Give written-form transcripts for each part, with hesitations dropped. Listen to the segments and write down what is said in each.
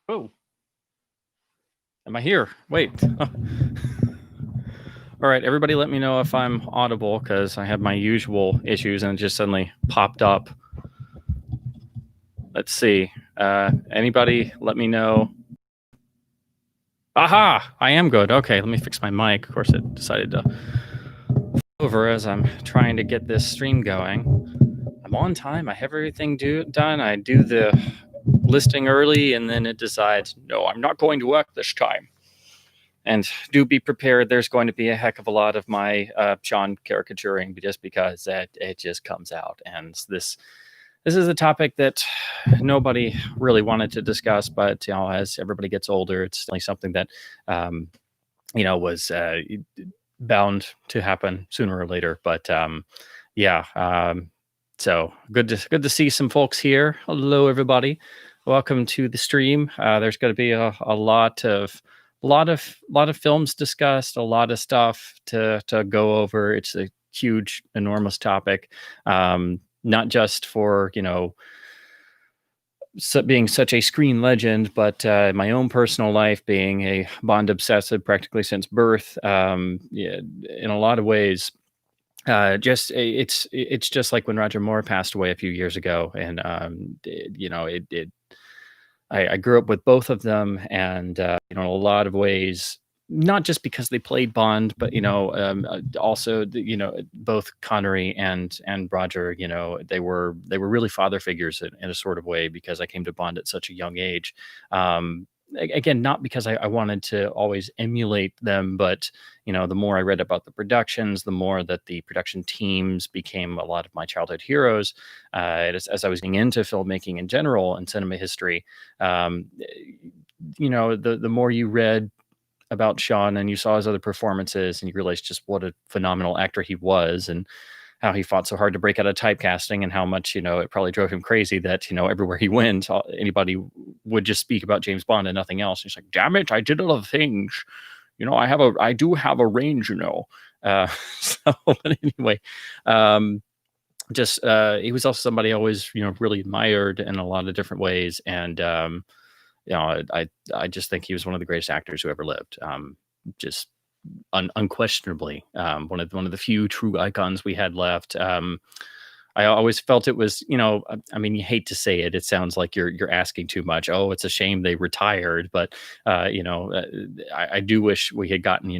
Oh, am I here? Wait. All right, everybody let me know if I'm audible because I have my usual issues and it just suddenly popped up. Let's see. Anybody let me know? Aha! I am good. Okay, let me fix my mic. Of course, it decided to over as I'm trying to get this stream going. I'm on time. I have everything done. I do the listing early and then it decides, no, I'm not going to work this time. And do be prepared. There's going to be a heck of a lot of my Sean caricaturing just because it just comes out. And this is a topic that nobody really wanted to discuss, but as everybody gets older, it's definitely something that was bound to happen sooner or later. But yeah, so good to see some folks here. Hello, everybody. Welcome to the stream. There's going to be a lot of films discussed, a lot of stuff to go over. It's a huge, enormous topic, not just for being such a screen legend, but my own personal life, being a Bond obsessive practically since birth. Yeah, in a lot of ways, it's just like when Roger Moore passed away a few years ago, and I grew up with both of them, and in a lot of ways, not just because they played Bond, but also both Connery and Roger, they were really father figures in a sort of way because I came to Bond at such a young age. Again, not because I wanted to always emulate them, but the more I read about the productions, the more that the production teams became a lot of my childhood heroes. As I was getting into filmmaking in general and cinema history, the more you read about Sean and you saw his other performances and you realized just what a phenomenal actor he was and how he fought so hard to break out of typecasting and how much it probably drove him crazy that everywhere he went anybody would just speak about James Bond and nothing else. He's like, damn it, I did other things. I do have a range. So but anyway, just he was also somebody I always really admired in a lot of different ways, and I just think he was one of the greatest actors who ever lived. Just unquestionably one of the few true icons we had left. I always felt it was, I mean, you hate to say it. It sounds like you're asking too much. Oh, it's a shame they retired, but I do wish we had gotten,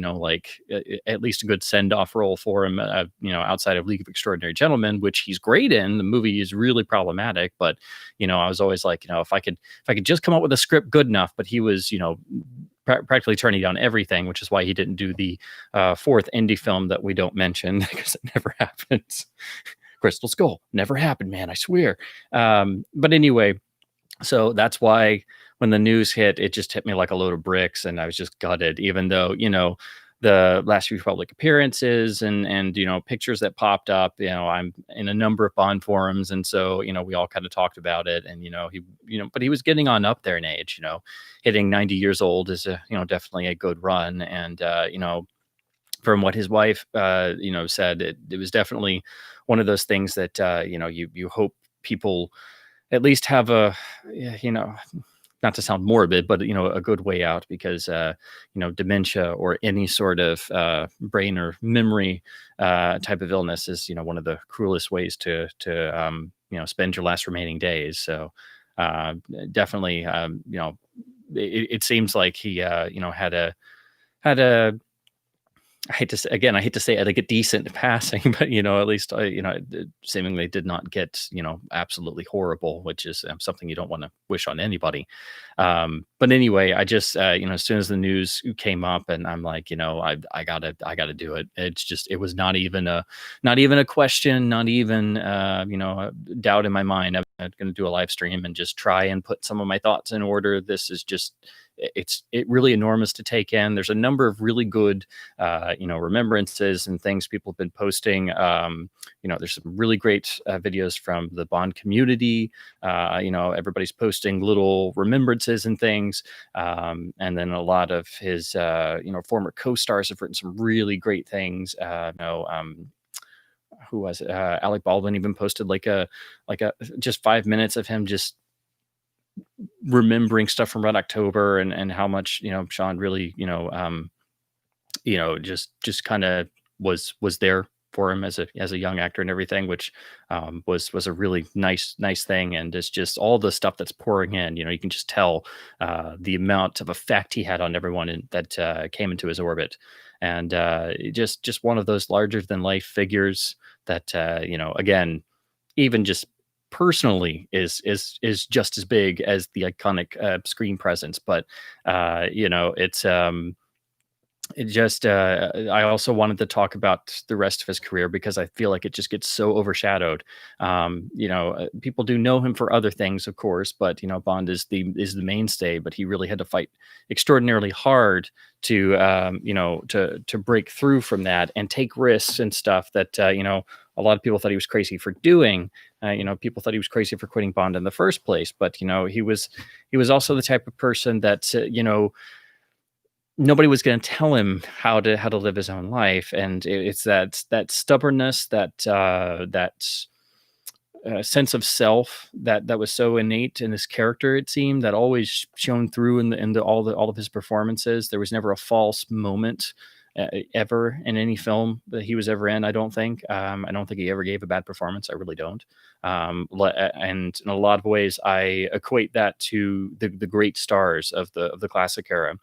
at least a good send off role for him. Outside of League of Extraordinary Gentlemen, which he's great in. The movie is really problematic, but I was always like, if I could just come up with a script good enough. But he was, practically turning down everything, which is why he didn't do the fourth indie film that we don't mention because it never happens. Crystal Skull never happened, man, I swear. But anyway, so that's why when the news hit, it just hit me like a load of bricks, and I was just gutted. Even though the last few public appearances and pictures that popped up, I'm in a number of Bond forums, and so we all kind of talked about it, and but he was getting on up there in age. Hitting 90 years old is definitely a good run, and from what his wife said, it was definitely one of those things that you hope people at least have a not to sound morbid, but a good way out, because dementia or any sort of brain or memory type of illness is one of the cruelest ways to spend your last remaining days. So definitely it seems like he had a I hate to say it, like a decent passing, but at least it seemingly did not get absolutely horrible, which is something you don't want to wish on anybody. But anyway, I just as soon as the news came up, and I'm like, I gotta do it. It was not even a question, not even a doubt in my mind. I'm going to do a live stream and just try and put some of my thoughts in order. This is just it really enormous to take in. There's a number of really good remembrances and things people have been posting. There's some really great videos from the Bond community. Everybody's posting little remembrances and things. And then a lot of his former co-stars have written some really great things. Who was it? Alec Baldwin even posted like a just 5 minutes of him just remembering stuff from Red October, and how much, Sean really, just kind of was there for him as a young actor and everything, which was a really nice thing. And it's just all the stuff that's pouring in. You can just tell the amount of effect he had on everyone that came into his orbit, and just one of those larger than life figures that again, even just personally is just as big as the iconic screen presence. But it's it just I also wanted to talk about the rest of his career because I feel like it just gets so overshadowed. People do know him for other things, of course, but Bond is the mainstay. But he really had to fight extraordinarily hard to to break through from that and take risks and stuff that a lot of people thought he was crazy for doing. People thought he was crazy for quitting Bond in the first place, but he was also the type of person that nobody was going to tell him how to live his own life. And it's that stubbornness, that sense of self that was so innate in his character. It seemed that always shone through in all of his performances. There was never a false moment ever in any film that he was ever in. I don't think he ever gave a bad performance. I really don't. And in a lot of ways, I equate that to the great stars of the classic era.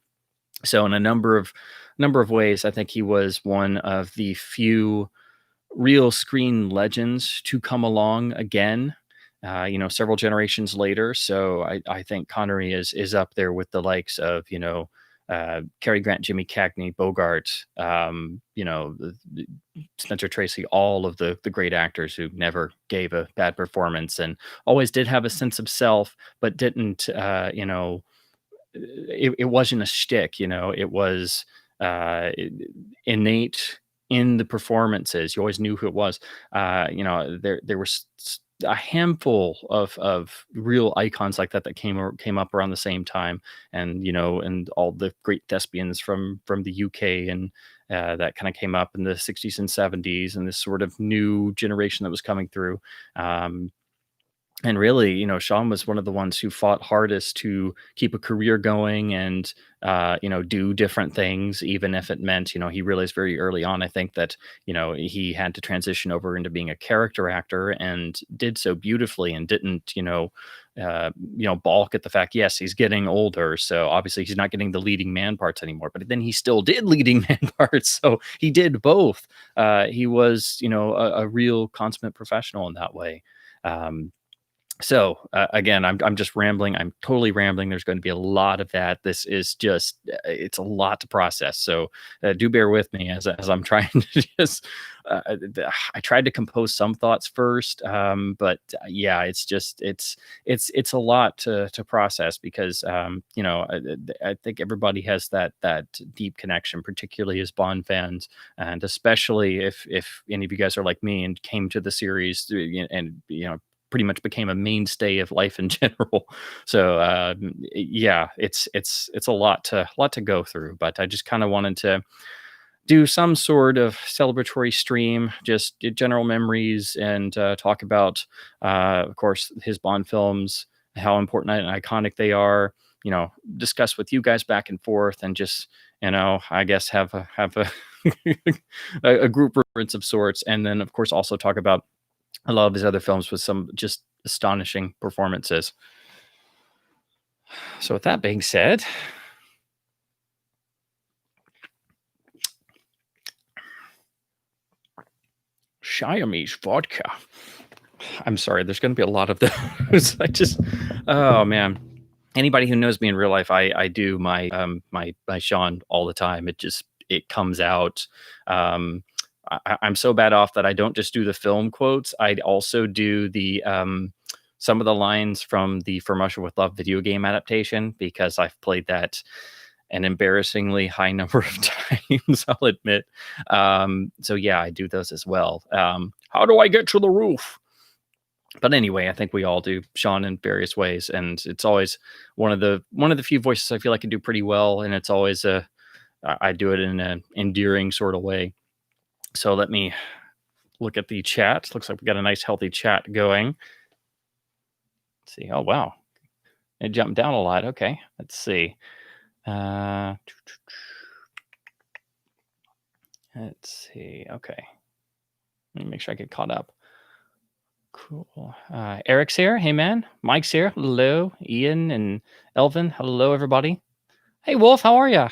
So in a number of ways, I think he was one of the few real screen legends to come along again. Several generations later. So I think Connery is up there with the likes of Cary Grant, Jimmy Cagney, Bogart, Spencer Tracy, all of the great actors who never gave a bad performance and always did have a sense of self, but didn't it wasn't a shtick. It was innate in the performances. You always knew who it was. There were a handful of real icons like that came up around the same time, and all the great thespians from the UK and that kind of came up in the 60s and 70s, and this sort of new generation that was coming through. And really, Sean was one of the ones who fought hardest to keep a career going and, do different things, even if it meant, he realized very early on, I think that, he had to transition over into being a character actor and did so beautifully and didn't, balk at the fact, yes, he's getting older. So obviously he's not getting the leading man parts anymore, but then he still did leading man parts. So he did both. He was, a real consummate professional in that way. So again, I'm just rambling. I'm totally rambling. There's going to be a lot of that. This is just it's a lot to process. So do bear with me as I'm trying to just. I tried to compose some thoughts first, but yeah, it's a lot to process because I think everybody has that deep connection, particularly as Bond fans, and especially if any of you guys are like me and came to the series and pretty much became a mainstay of life in general. So yeah, it's a lot to go through, but I just kind of wanted to do some sort of celebratory stream, just general memories, and talk about, of course, his Bond films, how important and iconic they are. Discuss with you guys back and forth, and just I guess have a a group reference of sorts, and then of course also talk about a lot of his other films with some just astonishing performances. So with that being said, Siamese vodka. I'm sorry, there's going to be a lot of those. Oh man. Anybody who knows me in real life, I do my my Sean all the time. It comes out. I'm so bad off that I don't just do the film quotes. I also do the some of the lines from the From Russia with Love video game adaptation, because I've played that an embarrassingly high number of times, I'll admit. So yeah, I do those as well. How do I get to the roof? But anyway, I think we all do Sean in various ways, and it's always one of the few voices I feel I can do pretty well, and it's always I do it in an endearing sort of way. So let me look at the chat. Looks like we got a nice healthy chat going. Let's see. Oh wow, It jumped down a lot. Okay, let's see. Uh, let's see. Okay, let me make sure I get caught up. Cool. Eric's here. Hey, man. Mike's here. Hello. Ian and Elvin. Hello, everybody. Hey, Wolf. How are ya?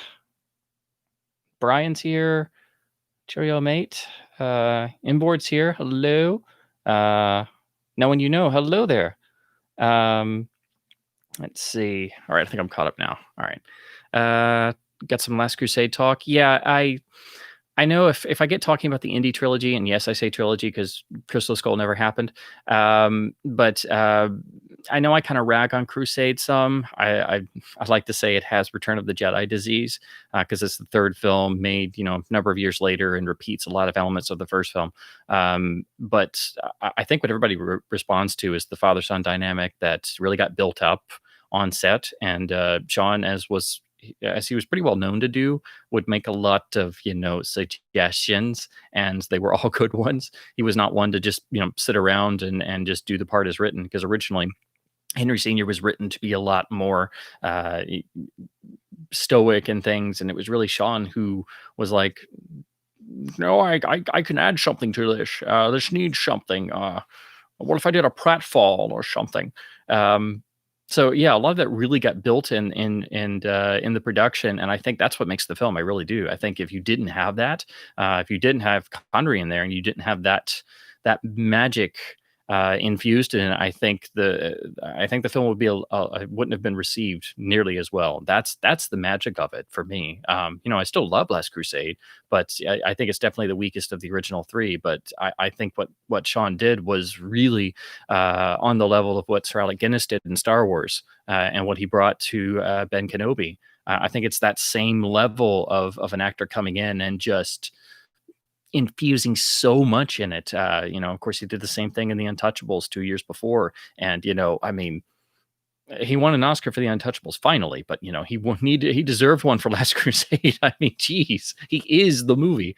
Brian's here. Cheerio, mate. Inboard's here. Hello. No one you know. Hello there. Let's see. All right, I think I'm caught up now. All right. Got some Last Crusade talk. Yeah, I know if I get talking about the Indy trilogy, and yes, I say trilogy because Crystal Skull never happened. But I know I kind of rag on Crusade some. I like to say it has Return of the Jedi disease because it's the third film made, a number of years later and repeats a lot of elements of the first film. But I think what everybody responds to is the father-son dynamic that really got built up on set, and Sean, as he was pretty well known to do, would make a lot of suggestions, and they were all good ones. He was not one to just sit around and just do the part as written, because originally Henry Sr. was written to be a lot more stoic and things, and it was really Sean who was like, no, I can add something to this. This needs something. What if I did a pratfall or something? So yeah, a lot of that really got built in the production, and I think that's what makes the film. I really do. I think if you didn't have that, if you didn't have Connery in there, and you didn't have that magic infused in it, I think the film would be wouldn't have been received nearly as well. That's the magic of it for me. I still love Last Crusade, but I think it's definitely the weakest of the original three. But I think what Sean did was really on the level of what Sir Alec Guinness did in Star Wars, and what he brought to Ben Kenobi. I think it's that same level of an actor coming in and just infusing so much in it. Of course, he did the same thing in The Untouchables 2 years before, and I mean, he won an Oscar for The Untouchables finally, but he deserved one for Last Crusade. I mean, geez, he is the movie,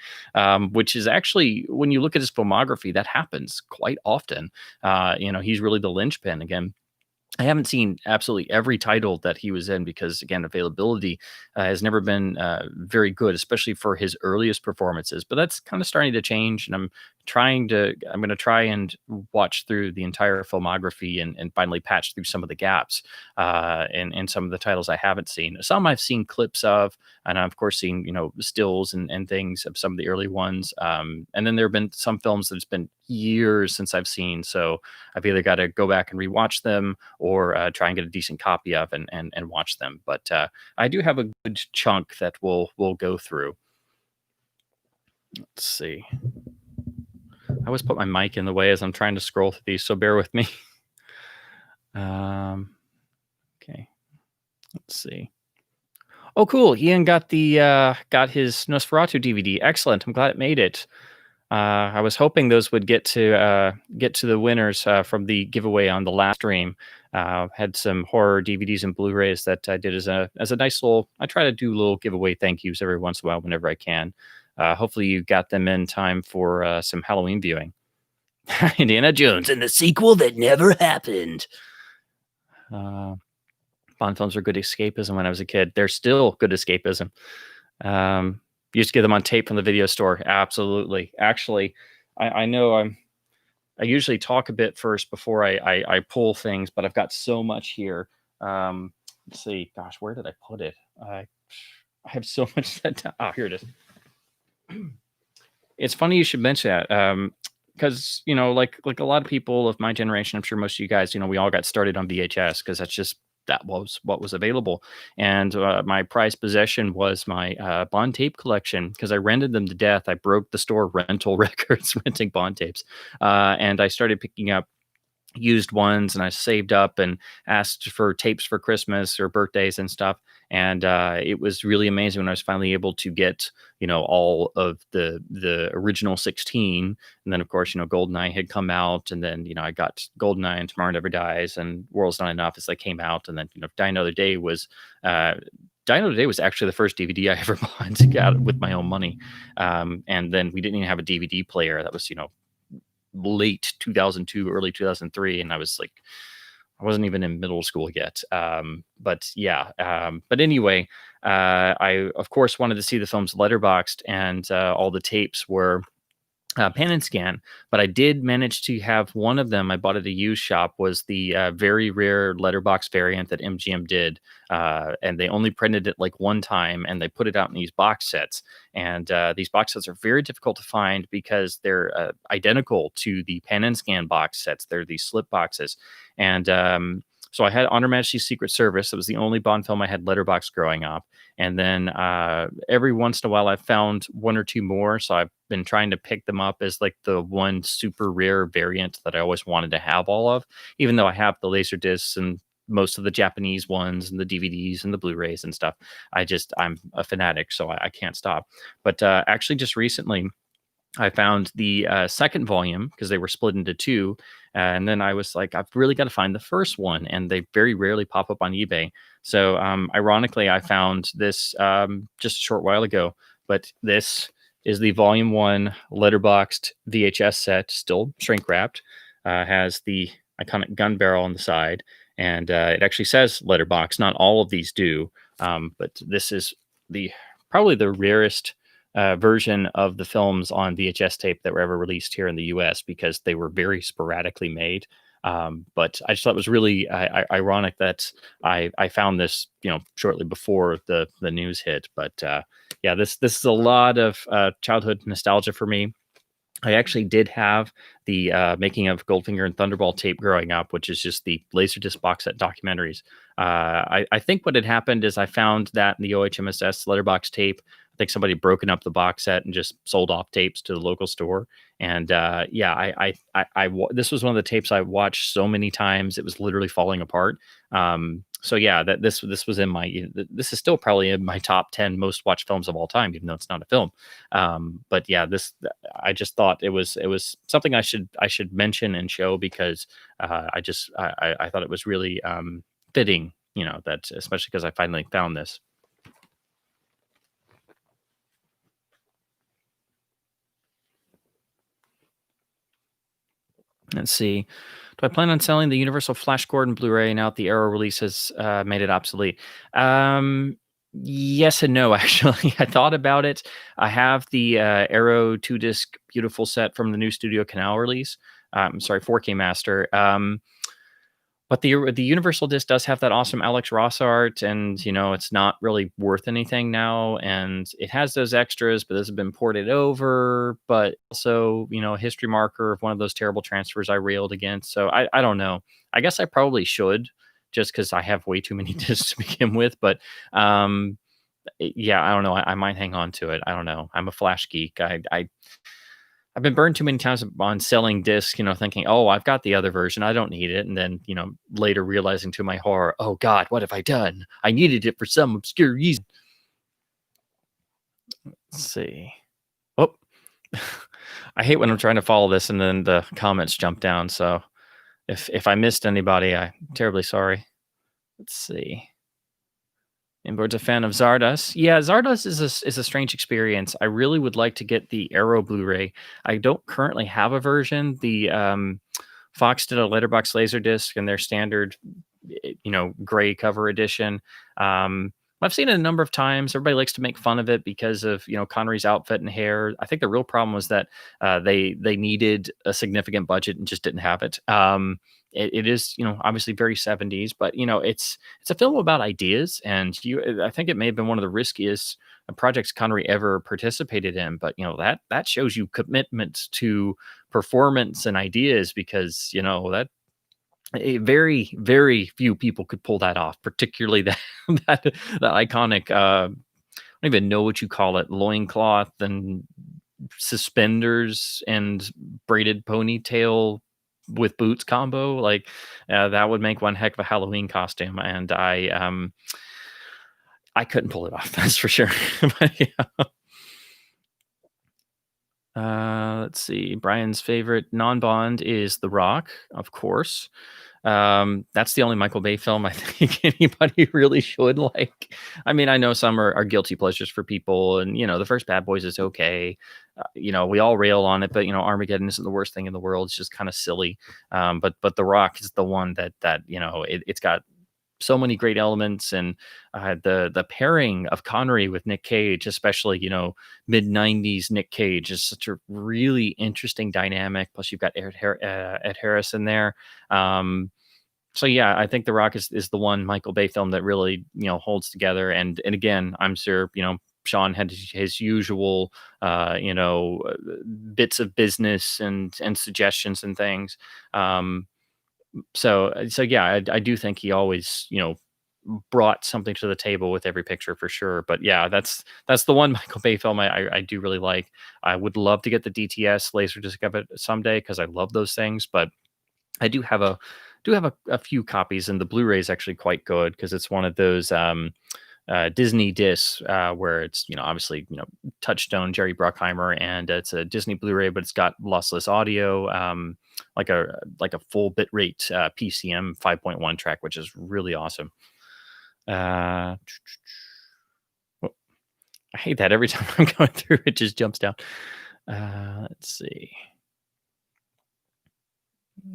which is actually, when you look at his filmography, that happens quite often. He's really the linchpin again. I haven't seen absolutely every title that he was in because, again, availability has never been very good, especially for his earliest performances. But that's kind of starting to change, and I'm going to try and watch through the entire filmography and finally patch through some of the gaps in some of the titles I haven't seen. Some I've seen clips of, and I've, of course, seen stills and things of some of the early ones. And then there have been some films that it's been years since I've seen, so I've either got to go back and rewatch them or try and get a decent copy of and watch them. But I do have a good chunk that we'll go through. Let's see. I always put my mic in the way as I'm trying to scroll through these, so bear with me. Okay. Let's see. Oh, cool. Ian got his Nosferatu DVD. Excellent. I'm glad it made it. I was hoping those would get to the winners from the giveaway on the last stream. Had some horror DVDs and Blu-rays that I did as a nice little. I try to do little giveaway thank yous every once in a while whenever I can. Hopefully you got them in time for some Halloween viewing. Indiana Jones and the sequel that never happened. Bond films were good escapism when I was a kid. They're still good escapism. Used to get them on tape from the video store. Absolutely. Actually, I know I usually talk a bit first before I pull things, but I've got so much here. Let's see. Gosh, where did I put it? I have so much set down. Oh, here it is. It's funny you should mention that. Because like a lot of people of my generation, I'm sure most of you guys, we all got started on VHS because that was what was available. And my prized possession was my Bond tape collection because I rented them to death. I broke the store rental records renting Bond tapes, and I started picking up used ones, and I saved up and asked for tapes for Christmas or birthdays and stuff. And it was really amazing when I was finally able to get, all of the original 16. And then, of course, GoldenEye had come out, and then, I got GoldenEye and Tomorrow Never Dies and World's Not Enough as they came out. And then, Die Another Day was actually the first DVD I ever bought to get with my own money. And then we didn't even have a DVD player. That was, late 2002, early 2003. And I was like, I wasn't even in middle school yet. But yeah. But anyway, I of course wanted to see the films letterboxed, and all the tapes were pan and scan, but I did manage to have one of them. I bought at a used shop. Was the very rare letterbox variant that MGM did, and they only printed it like one time, and they put it out in these box sets. And these box sets are very difficult to find because they're identical to the pan and scan box sets. They're these slip boxes, and so I had Honor Majesty's Secret Service. It was the only Bond film I had letterbox growing up. And then every once in a while, I found one or two more. So I've been trying to pick them up as like the one super rare variant that I always wanted to have all of, even though I have the laser discs and most of the Japanese ones and the DVDs and the Blu-rays and stuff. I'm a fanatic, so I can't stop. But actually, just recently, I found the second volume because they were split into two. And then I was like, I've really got to find the first one. And they very rarely pop up on eBay. So ironically, I found this just a short while ago. But this is the volume one letterboxed VHS set, still shrink wrapped. Has the iconic gun barrel on the side. And it actually says letterbox. Not all of these do. But this is probably the rarest version of the films on VHS tape that were ever released here in the US, because they were very sporadically made. But I just thought it was really ironic that I found this, shortly before the news hit. But yeah, this is a lot of childhood nostalgia for me. I actually did have the making of Goldfinger and Thunderball tape growing up, which is just the Laserdisc box set documentaries. I think what had happened is I found that in the OHMSS letterbox tape. I think somebody had broken up the box set and just sold off tapes to the local store. And yeah, this was one of the tapes I watched so many times it was literally falling apart. So yeah, this was this is still probably in my top 10 most watched films of all time, even though it's not a film. But yeah, I just thought it was something I should mention and show, because I thought it was really fitting, that, especially because I finally found this. Let's see. Do I plan on selling the Universal Flash Gordon Blu-ray now that the Arrow release has made it obsolete? Yes and no, actually. I thought about it. I have the Arrow 2-disc beautiful set from the new Studio Canal release. Sorry, 4K Master. But the Universal disc does have that awesome Alex Ross art, and it's not really worth anything now. And it has those extras, but those have been ported over. But also, a history marker of one of those terrible transfers I railed against. So I don't know. I guess I probably should, just because I have way too many discs to begin with. But yeah, I don't know. I might hang on to it. I don't know. I'm a Flash geek. I've been burned too many times on selling discs, thinking, oh, I've got the other version. I don't need it. And then, later realizing to my horror, oh God, what have I done? I needed it for some obscure reason. Let's see. Oh, I hate when I'm trying to follow this and then the comments jump down. So if I missed anybody, I'm terribly sorry. Let's see. Inboard's a fan of Zardoz. Yeah, Zardoz is a strange experience. I really would like to get the Arrow Blu-ray. I don't currently have a version. The Fox did a letterbox laserdisc in their standard, gray cover edition. I've seen it a number of times. Everybody likes to make fun of it because of Connery's outfit and hair. I think the real problem was that they needed a significant budget and just didn't have it. It is, obviously very 70s, but it's a film about ideas, and I think it may have been one of the riskiest projects Connery ever participated in. But that shows you commitment to performance and ideas, because that very, very few people could pull that off, particularly that iconic. I don't even know what you call it, loincloth and suspenders and braided ponytail with boots combo. Like that would make one heck of a Halloween costume, and I couldn't pull it off, that's for sure. But yeah. Let's see. Brian's favorite non-Bond is The Rock, of course. That's the only Michael Bay film I think anybody really should like. I mean, I know some are guilty pleasures for people, and the first Bad Boys is okay. we all rail on it, but Armageddon isn't the worst thing in the world. It's just kind of silly. But The Rock is the one that it's got so many great elements, and the pairing of Connery with Nick Cage, especially mid '90s Nick Cage, is such a really interesting dynamic. Plus, you've got Ed Harris in there. So yeah, I think The Rock is the one Michael Bay film that really holds together. And again, I'm sure Sean had his usual bits of business and suggestions and things. So yeah, I do think he always brought something to the table with every picture for sure. But yeah, that's the one Michael Bay film I do really like. I would love to get the DTS Laserdisc of it someday because I love those things. But I do have a few copies, and the Blu-ray is actually quite good because it's one of those Disney discs where it's obviously Touchstone Jerry Bruckheimer, and it's a Disney Blu-ray, but it's got lossless audio, like a full bitrate PCM 5.1 track, which is really awesome. Uh, oh, I hate that every time I'm going through, it just jumps down. Let's see.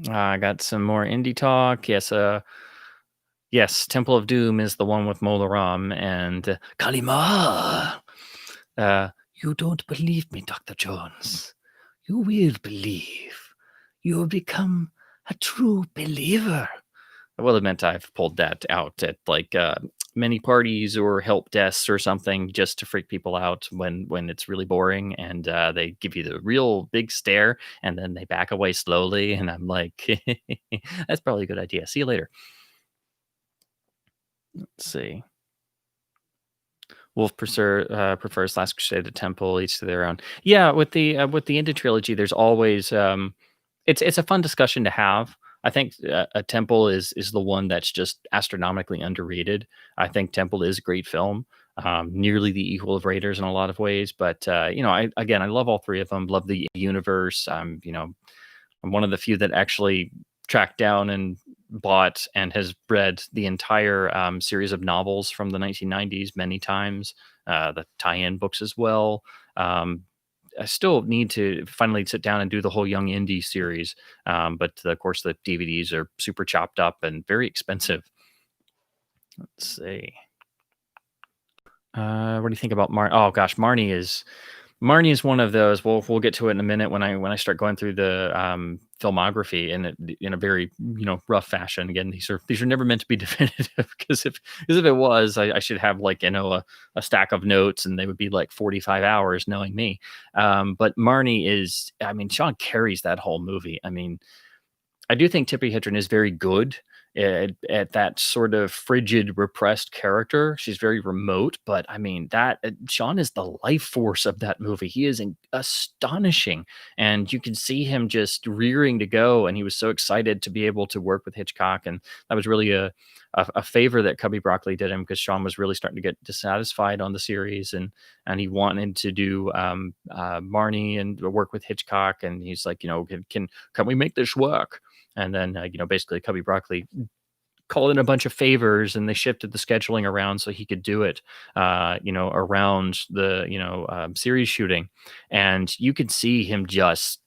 I got some more indie talk. Yes, Temple of Doom is the one with Mola Ram and Kalima. You don't believe me, Dr. Jones. You will believe. You will become a true believer. I will admit I've pulled that out at many parties or help desks or something just to freak people out when it's really boring, and they give you the real big stare and then they back away slowly, and I'm like, that's probably a good idea. See you later. Let's see. Wolf prefers Last Crusade to Temple, each to their own. Yeah, with the Indie trilogy, there's always it's a fun discussion to have. I think a Temple is the one that's just astronomically underrated. I think Temple is a great film, nearly the equal of Raiders in a lot of ways. But I love all three of them. Love the universe. I'm one of the few that actually tracked down and bought and has read the entire series of novels from the 1990s many times, the tie-in books as well. I still need to finally sit down and do the whole Young Indie series, but of course the DVDs are super chopped up and very expensive. Let's see. What do you think about Marnie? Oh gosh, Marnie is one of those. We'll get to it in a minute when I start going through the filmography in a very rough fashion. Again, these are never meant to be definitive because if it was, I should have a stack of notes and they would be like 45 hours knowing me. But Marnie is, Sean carries that whole movie. I do think Tippi Hedren is very good at that sort of frigid, repressed character. She's very remote, but that Sean is the life force of that movie. He is astonishing, and you can see him just rearing to go. And he was so excited to be able to work with Hitchcock, and that was really a favor that Cubby Broccoli did him because Sean was really starting to get dissatisfied on the series, and he wanted to do Marnie and work with Hitchcock, and he's like, can we make this work? And then, basically Cubby Broccoli called in a bunch of favors, and they shifted the scheduling around so he could do it, around the, series shooting. And you could see him just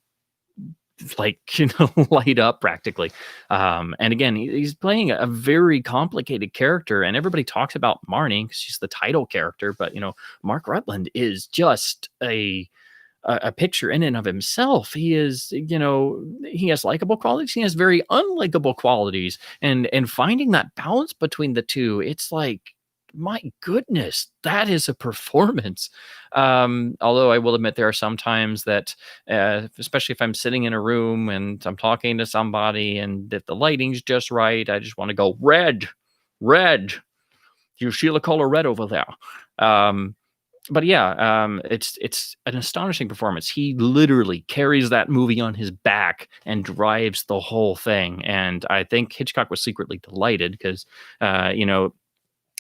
light up practically. And again, he's playing a very complicated character, and everybody talks about Marnie because she's the title character. But, Mark Rutland is just a picture in and of himself. He is, he has likable qualities. He has very unlikable qualities, and finding that balance between the two, it's like, my goodness, that is a performance. Although I will admit there are some times that, especially if I'm sitting in a room and I'm talking to somebody, and if the lighting's just right, I just want to go red. You see the color red over there. But yeah, it's an astonishing performance. He literally carries that movie on his back and drives the whole thing. And I think Hitchcock was secretly delighted because,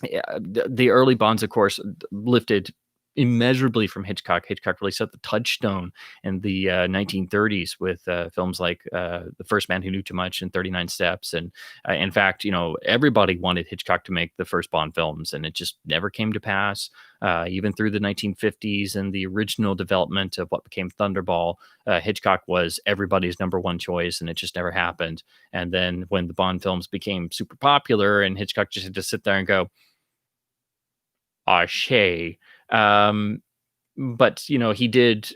the early Bonds, of course, lifted immeasurably from Hitchcock. Hitchcock really set the touchstone in the 1930s with films like The First Man Who Knew Too Much and 39 Steps. And in fact, everybody wanted Hitchcock to make the first Bond films, and it just never came to pass. Even through the 1950s and the original development of what became Thunderball, Hitchcock was everybody's number one choice, and it just never happened. And then when the Bond films became super popular, and Hitchcock just had to sit there and go, "Ah, Shay." Um, but he did.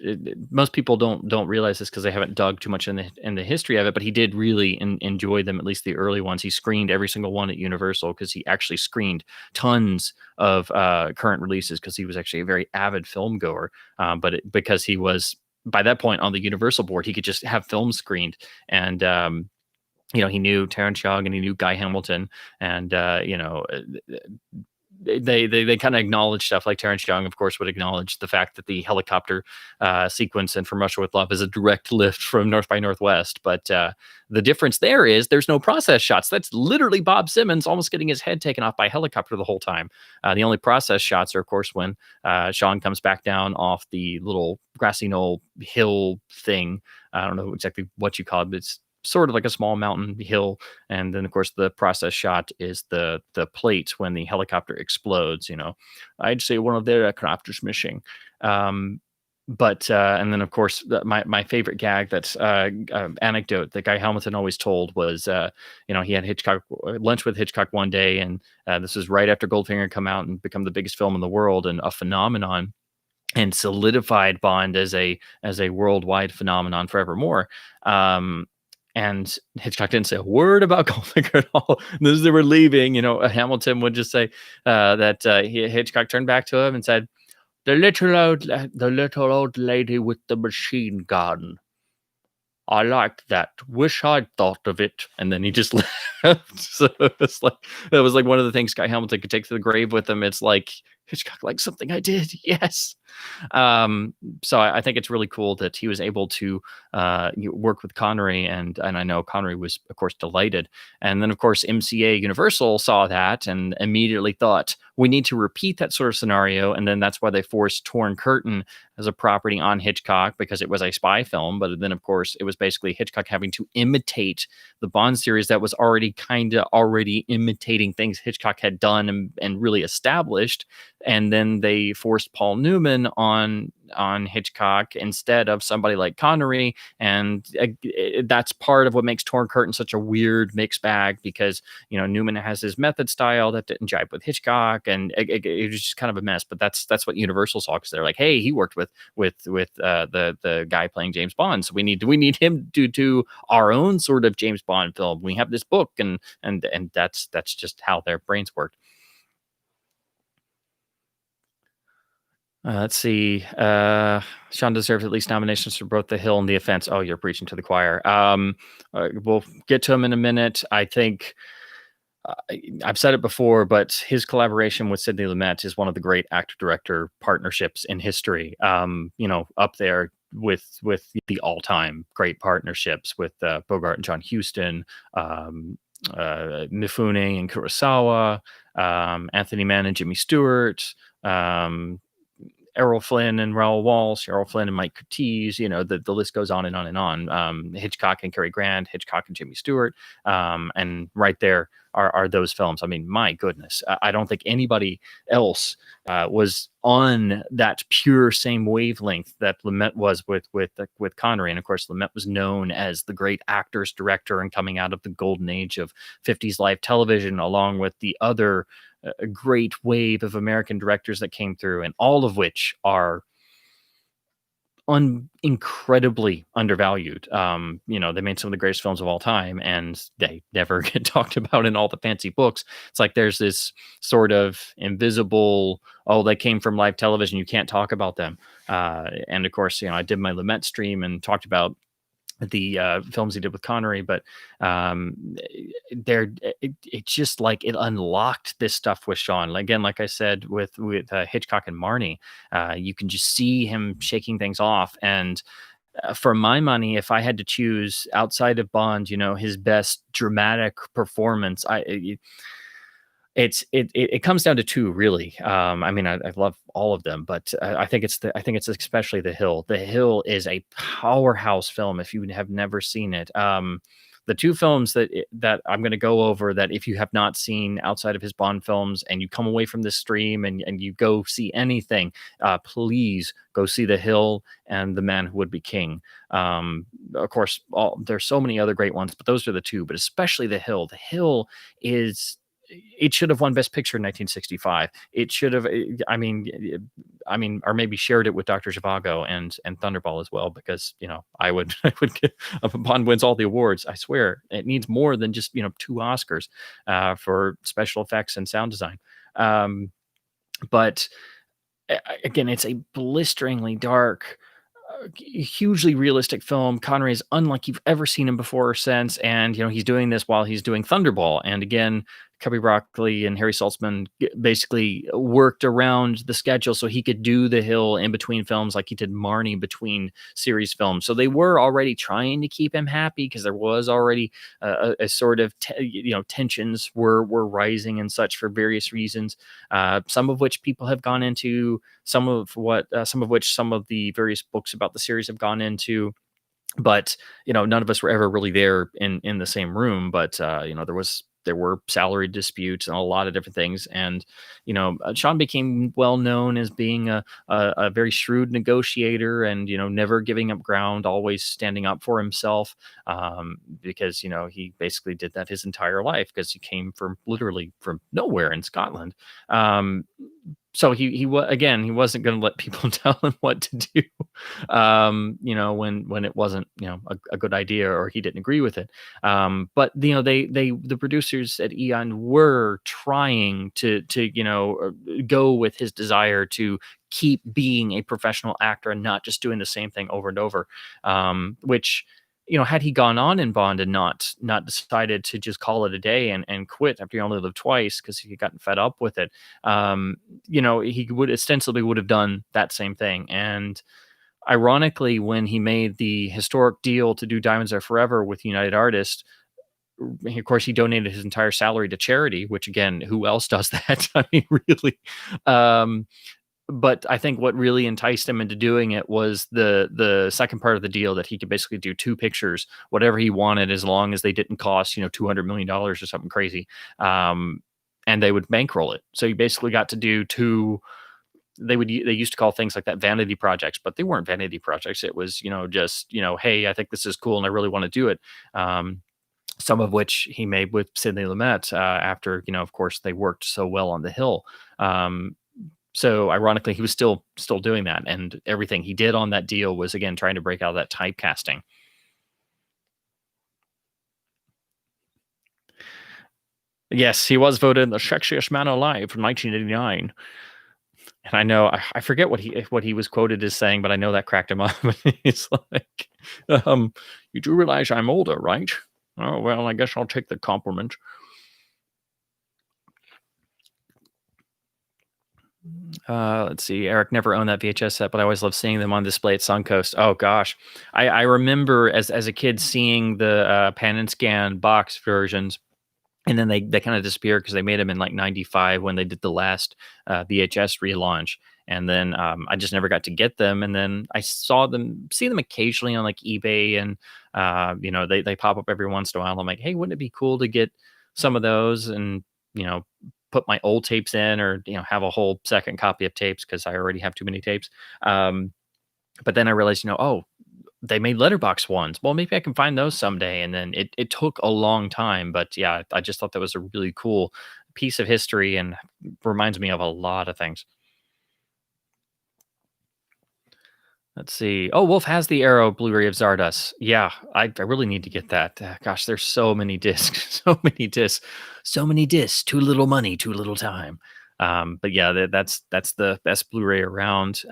Most people don't realize this because they haven't dug too much in the history of it. But he did really enjoy them, at least the early ones. He screened every single one at Universal because he actually screened tons of current releases because he was actually a very avid film goer. Because he was by that point on the Universal board, he could just have films screened. And he knew Terrence Young and he knew Guy Hamilton, and they kind of acknowledge stuff like Terrence Young, of course, would acknowledge the fact that the helicopter sequence in From Russia with Love is a direct lift from North by Northwest. But the difference there is there's no process shots. That's literally Bob Simmons almost getting his head taken off by a helicopter the whole time. The only process shots are, of course, when Sean comes back down off the little grassy knoll hill thing. I don't know exactly what you call it, but it's sort of like a small mountain hill. And then, of course, the process shot is the plate when the helicopter explodes. I'd say one of their aircraft is missing. And then, of course, my favorite gag, that's anecdote that Guy Hamilton always told was, he had Hitchcock lunch with Hitchcock one day, and this was right after Goldfinger come out and become the biggest film in the world and a phenomenon, and solidified Bond as a worldwide phenomenon forevermore. And Hitchcock didn't say a word about Goldfinger at all. And as they were leaving, Hamilton would just say that Hitchcock turned back to him and said, the little old lady with the machine gun. I like that. Wish I'd thought of it." And then he just left. So it's like that was like one of the things Guy Hamilton could take to the grave with him. It's like, Hitchcock liked something I did. Yes. So I think it's really cool that he was able to work with Connery, and I know Connery was, of course, delighted. And then, of course, MCA Universal saw that and immediately thought, we need to repeat that sort of scenario. And then that's why they forced Torn Curtain as a property on Hitchcock, because it was a spy film. But then, of course, it was basically Hitchcock having to imitate the Bond series that was already imitating things Hitchcock had done and really established. And then they forced Paul Newman on Hitchcock instead of somebody like Connery. And that's part of what makes Torn Curtain such a weird mixed bag, because Newman has his method style that didn't jive with Hitchcock, and it was just kind of a mess. But that's what Universal saw, because they're like, hey, he worked with the guy playing James Bond, so we need him to do our own sort of James Bond film. We have this book, and that's just how their brains worked. Let's see. Sean deserves at least nominations for both The Hill and The Offense. Oh, you're preaching to the choir. We'll get to him in a minute. I think I've said it before, but his collaboration with Sidney Lumet is one of the great actor-director partnerships in history. Up there with the all-time great partnerships with Bogart and John Huston, Mifune and Kurosawa, Anthony Mann and Jimmy Stewart, Errol Flynn and Raoul Walsh, Errol Flynn and Mike Curtiz. The list goes on and on and on. Hitchcock and Cary Grant, Hitchcock and Jimmy Stewart, and right there are those films. I mean, my goodness, I don't think anybody else was on that pure same wavelength that Lumet was with Connery. And of course, Lumet was known as the great actors director and coming out of the golden age of 50s live television, along with the other a great wave of American directors that came through, and all of which are incredibly undervalued. They made some of the greatest films of all time, and they never get talked about in all the fancy books. It's like there's this sort of invisible, oh, they came from live television, you can't talk about them. And of course, I did my Lumet stream and talked about the films he did with Connery, but it's just like it unlocked this stuff with Sean. Again, like I said, with Hitchcock and Marnie, you can just see him shaking things off. And for my money, if I had to choose outside of Bond, his best dramatic performance, it comes down to 2 really. I mean, I love all of them, but I think it's especially The Hill. The Hill is a powerhouse film if you have never seen it. The 2 films that I'm gonna go over that if you have not seen outside of his Bond films and you come away from this stream and you go see anything, please go see The Hill and The Man Who Would Be King. Of course, there's so many other great ones, but those are the 2, but especially The Hill. The Hill is it should have won Best Picture in 1965. It should have. Or maybe shared it with Doctor Zhivago and Thunderball as well, because I would I would get, if Bond wins all the awards, I swear it needs more than just 2 Oscars for special effects and sound design. Um, but again, it's a blisteringly dark, hugely realistic film. Connery is unlike you've ever seen him before or since, and he's doing this while he's doing Thunderball. And again, Cubby Broccoli and Harry Saltzman basically worked around the schedule so he could do The Hill in between films, like he did Marnie between series films. So they were already trying to keep him happy because there was already a sort of tensions were rising and such for various reasons. Some of which people have gone into, some of which some of the various books about the series have gone into, but none of us were ever really there in the same room. But there were salary disputes and a lot of different things, and Sean became well known as being a very shrewd negotiator, and never giving up ground, always standing up for himself, because he basically did that his entire life because he came from literally from nowhere in Scotland. So again, he wasn't going to let people tell him what to do, when it wasn't, a good idea, or he didn't agree with it. But the producers at Eon were trying to go with his desire to keep being a professional actor and not just doing the same thing over and over, which, had he gone on in Bond and not decided to just call it a day and quit after he only lived twice because he had gotten fed up with it, he would ostensibly would have done that same thing. And ironically, when he made the historic deal to do Diamonds Are Forever with United Artists, of course, he donated his entire salary to charity, which again, who else does that? I mean, really. But I think what really enticed him into doing it was the second part of the deal, that he could basically do 2 pictures, whatever he wanted, as long as they didn't cost $200 million or something crazy, and they would bankroll it. So he basically got to do 2. They used to call things like that vanity projects, but they weren't vanity projects. It was just hey, I think this is cool and I really want to do it. Some of which he made with Sidney Lumet after of course they worked so well on The Hill. So ironically, he was still doing that, and everything he did on that deal was again trying to break out of that typecasting. Yes, he was voted the sexiest man alive from 1989, and I know I forget what he was quoted as saying, but I know that cracked him up. He's like, "You do realize I'm older, right? Oh well, I guess I'll take the compliment." Let's see. Eric never owned that VHS set, but I always loved seeing them on display at Suncoast. Oh gosh, I remember as a kid seeing the pan and scan box versions, and then they kind of disappeared because they made them in like '95 when they did the last VHS relaunch, and then I just never got to get them. And then I see them occasionally on like eBay, and they pop up every once in a while. I'm like, hey, wouldn't it be cool to get some of those and put my old tapes in, or have a whole second copy of tapes because I already have too many tapes. But then I realized, oh, they made letterbox ones. Well, maybe I can find those someday. And then it took a long time, but yeah, I just thought that was a really cool piece of history and reminds me of a lot of things. Let's see. Oh, Wolf has the Arrow Blu-ray of Zardoz. Yeah, I really need to get that. Gosh, there's so many discs, so many discs, so many discs. Too little money, too little time. But yeah, that's the best Blu-ray around.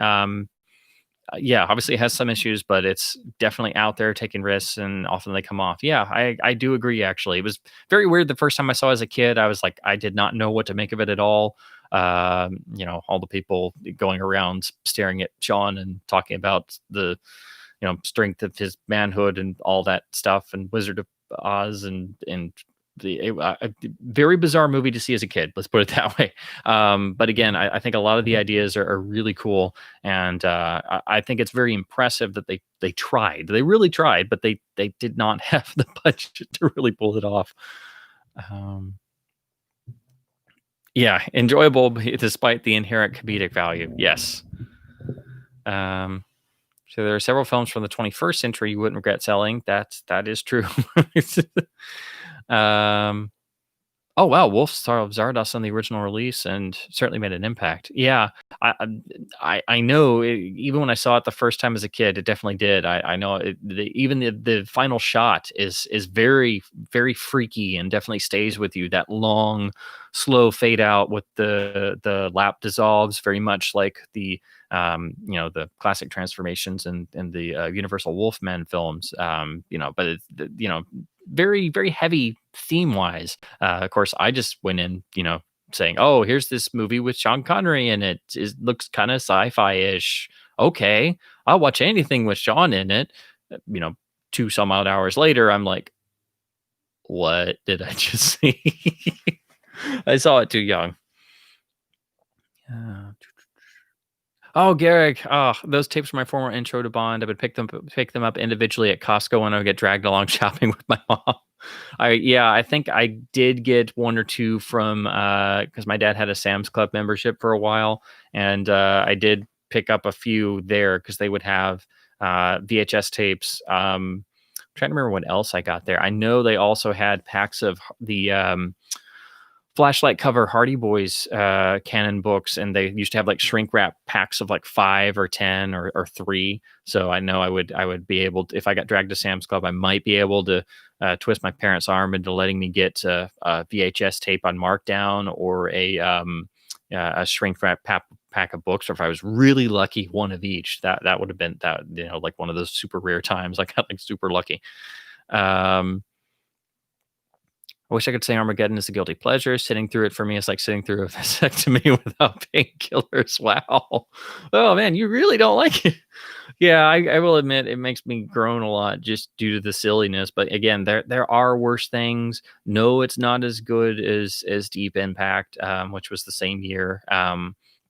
Yeah, obviously it has some issues, but it's definitely out there taking risks, and often they come off. Yeah, I do agree. Actually, it was very weird the first time I saw it as a kid. I was like, I did not know what to make of it at all. All the people going around staring at Sean and talking about the strength of his manhood and all that stuff, and Wizard of Oz, and very bizarre movie to see as a kid. Let's put it that way. But again, I think a lot of the ideas are really cool, and I think it's very impressive that they tried. They really tried, but they did not have the budget to really pull it off. Um, yeah, enjoyable despite the inherent comedic value. Yes. Um, so there are several films from the 21st century you wouldn't regret selling. That is true. um, Oh wow, Wolf Star of Zardos on the original release and certainly made an impact. Yeah, I I know even when I saw it the first time as a kid, it definitely did. I know even the final shot is very freaky and definitely stays with you. That long, slow fade out with the lap dissolves, very much like the the classic transformations and the Universal Wolfman films. But it's very heavy theme wise. Of course, I just went in, saying, "Oh, here's this movie with Sean Connery in it. It looks kind of sci-fi ish. Okay, I'll watch anything with Sean in it." Uh, You know, two some odd hours later, I'm like, "What did I just see?" I saw it too young. Uh, Oh, Garrick. Oh, those tapes were my former intro to Bond. I would pick them up individually at Costco when I would get dragged along shopping with my mom. I think I did get one or two from because my dad had a Sam's Club membership for a while, and I did pick up a few there because they would have VHS tapes. Trying to remember what else I got there. I know they also had packs of the flashlight cover Hardy Boys canon books, and they used to have like shrink wrap packs of like 5 or 10 or 3. So I know I would be able to, if I got dragged to Sam's Club, I might be able to twist my parents' arm into letting me get a VHS tape on markdown or a shrink wrap pack of books, or if I was really lucky, one of each. That would have been that, like one of those super rare times. I got like super lucky. Um, I wish I could say Armageddon is a guilty pleasure. Sitting through it for me is like sitting through a vasectomy without painkillers. Wow. Oh man, you really don't like it. Yeah, I will admit it makes me groan a lot just due to the silliness. But again, there are worse things. No, it's not as good as Deep Impact, which was the same year.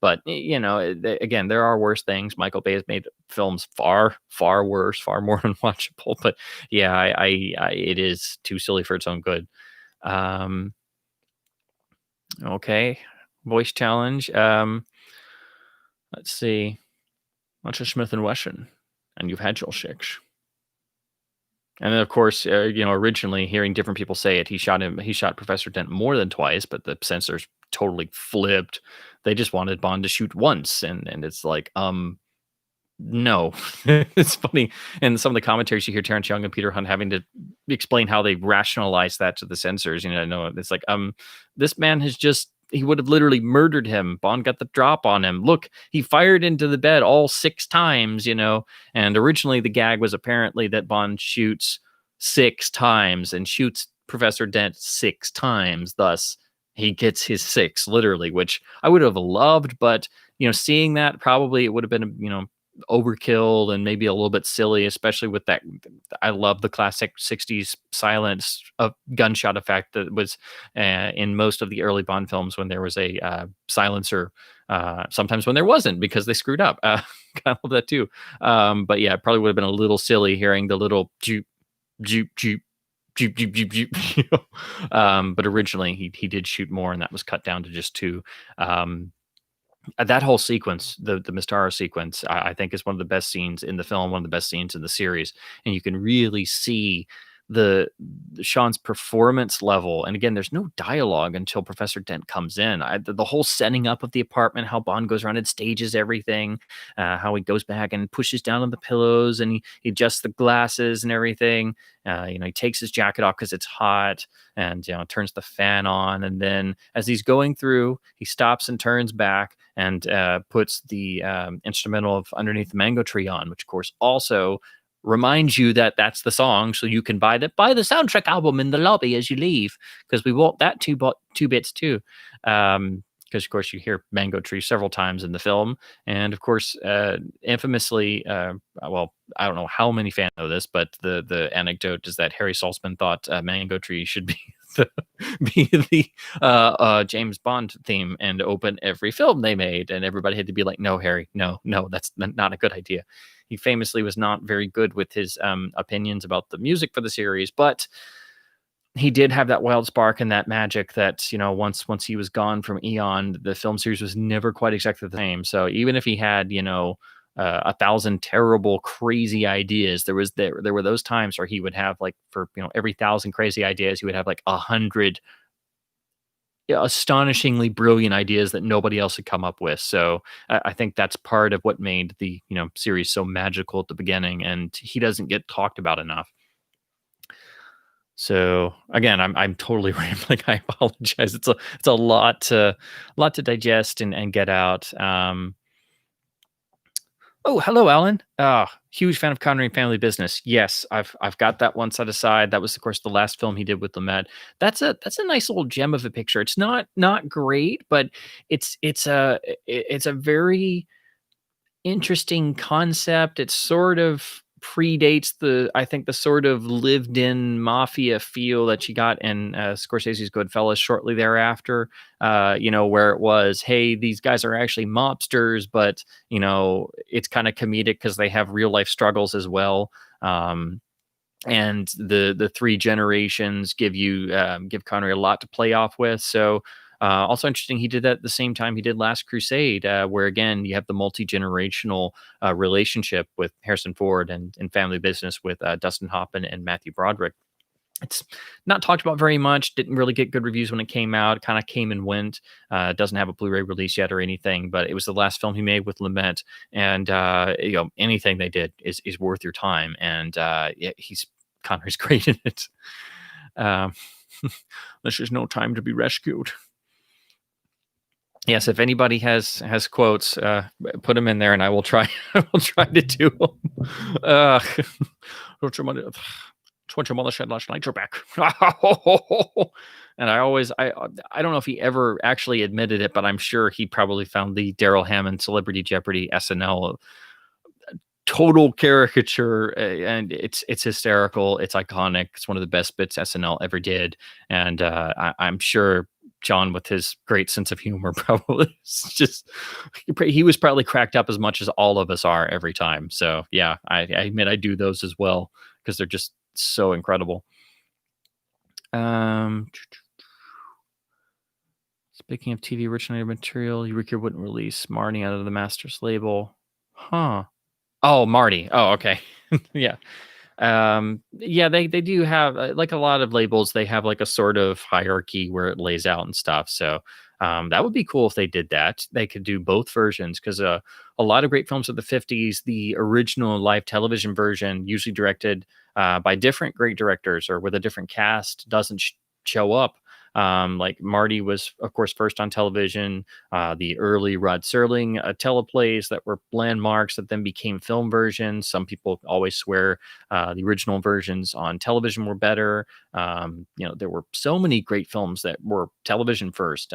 But again, there are worse things. Michael Bay has made films far worse, far more unwatchable. But yeah, it is too silly for its own good. Um, okay. Voice challenge. Let's see. Bunch of Smith and Wesson, and you've had your six. And then, of course, originally hearing different people say it, he shot Professor Dent more than twice, but the censors totally flipped. They just wanted Bond to shoot once, and it's like, no. It's funny. And some of the commentaries you hear Terrence Young and Peter Hunt having to explain how they rationalize that to the censors. No, it's like, this man he would have literally murdered him. Bond got the drop on him. Look, he fired into the bed all 6 times, and originally the gag was apparently that Bond shoots 6 times and shoots Professor Dent 6 times. Thus, he gets his 6 literally, which I would have loved, but seeing that, probably it would have been, overkill and maybe a little bit silly, especially with that. I love the classic 60s silence of gunshot effect that was in most of the early Bond films when there was a silencer, sometimes when there wasn't because they screwed up. I love that too. But yeah, it probably would have been a little silly hearing the little joop joop joop joop joop joop joop. But originally he did shoot more, and that was cut down to just 2. That whole sequence, the Mistara sequence, I think is one of the best scenes in the film, one of the best scenes in the series, and you can really see the Sean's performance level. And again, there's no dialogue until Professor Dent comes in. The whole setting up of the apartment, how Bond goes around and stages everything, how he goes back and pushes down on the pillows and he adjusts the glasses and everything. He takes his jacket off because it's hot and turns the fan on. And then as he's going through, he stops and turns back and puts the instrumental of Underneath the Mango Tree on, which of course also reminds you that that's the song, so you can buy the soundtrack album in the lobby as you leave, because we want that two bits too. Because of course you hear Mango Tree several times in the film, and of course, infamously, well, I don't know how many fans know this, but the anecdote is that Harry Saltzman thought Mango Tree should be the James Bond theme and open every film they made, and everybody had to be like, "No, Harry, no, no, that's not a good idea." He famously was not very good with his opinions about the music for the series, but he did have that wild spark and that magic that, once he was gone from Eon, the film series was never quite exactly the same. So even if he had, 1,000 terrible, crazy ideas, there were those times where he would have, like, for, every 1,000 crazy ideas, he would have like 100 astonishingly brilliant ideas that nobody else had come up with. So I think that's part of what made the, series so magical at the beginning, and he doesn't get talked about enough. So again, I'm totally rambling. I apologize. It's a lot to digest and get out. Oh, hello, Alan. Huge fan of Connery and Family Business. Yes, I've got that one set aside. That was, of course, the last film he did with Lumet. That's a nice little gem of a picture. It's not great, but it's a very interesting concept. It sort of predates I think the sort of lived in mafia feel that you got in Scorsese's Goodfellas shortly thereafter, where it was, hey, these guys are actually mobsters, but, it's kind of comedic because they have real life struggles as well. And the three generations give Connery a lot to play off with. So also interesting, he did that at the same time he did Last Crusade, where again you have the multi-generational relationship with Harrison Ford and Family Business with Dustin Hoffman and Matthew Broderick. It's not talked about very much. Didn't really get good reviews when it came out. Kind of came and went. Doesn't have a Blu-ray release yet or anything, but it was the last film he made with Lumet, and anything they did is worth your time. And Connery's great in it. This is no time to be rescued. Yes, if anybody has quotes, put them in there, and I will try. I will try to do them. What your mother said last night. You're back. And I don't know if he ever actually admitted it, but I'm sure he probably found the Daryl Hammond Celebrity Jeopardy SNL total caricature, and it's hysterical. It's iconic. It's one of the best bits SNL ever did, and I'm sure John, with his great sense of humor, probably he was probably cracked up as much as all of us are every time. So yeah, I admit I do those as well because they're just so incredible. Speaking of TV originated material, Eureka wouldn't release Marty out of the Masters label, huh? Oh, Marty. Oh, okay. Yeah. Yeah, they do have, like a lot of labels, they have like a sort of hierarchy where it lays out and stuff. So that would be cool if they did that. They could do both versions, because a lot of great films of the 50s, the original live television version, usually directed by different great directors or with a different cast, doesn't show up. Like Marty was, of course, first on television. The early Rod Serling teleplays that were landmarks that then became film versions. Some people always swear the original versions on television were better. There were so many great films that were television first.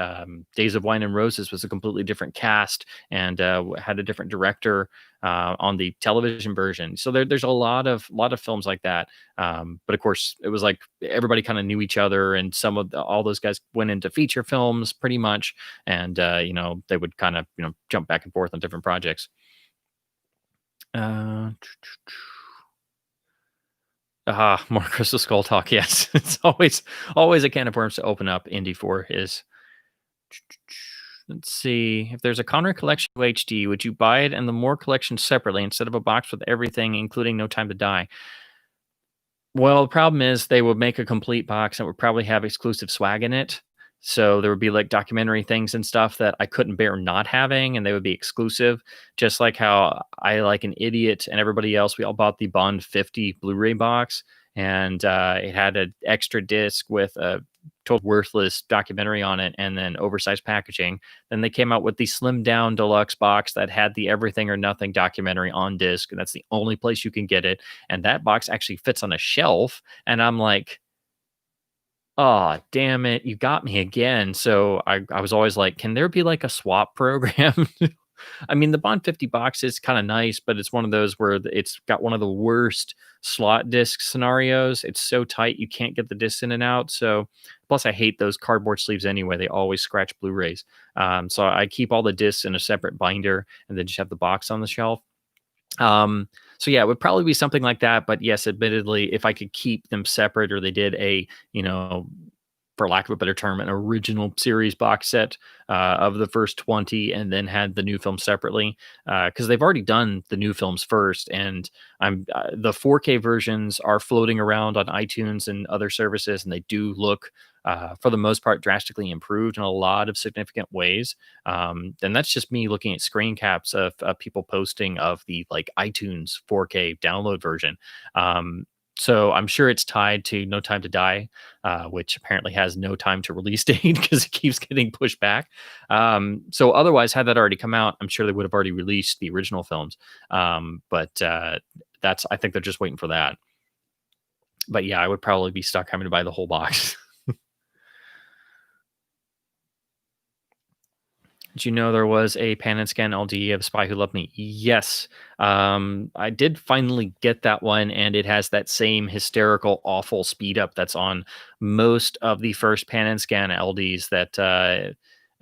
Days of Wine and Roses was a completely different cast and had a different director on the television version. So there's a lot of films like that. But of course, it was like everybody kind of knew each other, and all those guys went into feature films pretty much, and they would kind of jump back and forth on different projects. More Crystal Skull talk. Yes, it's always a can of worms to open up. Indy 4 is. Let's see. If there's a Connery collection HD, would you buy it and the Moore collection separately instead of a box with everything, including No Time to Die? Well, the problem is they would make a complete box and would probably have exclusive swag in it. So there would be like documentary things and stuff that I couldn't bear not having, and they would be exclusive. Just like how I, like an idiot, and everybody else, we all bought the Bond 50 Blu-ray box, and it had an extra disc with a total worthless documentary on it, and then oversized packaging. Then they came out with the slimmed down deluxe box that had the Everything or Nothing documentary on disc, and that's the only place you can get it. And that box actually fits on a shelf, and I'm like, oh, damn it, you got me again. So I was always like, can there be like a swap program? I mean, the Bond 50 box is kind of nice, but it's one of those where it's got one of the worst slot disc scenarios. It's so tight you can't get the discs in and out. So, plus I hate those cardboard sleeves anyway. They always scratch Blu-rays. So I keep all the discs in a separate binder and then just have the box on the shelf. So yeah, it would probably be something like that. But yes, admittedly, if I could keep them separate, or they did a, for lack of a better term, an original series box set of the first 20 and then had the new film separately, because they've already done the new films first. And the 4K versions are floating around on iTunes and other services, and they do look, for the most part, drastically improved in a lot of significant ways. And that's just me looking at screen caps of people posting of the like iTunes 4K download version. So I'm sure it's tied to No Time to Die, which apparently has no time to release date because it keeps getting pushed back. So otherwise, had that already come out, I'm sure they would have already released the original films. But I think they're just waiting for that. But yeah, I would probably be stuck having to buy the whole box. Did you know there was a pan and scan LD of Spy Who Loved Me? Yes. I did finally get that one, and it has that same hysterical, awful speed up that's on most of the first pan and scan LDs that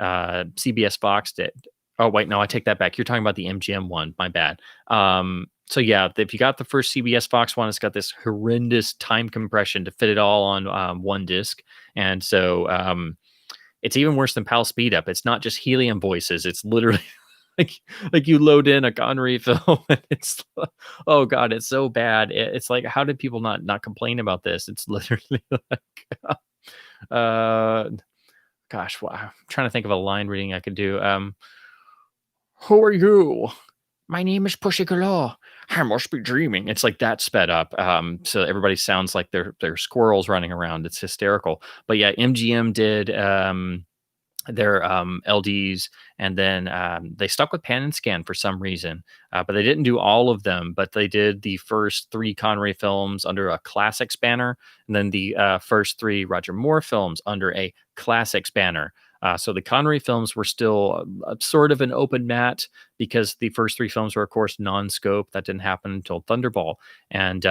CBS Fox did. Oh, wait, no, I take that back. You're talking about the MGM one. My bad. So yeah, if you got the first CBS Fox one, it's got this horrendous time compression to fit it all on one disc. And so it's even worse than PAL Speed Up. It's not just helium voices. It's literally like you load in a Connery film and it's, oh god, it's so bad. It's like, how did people not complain about this? It's literally like, uh, gosh, I'm trying to think of a line reading I could do. Who are you? My name is Pushy Galore. I must be dreaming. It's like that sped up. So everybody sounds like they're squirrels running around. It's hysterical. But yeah, MGM did their LDs, and then they stuck with pan and scan for some reason, but they didn't do all of them. But they did the first 3 Connery films under a Classics banner, and then the first 3 Roger Moore films under a Classics banner. So the Connery films were still sort of an open mat because the first 3 films were, of course, non-scope. That didn't happen until Thunderball. And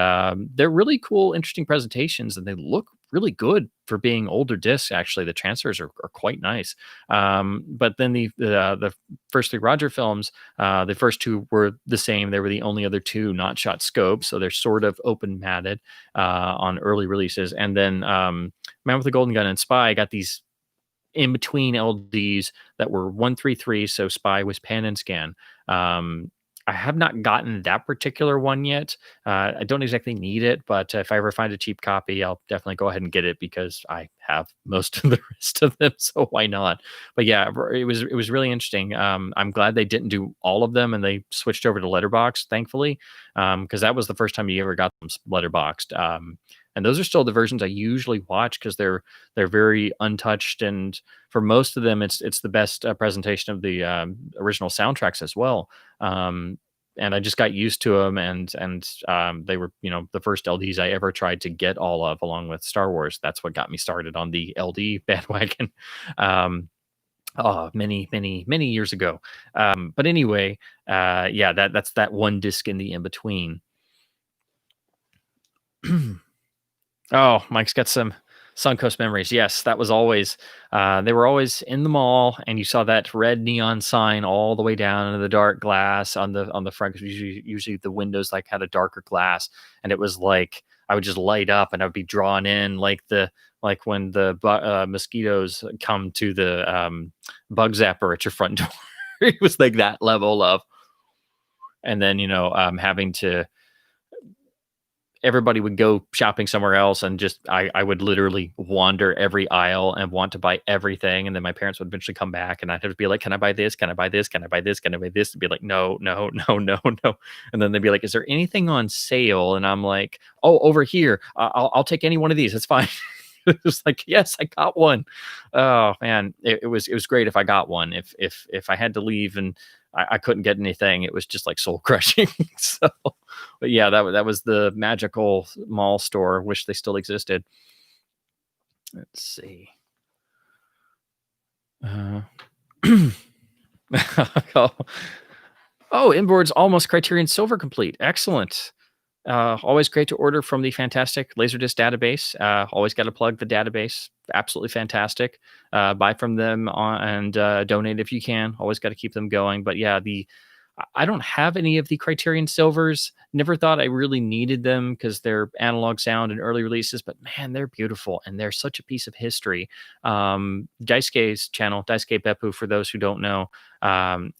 they're really cool, interesting presentations, and they look really good for being older discs. Actually, the transfers are quite nice. But then the first 3 Roger films, the first 2 were the same. They were the only other 2 not shot scope, so they're sort of open matted on early releases. And then Man with the Golden Gun and Spy got these in between LDs that were 133, so Spy was pan and scan. I have not gotten that particular one yet. I don't exactly need it, but if I ever find a cheap copy, I'll definitely go ahead and get it because I have most of the rest of them. So why not? But yeah, it was really interesting. I'm glad they didn't do all of them and they switched over to letterbox, thankfully, because that was the first time you ever got them letterboxed. And those are still the versions I usually watch because they're very untouched, and for most of them, it's the best presentation of the original soundtracks as well. And I just got used to them, and they were the first LDs I ever tried to get all of, along with Star Wars. That's what got me started on the LD bandwagon. Many years ago. But anyway, yeah, that's that one disc in the in between. Oh, Mike's got some Suncoast memories. Yes, that was always, they were always in the mall, and you saw that red neon sign all the way down into the dark glass on the front. 'Cause usually the windows like had a darker glass, and it was like I would just light up, and I would be drawn in like when the mosquitoes come to the bug zapper at your front door. It was like that level of, and then having to, everybody would go shopping somewhere else, and just I would literally wander every aisle and want to buy everything, and then my parents would eventually come back, and I'd have to be like, can I buy this, can I buy this, can I buy this, can I buy this, to be like, no, no, no, no, no. And then they'd be like, is there anything on sale? And I'm like, oh, over here, I'll take any one of these, it's fine. It was like, yes, I got one. Oh man, it was great if I got one. If I had to leave and I couldn't get anything, it was just like soul crushing. So, but yeah, that was the magical mall store. Wish they still existed. Let's see. Oh, oh, inboard's almost Criterion Silver complete. Excellent. Always great to order from the fantastic Laserdisc database. Always got to plug the database. Absolutely fantastic. Buy from them and donate if you can. Always got to keep them going. But yeah, I don't have any of the Criterion Silvers. Never thought I really needed them because they're analog sound and early releases, but man, they're beautiful and they're such a piece of history. Daisuke's channel, Daisuke Beppu, for those who don't know,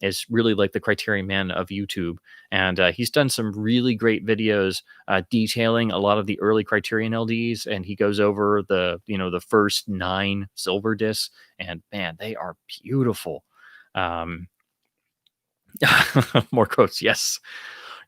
is really like the Criterion man of YouTube. And he's done some really great videos detailing a lot of the early Criterion LDs. And he goes over the first 9 silver discs. And man, they are beautiful. More quotes. Yes.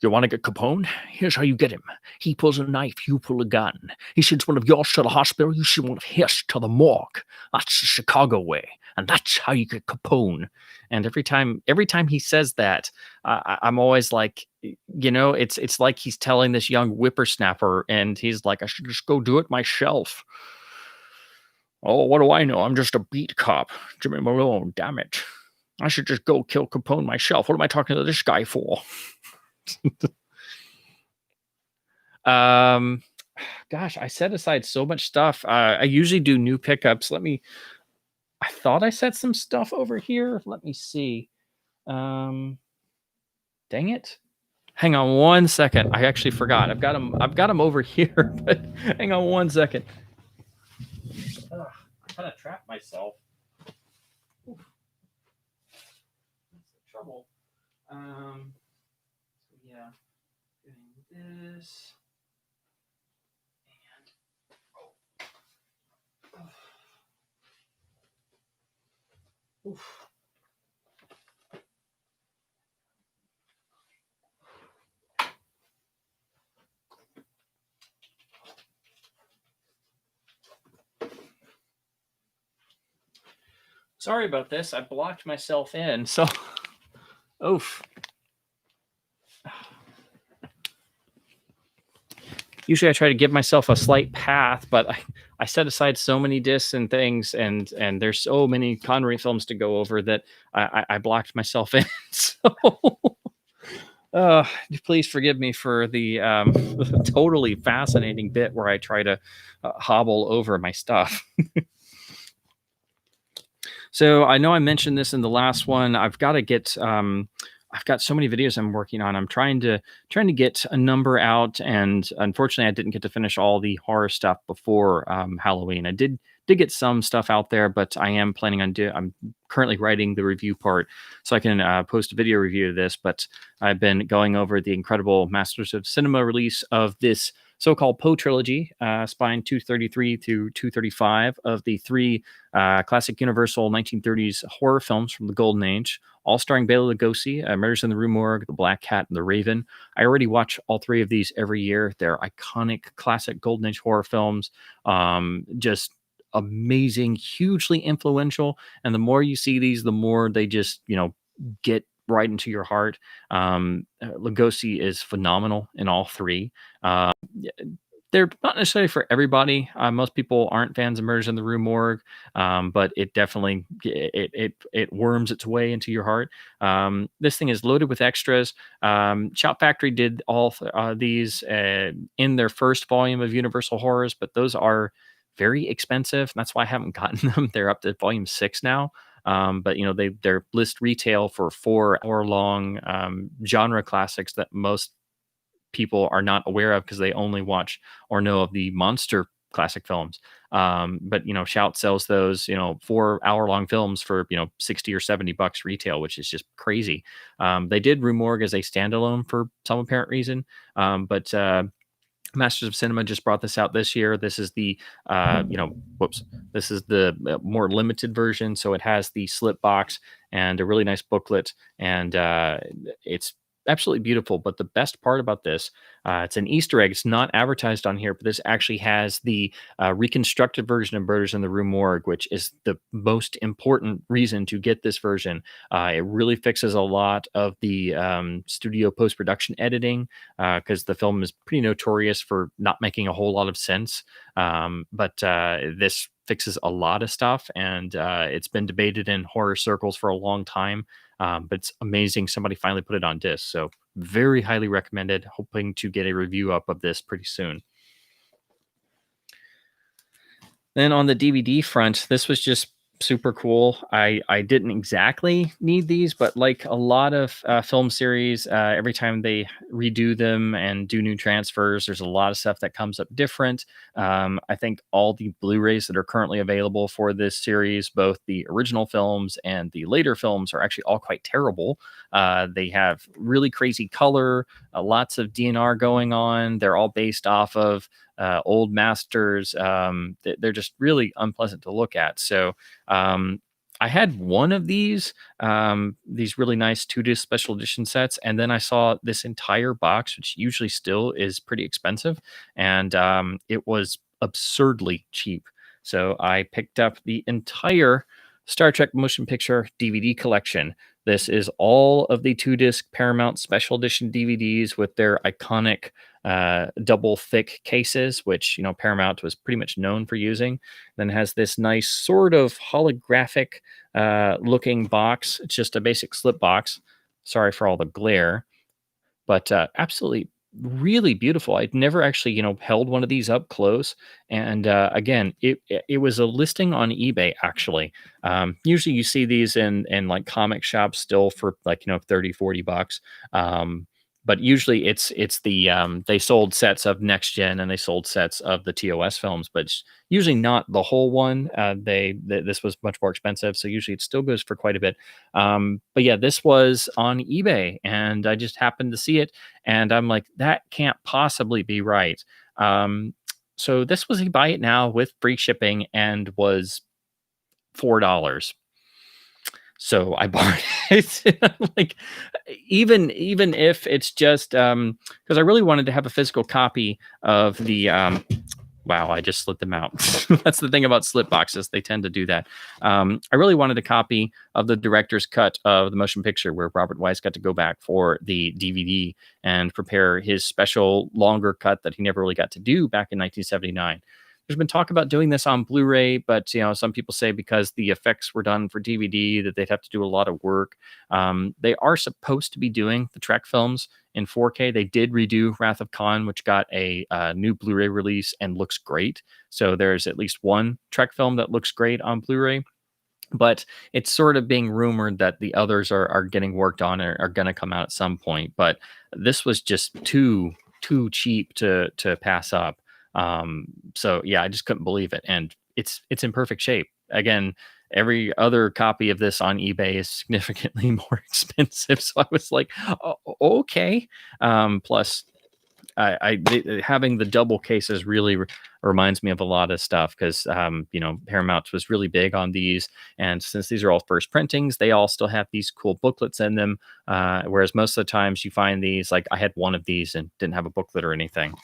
You want to get Capone? Here's how you get him. He pulls a knife, you pull a gun. He sends one of yours to the hospital, you send one of his to the morgue. That's the Chicago way, and that's how you get Capone. And every time he says that, I'm always like, it's like he's telling this young whippersnapper, and he's like, I should just go do it myself. Oh, what do I know? I'm just a beat cop, Jimmy Malone. Damn it. I should just go kill Capone myself. What am I talking to this guy for? Gosh, I set aside so much stuff. I usually do new pickups. I thought I set some stuff over here. Let me see. Dang it. Hang on one second. I actually forgot. I've got them over here, but hang on one second. I kind of trapped myself. Trouble. Yeah, doing this and oof. Sorry about this. I blocked myself in. So, oof. Usually I try to give myself a slight path, but I set aside so many discs and things, and there's so many Connery films to go over that I blocked myself in. So, please forgive me for the totally fascinating bit where I try to hobble over my stuff. So I know I mentioned this in the last one. I've got to get I've got so many videos I'm working on. I'm trying to get a number out, and unfortunately, I didn't get to finish all the horror stuff before Halloween. I did get some stuff out there, but I am planning on I'm currently writing the review part, so I can post a video review of this. But I've been going over the incredible Masters of Cinema release of this so-called Poe trilogy, spanning 233 through 235 of the 3 classic Universal 1930s horror films from the Golden Age, all starring Bela Lugosi, Murders in the Rue Morgue, The Black Cat, and The Raven. I already watch all 3 of these every year. They're iconic, classic Golden Age horror films. Just amazing, hugely influential. And the more you see these, the more they just, get right into your heart. Lugosi is phenomenal in all 3. They're not necessarily for everybody. Most people aren't fans of Murders in the Rue Morgue, but it definitely it worms its way into your heart. This thing is loaded with extras. Shout Factory did all these in their first volume of Universal Horrors, but those are very expensive. That's why I haven't gotten them. They're up to volume 6 now. But they're list retail for 4-hour-long genre classics that most people are not aware of because they only watch or know of the monster classic films. But Shout sells those 4-hour-long films for 60 or $70 retail, which is just crazy. They did Rue Morgue as a standalone for some apparent reason, but Masters of Cinema just brought this out this year. This is the, this is the more limited version. So it has the slip box and a really nice booklet, and it's absolutely beautiful. But the best part about this, it's an Easter egg. It's not advertised on here, but this actually has the reconstructed version of Murders in the Rue Morgue, which is the most important reason to get this version. It really fixes a lot of the studio post-production editing because the film is pretty notorious for not making a whole lot of sense. But this fixes a lot of stuff, and it's been debated in horror circles for a long time. But it's amazing somebody finally put it on disc. So very highly recommended. Hoping to get a review up of this pretty soon. Then on the DVD front, this was just super cool. I didn't exactly need these, but like a lot of film series, every time they redo them and do new transfers, there's a lot of stuff that comes up different. I think all the Blu-rays that are currently available for this series, both the original films and the later films, are actually all quite terrible. They have really crazy color, lots of DNR going on. They're all based off of old masters. They're just really unpleasant to look at. So I had one of these really nice 2-disc special edition sets, and then I saw this entire box, which usually still is pretty expensive, and it was absurdly cheap. So I picked up the entire Star Trek motion picture DVD collection. This is all of the 2-disc Paramount special edition DVDs with their iconic double thick cases, which Paramount was pretty much known for using. Then has this nice sort of holographic looking box. It's just a basic slip box. Sorry for all the glare, but absolutely really beautiful. I'd never actually held one of these up close, and again, it was a listing on eBay actually. Usually you see these in like comic shops still for like 30-40 bucks. But usually it's the they sold sets of Next Gen and they sold sets of the TOS films, but it's usually not the whole one. This was much more expensive, so usually it still goes for quite a bit. But yeah, this was on eBay, and I just happened to see it, and I'm like, that can't possibly be right. So this was a buy it now with free shipping, and was $4. So I bought it. Like, even if it's just because I really wanted to have a physical copy of the wow, I just slid them out. That's the thing about slip boxes. They tend to do that. I really wanted a copy of the director's cut of the motion picture, where Robert Wise got to go back for the DVD and prepare his special longer cut that he never really got to do back in 1979. There's been talk about doing this on Blu-ray, but some people say because the effects were done for DVD that they'd have to do a lot of work. They are supposed to be doing the Trek films in 4K. They did redo Wrath of Khan, which got a new Blu-ray release and looks great. So there's at least one Trek film that looks great on Blu-ray. But it's sort of being rumored that the others are getting worked on or are going to come out at some point. But this was just too cheap to pass up. So yeah, I just couldn't believe it, and it's in perfect shape. Again, every other copy of this on eBay is significantly more expensive, so I was like, okay. Plus having the double cases really reminds me of a lot of stuff, because Paramount was really big on these, and since these are all first printings, they all still have these cool booklets in them, whereas most of the times you find these, like I had one of these and didn't have a booklet or anything.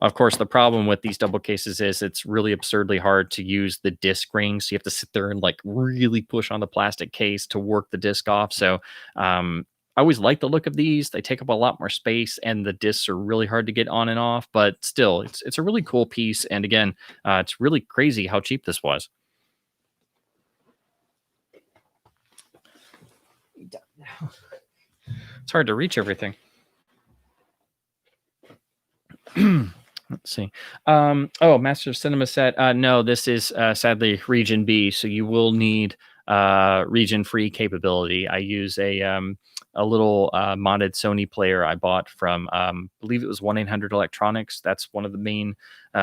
Of course, the problem with these double cases is it's really absurdly hard to use the disc ring. So you have to sit there and like really push on the plastic case to work the disc off. So I always like the look of these. They take up a lot more space, and the discs are really hard to get on and off. But still, it's a really cool piece. And again, it's really crazy how cheap this was. It's hard to reach everything. Let's see. Master of Cinema set. No, this is sadly Region B, so you will need region free capability. I use a little modded Sony player I bought from I believe it was 1-800-Electronics. That's one of the main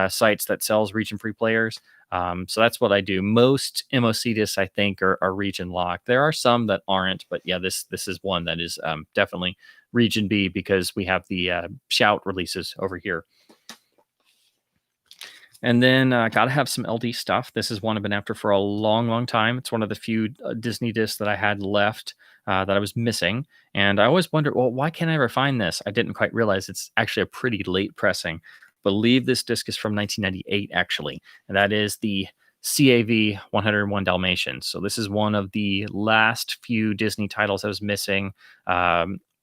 sites that sells region free players. So that's what I do. Most MOC discs, I think, are region locked. There are some that aren't, but yeah, this is one that is definitely region B, because we have the Shout releases over here. And then got to have some LD stuff. This is one I've been after for a long, long time. It's one of the few Disney discs that I had left that I was missing. And I always wondered, well, why can't I ever find this? I didn't quite realize it's actually a pretty late pressing. Believe this disc is from 1998, actually. And that is the CAV 101 Dalmatians. So this is one of the last few Disney titles I was missing.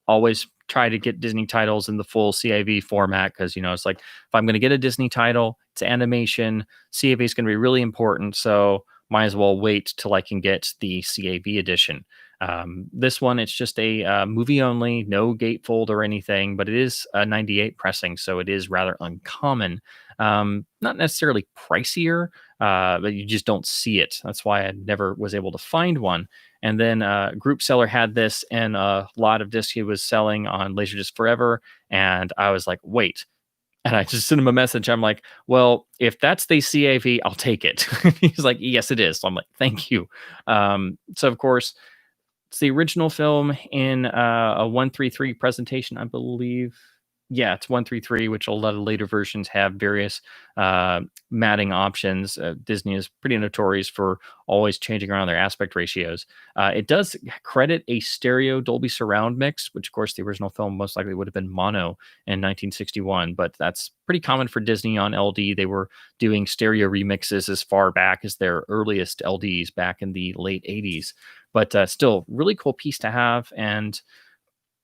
Always try to get Disney titles in the full CAV format, because it's like, if I'm going to get a Disney title, It's animation. CAV is going to be really important, so might as well wait till I can get the CAV edition. This one, it's just a movie only, no gatefold or anything, but it is a 98 pressing, so it is rather uncommon. Not necessarily pricier, but you just don't see it. That's why I never was able to find one. And then Group Seller had this in a lot of discs he was selling on Laserdisc Forever, and I was like, wait. And I just sent him a message. I'm like, well, if that's the CAV, I'll take it. He's like, yes, it is. So I'm like, thank you. So, of course, it's the original film in a 133 presentation, I believe. Yeah, it's 133, which a lot of later versions have various matting options. Disney is pretty notorious for always changing around their aspect ratios. It does credit a stereo Dolby surround mix, which, of course, the original film most likely would have been mono in 1961, but that's pretty common for Disney on LD. They were doing stereo remixes as far back as their earliest LDs back in the late 80s. But still, really cool piece to have. And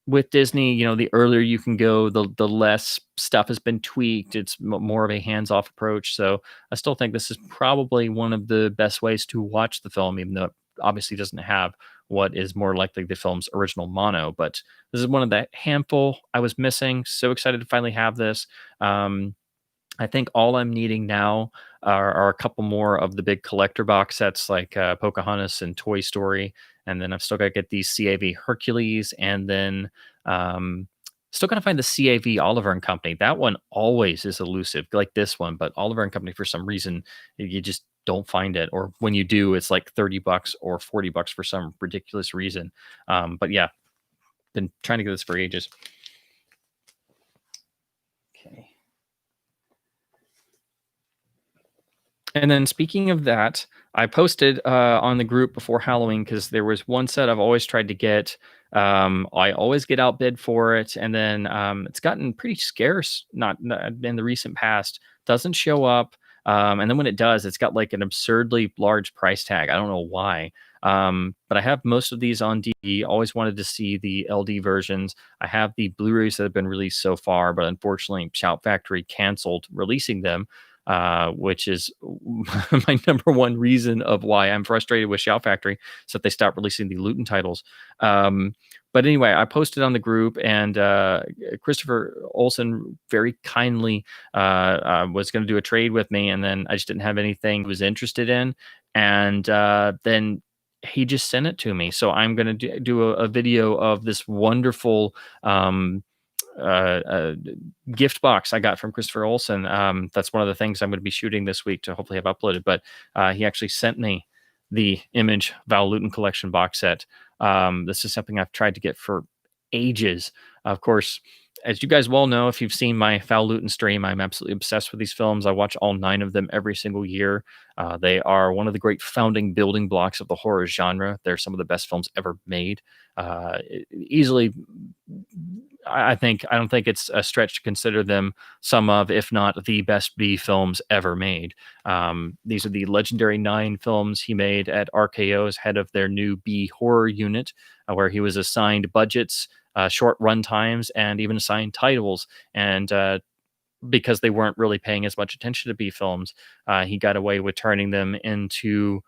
with Disney, the earlier you can go, the less stuff has been tweaked. It's more of a hands-off approach. So I still think this is probably one of the best ways to watch the film, even though it obviously doesn't have what is more likely the film's original mono. But this is one of the handful I was missing. So excited to finally have this. I think all I'm needing now are a couple more of the big collector box sets like Pocahontas and Toy Story. And then I've still got to get these CAV Hercules, and then still got to find the CAV Oliver and Company. That one always is elusive, like this one, but Oliver and Company, for some reason, you just don't find it. Or when you do, it's like $30 or $40 for some ridiculous reason. But yeah, been trying to get this for ages. Okay. And then speaking of that, I posted on the group before Halloween because there was one set I've always tried to get. I always get outbid for it, and then it's gotten pretty scarce. Not in the recent past, doesn't show up, and then when it does, it's got like an absurdly large price tag. I don't know why. But I have most of these on DVD. Always wanted to see the LD versions. I have the Blu-rays that have been released so far, but unfortunately, Shout Factory canceled releasing them. Which is my number one reason of why I'm frustrated with Shout Factory, so that they stopped releasing the Luton titles. But anyway, I posted on the group, and Christopher Olsen very kindly was going to do a trade with me, and then I just didn't have anything he was interested in, and then he just sent it to me. So I'm going to do a video of this wonderful gift box I got from Christopher Olsen. That's one of the things I'm going to be shooting this week to hopefully have uploaded. But he actually sent me the Image Val Lewton collection box set. This is something I've tried to get for ages. Of course, as you guys well know, if you've seen my Val Lewton stream, I'm absolutely obsessed with these films. I watch all 9 of them every single year. They are one of the great founding building blocks of the horror genre. They're some of the best films ever made. Easily, I don't think it's a stretch to consider them some of, if not the best B films ever made. These are the legendary 9 films he made at RKO as head of their new B horror unit, where he was assigned budgets, short run times, and even assigned titles. And because they weren't really paying as much attention to B films, he got away with turning them into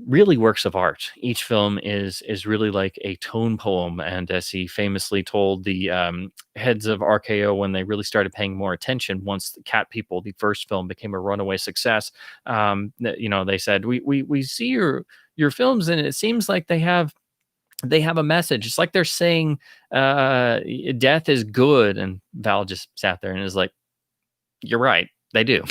really works of art. Each film is really like a tone poem, and as he famously told the heads of RKO when they really started paying more attention, once the Cat People, the first film, became a runaway success, they said, we see your films, and it seems like they have a message. It's like they're saying death is good. And Val just sat there and is like, you're right, they do.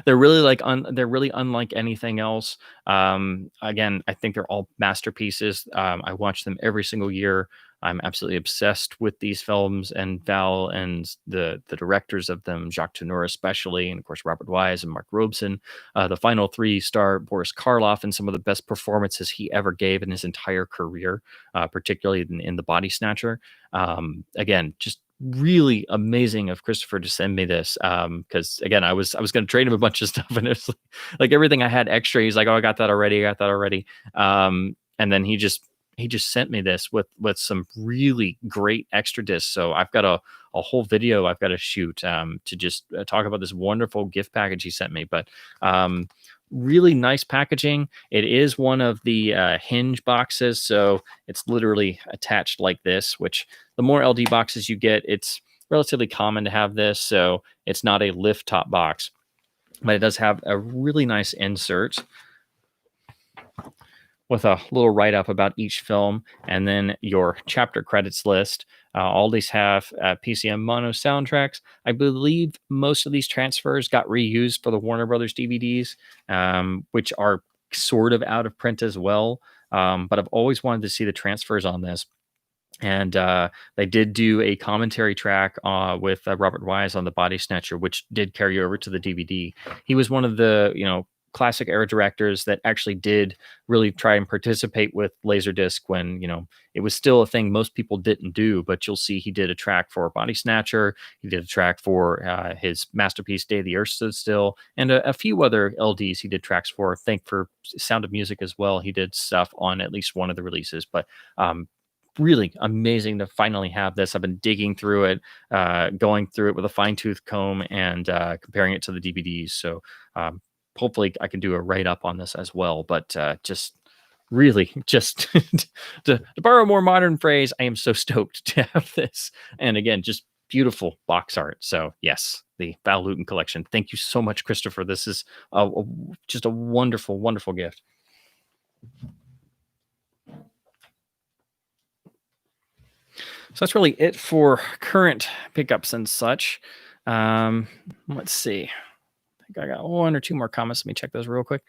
They're really they're really unlike anything else. Again, I think they're all masterpieces. I watch them every single year. I'm absolutely obsessed with these films, and Val and the directors of them, Jacques Tourneur especially, and of course Robert Wise and Mark Robeson. The final 3 star Boris Karloff in some of the best performances he ever gave in his entire career, particularly in The Body Snatcher. Again, just really amazing of Christopher to send me this, because again, I was going to trade him a bunch of stuff, and it was like everything I had extra, he's like, oh, I got that already. And then he just he just sent me this with some really great extra discs. So I've got a whole video I've got to shoot to just talk about this wonderful gift package he sent me. But um, really nice packaging. It is one of the hinge boxes, so it's literally attached like this. Which the more LD boxes you get, it's relatively common to have this. So it's not a lift top box, but it does have a really nice insert with a little write up about each film, and then your chapter credits list. All these have PCM mono soundtracks. I believe most of these transfers got reused for the Warner Brothers DVDs, which are sort of out of print as well. But I've always wanted to see the transfers on this. And they did do a commentary track with Robert Wise on the Body Snatcher, which did carry over to the DVD. He was one of the classic era directors that actually did really try and participate with Laserdisc when it was still a thing most people didn't do. But you'll see he did a track for Body Snatcher, he did a track for his masterpiece Day the Earth Stood Still, and a few other LDs he did tracks for. I think for Sound of Music as well, he did stuff on at least one of the releases. But really amazing to finally have this. I've been digging through it, going through it with a fine-tooth comb, and comparing it to the DVDs. So hopefully I can do a write-up on this as well. But just really, just to borrow a more modern phrase, I am so stoked to have this. And again, just beautiful box art. So yes, the Val Lewton collection. Thank you so much, Christopher. This is just a wonderful, wonderful gift. So that's really it for current pickups and such. Let's see. I think I got one or two more comments. Let me check those real quick.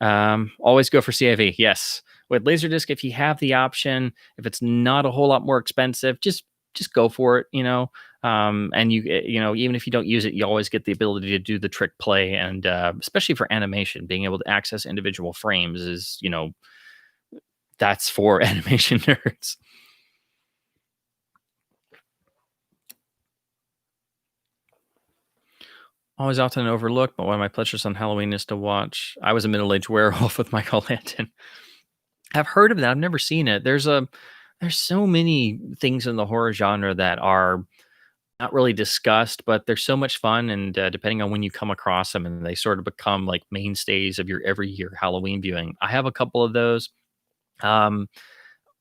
Always go for CAV. Yes. With Laserdisc, if you have the option, if it's not a whole lot more expensive, just go for it, and even if you don't use it, you always get the ability to do the trick play. And especially for animation, being able to access individual frames is, that's for animation nerds. Always often overlooked, but one of my pleasures on Halloween is to watch I Was a Middle-Aged Werewolf with Michael Landon. I've heard of that. I've never seen it. There's so many things in the horror genre that are not really discussed, but they're so much fun. And depending on when you come across them, and they sort of become like mainstays of your every year Halloween viewing. I have a couple of those.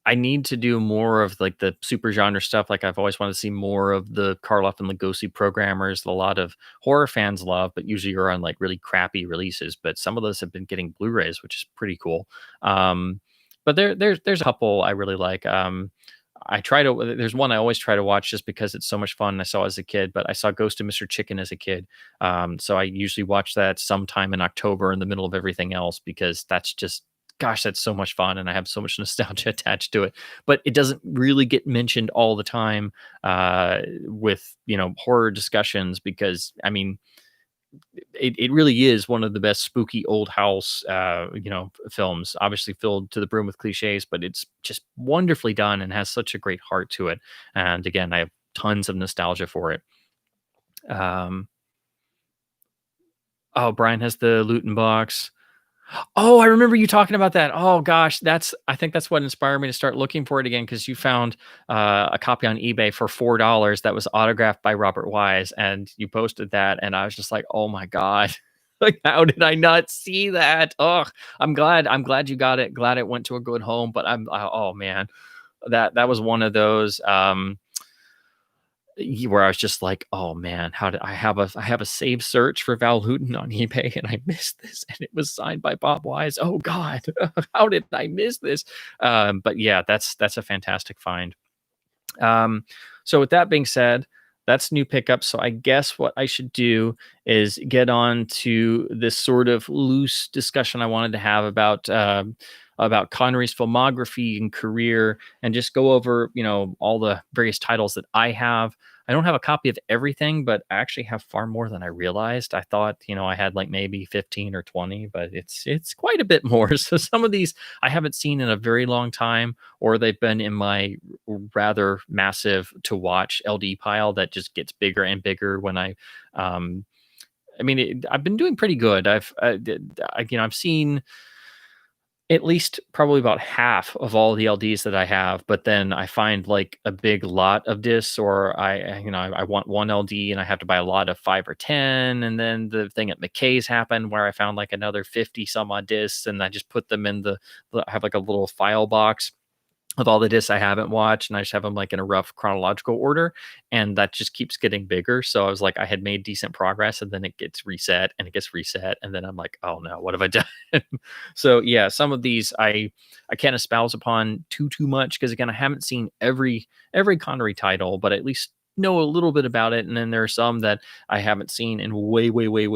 I need to do more of like the super genre stuff. Like I've always wanted to see more of the Karloff and Lugosi programmers that a lot of horror fans love, but usually are on like really crappy releases. But some of those have been getting Blu-rays, which is pretty cool. But there's a couple I really like. There's one I always try to watch just because it's so much fun. I saw as a kid, but I saw Ghost of Mr. Chicken as a kid. So I usually watch that sometime in October in the middle of everything else, because that's just, gosh, that's so much fun. And I have so much nostalgia attached to it, but it doesn't really get mentioned all the time with, horror discussions, because I mean, it really is one of the best spooky old house, films, obviously filled to the brim with cliches, but it's just wonderfully done and has such a great heart to it. And again, I have tons of nostalgia for it. Oh, Brian has the Luton box. Oh, I remember you talking about that. Oh gosh, I think that's what inspired me to start looking for it again, because you found a copy on eBay for $4 that was autographed by Robert Wise, and you posted that, and I was just like, oh my god, like how did I not see that? Oh, I'm glad you got it. Glad it went to a good home. But oh man, that was one of those. Where I was just like, oh man, how did I have a save search for Val Lewton on eBay, and I missed this, and it was signed by Bob Wise. Oh God, how did I miss this? But yeah, that's a fantastic find. So with that being said, that's new pickup. So I guess what I should do is get on to this sort of loose discussion I wanted to have about Connery's filmography and career, and just go over, all the various titles that I have. I don't have a copy of everything, but I actually have far more than I realized. I thought, I had like maybe 15 or 20, but it's quite a bit more. So some of these I haven't seen in a very long time, or they've been in my rather massive to watch LD pile that just gets bigger and bigger when I've been doing pretty good. I've seen At least probably about half of all the LDs that I have, but then I find like a big lot of discs, or I want one LD and I have to buy a lot of 5 or 10. And then the thing at McKay's happened where I found like another 50 some odd discs, and I just put them in I have like a little file box of all the discs I haven't watched, and I just have them like in a rough chronological order, and that just keeps getting bigger. So I was like, I had made decent progress, and then it gets reset, and it gets reset, and then I'm like, oh no, what have I done? So yeah, some of these I can't espouse upon too much because again, I haven't seen every Connery title, but at least know a little bit about it. And then there are some that I haven't seen in way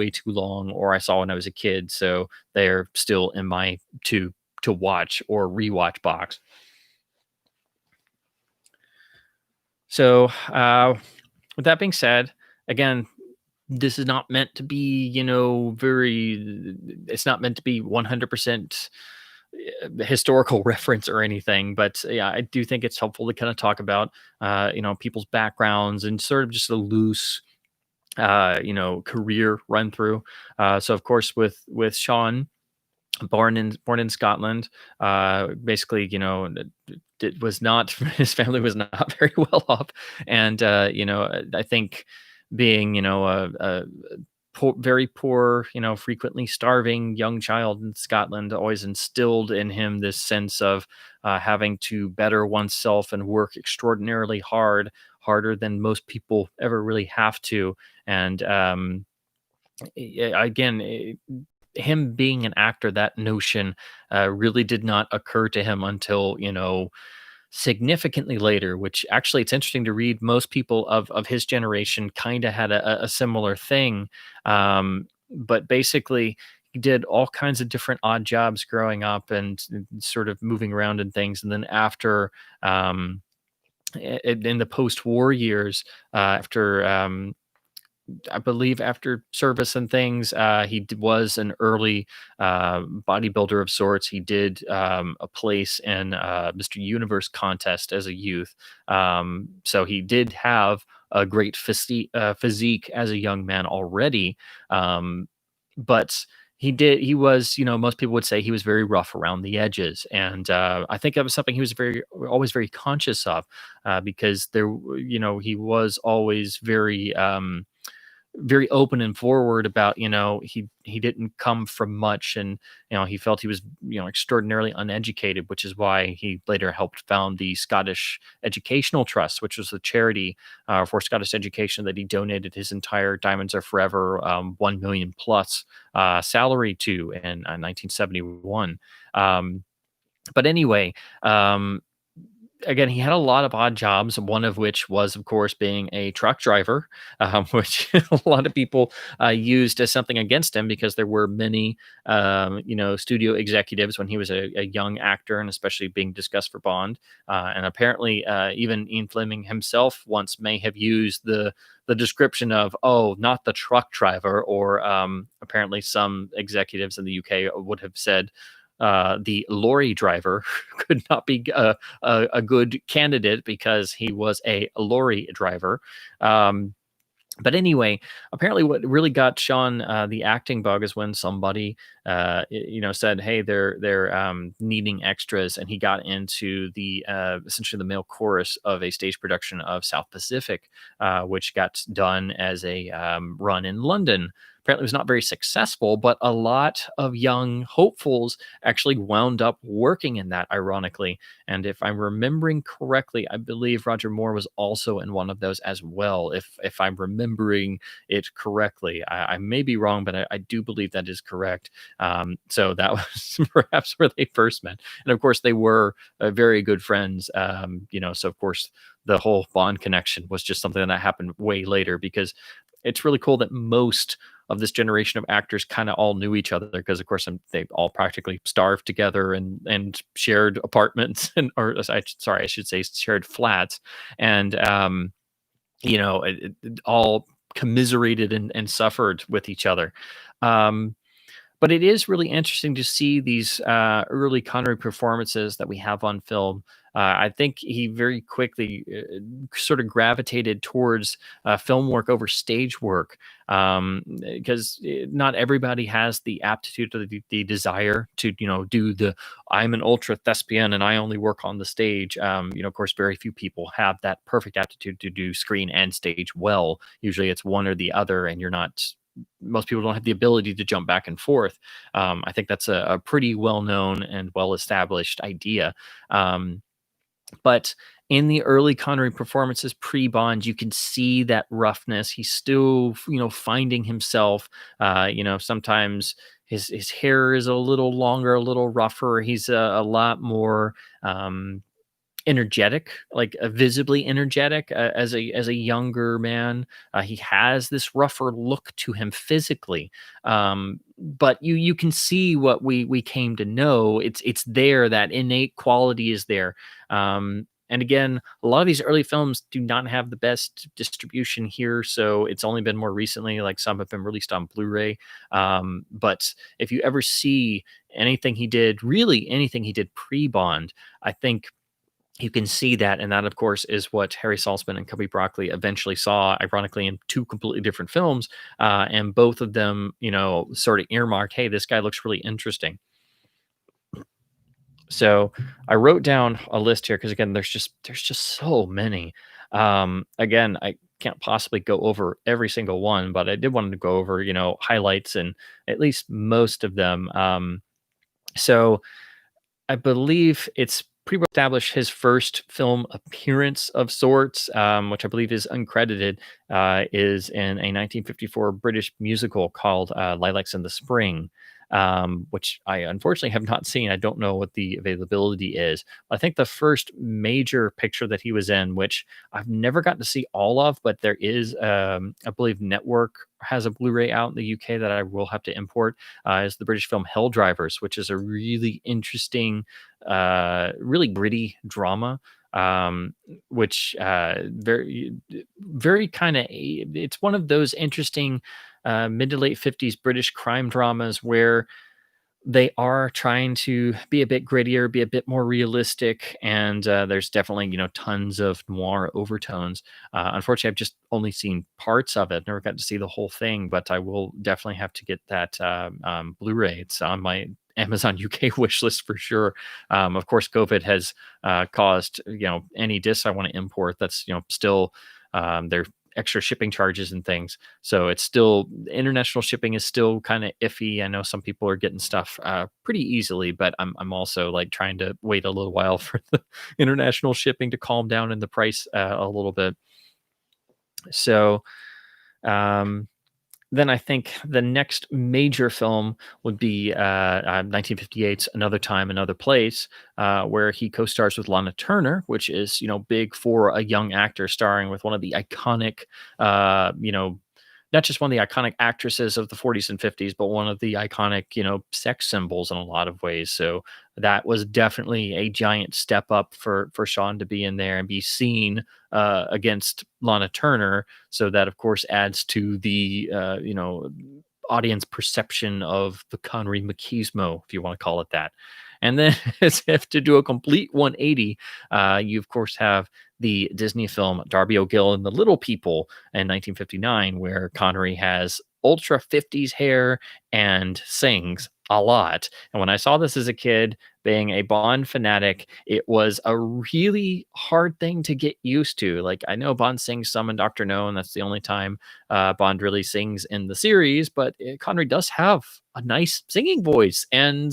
too long, or I saw when I was a kid, so they're still in my to watch or rewatch box. So, with that being said, again, this is not meant to be, it's not meant to be 100% historical reference or anything. But yeah, I do think it's helpful to kind of talk about, people's backgrounds and sort of just a loose, career run through. So, of course, with Sean, born in Scotland. Basically, it was not his family was not very well off, and I think being a poor, very poor, frequently starving young child in Scotland always instilled in him this sense of having to better oneself and work extraordinarily hard, harder than most people ever really have to, and again, him being an actor, that notion really did not occur to him until significantly later. Which actually, it's interesting to read. Most people of his generation kind of had a similar thing, but basically. He did all kinds of different odd jobs growing up and sort of moving around and things. And then after, in the post-war years, after I believe after service and things, was an early bodybuilder of sorts. He did a place in Mr. Universe contest as a youth. So he did have a great physique as a young man already. But he was, most people would say he was very rough around the edges. And I think that was something he was always very conscious of, because he was always very open and forward about, he didn't come from much, and he felt he was extraordinarily uneducated, which is why he later helped found the Scottish Educational Trust, which was a charity for Scottish education that he donated his entire Diamonds Are Forever 1 million plus salary to in 1971. But anyway, again, he had a lot of odd jobs, one of which was, of course, being a truck driver, which a lot of people used as something against him because there were many, studio executives when he was a young actor, and especially being discussed for Bond. And apparently, even Ian Fleming himself once may have used the description of, oh, not the truck driver, or apparently some executives in the UK would have said, the lorry driver could not be a good candidate because he was a lorry driver. But anyway, apparently, what really got Sean the acting bug is when somebody, said, "Hey, they're needing extras," and he got into the essentially the male chorus of a stage production of South Pacific, which got done as a run in London. Apparently, it was not very successful, but a lot of young hopefuls actually wound up working in that, ironically. And if I'm remembering correctly, I believe Roger Moore was also in one of those as well. If I'm remembering it correctly, I may be wrong, but I do believe that is correct. So that was perhaps where they first met, and of course they were very good friends. So of course the whole Bond connection was just something that happened way later, because it's really cool that most of this generation of actors kind of all knew each other, because of course they all practically starved together and shared apartments I should say shared flats, and all commiserated and suffered with each other. But it is really interesting to see these early Connery performances that we have on film. I think he very quickly sort of gravitated towards film work over stage work, because not everybody has the aptitude or the desire to, do the I'm an ultra thespian and I only work on the stage. Of course, very few people have that perfect aptitude to do screen and stage well. Usually it's one or the other, and you're not most people don't have the ability to jump back and forth. I think that's a pretty well known and well established idea. Um, but in the early Connery performances pre Bond, you can see that roughness. He's still, finding himself. Sometimes his hair is a little longer, a little rougher. He's a lot more. Energetic, like, visibly energetic, as a younger man. He has this rougher look to him physically, but you can see what we came to know. It's there. That innate quality is there. And again, a lot of these early films do not have the best distribution here, so it's only been more recently. Like, some have been released on Blu-ray. But if you ever see anything he did, really anything he did pre-Bond, I think you can see that, and that, of course, is what Harry Saltzman and Cubby Broccoli eventually saw, ironically, in two completely different films, and both of them, sort of earmarked, "Hey, this guy looks really interesting." So I wrote down a list here because, again, there's just so many. Again, I can't possibly go over every single one, but I did want to go over, highlights and at least most of them. So I believe it's pretty well established his first film appearance of sorts, which I believe is uncredited, is in a 1954 British musical called Lilacs in the Spring, which I unfortunately have not seen. I don't know what the availability is. I think the first major picture that he was in, which I've never gotten to see all of, but there is, I believe, Network has a Blu-ray out in the UK that I will have to import, is the British film Hell Drivers, which is a really interesting, really gritty drama. Which very, very kind of, it's one of those interesting mid to late 50s British crime dramas where they are trying to be a bit grittier, be a bit more realistic, and there's definitely, tons of noir overtones. Unfortunately, I've just only seen parts of it, never got to see the whole thing, but I will definitely have to get that Blu-ray. It's on my Amazon UK wish list for sure. Of course, COVID has caused, any discs I want to import. That's, still, they're extra shipping charges and things. So it's still, international shipping is still kind of iffy. I know some people are getting stuff pretty easily, but I'm also like trying to wait a little while for the international shipping to calm down in the price a little bit. So um, then I think the next major film would be 1958's Another Time, Another Place, where he co-stars with Lana Turner, which is, big for a young actor starring with one of the iconic, not just one of the iconic actresses of the 40s and 50s, but one of the iconic, sex symbols in a lot of ways. So that was definitely a giant step up for Sean to be in there and be seen against Lana Turner. So that, of course, adds to the audience perception of the Connery machismo, if you want to call it that. And then, as if to do a complete 180, you of course have the Disney film Darby O'Gill and the Little People in 1959, where Connery has ultra 50s hair and sings a lot. And when I saw this as a kid, being a Bond fanatic, it was a really hard thing to get used to. Like, I know Bond sings some in Doctor No, and that's the only time Bond really sings in the series, but Connery does have a nice singing voice. And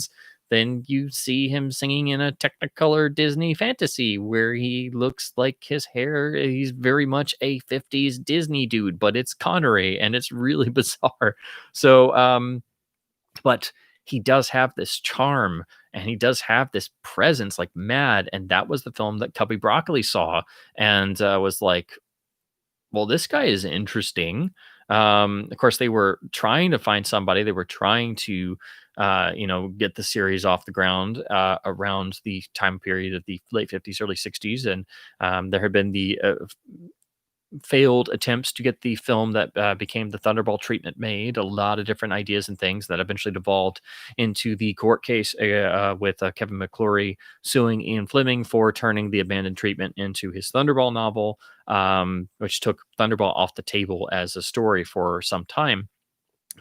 then you see him singing in a Technicolor Disney fantasy where he looks like his hair. He's very much a 50s Disney dude, but it's Connery, and it's really bizarre. So, but he does have this charm and he does have this presence like mad. And that was the film that Cubby Broccoli saw and was like, well, this guy is interesting. Of course, they were trying to find somebody. They were trying to, get the series off the ground around the time period of the late 50s, early 60s. And there had been the failed attempts to get the film that became the Thunderball treatment made. A lot of different ideas and things that eventually devolved into the court case with Kevin McClory suing Ian Fleming for turning the abandoned treatment into his Thunderball novel, which took Thunderball off the table as a story for some time.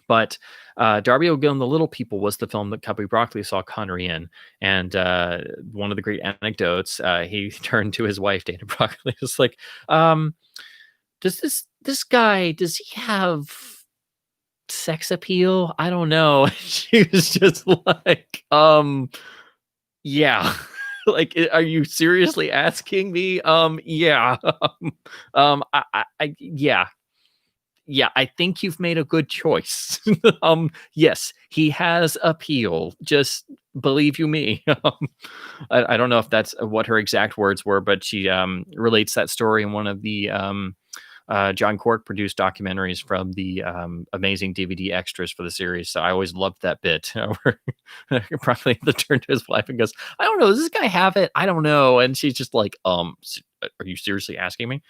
But Darby O'Gill and the Little People was the film that Cubby Broccoli saw Connery in. And one of the great anecdotes, he turned to his wife, Dana Broccoli, was like, does this guy, does he have sex appeal? I don't know. She was just like, yeah. Like, are you seriously asking me? Yeah. Yeah. Yeah, I think you've made a good choice. Yes, he has appeal. Just believe you me. I don't know if that's what her exact words were, but she relates that story in one of the John Cork produced documentaries from the amazing DVD extras for the series. So I always loved that bit where probably the turn to his wife and goes, "I don't know, does this guy have it? I don't know." And she's just like, are you seriously asking me?"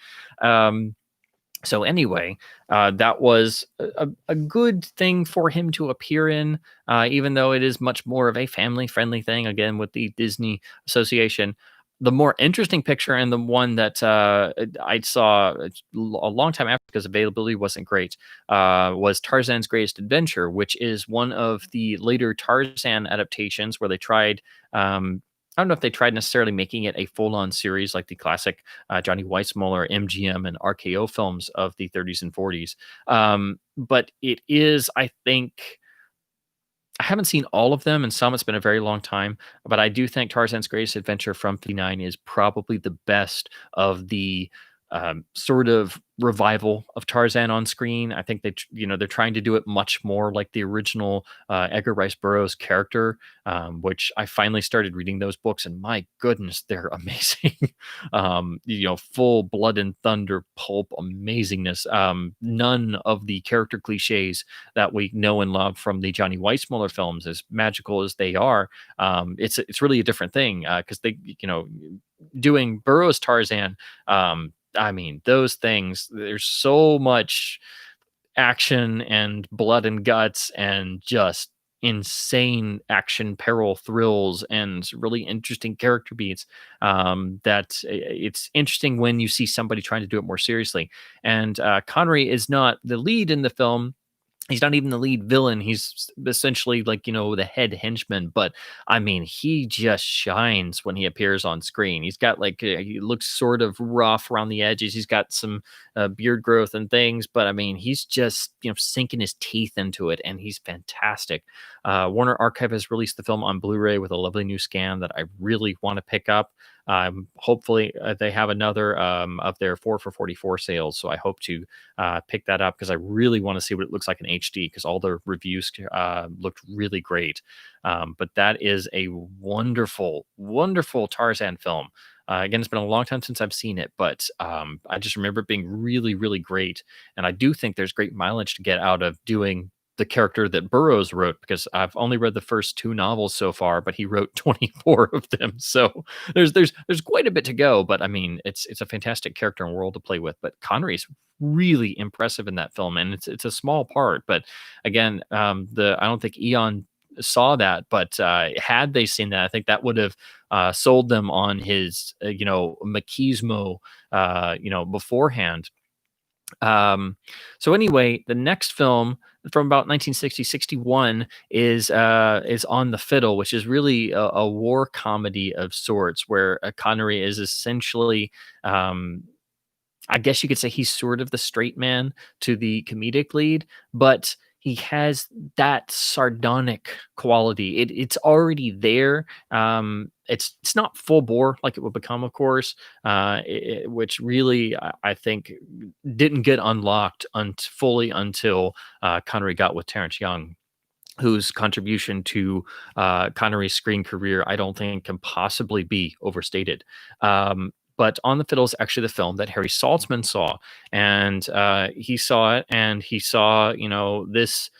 So anyway, that was a good thing for him to appear in, even though it is much more of a family-friendly thing, again, with the Disney association. The more interesting picture, and the one that I saw a long time after because availability wasn't great, was Tarzan's Greatest Adventure, which is one of the later Tarzan adaptations where they tried. I don't know if they tried necessarily making it a full-on series like the classic Johnny Weissmuller, MGM, and RKO films of the 30s and 40s. But it is, I think, I haven't seen all of them, and some it's been a very long time. But I do think Tarzan's Greatest Adventure from '59 is probably the best of the sort of revival of Tarzan on screen. I think they're trying to do it much more like the original Edgar Rice Burroughs character, which I finally started reading those books, and my goodness, they're amazing. Full blood and thunder pulp amazingness. None of the character cliches that we know and love from the Johnny Weissmuller films, as magical as they are. It's really a different thing because they, doing Burroughs Tarzan. I mean, those things, there's so much action and blood and guts and just insane action, peril, thrills, and really interesting character beats. That it's interesting when you see somebody trying to do it more seriously. And Connery is not the lead in the film. He's not even the lead villain. He's essentially like, the head henchman. But I mean, he just shines when he appears on screen. He's got he looks sort of rough around the edges. He's got some beard growth and things. But I mean, he's just, sinking his teeth into it. And he's fantastic. Warner Archive has released the film on Blu ray with a lovely new scan that I really want to pick up. Hopefully they have another of their 4 for 44 sales. So I hope to pick that up because I really want to see what it looks like in HD because all the reviews looked really great. But that is a wonderful, wonderful Tarzan film. Again, it's been a long time since I've seen it, but I just remember it being really, really great. And I do think there's great mileage to get out of doing the character that Burroughs wrote because I've only read the first 2 novels so far, but he wrote 24 of them. So there's quite a bit to go, but I mean, it's a fantastic character and world to play with. But Connery's really impressive in that film, and it's a small part. But again, I don't think Eon saw that, but had they seen that, I think that would have sold them on his machismo, beforehand. So anyway, the next film from about 1960-61 is On the Fiddle, which is really a war comedy of sorts, where Connery is essentially, I guess you could say he's sort of the straight man to the comedic lead, but he has that sardonic quality. It's already there. It's not full bore like it would become, of course, which really I think didn't get unlocked fully until Connery got with Terrence Young, whose contribution to Connery's screen career I don't think can possibly be overstated. But On the Fiddle is actually the film that Harry Saltzman saw, and he saw it, and he saw this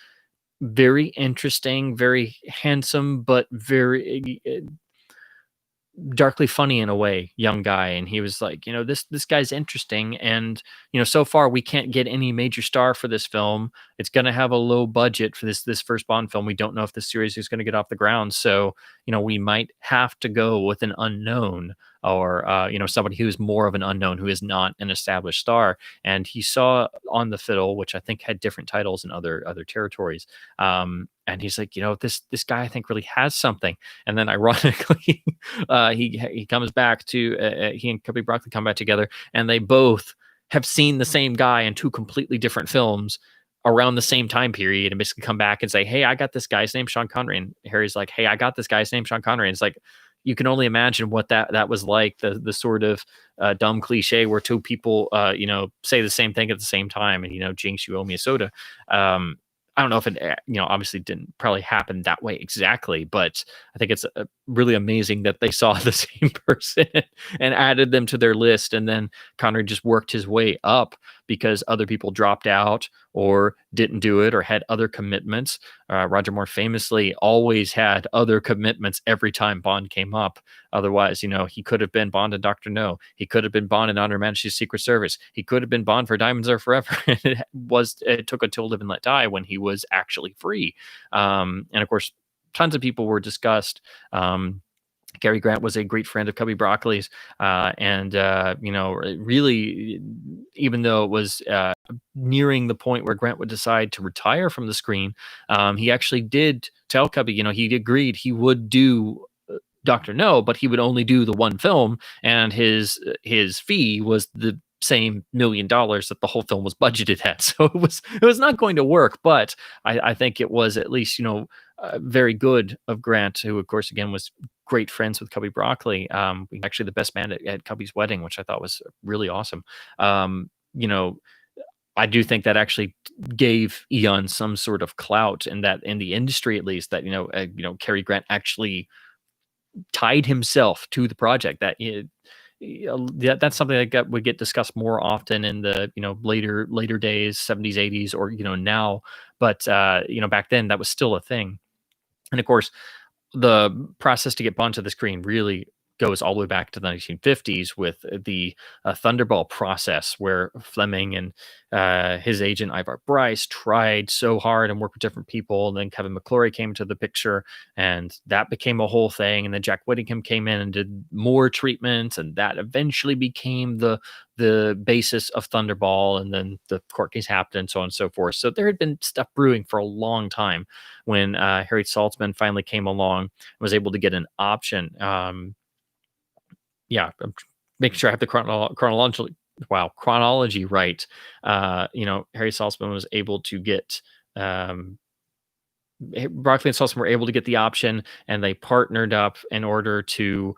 very interesting, very handsome, but very darkly funny in a way young guy, and he was like, this guy's interesting, and so far we can't get any major star for this film. It's going to have a low budget for this first Bond film. We don't know if this series is going to get off the ground, so we might have to go with an unknown, or somebody who's more of an unknown, who is not an established star. And he saw On the Fiddle, which I think had different titles in other territories, and he's like, this guy I think really has something. And then ironically, he comes back to he and Cubby Broccoli come back together, and they both have seen the same guy in two completely different films around the same time period, and basically come back and say, "Hey, I got this guy's name, Sean Connery." And Harry's like, "Hey, I got this guy's name, Sean Connery." And it's like, you can only imagine what that was like, the sort of dumb cliche where two people say the same thing at the same time, and Jinx, you owe me a soda. I don't know if it, obviously didn't probably happen that way exactly, but I think it's really amazing that they saw the same person and added them to their list. And then Connery just worked his way up because other people dropped out or didn't do it or had other commitments. Roger Moore famously always had other commitments every time Bond came up. Otherwise, he could have been Bond in Doctor No. He could have been Bond in On Her Majesty's Secret Service. He could have been Bond for Diamonds Are Forever. It took until Live and Let Die when he was actually free. And of course, tons of people were discussed. Cary Grant was a great friend of Cubby Broccoli's, and really, even though it was nearing the point where Grant would decide to retire from the screen, he actually did tell Cubby, he agreed he would do Doctor No, but he would only do the one film, and his fee was the same $1 million that the whole film was budgeted at. So it was not going to work, but I think it was at least very good of Grant, who of course again was great friends with Cubby Broccoli. Actually the best man at Cubby's wedding, which I thought was really awesome. I do think that actually gave Eon some sort of clout, and that in the industry at least, that Cary Grant actually tied himself to the project. That's something that would get discussed more often in the later days, 70s, 80s, or now. But back then that was still a thing. And of course, the process to get Bond to the screen really goes all the way back to the 1950s with the Thunderball process, where Fleming and his agent Ivar Bryce tried so hard and worked with different people. And then Kevin McClory came to the picture, and that became a whole thing. And then Jack Whittingham came in and did more treatments, and that eventually became the basis of Thunderball. And then the court case happened, and so on and so forth. So there had been stuff brewing for a long time when Harry Saltzman finally came along and was able to get an option. I'm making sure I have the chronology right. Harry Saltzman was able to get Broccoli and Saltzman were able to get the option, and they partnered up in order to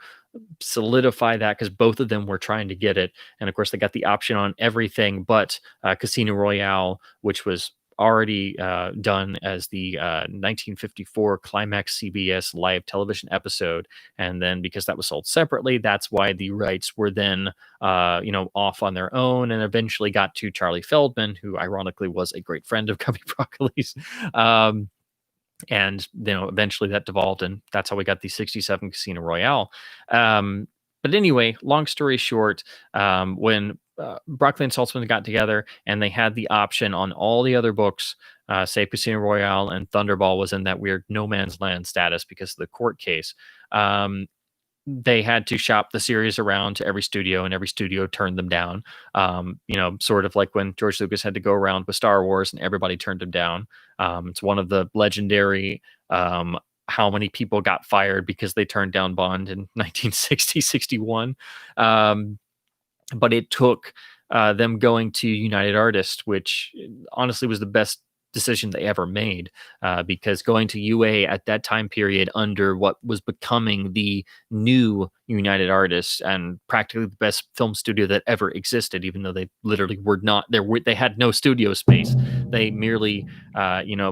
solidify that, because both of them were trying to get it. And of course, they got the option on everything but Casino Royale, which was already done as the 1954 Climax CBS live television episode. And then because that was sold separately, that's why the rights were then off on their own, and eventually got to Charlie Feldman, who ironically was a great friend of Cubby Broccoli's. And eventually that devolved, and that's how we got the 67 Casino Royale. But anyway, long story short, when Broccoli and Saltzman got together and they had the option on all the other books, say Casino Royale, and Thunderball was in that weird no man's land status because of the court case. They had to shop the series around to every studio, and every studio turned them down. Sort of like when George Lucas had to go around with Star Wars and everybody turned him down. It's one of the legendary how many people got fired because they turned down Bond in 1960, 61. But it took them going to United Artists, which honestly was the best decision they ever made, because going to UA at that time period under what was becoming the new United Artists, and practically the best film studio that ever existed, even though they literally were not there. They had no studio space. They merely,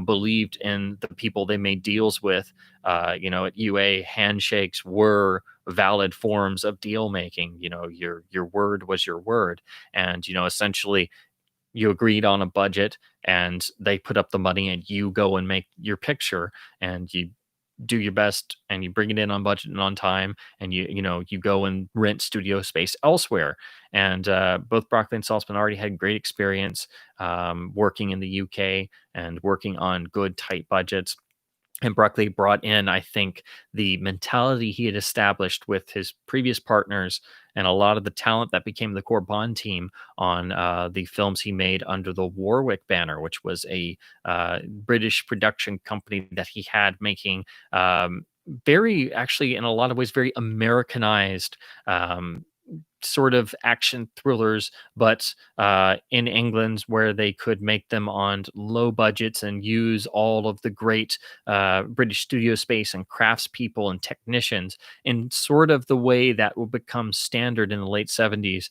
believed in the people they made deals with. At UA, handshakes were valid forms of deal making. Your word was your word, and essentially you agreed on a budget, and they put up the money, and you go and make your picture, and you do your best and you bring it in on budget and on time, and you go and rent studio space elsewhere. And both Broccoli and Saltzman already had great experience working in the UK and working on good tight budgets. And Broccoli brought in, I think, the mentality he had established with his previous partners and a lot of the talent that became the core Bond team on the films he made under the Warwick banner, which was a British production company that he had making very, actually, in a lot of ways, very Americanized sort of action thrillers, but in England, where they could make them on low budgets and use all of the great British studio space and craftspeople and technicians in sort of the way that will become standard in the late 70s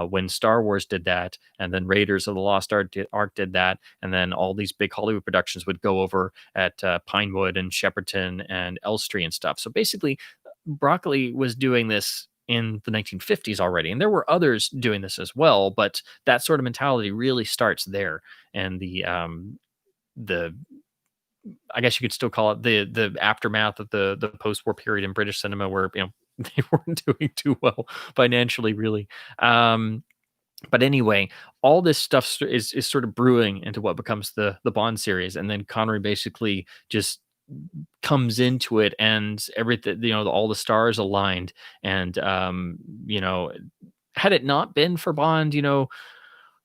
when Star Wars did that, and then Raiders of the Lost Ark did that, and then all these big Hollywood productions would go over at Pinewood and Shepperton and Elstree and stuff. So basically, Broccoli was doing this in the 1950s already, and there were others doing this as well, but that sort of mentality really starts there. And the I guess you could still call it the aftermath of the post-war period in British cinema, where they weren't doing too well financially, really. But anyway, all this stuff is sort of brewing into what becomes the Bond series, and then Connery basically just comes into it, and everything, all the stars aligned. And had it not been for Bond,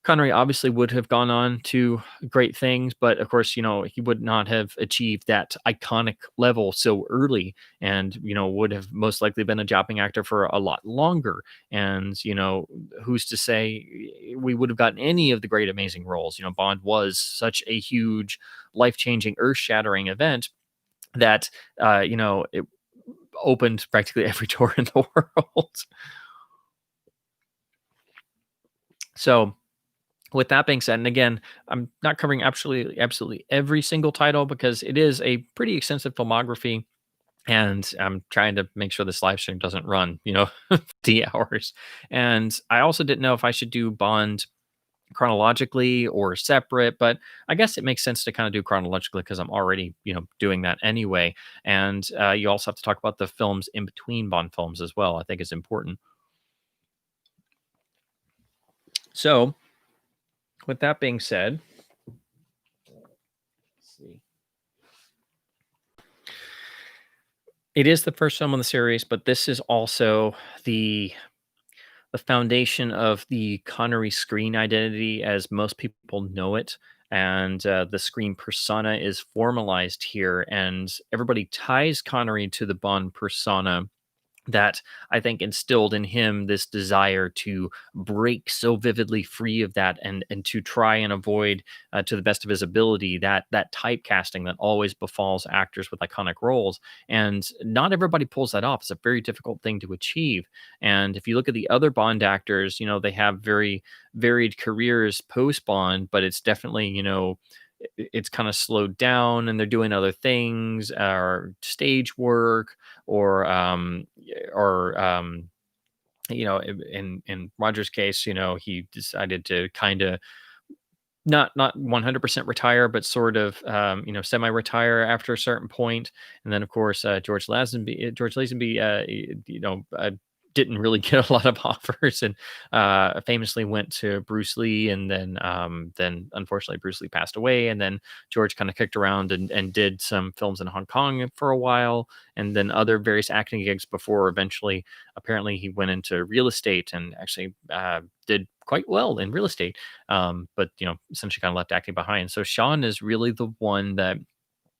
Connery obviously would have gone on to great things, but of course, he would not have achieved that iconic level so early, and would have most likely been a jobbing actor for a lot longer. And who's to say we would have gotten any of the great, amazing roles? Bond was such a huge, life-changing, earth-shattering event that it opened practically every door in the world. So with that being said, and again, I'm not covering absolutely every single title because it is a pretty extensive filmography, and I'm trying to make sure this live stream doesn't run, 50 hours. And I also didn't know if I should do Bond chronologically or separate, but I guess it makes sense to kind of do chronologically because I'm already, doing that anyway. And you also have to talk about the films in between Bond films as well. I think is important. So, with that being said, let's see. It is the first film in the series, but this is also the foundation of the Connery screen identity as most people know it. And the screen persona is formalized here, and everybody ties Connery to the Bond persona that I think instilled in him this desire to break so vividly free of that, and to try and avoid to the best of his ability that typecasting that always befalls actors with iconic roles. And not everybody pulls that off. It's a very difficult thing to achieve. And if you look at the other Bond actors, they have very varied careers post Bond, but it's definitely, it's kind of slowed down, and they're doing other things or stage work, or in Roger's case, he decided to kind of not 100% retire, but sort of semi-retire after a certain point. And then of course George Lazenby didn't really get a lot of offers, and famously went to Bruce Lee, and then unfortunately Bruce Lee passed away, and then George kind of kicked around and did some films in Hong Kong for a while, and then other various acting gigs before eventually apparently he went into real estate and actually did quite well in real estate, but essentially kind of left acting behind. So Sean is really the one that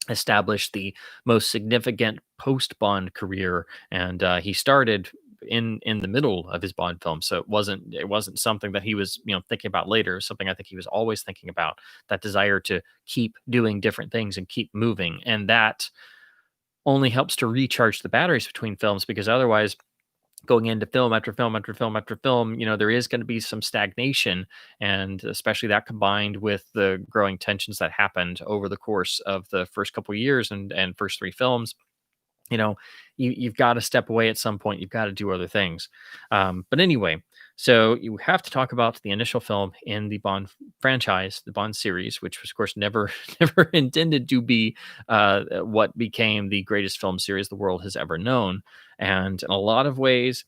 established the most significant post Bond career, and he started in the middle of his Bond film. So it wasn't something that he was thinking about later. It was something I think he was always thinking about, that desire to keep doing different things and keep moving, and that only helps to recharge the batteries between films, because otherwise, going into film after film after film after film, there is going to be some stagnation. And especially that combined with the growing tensions that happened over the course of the first couple of years and first three films, you've got to step away at some point. You've got to do other things. But anyway, So you have to talk about the initial film in the Bond franchise, the Bond series, which was, of course, never never intended to be what became the greatest film series the world has ever known. And in a lot of ways,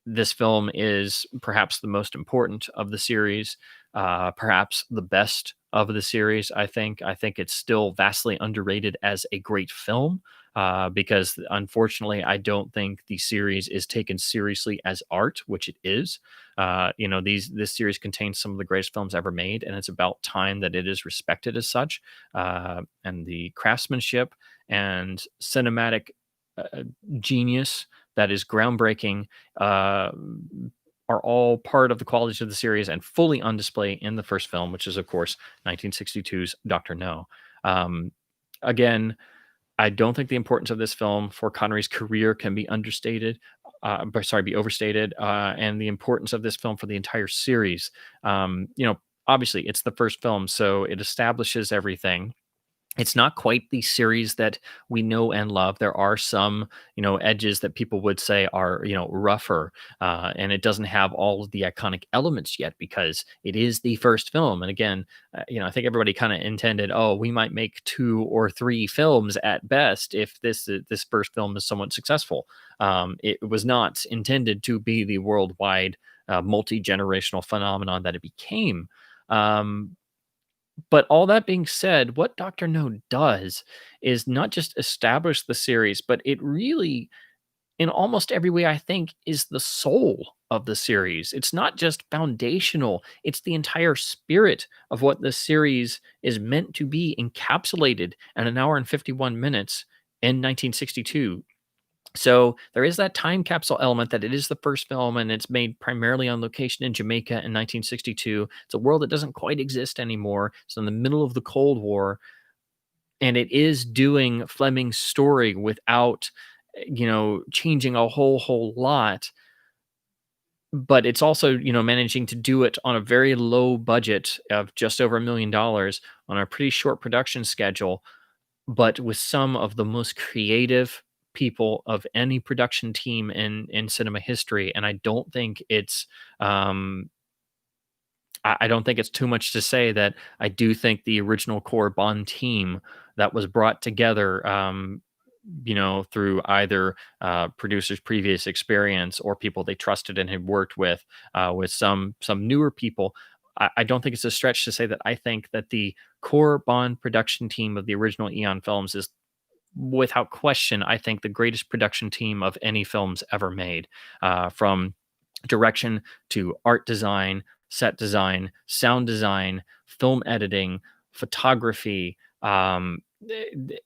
this film is perhaps the most important of the series, perhaps the best of the series. I think it's still vastly underrated as a great film, because unfortunately, I don't think the series is taken seriously as art, which it is. This series contains some of the greatest films ever made, and it's about time that it is respected as such. And the craftsmanship and cinematic uh, genius that is groundbreaking, uh, are all part of the qualities of the series and fully on display in the first film, which is, of course, 1962's Dr. No. Um, Again, I don't think the importance of this film for Connery's career can be understated. Be overstated, and the importance of this film for the entire series. Obviously, it's the first film, so it establishes everything. It's not quite the series that we know and love. There are some, edges that people would say are, rougher, and it doesn't have all of the iconic elements yet because it is the first film. And again, I think everybody kind of intended, oh, we might make two or three films at best if this first film is somewhat successful. It was not intended to be the worldwide, multi generational phenomenon that it became. Um, but all that being said, what Doctor No does is not just establish the series, but it really, in almost every way, I think, is the soul of the series. It's not just foundational, it's the entire spirit of what the series is meant to be encapsulated in an hour and 51 minutes in 1962. So there is that time capsule element that it is the first film and it's made primarily on location in Jamaica in 1962. It's a world that doesn't quite exist anymore. It's in the middle of the Cold War, and it is doing Fleming's story without, changing a whole lot. But it's also, managing to do it on a very low budget of just over $1 million on a pretty short production schedule, but with some of the most creative people of any production team in cinema history. And um, I don't think it's too much to say that I do think the original core Bond team that was brought together, through either producers' previous experience or people they trusted and had worked with some newer people. I don't think it's a stretch to say that I think that the core Bond production team of the original Eon films is, without question, I think the greatest production team of any films ever made, from direction to art design, set design, sound design, film editing, photography.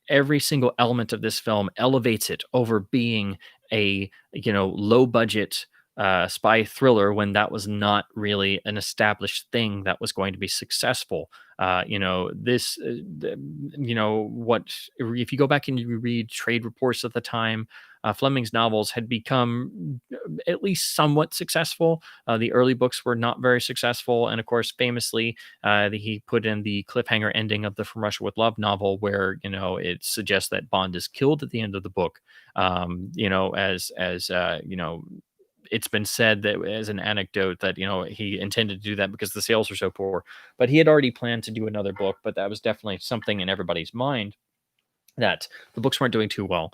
Every single element of this film elevates it over being a low budget spy thriller when that was not really an established thing that was going to be successful. This, what if you go back and you read trade reports at the time, Fleming's novels had become at least somewhat successful. The early books were not very successful, and of course, famously, he put in the cliffhanger ending of the From Russia with Love novel, where it suggests that Bond is killed at the end of the book. It's been said that as an anecdote that he intended to do that because the sales were so poor, but he had already planned to do another book. But that was definitely something in everybody's mind, that the books weren't doing too well.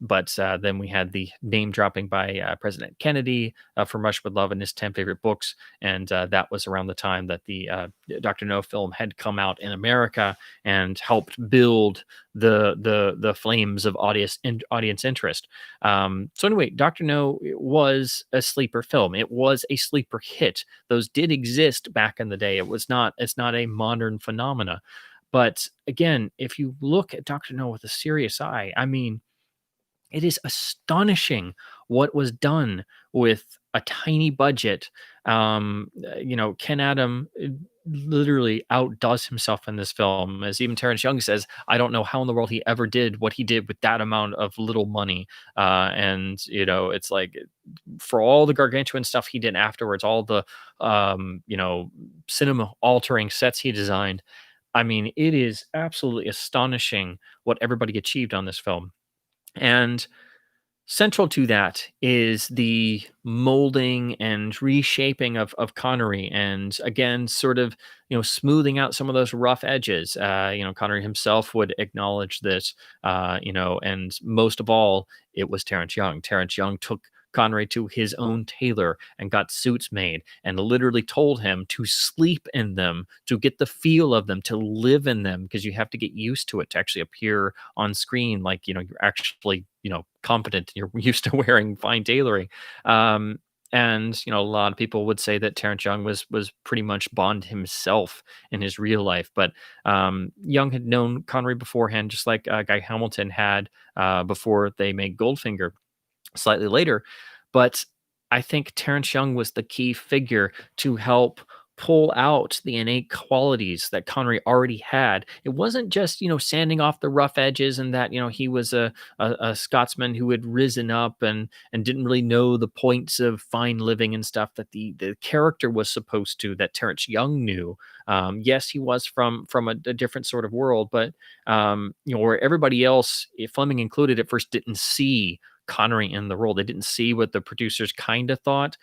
But then we had the name dropping by President Kennedy from Russia with Love in his 10 favorite books. And that was around the time that the Dr. No film had come out in America and helped build the flames of audience interest. So anyway, Dr. No was a sleeper film. It was a sleeper hit. Those did exist back in the day. It's not a modern phenomena. But again, if you look at Dr. No with a serious eye, I mean, it is astonishing what was done with a tiny budget. Ken Adam literally outdoes himself in this film. As even Terrence Young says, I don't know how in the world he ever did what he did with that amount of little money. It's like, for all the gargantuan stuff he did afterwards, all the, cinema altering sets he designed. I mean, it is absolutely astonishing what everybody achieved on this film. And Central to that is the molding and reshaping of Connery, and again, sort of smoothing out some of those rough edges. Connery himself would acknowledge this. And most of all, it was Terrence Young. Terrence Young took Connery to his own tailor and got suits made, and literally told him to sleep in them, to get the feel of them, to live in them, because you have to get used to it to actually appear on screen like you're actually competent, you're used to wearing fine tailoring. And a lot of people would say that Terrence Young was pretty much Bond himself in his real life. But Young had known Connery beforehand, just like Guy Hamilton had before they made Goldfinger slightly later. But I think Terrence Young was the key figure to help pull out the innate qualities that Connery already had. It wasn't just, sanding off the rough edges, and that, he was a Scotsman who had risen up and didn't really know the points of fine living and stuff that the character was supposed to, that Terrence Young knew. Yes, he was from a different sort of world, but where everybody else, Fleming included, at first didn't see Connery in the role. They didn't see what the producers kind of thought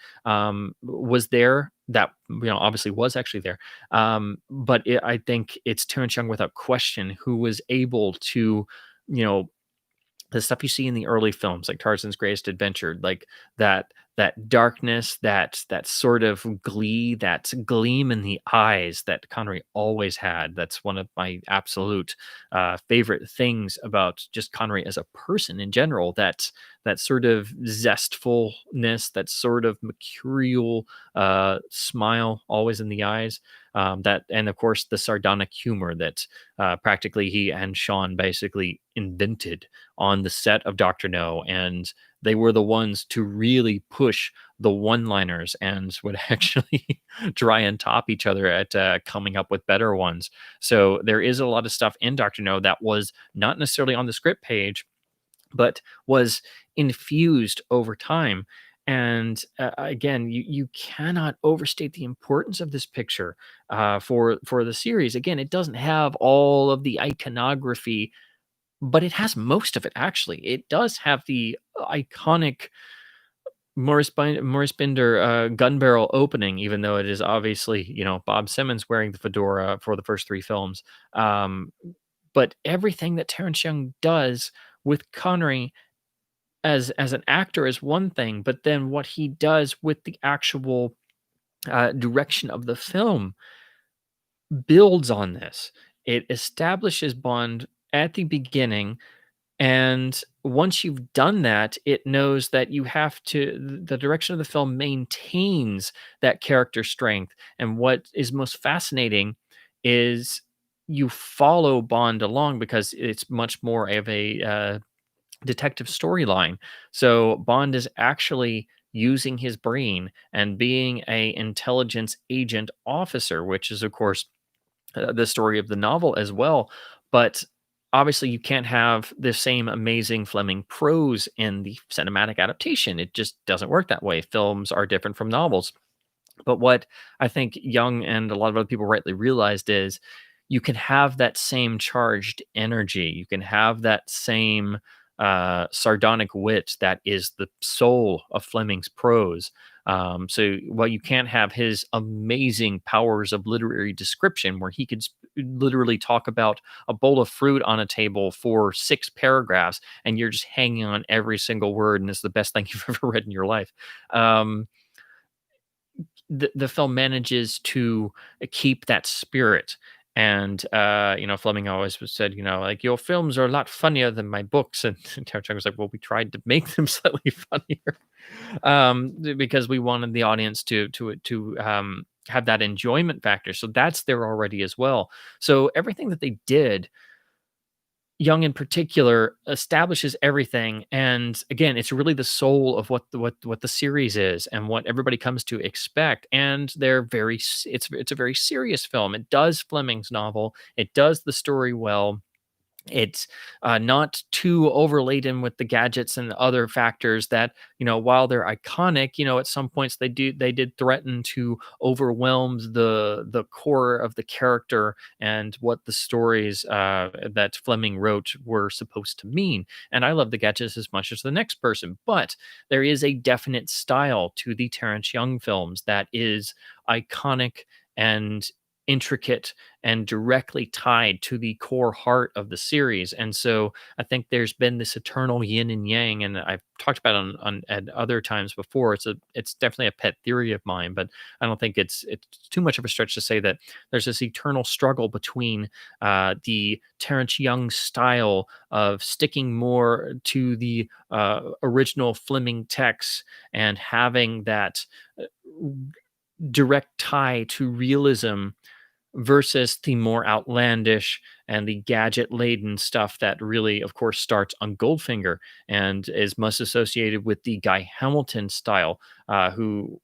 was there. That obviously was actually there. But I think it's Terrence Young without question who was able to, you know, the stuff you see in the early films, like Tarzan's Greatest Adventure, like that darkness, that sort of glee, that gleam in the eyes that Connery always had. That's one of my absolute favorite things about just Connery as a person in general. That sort of zestfulness, that sort of mercurial smile always in the eyes. That, and of course the sardonic humor that practically he and Sean basically invented on the set of Dr. No. And they were the ones to really push the one-liners and would actually try and top each other at coming up with better ones. So there is a lot of stuff in Dr. No that was not necessarily on the script page, but was infused over time. And again, you cannot overstate the importance of this picture for the series. Again, it doesn't have all of the iconography, but it has most of it. Actually, it does have the iconic Maurice Binder gun barrel opening, even though it is obviously Bob Simmons wearing the fedora for the first three films. Um, but everything that Terrence Young does with Connery as an actor is one thing, but then what he does with the actual direction of the film builds on this. It establishes Bond at the beginning, and once you've done that, it knows that you have to, the direction of the film maintains that character strength. And what is most fascinating is you follow Bond along because it's much more of a detective storyline. So Bond is actually using his brain and being a intelligence agent officer, which is of course the story of the novel as well. But obviously, you can't have the same amazing Fleming prose in the cinematic adaptation. It just doesn't work that way. Films are different from novels. But what I think Young and a lot of other people rightly realized is you can have that same charged energy. You can have that same sardonic wit that is the soul of Fleming's prose. So while you can't have his amazing powers of literary description, where he could literally talk about a bowl of fruit on a table for 6 paragraphs, and you're just hanging on every single word, and it's the best thing you've ever read in your life. Um, the film manages to keep that spirit. And Fleming always was said, like, your films are a lot funnier than my books. And Terrence Young was like, well, we tried to make them slightly funnier, because we wanted the audience to have that enjoyment factor. So that's there already as well. So everything that they did, Young in particular, establishes everything. And again, it's really the soul of what the series is and what everybody comes to expect. And it's a very serious film. It does Fleming's novel. It does the story well. It's not too overladen with the gadgets and other factors that, while they're iconic, at some points they did threaten to overwhelm the core of the character and what the stories that Fleming wrote were supposed to mean. And I love the gadgets as much as the next person, but there is a definite style to the Terrence Young films that is iconic and intricate and directly tied to the core heart of the series. And so I think there's been this eternal yin and yang, and I've talked about it on at other times before. It's definitely a pet theory of mine, but I don't think it's too much of a stretch to say that there's this eternal struggle between the Terrence Young style of sticking more to the original Fleming text and having that uh, direct tie to realism versus the more outlandish and the gadget laden stuff that really, of course, starts on Goldfinger and is most associated with the Guy Hamilton style, who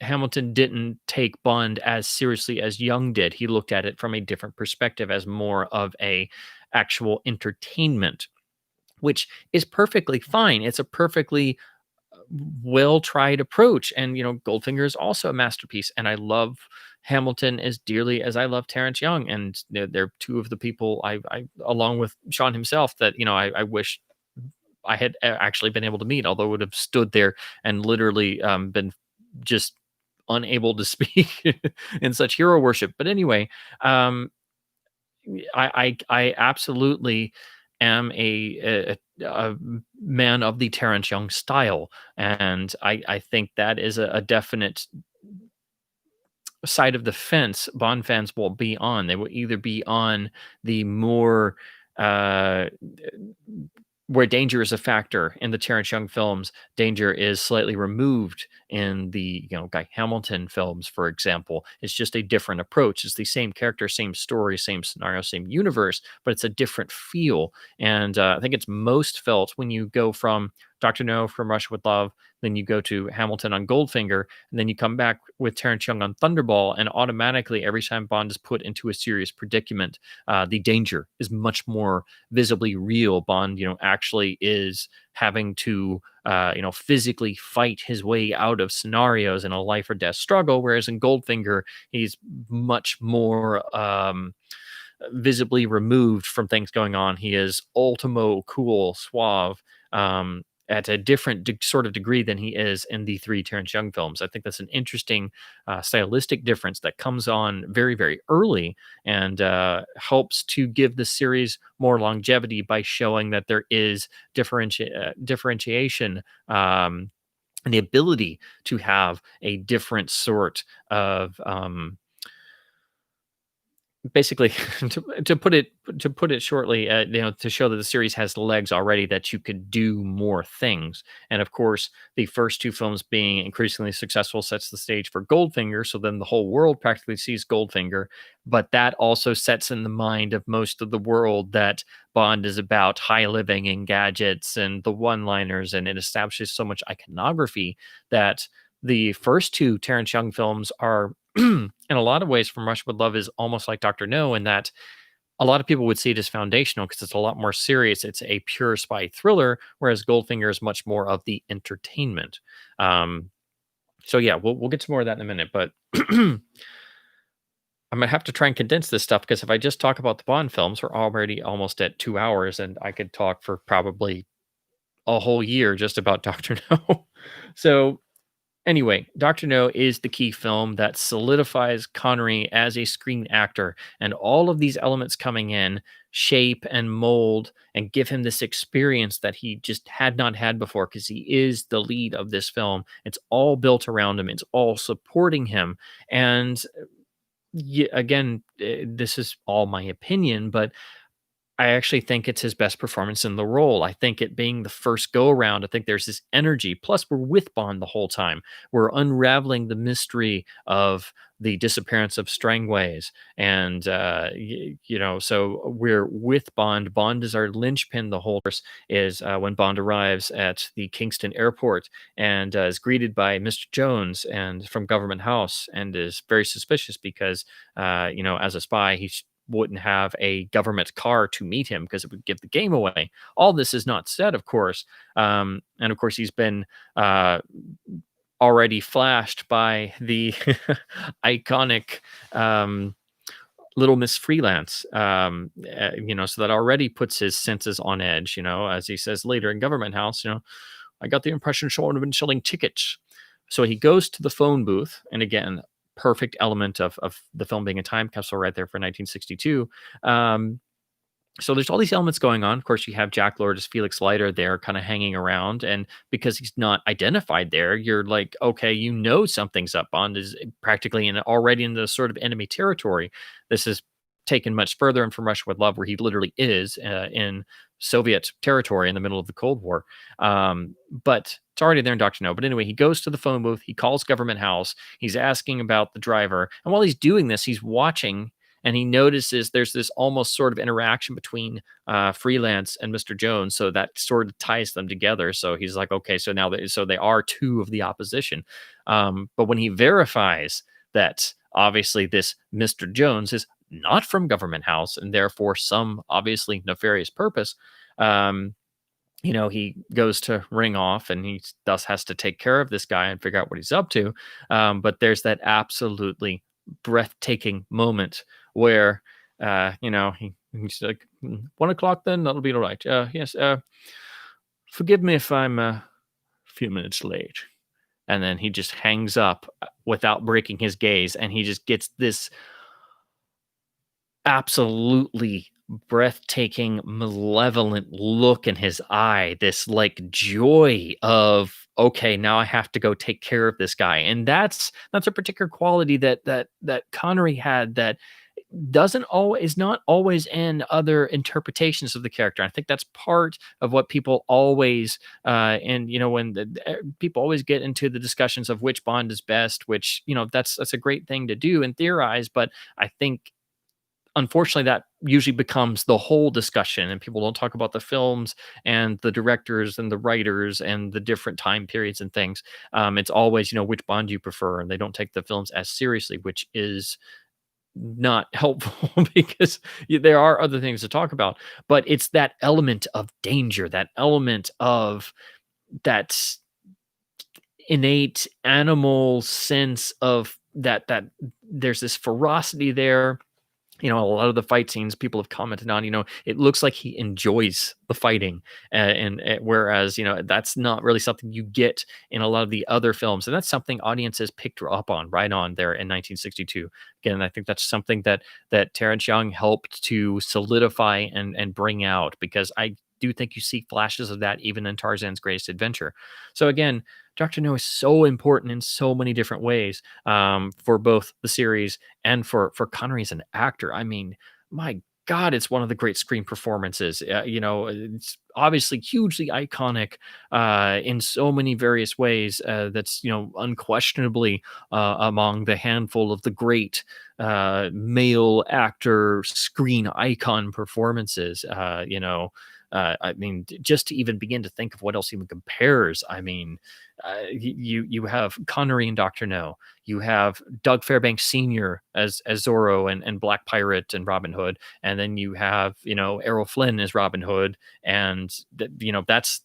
Hamilton didn't take Bond as seriously as Young did. He looked at it from a different perspective as more of a actual entertainment, which is perfectly fine. It's a perfectly well tried approach. And, Goldfinger is also a masterpiece. And I love Hamilton as dearly as I love Terrence Young. And they're two of the people along with Sean himself, that, I wish I had actually been able to meet, although I would have stood there and literally been just unable to speak in such hero worship. But anyway, um, I absolutely am a man of the Terrence Young style, and I think that is a definite side of the fence Bond fans will be on. They will either be on the more uh, where danger is a factor in the Terrence Young films. Danger is slightly removed in the Guy Hamilton films, for example. It's just a different approach. It's the same character, same story, same scenario, same universe, but it's a different feel. And I think it's most felt when you go from Doctor No, From Russia with Love, then you go to Hamilton on Goldfinger, and then you come back with Terrence Young on Thunderball, and automatically every time Bond is put into a serious predicament, the danger is much more visibly real. Bond, actually is having to, physically fight his way out of scenarios in a life or death struggle. Whereas in Goldfinger, he's much more visibly removed from things going on. He is ultimo cool, suave. At a different sort of degree than he is in the three Terrence Young films. I think that's an interesting stylistic difference that comes on very, very early and helps to give the series more longevity by showing that there is differentiation and the ability to have a different sort of basically to put it shortly, to show that the series has the legs already, that you could do more things. And of course, the first two films being increasingly successful sets the stage for Goldfinger, so then the whole world practically sees Goldfinger. But that also sets in the mind of most of the world that Bond is about high living and gadgets and the one liners, and it establishes so much iconography that the first two Terrence Young films are in a lot of ways. From Russia with Love is almost like Dr. No, in that a lot of people would see it as foundational because it's a lot more serious. It's a pure spy thriller, whereas Goldfinger is much more of the entertainment. Um, so yeah, we'll get to more of that in a minute, but I'm gonna have to try and condense this stuff, because if I just talk about the Bond films, we're already almost at 2 hours, and I could talk for probably a whole year just about Dr. No. So anyway, Doctor No is the key film that solidifies Connery as a screen actor, and all of these elements coming in shape and mold and give him this experience that he just had not had before, because he is the lead of this film. It's all built around him, it's all supporting him. And again, this is all my opinion, but I actually think it's his best performance in the role. I think it being the first go around, I think there's this energy. Plus, we're with Bond the whole time. We're unraveling the mystery of the disappearance of Strangways. And, so we're with Bond. Bond is our linchpin. The whole course is when Bond arrives at the Kingston airport and is greeted by Mr. Jones and from Government House, and is very suspicious because, as a spy, wouldn't have a government car to meet him because it would give the game away. All this is not said, of course. And of course, he's been uh, already flashed by the iconic Little Miss Freelance, so that already puts his senses on edge, as he says later in Government House, I got the impression Sean had been selling tickets. So he goes to the phone booth, and again, perfect element of the film being a time capsule right there for 1962. Um, so there's all these elements going on. Of course, you have Jack Lord as Felix Leiter there, kind of hanging around, and because he's not identified there, you're like, okay, something's up. Bond is practically already in the sort of enemy territory. This is taken much further in From Russia with Love, where he literally is in Soviet territory in the middle of the Cold War. But it's already there in Doctor No. But anyway, he goes to the phone booth. He calls Government House. He's asking about the driver, and while he's doing this, he's watching and he notices there's this almost sort of interaction between Freelance and Mr. Jones, so that sort of ties them together. So he's like, okay, so so they are two of the opposition. But when he verifies that obviously this Mr. Jones is not from Government House and therefore some obviously nefarious purpose, um, he goes to ring off and he thus has to take care of this guy and figure out what he's up to. But there's that absolutely breathtaking moment where, he's like, 1 o'clock then, that'll be all right. Yes, forgive me if I'm a few minutes late. And then he just hangs up without breaking his gaze. And he just gets this absolutely breathtaking, malevolent look in his eye, this like joy of, okay, now I have to go take care of this guy. And that's a particular quality that Connery had that doesn't always is not always in other interpretations of the character. I think that's part of what people always and when people always get into the discussions of which Bond is best, which that's a great thing to do and theorize, but I think unfortunately that usually becomes the whole discussion and people don't talk about the films and the directors and the writers and the different time periods and things. It's always which Bond do you prefer, and they don't take the films as seriously, which is not helpful because there are other things to talk about, but it's that element of danger, that element of that innate animal sense of that there's this ferocity there. A lot of the fight scenes people have commented on, it looks like he enjoys the fighting. Whereas, that's not really something you get in a lot of the other films. And that's something audiences picked up on right on there in 1962. Again, I think that's something that Terrence Young helped to solidify and bring out, because I do think you see flashes of that even in Tarzan's Greatest Adventure. So again, Dr. No is so important in so many different ways, for both the series and for Connery as an actor. I mean, my God, it's one of the great screen performances. It's obviously hugely iconic in so many various ways. That's unquestionably among the handful of the great male actor screen icon performances. I mean, just to even begin to think of what else even compares. I mean, you have Connery and Doctor No. You have Doug Fairbanks Sr. as Zorro and Black Pirate and Robin Hood, and then you have Errol Flynn as Robin Hood, and that's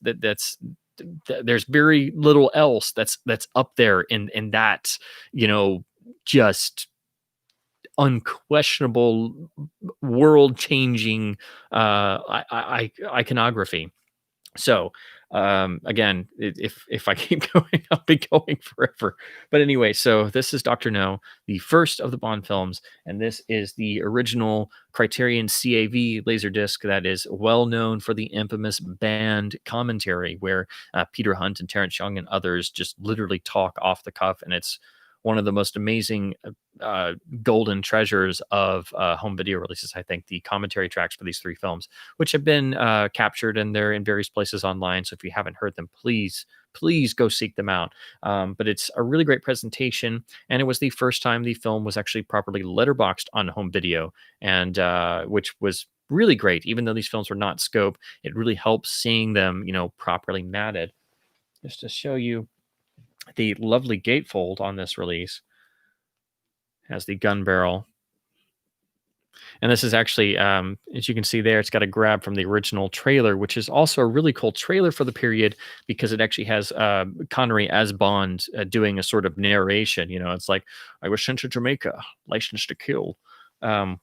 there's very little else that's up there in that just unquestionable world changing iconography. So again, if I keep going, I'll be going forever. But anyway, so this is Dr. No, the first of the Bond films, and this is the original Criterion CAV Laserdisc that is well known for the infamous band commentary, where Peter Hunt and Terrence Young and others just literally talk off the cuff, and it's one of the most amazing golden treasures of home video releases. I think the commentary tracks for these three films, which have been captured, and they're in various places online. So if you haven't heard them, please go seek them out. But it's a really great presentation, and it was the first time the film was actually properly letterboxed on home video, and which was really great. Even though these films were not scope, it really helps seeing them, properly matted. Just to show you the lovely gatefold on this release, has the gun barrel And this is actually, as you can see there, it's got a grab from the original trailer, which is also a really cool trailer for the period because it actually has Connery as Bond doing a sort of narration. You know, it's like, I was sent to Jamaica, licensed to kill,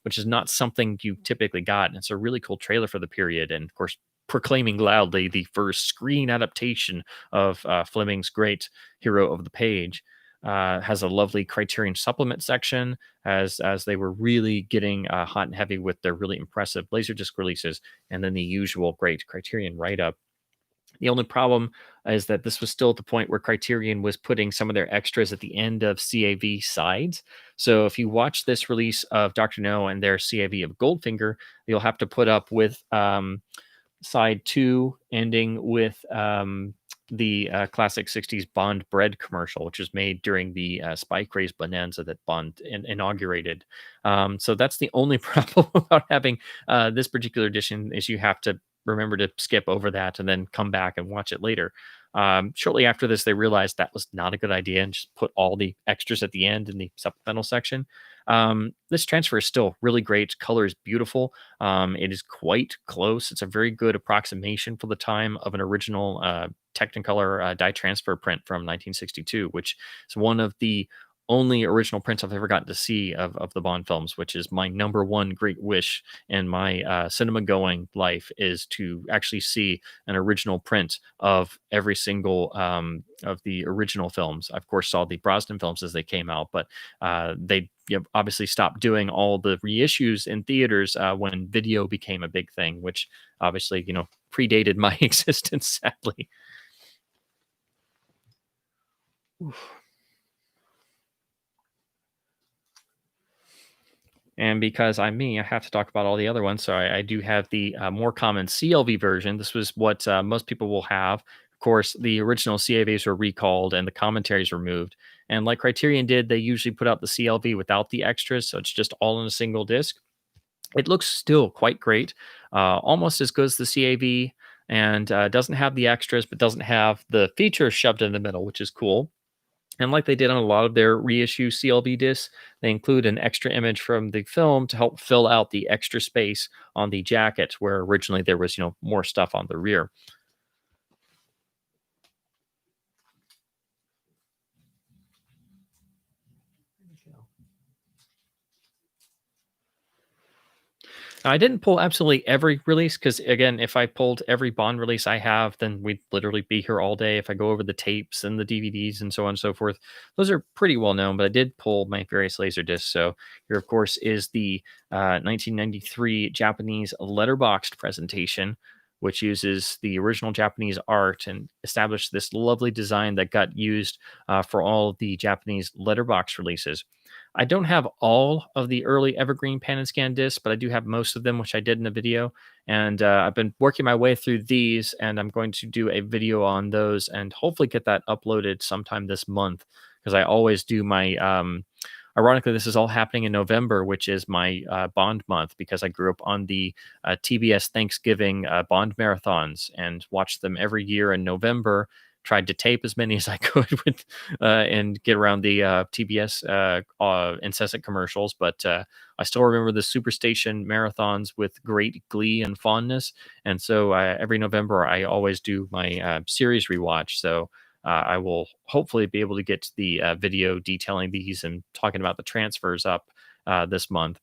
which is not something you typically got. And it's a really cool trailer for the period. And of course, proclaiming loudly the first screen adaptation of Fleming's great Hero of the Page. Has a lovely Criterion supplement section as they were really getting hot and heavy with their really impressive Laserdisc releases, and then the usual great Criterion write up. The only problem is that this was still at the point where Criterion was putting some of their extras at the end of CAV sides. So if you watch this release of Dr. No and their CAV of Goldfinger, you'll have to put up with side two ending with the classic 60s Bond bread commercial, which was made during the Spy Craze Bonanza that Bond inaugurated. So that's the only problem about having this particular edition is you have to remember to skip over that and then come back and watch it later. Shortly after this, they realized that was not a good idea and just put all the extras at the end in the supplemental section. This transfer is still really great. Color is beautiful. It is quite close. It's a very good approximation for the time of an original Technicolor dye transfer print from 1962, which is one of the only original prints I've ever gotten to see of the Bond films, which is my number one great wish in my cinema going life is to actually see an original print of every single of the original films. I, of course, saw the Brosnan films as they came out, but they obviously stopped doing all the reissues in theaters when video became a big thing, which obviously, predated my existence, sadly. Oof. And because I'm me, I have to talk about all the other ones. So I do have the more common CLV version. This was what most people will have. Of course, the original CAVs were recalled and the commentaries removed. And like Criterion did, they usually put out the CLV without the extras. So it's just all in a single disc. It looks still quite great, almost as good as the CAV, and doesn't have the extras, but doesn't have the features shoved in the middle, which is cool. And like they did on a lot of their reissue CLV discs, they include an extra image from the film to help fill out the extra space on the jacket, where originally there was, more stuff on the rear. I didn't pull absolutely every release because, again, if I pulled every Bond release I have, then we'd literally be here all day. If I go over the tapes and the DVDs and so on and so forth, those are pretty well known. But I did pull my various laser discs. So here, of course, is the 1993 Japanese letterboxed presentation, which uses the original Japanese art and established this lovely design that got used for all of the Japanese letterbox releases. I don't have all of the early Evergreen Pan and Scan discs, but I do have most of them, which I did in a video. And I've been working my way through these, and I'm going to do a video on those and hopefully get that uploaded sometime this month because I always do my. Ironically, this is all happening in November, which is my Bond month because I grew up on the TBS Thanksgiving Bond marathons and watched them every year in November. Tried to tape as many as I could with and get around the TBS incessant commercials, but I still remember the Superstation marathons with great glee and fondness. And so every November, I always do my series rewatch. So I will hopefully be able to get the video detailing these and talking about the transfers up this month.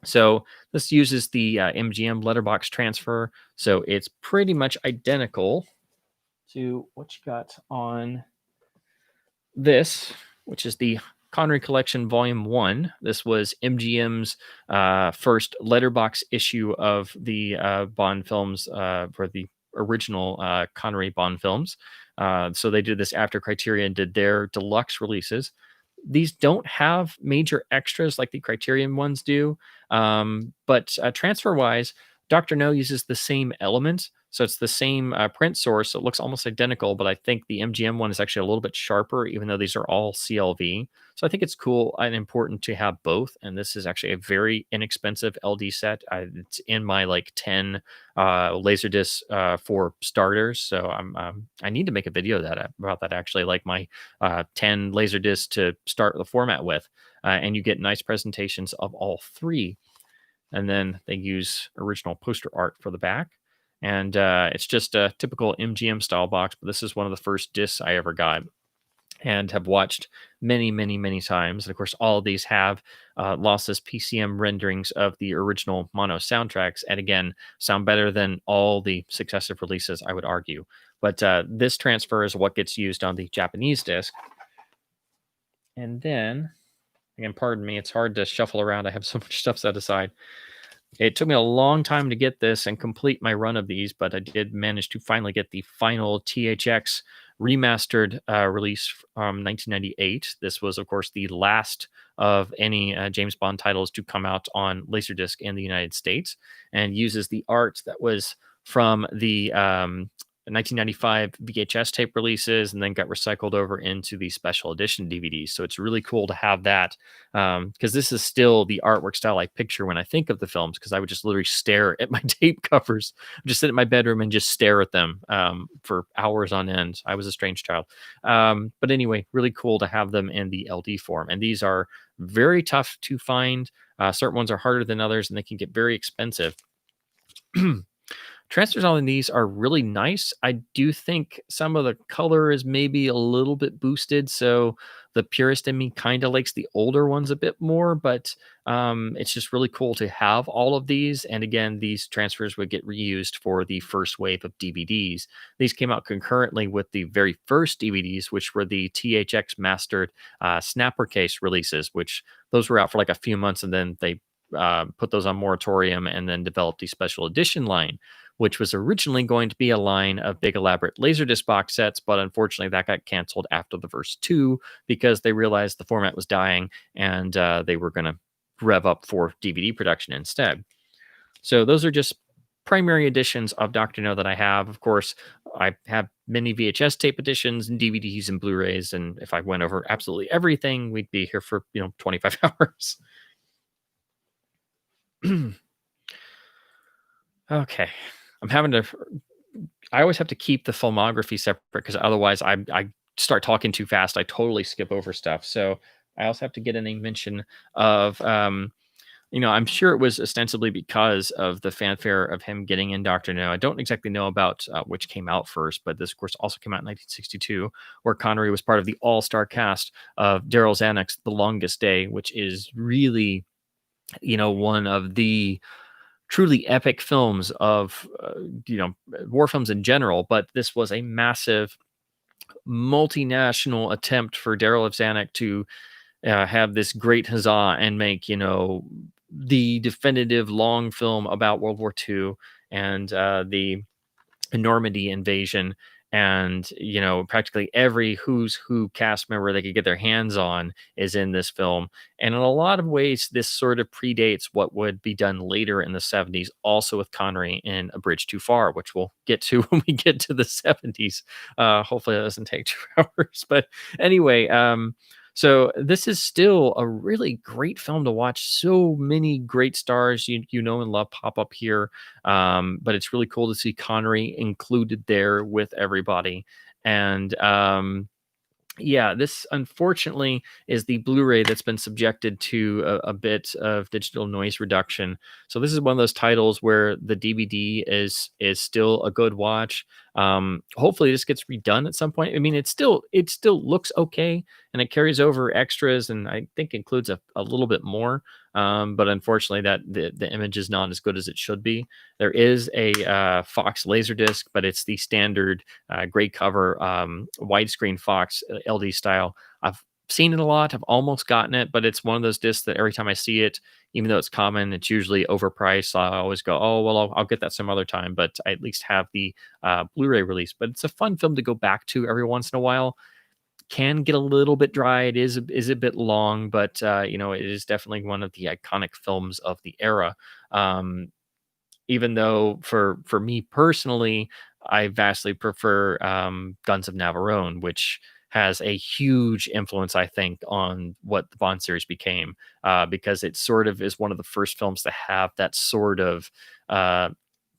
So this uses the MGM letterbox transfer. So it's pretty much identical to what you got on this, which is the Connery Collection Volume 1. This was MGM's first letterbox issue of the Bond films for the original Connery Bond films. So they did this after Criterion did their deluxe releases. These don't have major extras like the Criterion ones do, but transfer-wise, Dr. No uses the same elements. So it's the same print source. So it looks almost identical, but I think the MGM one is actually a little bit sharper, even though these are all CLV. So I think it's cool and important to have both. And this is actually a very inexpensive LD set. It's in my like 10 laser discs for starters. So I need to make a video about that actually, like my 10 laser discs to start the format with. And you get nice presentations of all three. and then they use original poster art for the back. And it's just a typical MGM style box, but this is one of the first discs I ever got and have watched many, many, many times. And of course, all of these have lossless PCM renderings of the original mono soundtracks, and again, sound better than all the successive releases, I would argue. But this transfer is what gets used on the Japanese disc. And then, again, pardon me, it's hard to shuffle around. I have so much stuff set aside. It took me a long time to get this and complete my run of these, but I did manage to finally get the final THX remastered release from 1998. This was, of course, the last of any James Bond titles to come out on Laserdisc in the United States, and uses the art that was from the 1995 VHS tape releases and then got recycled over into the special edition DVDs. So it's really cool to have that, because this is still the artwork style I picture when I think of the films, because I would just literally stare at my tape covers, just sit in my bedroom and just stare at them for hours on end. I was a strange child. But anyway, really cool to have them in the LD form. And these are very tough to find. Certain ones are harder than others, and they can get very expensive. Transfers on these are really nice. I do think some of the color is maybe a little bit boosted, so the purist in me kind of likes the older ones a bit more, but it's just really cool to have all of these. And again, these transfers would get reused for the first wave of DVDs. These came out concurrently with the very first DVDs, which were the THX mastered snapper case releases, which those were out for like a few months, and then they put those on moratorium and then developed the special edition line, which was originally going to be a line of big elaborate Laserdisc box sets, but unfortunately that got canceled after the first two because they realized the format was dying, and they were going to rev up for DVD production instead. So those are just primary editions of Dr. No that I have. Of course, I have many VHS tape editions and DVDs and Blu-rays, and if I went over absolutely everything, we'd be here for 25 hours. Okay. I always have to keep the filmography separate, because otherwise I start talking too fast. I totally skip over stuff. So I also have to get in a mention of, I'm sure it was ostensibly because of the fanfare of him getting in Dr. No. I don't exactly know about which came out first, but this, of course, also came out in 1962, where Connery was part of the all-star cast of Daryl Zanuck's The Longest Day, which is really, one of the truly epic films of, war films in general. But this was a massive multinational attempt for Daryl F. Zanuck to have this great huzzah and make, the definitive long film about World War II and the Normandy invasion. And, practically every who's who cast member they could get their hands on is in this film. And in a lot of ways, this sort of predates what would be done later in the 70s, also with Connery in A Bridge Too Far, which we'll get to when we get to the 70s. Hopefully that doesn't take 2 hours. But anyway, so this is still a really great film to watch. So many great stars you know and love pop up here. But it's really cool to see Connery included there with everybody. And yeah, this unfortunately is the Blu-ray that's been subjected to a bit of digital noise reduction. So this is one of those titles where the DVD is still a good watch. Hopefully this gets redone at some point. I mean, it still looks okay, and it carries over extras, and I think includes a little bit more. But unfortunately, that the image is not as good as it should be. There is a Fox Laserdisc, but it's the standard gray cover widescreen Fox LD style. I've seen it a lot. I've almost gotten it, but it's one of those discs that every time I see it, even though it's common, it's usually overpriced. So I always go, oh, well, I'll get that some other time, but I at least have the Blu-ray release. But it's a fun film to go back to every once in a while. Can get a little bit dry. It is a bit long, but it is definitely one of the iconic films of the era. Even though for me personally, I vastly prefer Guns of Navarone, which has a huge influence, I think, on what the Bond series became, because it sort of is one of the first films to have that sort of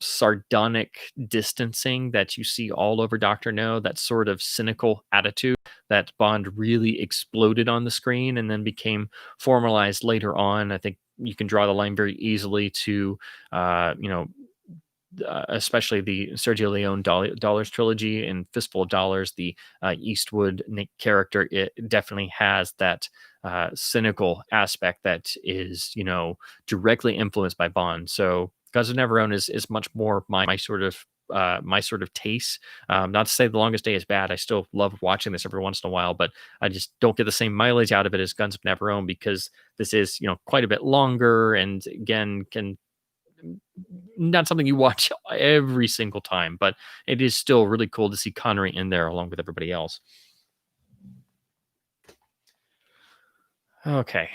sardonic distancing that you see all over Dr. No, that sort of cynical attitude that Bond really exploded on the screen and then became formalized later on. I think you can draw the line very easily to, you know, especially the Sergio Leone Dollars trilogy and Fistful of Dollars, the Eastwood Nick character, it definitely has that cynical aspect that is, you know, directly influenced by Bond. So Guns of Neverone is much more my sort of taste. Not to say The Longest Day is bad. I still love watching this every once in a while, but I just don't get the same mileage out of it as Guns of Neverone because this is, you know, quite a bit longer and again can not something you watch every single time, but it is still really cool to see Connery in there along with everybody else. Okay.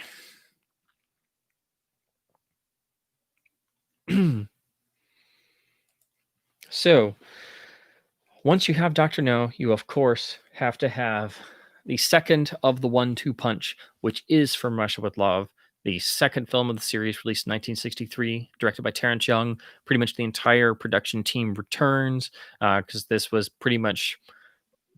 So once you have Dr. No, you of course have to have the second of the 1-2 punch, which is From Russia with Love, the second film of the series released in 1963, directed by Terrence Young. Pretty much the entire production team returns because this was pretty much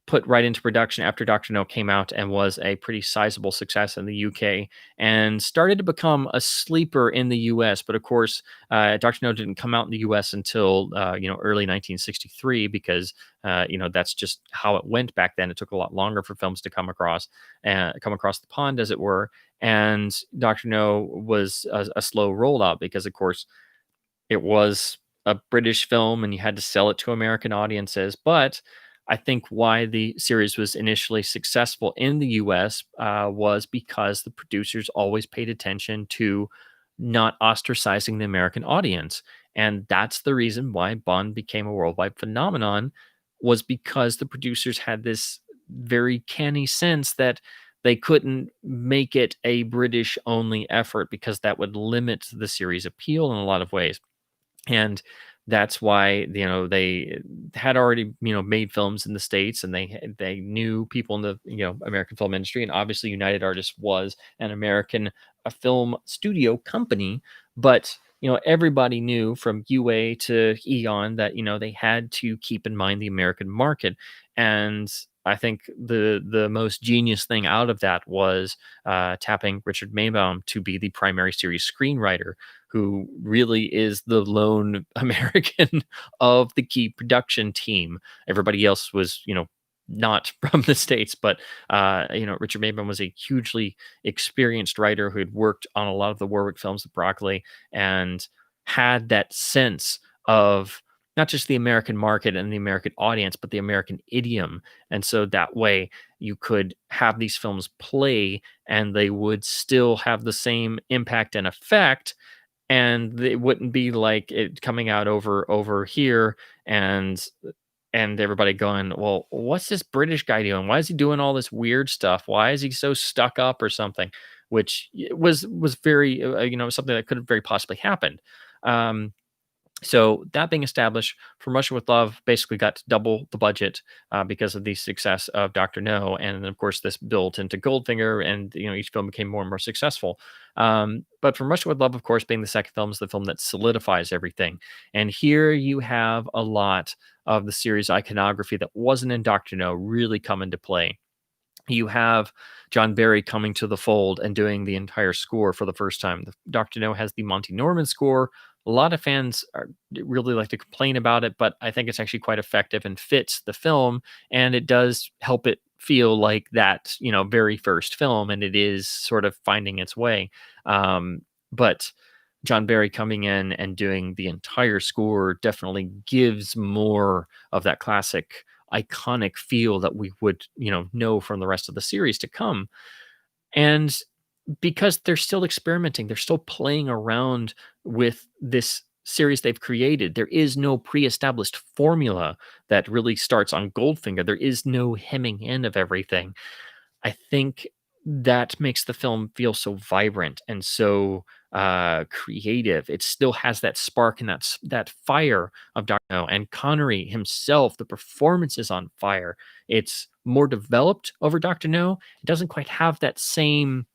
put right into production after Dr. No came out and was a pretty sizable success in the UK and started to become a sleeper in the US. But of course, Dr. No didn't come out in the US until you know, early 1963 because you know, that's just how it went back then. It took a lot longer for films to come across the pond, as it were. And Dr. No was a slow rollout because, of course, it was a British film and you had to sell it to American audiences. But I think why the series was initially successful in the US was because the producers always paid attention to not ostracizing the American audience. And that's the reason why Bond became a worldwide phenomenon, was because the producers had this very canny sense that they couldn't make it a British only effort because that would limit the series appeal in a lot of ways. And that's why, you know, they had already, you know, made films in the states and they knew people in the, you know, American film industry. And obviously United Artists was an American a film studio company, but you know, everybody knew from UA to Eon that, you know, they had to keep in mind the American market. And I think the most genius thing out of that was tapping Richard Maybaum to be the primary series screenwriter, who really is the lone American of the key production team. Everybody else was, you know, not from the States, but, you know, Richard Maybaum was a hugely experienced writer who had worked on a lot of the Warwick films with Broccoli and had that sense of not just the American market and the American audience, but the American idiom. And so that way you could have these films play and they would still have the same impact and effect, and it wouldn't be like it coming out over here and everybody going, well, what's this British guy doing? Why is he doing all this weird stuff? Why is he so stuck up or something? Which was very you know, something that could have very possibly happened. um so that being established, From Russia with Love basically got to double the budget because of the success of Dr. No, and then of course this built into Goldfinger, and you know, each film became more and more successful. But From Russia with Love, of course, being the second film, is the film that solidifies everything. And here you have a lot of the series iconography that wasn't in Dr. No really come into play. You have John Barry coming to the fold and doing the entire score for the first time. Dr. No has the Monty Norman score. A lot of fans really like to complain about it, but I think it's actually quite effective and fits the film, and it does help it feel like that, you know, very first film, and it is sort of finding its way. But John Barry coming in and doing the entire score definitely gives more of that classic iconic feel that we would, you know from the rest of the series to come. And because they're still experimenting, they're still playing around with this series they've created. There is no pre-established formula that really starts on Goldfinger. There is no hemming in of everything. I think that makes the film feel so vibrant and so creative. It still has that spark and that fire of Dr. No, and Connery himself. The performance is on fire. It's more developed over Dr. No. It doesn't quite have that same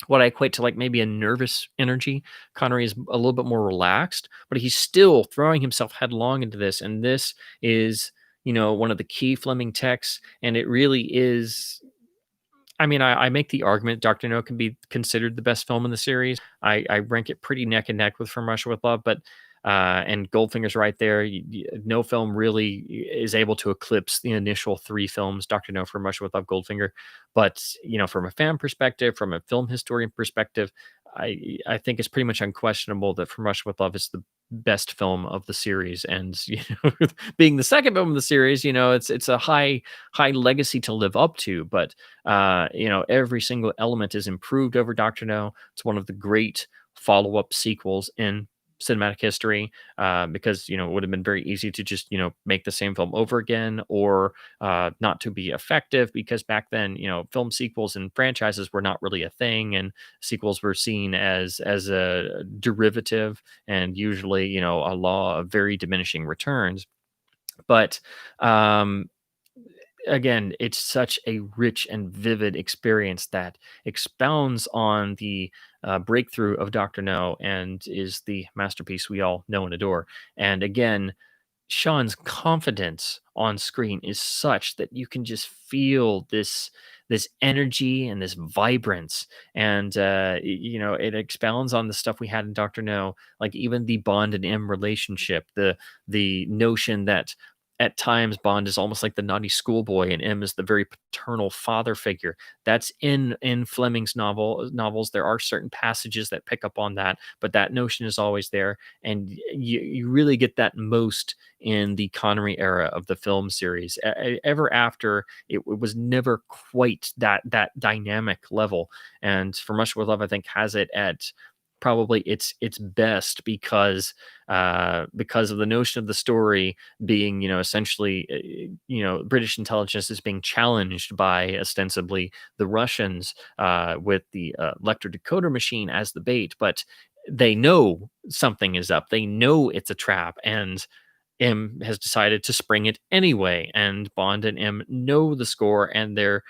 what I equate to like maybe a nervous energy. Connery is a little bit more relaxed, but he's still throwing himself headlong into this. And this is, one of the key Fleming texts. And it really is. I mean, I make the argument Doctor No can be considered the best film in the series. I rank it pretty neck and neck with From Russia with Love, but and Goldfinger's right there. No film really is able to eclipse the initial three films: Doctor No, From Russia with Love, Goldfinger. But from a fan perspective, from a film historian perspective, I think it's pretty much unquestionable that From Russia with Love is the best film of the series. And being the second film of the series, it's a high legacy to live up to, but every single element is improved over Doctor No. It's one of the great follow-up sequels in cinematic history, because it would have been very easy to just make the same film over again, or not to be effective, because back then film sequels and franchises were not really a thing, and sequels were seen as a derivative, and usually a law of very diminishing returns. But again, it's such a rich and vivid experience that expounds on the breakthrough of Dr. No, and is the masterpiece we all know and adore. And again, Sean's confidence on screen is such that you can just feel this energy and this vibrance, and it expounds on the stuff we had in Dr. No, like even the Bond and M relationship, the notion that at times Bond is almost like the naughty schoolboy and M is the very paternal father figure. That's in Fleming's novels. There are certain passages that pick up on that, but that notion is always there, and you really get that most in the Connery era of the film series. Ever after, it was never quite that dynamic level. And For Russia with Love, I think, has it at probably its best, because of the notion of the story being essentially British intelligence is being challenged by ostensibly the Russians, with the Lecter decoder machine as the bait, but they know something is up. They know it's a trap, and M has decided to spring it anyway. And Bond and M know the score, and they're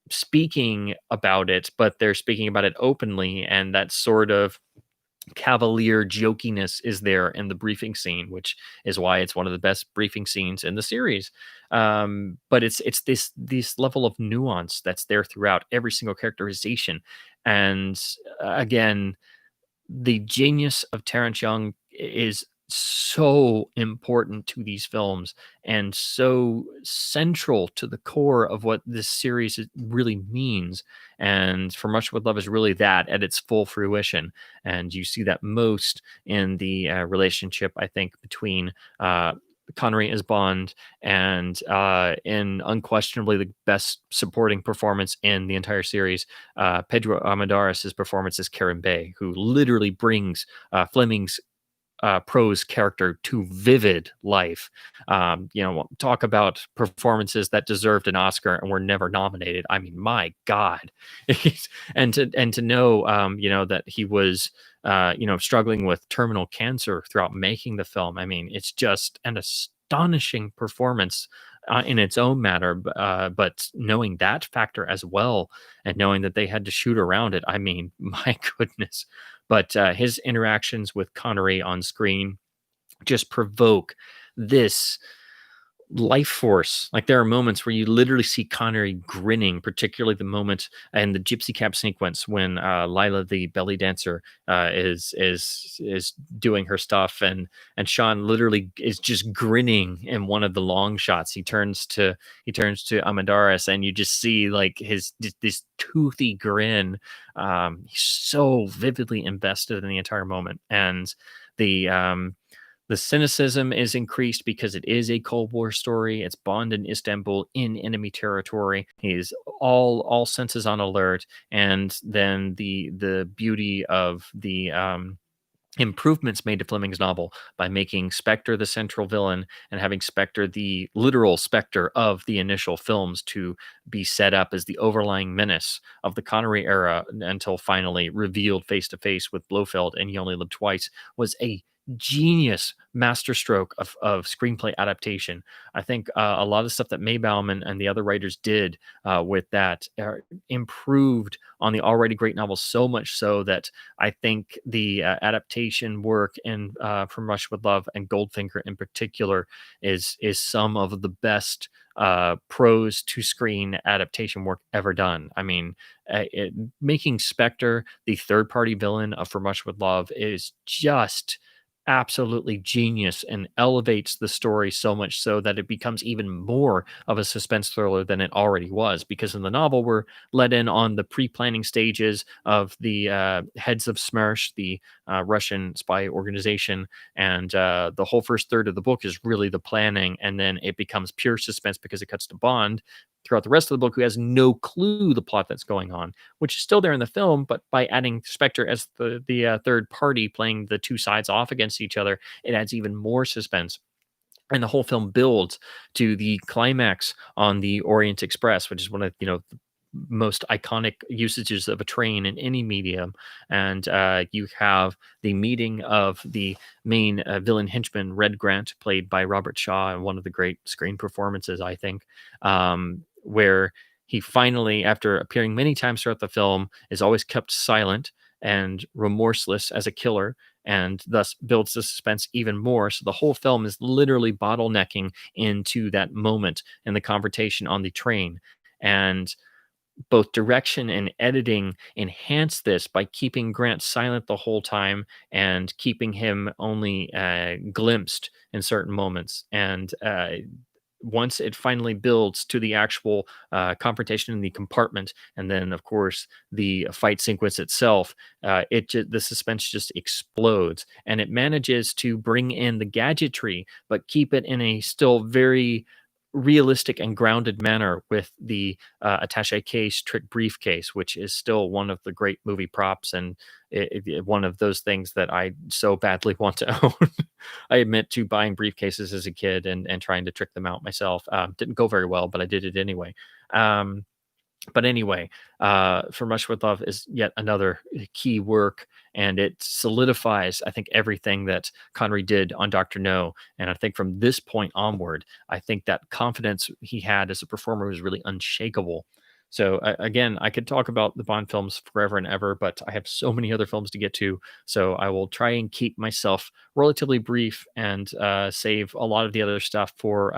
speaking about it, but they're speaking about it openly. And that sort of cavalier jokiness is there in the briefing scene, which is why it's one of the best briefing scenes in the series. But it's this level of nuance that's there throughout every single characterization. And again, the genius of Terrence Young is so important to these films, and so central to the core of what this series really means. And For Much with Love is really that at its full fruition. And you see that most in the relationship, I think, between Connery as Bond, and in unquestionably the best supporting performance in the entire series, Pedro Armendáriz's performance as Karen Bay, who literally brings Fleming's prose character to vivid life. Talk about performances that deserved an Oscar and were never nominated. I mean, my God. And to know, that he was, struggling with terminal cancer throughout making the film. I mean, it's just an astonishing performance. In its own matter, but knowing that factor as well, and knowing that they had to shoot around it, I mean, my goodness. But his interactions with Connery on screen just provoke this life force. Like, there are moments where you literally see Connery grinning, particularly the moment in the gypsy cab sequence when Lila, the belly dancer, is doing her stuff, and Sean literally is just grinning in one of the long shots. He turns to Armendáriz, and you just see like this toothy grin. He's so vividly invested in the entire moment, and the the cynicism is increased because it is a Cold War story. It's Bond in Istanbul in enemy territory. He's all senses on alert, and then the beauty of the improvements made to Fleming's novel by making Spectre the central villain, and having Spectre, the literal Spectre of the initial films, to be set up as the overlying menace of the Connery era until finally revealed face to face with Blofeld and You Only Live Twice, was a genius masterstroke of screenplay adaptation. I think a lot of stuff that Maybaum and the other writers did with that improved on the already great novel, so much so that I think the adaptation work in From Russia with Love and Goldfinger in particular is some of the best prose to screen adaptation work ever done. I mean, making Spectre the third party villain of From Russia with Love is just absolutely genius and elevates the story so much so that it becomes even more of a suspense thriller than it already was, because in the novel we're let in on the pre-planning stages of the heads of Smersh, the Russian spy organization, and the whole first third of the book is really the planning, and then it becomes pure suspense because it cuts to Bond throughout the rest of the book, who has no clue the plot that's going on, which is still there in the film, but by adding Spectre as the third party playing the two sides off against each other, it adds even more suspense. And the whole film builds to the climax on the Orient Express, which is one of the most iconic usages of a train in any medium. And you have the meeting of the main villain henchman, Red Grant, played by Robert Shaw, and one of the great screen performances, I think, where he finally, after appearing many times throughout the film, is always kept silent and remorseless as a killer, and thus builds the suspense even more. So the whole film is literally bottlenecking into that moment in the confrontation on the train. And both direction and editing enhance this by keeping Grant silent the whole time and keeping him only glimpsed in certain moments. And once it finally builds to the actual confrontation in the compartment, and then of course the fight sequence itself, the suspense just explodes, and it manages to bring in the gadgetry but keep it in a still very realistic and grounded manner with the attaché case trick briefcase, which is still one of the great movie props, and one of those things that I so badly want to own. I admit to buying briefcases as a kid and trying to trick them out myself. Didn't go very well, but I did it anyway. Um, but anyway, From Russia with Love is yet another key work, and it solidifies, I think, everything that Connery did on Doctor No. And I think from this point onward, I think that confidence he had as a performer was really unshakable. So again, I could talk about the Bond films forever and ever, but I have so many other films to get to. So I will try and keep myself relatively brief and save a lot of the other stuff for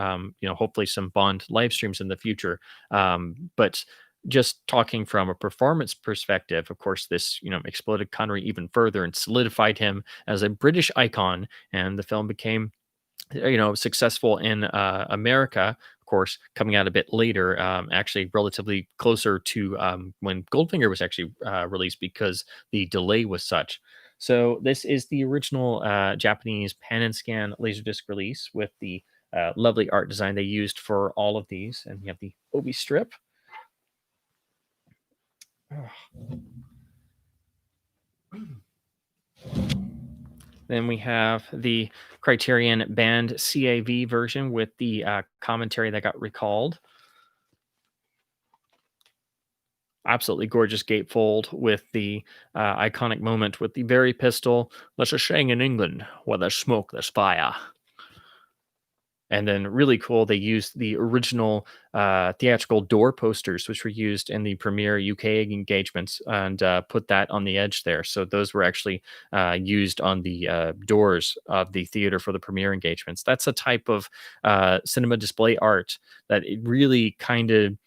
hopefully some Bond live streams in the future. But just talking from a performance perspective, of course, this exploded Connery even further and solidified him as a British icon, and the film became successful in America. Of course, coming out a bit later, actually relatively closer to when Goldfinger was actually released, because the delay was such. So this is the original Japanese pan and scan laserdisc release with the lovely art design they used for all of these, and you have the Obi strip. Then we have the Criterion Band CAV version with the commentary that got recalled. Absolutely gorgeous gatefold with the iconic moment with the very pistol. There's a saying in England, where there's smoke, there's fire. And then really cool, they used the original theatrical door posters, which were used in the premiere UK engagements, and put that on the edge there. So those were actually used on the doors of the theater for the premiere engagements. That's a type of cinema display art that it really kind of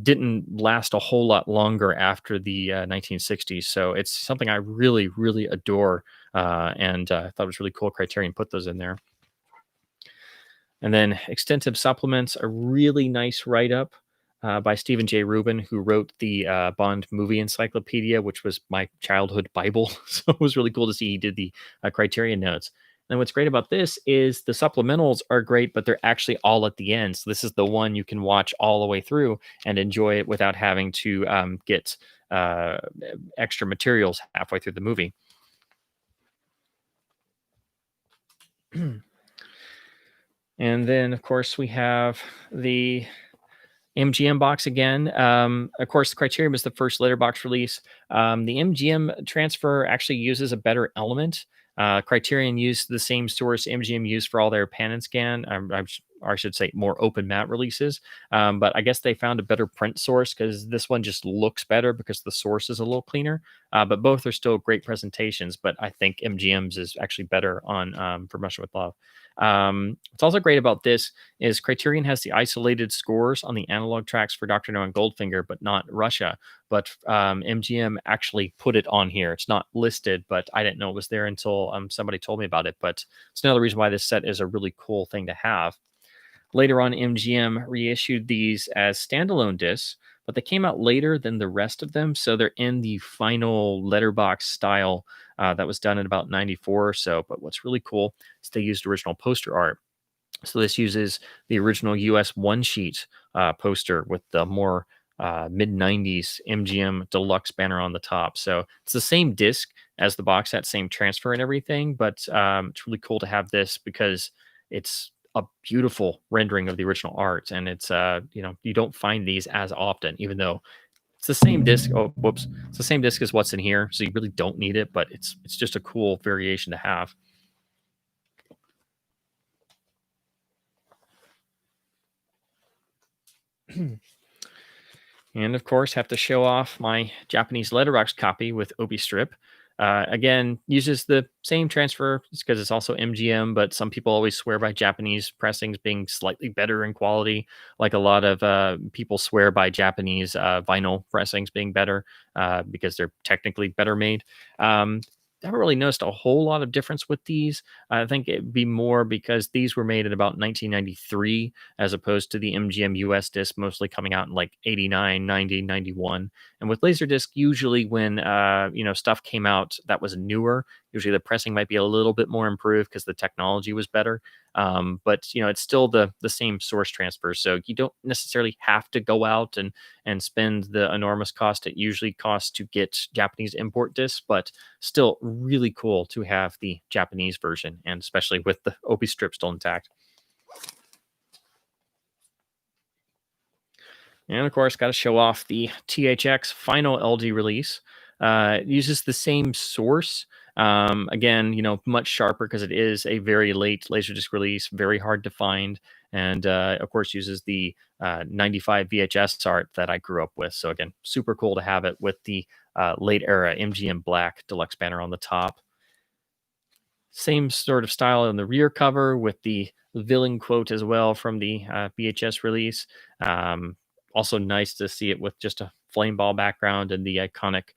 didn't last a whole lot longer after the 1960s. So it's something I really, really adore. And I thought it was really cool Criterion put those in there. And then extensive supplements, a really nice write-up by Stephen J. Rubin, who wrote the Bond movie encyclopedia, which was my childhood Bible. So it was really cool to see he did the Criterion notes. And what's great about this is the supplementals are great, but they're actually all at the end. So this is the one you can watch all the way through and enjoy it without having to get extra materials halfway through the movie. And then, of course, we have the MGM box again. Of course, the Criterion was the first letterbox release. The MGM transfer actually uses a better element. Criterion used the same source MGM used for all their pan and scan, or I should say more open matte releases. But I guess they found a better print source because this one just looks better because the source is a little cleaner. But both are still great presentations. But I think MGM's is actually better on From Russia with Love. What's also great about this is Criterion has the isolated scores on the analog tracks for Dr. No and Goldfinger, but not Russia. But MGM actually put it on here. It's not listed, but I didn't know it was there until somebody told me about it. But it's another reason why this set is a really cool thing to have. Later on, MGM reissued these as standalone discs, but they came out later than the rest of them. So they're in the final letterbox style that was done in about 94 or so. But what's really cool is they used original poster art. So this uses the original US one sheet poster with the more mid 90s MGM deluxe banner on the top. So it's the same disc as the box set, same transfer and everything, but it's really cool to have this because it's a beautiful rendering of the original art. And it's, you don't find these as often, even though it's the same disc. Oh, whoops. It's the same disc as what's in here. So you really don't need it, but it's just a cool variation to have. And of course, have to show off my Japanese letterbox copy with Obi Strip. Again, uses the same transfer because it's also MGM, but some people always swear by Japanese pressings being slightly better in quality. Like a lot of people swear by Japanese vinyl pressings being better because they're technically better made. Haven't really noticed a whole lot of difference with these. I think it'd be more because these were made in about 1993 as opposed to the MGM US disc mostly coming out in like 89, 90, 91. And with Laserdisc, usually when stuff came out that was newer, usually the pressing might be a little bit more improved because the technology was better. But it's still the same source transfer, so you don't necessarily have to go out and spend the enormous cost it usually costs to get Japanese import discs. But still, really cool to have the Japanese version, and especially with the Obi strip still intact. And of course, got to show off the THX final LD release. It uses the same source. Again, much sharper because it is a very late Laserdisc release, very hard to find. And of course, uses the 95 VHS art that I grew up with. So, again, super cool to have it with the late era MGM Black deluxe banner on the top. Same sort of style in the rear cover with the villain quote as well from the VHS release. Also nice to see it with just a flame ball background and the iconic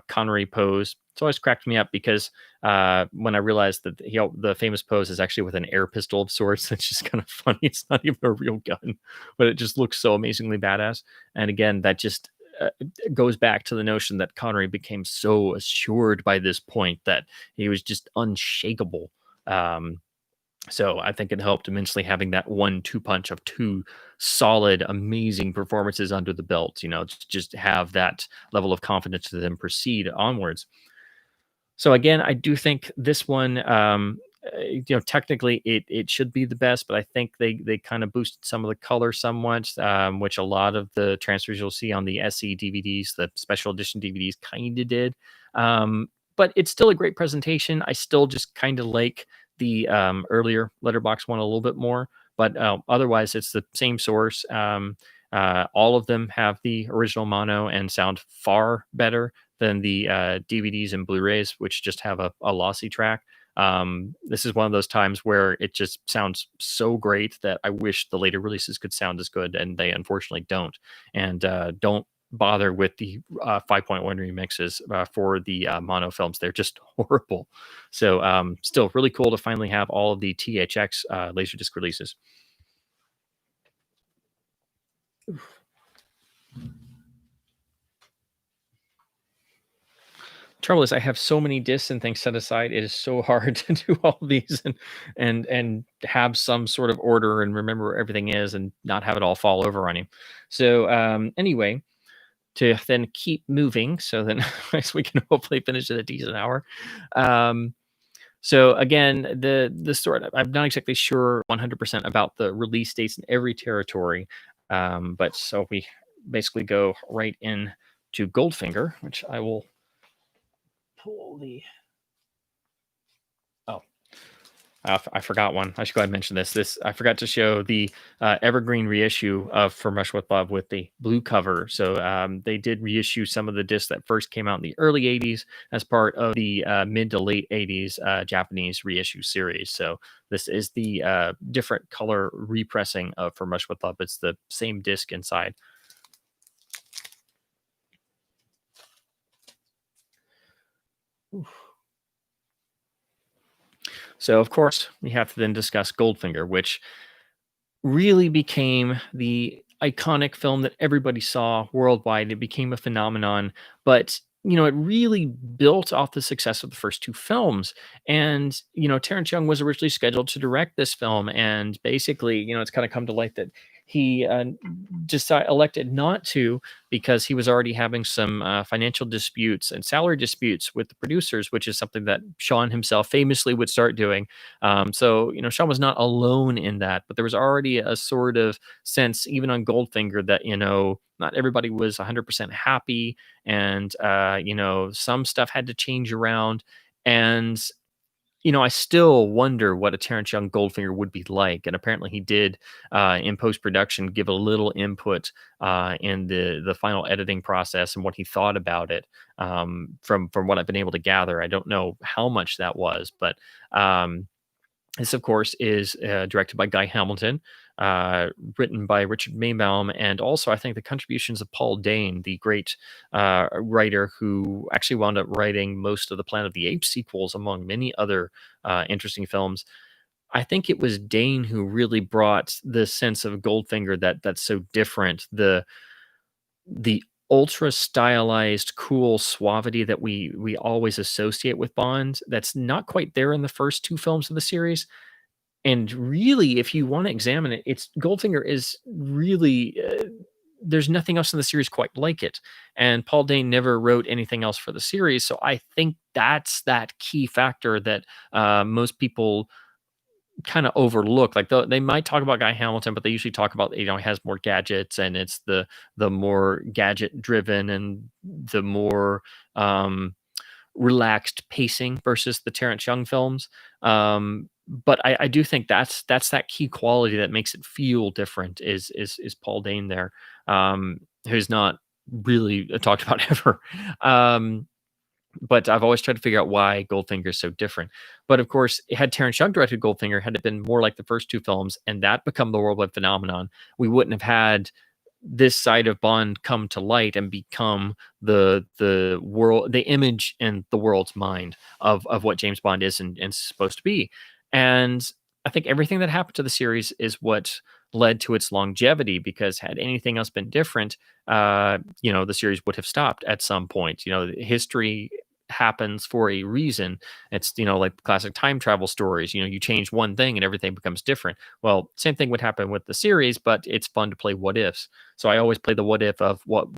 Connery pose. It's always cracked me up because when I realized that the famous pose is actually with an air pistol of sorts, it's just kind of funny. It's not even a real gun, but it just looks so amazingly badass. And again, that just goes back to the notion that Connery became so assured by this point that he was just unshakable. Um, so I think it helped immensely having that 1-2 punch of two solid, amazing performances under the belt, to just have that level of confidence to then proceed onwards. So again, I do think this one, technically it should be the best, but I think they kind of boosted some of the color somewhat, which a lot of the transfers you'll see on the SE DVDs, the special edition DVDs, kind of did. But it's still a great presentation. I still just kind of like the earlier letterbox one a little bit more, but otherwise it's the same source. All of them have the original mono and sound far better than the DVDs and Blu-rays, which just have a lossy track. This is one of those times where it just sounds so great that I wish the later releases could sound as good, and they unfortunately don't. And don't bother with the 5.1 remixes for the mono films. They're just horrible. So still really cool to finally have all of the THX Laserdisc releases. Trouble is I have so many discs and things set aside. It is so hard to do all these and have some sort of order and remember where everything is and not have it all fall over on you. So anyway, to then keep moving, so then we can hopefully finish at a decent hour. So again, the story, I'm not exactly sure 100% about the release dates in every territory, but so we basically go right in to Goldfinger, which I will pull the I forgot one. I should go ahead and mention this. I forgot to show the evergreen reissue of From Russia with Love with the blue cover. So they did reissue some of the discs that first came out in the early '80s as part of the mid to late '80s Japanese reissue series. So this is the different color repressing of From Russia with Love. It's the same disc inside. So of course we have to then discuss Goldfinger, which really became the iconic film that everybody saw worldwide. It became a phenomenon, but it really built off the success of the first two films. And Terrence Young was originally scheduled to direct this film, and basically, it's kind of come to light that he elected not to because he was already having some financial disputes and salary disputes with the producers, which is something that Sean himself famously would start doing. So, Sean was not alone in that, but there was already a sort of sense, even on Goldfinger, that, not everybody was 100% happy. And, some stuff had to change around. And, I still wonder what a Terrence Young Goldfinger would be like. And apparently he did, in post production, give a little input in the final editing process and what he thought about it. From what I've been able to gather, I don't know how much that was, but this, of course, is directed by Guy Hamilton, written by Richard Maybaum, and also I think the contributions of Paul Dane, the great writer who actually wound up writing most of the Planet of the Apes sequels, among many other interesting films. I think it was Dane who really brought the sense of Goldfinger that's so different. The ultra stylized, cool suavity that we always associate with Bond. That's not quite there in the first two films of the series. And really, if you want to examine it, it's Goldfinger is really there's nothing else in the series quite like it. And Paul Dane never wrote anything else for the series, so I think that's that key factor that most people kind of overlook. Like they might talk about Guy Hamilton, but they usually talk about he has more gadgets, and it's the more gadget driven and the more relaxed pacing versus the Terrence Young films. But I do think that's that key quality that makes it feel different is Paul Dane there, who's not really talked about ever. But I've always tried to figure out why Goldfinger is so different. But of course, had Terrence Young directed Goldfinger, had it been more like the first two films and that become the worldwide phenomenon, we wouldn't have had this side of Bond come to light and become the world, the image in the world's mind of what James Bond is and supposed to be. And I think everything that happened to the series is what led to its longevity, because had anything else been different, the series would have stopped at some point. History happens for a reason. It's, like classic time travel stories. You change one thing and everything becomes different. Well, same thing would happen with the series, but it's fun to play what ifs. So I always play the what if of what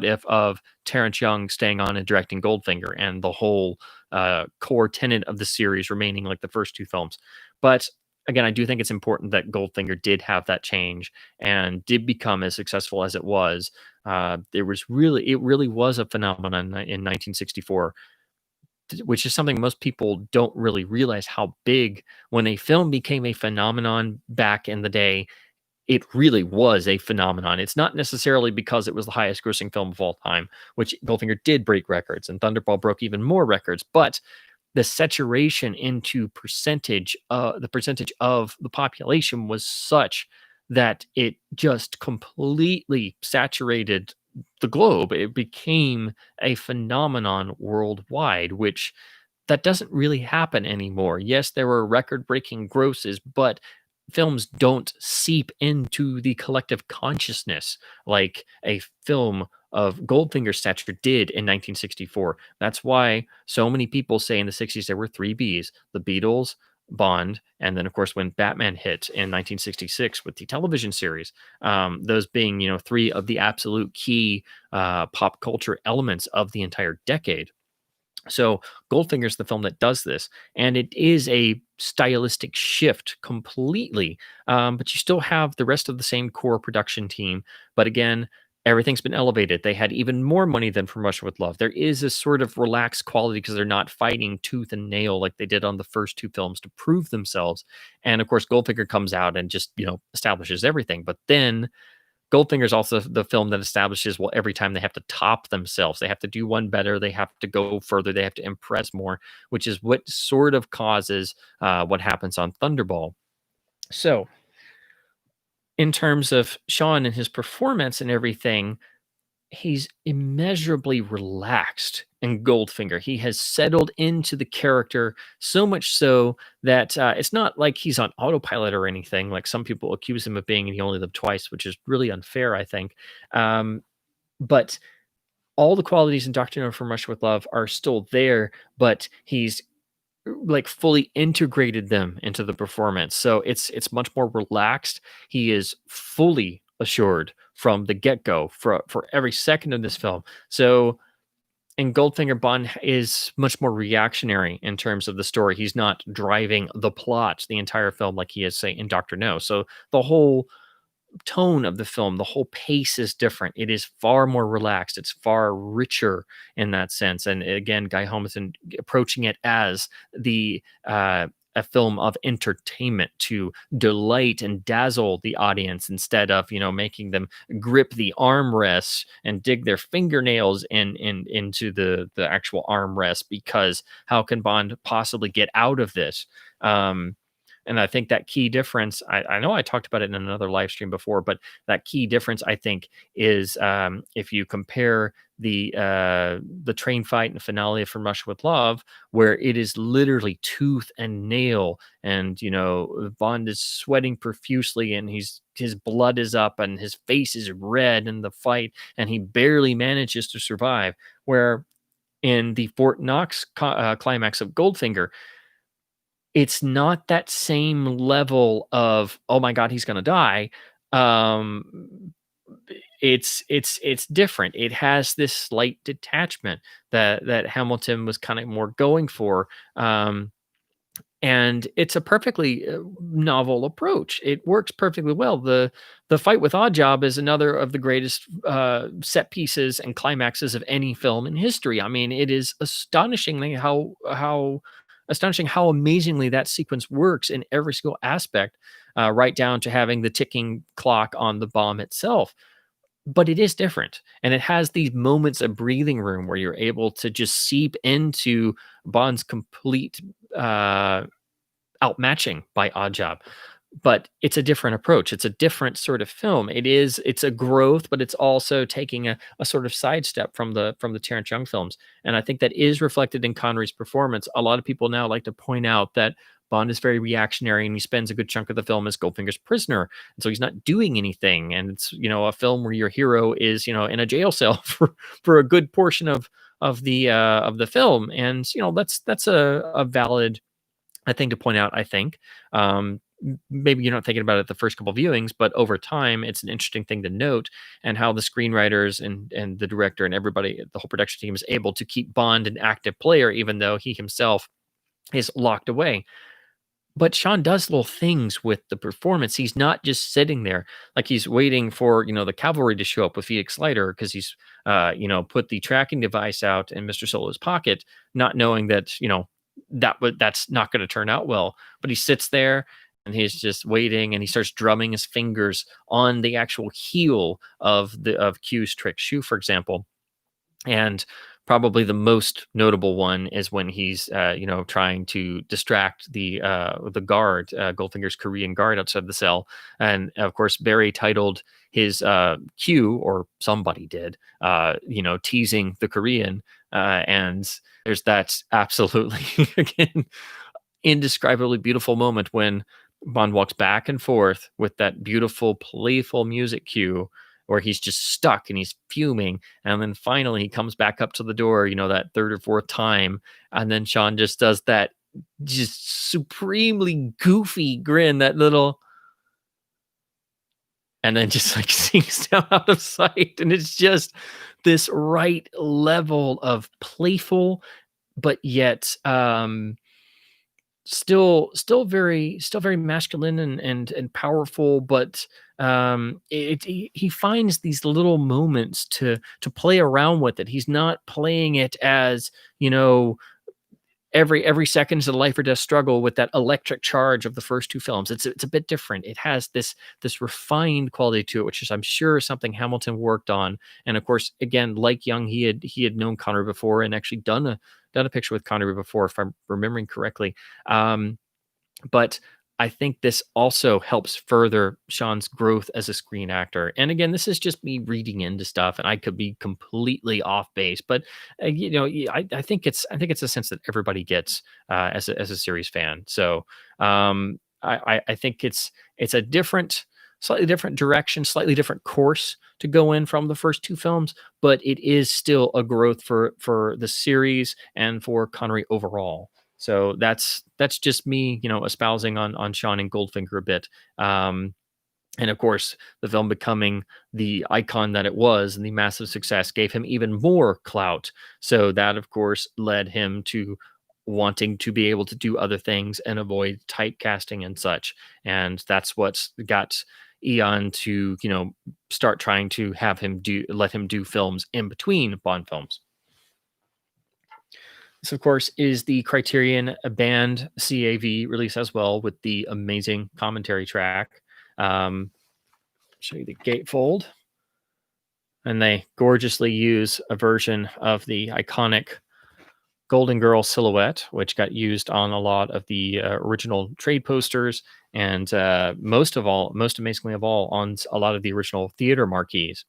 if of Terrence Young staying on and directing Goldfinger, and the whole core tenet of the series remaining like the first two films. But again, I do think it's important that Goldfinger did have that change and did become as successful as it was. It really was a phenomenon in 1964, which is something most people don't really realize how big. When a film became a phenomenon back in the day, it really was a phenomenon. It's not necessarily because it was the highest grossing film of all time, which Goldfinger did break records, and Thunderball broke even more records, but the saturation into the percentage of the population was such that it just completely saturated the globe. It became a phenomenon worldwide, which that doesn't really happen anymore. Yes, there were record breaking grosses, but films don't seep into the collective consciousness like a film of Goldfinger stature did in 1964. That's why so many people say in the 60s there were three Bs: the Beatles, Bond, and then, of course, when Batman hit in 1966 with the television series, those being, three of the absolute key pop culture elements of the entire decade. So Goldfinger is the film that does this, and it is a stylistic shift completely. But you still have the rest of the same core production team. But again, Everything's been elevated. They had even more money than From Russia with Love. There is this sort of relaxed quality because they're not fighting tooth and nail like they did on the first two films to prove themselves. And of course, Goldfinger comes out and just, establishes everything. But then Goldfinger is also the film that establishes, well, every time they have to top themselves, they have to do one better, they have to go further, they have to impress more, which is what sort of causes what happens on Thunderball. So, in terms of Sean and his performance and everything, he's immeasurably relaxed in Goldfinger. He has settled into the character so much so that it's not like he's on autopilot or anything, like some people accuse him of being, and he only lived twice, which is really unfair, I think. But all the qualities in Dr. No From Russia with Love are still there, but he's like fully integrated them into the performance. So it's much more relaxed. He is fully assured from the get-go for every second of this film. So in Goldfinger, Bond is much more reactionary in terms of the story. He's not driving the plot the entire film like he is, say, in Doctor No. So the whole tone of the film, the whole pace is different. It is far more relaxed. It's far richer in that sense. And again, Guy Hamilton approaching it as a film of entertainment to delight and dazzle the audience instead of making them grip the armrests and dig their fingernails into the actual armrest, because how can Bond possibly get out of this? And I think that key difference, I know I talked about it in another live stream before, but that key difference, I think, is if you compare the train fight and finale of From Russia with Love, where it is literally tooth and nail, and Bond is sweating profusely, and his blood is up, and his face is red in the fight, and he barely manages to survive. Where in the Fort Knox climax of Goldfinger, it's not that same level of, oh my god, he's gonna die. Um, it's different. It has this slight detachment that Hamilton was kind of more going for. And it's a perfectly novel approach. It works perfectly well. The fight with Oddjob is another of the greatest set pieces and climaxes of any film in history. I mean, it is astonishing how amazingly that sequence works in every single aspect, right down to having the ticking clock on the bomb itself. But it is different, and it has these moments of breathing room where you're able to just seep into Bond's complete outmatching by Oddjob. But it's a different approach. It's a different sort of film. It's a growth, but it's also taking a sort of sidestep from the Terrence Young films. And I think that is reflected in Connery's performance. A lot of people now like to point out that Bond is very reactionary, and he spends a good chunk of the film as Goldfinger's prisoner. And so he's not doing anything. And it's, a film where your hero is, in a jail cell for a good portion of the film. And, that's a valid thing to point out, I think. Maybe you're not thinking about it the first couple viewings, but over time, it's an interesting thing to note, and how the screenwriters and the director and everybody, the whole production team, is able to keep Bond an active player, even though he himself is locked away. But Sean does little things with the performance. He's not just sitting there like he's waiting for, the cavalry to show up with Felix Leiter, because he's, put the tracking device out in Mr. Solo's pocket, not knowing that, that's not going to turn out well. But he sits there and he's just waiting, and he starts drumming his fingers on the actual heel of Q's trick shoe, for example. And probably the most notable one is when he's, trying to distract the guard, Goldfinger's Korean guard outside the cell. And of course, Barry titled his Q, or somebody did, teasing the Korean. And there's that absolutely, again, indescribably beautiful moment when Bond walks back and forth with that beautiful, playful music cue, where he's just stuck and he's fuming. And then finally he comes back up to the door, that third or fourth time. And then Sean just does that just supremely goofy grin, that little, and then just like sinks down out of sight. And it's just this right level of playful, but yet still very masculine and powerful, but he finds these little moments to play around with it. He's not playing it as, you know, every second is a life or death struggle with that electric charge of the first two films. It's a bit different. It has this refined quality to it, which is, I'm sure, something Hamilton worked on. And of course, again, like Young, he had known Connery before and actually done a picture with Connery before, if I'm remembering correctly. But I think this also helps further Sean's growth as a screen actor. And again, this is just me reading into stuff, and I could be completely off base. But I think it's a sense that everybody gets as a series fan. So I think it's a slightly different direction, slightly different course to go in from the first two films, but it is still a growth for the series and for Connery overall. So that's just me, espousing on Sean and Goldfinger a bit. And of course, the film becoming the icon that it was and the massive success gave him even more clout. So that, of course, led him to wanting to be able to do other things and avoid typecasting and such. And that's what's got Eon to, start trying to let him do films in between Bond films. This, of course, is the Criterion Band CAV release as well, with the amazing commentary track. Show you the gatefold. And they gorgeously use a version of the iconic Golden Girl silhouette, which got used on a lot of the original trade posters, and most amazingly of all, on a lot of the original theater marquees.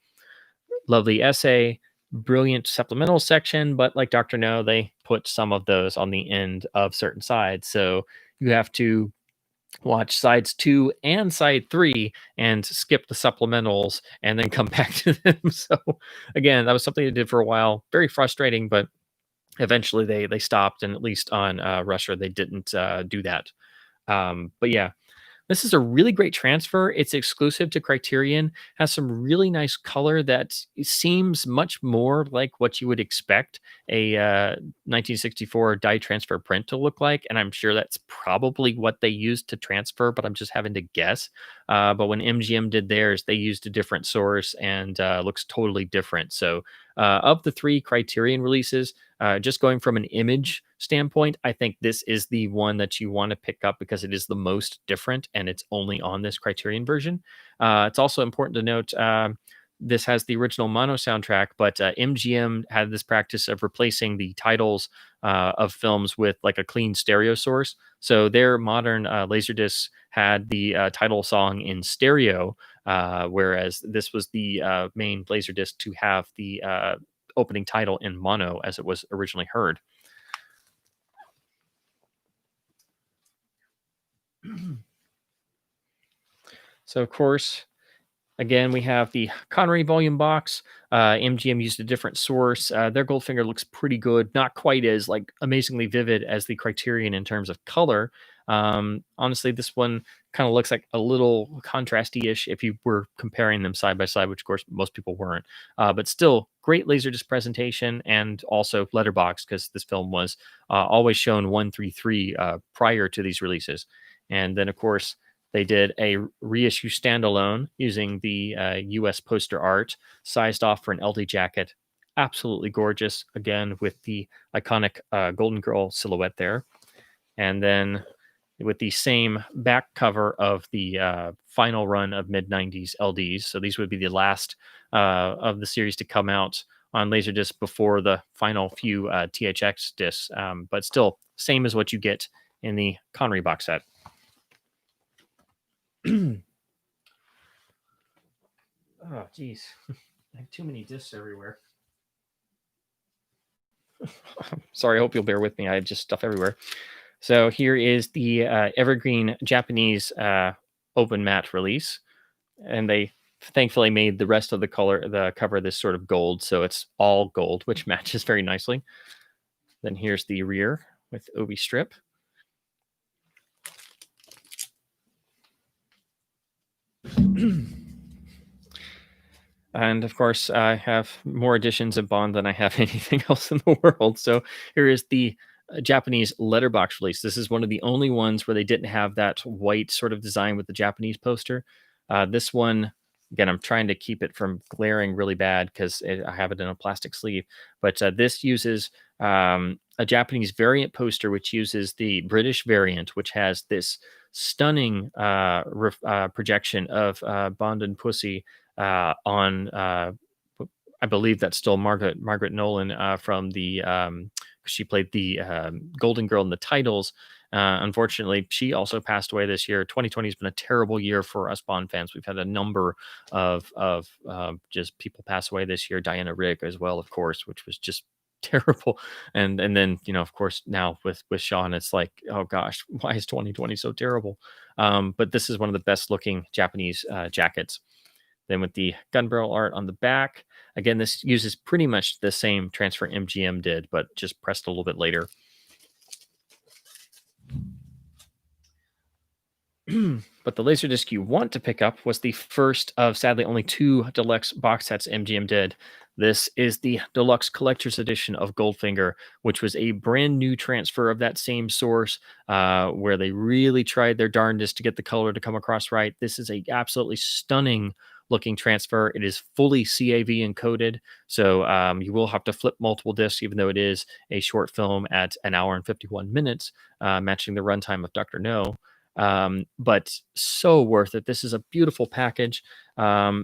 Lovely essay, brilliant supplemental section, but like Dr. No, they put some of those on the end of certain sides. So you have to watch sides 2 and side 3 and skip the supplementals and then come back to them. So again, that was something they did for a while. Very frustrating, but eventually they stopped, and at least on Russia they didn't do that. But yeah, this is a really great transfer. It's exclusive to Criterion, has some really nice color that seems much more like what you would expect a 1964 dye transfer print to look like. And I'm sure that's probably what they used to transfer, but I'm just having to guess. But when MGM did theirs, they used a different source and looks totally different. So of the 3 Criterion releases, just going from an image standpoint, I think this is the one that you want to pick up because it is the most different and it's only on this Criterion version. It's also important to note this has the original mono soundtrack, but MGM had this practice of replacing the titles of films with like a clean stereo source. So their modern Laserdiscs had the title song in stereo, whereas this was the main Laserdisc to have the opening title in mono as it was originally heard. So, of course, again, we have the Connery volume box. MGM used a different source. Their Goldfinger looks pretty good, not quite as like amazingly vivid as the Criterion in terms of color. Honestly, this one kind of looks like a little contrasty-ish if you were comparing them side by side, which of course most people weren't. But still, great Laserdisc presentation, and also letterbox, because this film was always shown 133 prior to these releases. And then, of course, they did a reissue standalone using the US poster art, sized off for an LD jacket. Absolutely gorgeous, again, with the iconic Golden Girl silhouette there. And then with the same back cover of the final run of mid 90s LDs. So these would be the last of the series to come out on Laserdisc before the final few THX discs, but still, same as what you get in the Connery box set. Oh, geez. I have too many discs everywhere. Sorry, I hope you'll bear with me. I have just stuff everywhere. So here is the evergreen Japanese open matte release. And they thankfully made the rest of the cover this sort of gold. So it's all gold, which matches very nicely. Then here's the rear with Obi strip. And of course, I have more editions of Bond than I have anything else in the world. So here is the Japanese letterbox release. This is one of the only ones where they didn't have that white sort of design with the Japanese poster. This one, again, I'm trying to keep it from glaring really bad because I have it in a plastic sleeve. But this uses a Japanese variant poster, which uses the British variant, which has this stunning projection of Bond and Pussy on. I believe that's still Margaret Nolan from the she played the Golden Girl in the titles. Unfortunately, she also passed away this year. 2020 has been a terrible year for us Bond fans. We've had a number of just people pass away this year. Diana Rigg as well, of course, which was just terrible. And then of course now with Sean, it's like, oh gosh, why is 2020 so terrible? But this is one of the best looking Japanese jackets. Then with the gun barrel art on the back, again, this uses pretty much the same transfer MGM did, but just pressed a little bit later. But the Laserdisc you want to pick up was the first of sadly only two deluxe box sets MGM did. This is the deluxe collector's edition of Goldfinger, which was a brand new transfer of that same source, where they really tried their darndest to get the color to come across right. This is a absolutely stunning looking transfer. It is fully CAV encoded, so you will have to flip multiple discs, even though it is a short film at an hour and 51 minutes, matching the runtime of Dr. No. But so worth it. This is a beautiful package.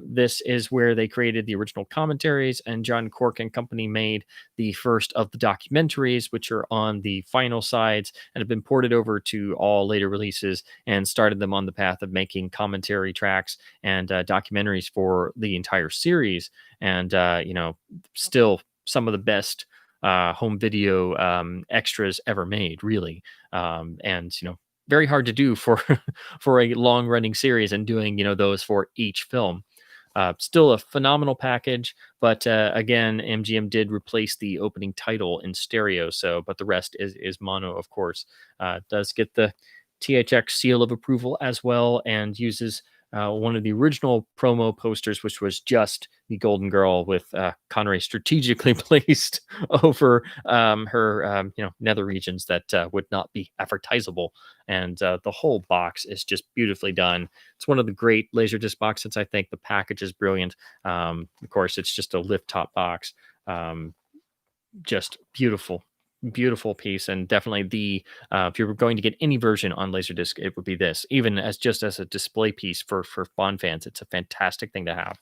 This is where they created the original commentaries, and John Cork and company made the first of the documentaries, which are on the final sides and have been ported over to all later releases, and started them on the path of making commentary tracks and documentaries for the entire series. And still some of the best home video extras ever made, really. And very hard to do for for a long running series, and doing those for each film. Still a phenomenal package, but again, MGM did replace the opening title in stereo, so but the rest is mono, of course. Does get the THX seal of approval as well, and uses one of the original promo posters, which was just the Golden Girl with Connery strategically placed over her, nether regions that would not be advertisable. And the whole box is just beautifully done. It's one of the great Laserdisc box sets. I think the package is brilliant. Of course, it's just a lift top box. Just beautiful piece, and definitely the if you were going to get any version on Laserdisc, it would be this. Even as just as a display piece for Bond fans, it's a fantastic thing to have.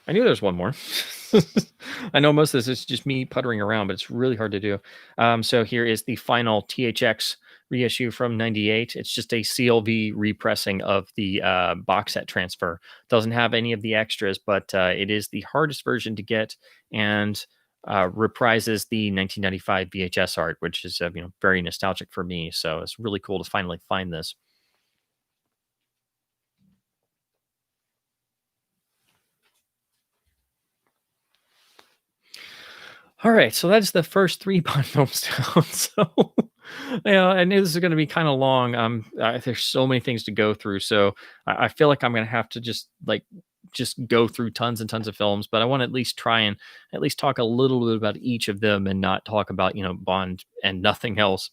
I knew there's one more. I know most of this is just me puttering around, but it's really hard to do. So here is the final THX reissue from '98. It's just a CLV repressing of the box set transfer. Doesn't have any of the extras, but it is the hardest version to get, and reprises the 1995 VHS art, which is very nostalgic for me. So it's really cool to finally find this. All right, so that's the first three Bond films down. So, I knew this is going to be kind of long. There's so many things to go through, so I feel like I'm going to have to just go through tons and tons of films. But I want to at least try and at least talk a little bit about each of them, and not talk about Bond and nothing else.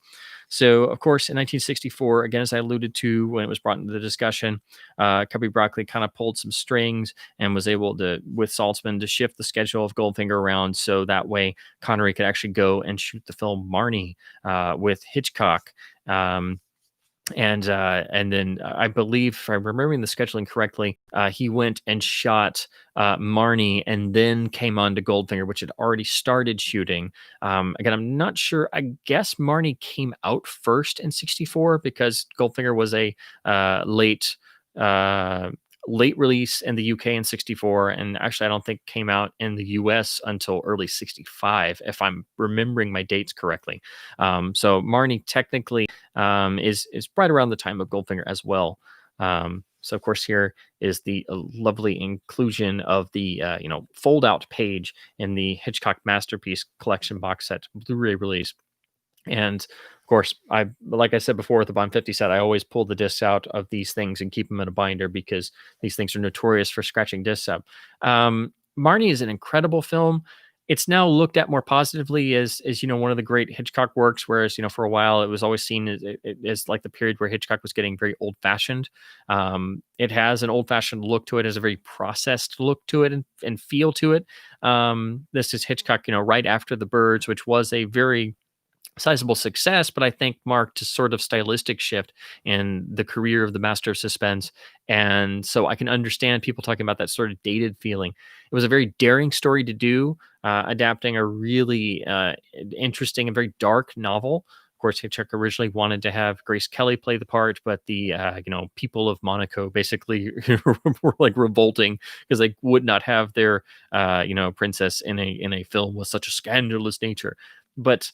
So, of course, in 1964, again, as I alluded to when it was brought into the discussion, Cubby Broccoli kind of pulled some strings and was able to, with Saltzman, to shift the schedule of Goldfinger around, so that way Connery could actually go and shoot the film Marnie with Hitchcock. And then I believe, if I'm remembering the scheduling correctly, he went and shot Marnie, and then came on to Goldfinger, which had already started shooting. Again, I'm not sure. I guess Marnie came out first in '64, because Goldfinger was a late uh, late release in the UK in '64, and actually I don't think came out in the US until early '65, if I'm remembering my dates correctly. So Marnie technically is right around the time of Goldfinger as well. So of course here is the lovely inclusion of the fold out page in the Hitchcock Masterpiece Collection box set Blu-ray release. And of course, like I said before with the Bond 50 set, I always pull the discs out of these things and keep them in a binder because these things are notorious for scratching discs up. Marnie is an incredible film. It's now looked at more positively as one of the great Hitchcock works, whereas for a while it was always seen as like the period where Hitchcock was getting very old fashioned. It has an old fashioned look to it, has a very processed look to it and feel to it. This is Hitchcock, right after The Birds, which was a very sizable success, but I think marked a sort of stylistic shift in the career of the master of suspense. And so I can understand people talking about that sort of dated feeling. It was a very daring story to do, adapting a really interesting and very dark novel. Of course, Hitchcock originally wanted to have Grace Kelly play the part, but the people of Monaco basically were like revolting because they would not have their princess in a film with such a scandalous nature. But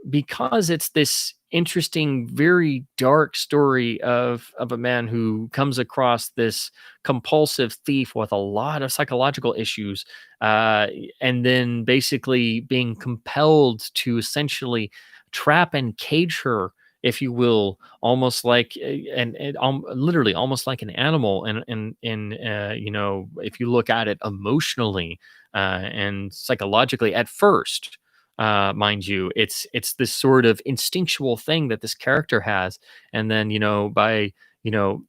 because it's this interesting, very dark story of a man who comes across this compulsive thief with a lot of psychological issues, uh, and then basically being compelled to essentially trap and cage her, if you will, almost like literally almost like an animal, and if you look at it emotionally and psychologically at first, mind you, it's this sort of instinctual thing that this character has, and then by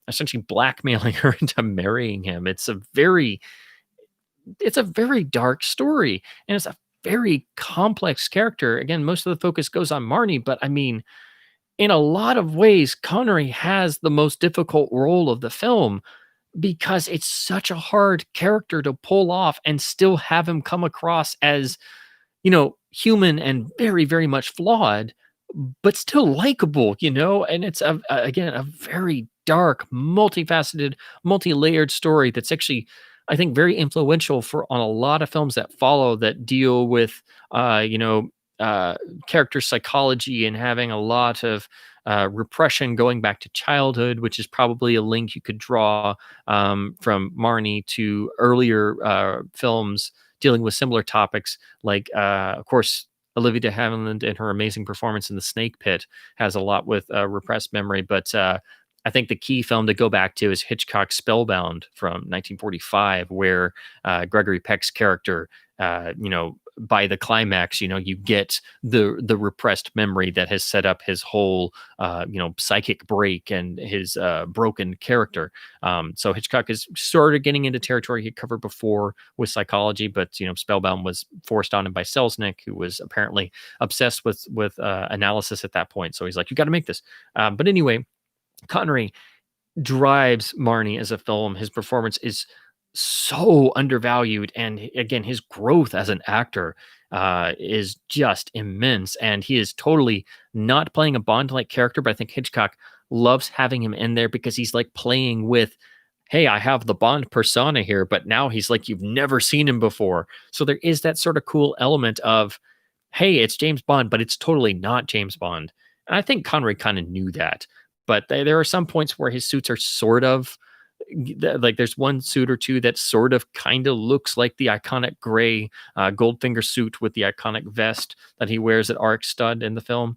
essentially blackmailing her into marrying him. It's a very dark story, and it's a very complex character. Again, most of the focus goes on Marnie, but I mean, in a lot of ways, Connery has the most difficult role of the film because it's such a hard character to pull off and still have him come across as human and very, very much flawed, but still likable, and it's again, a very dark, multifaceted, multi-layered story that's actually, I think, very influential for on a lot of films that follow that deal with, uh, you know, uh, character psychology and having a lot of repression going back to childhood, which is probably a link you could draw from Marnie to earlier films dealing with similar topics, like, of course, Olivia de Havilland and her amazing performance in The Snake Pit has a lot with repressed memory. But I think the key film to go back to is Hitchcock's Spellbound from 1945, where Gregory Peck's character, by the climax, you get the repressed memory that has set up his whole, psychic break and his broken character. So Hitchcock is sort of getting into territory he covered before with psychology, but Spellbound was forced on him by Selznick, who was apparently obsessed with analysis at that point. So he's like, "You got to make this." But anyway, Connery drives Marnie as a film. His performance is so undervalued, and again, his growth as an actor is just immense. And he is totally not playing a Bond-like character, but I think Hitchcock loves having him in there because he's like playing with, hey, I have the Bond persona here, but now he's like you've never seen him before. So there is that sort of cool element of, hey, it's James Bond, but it's totally not James Bond. And I think Connery kind of knew that. But there are some points where his suits are sort of like there's one suit or two that sort of kind of looks like the iconic gray Goldfinger suit with the iconic vest that he wears at Arc Stud in the film.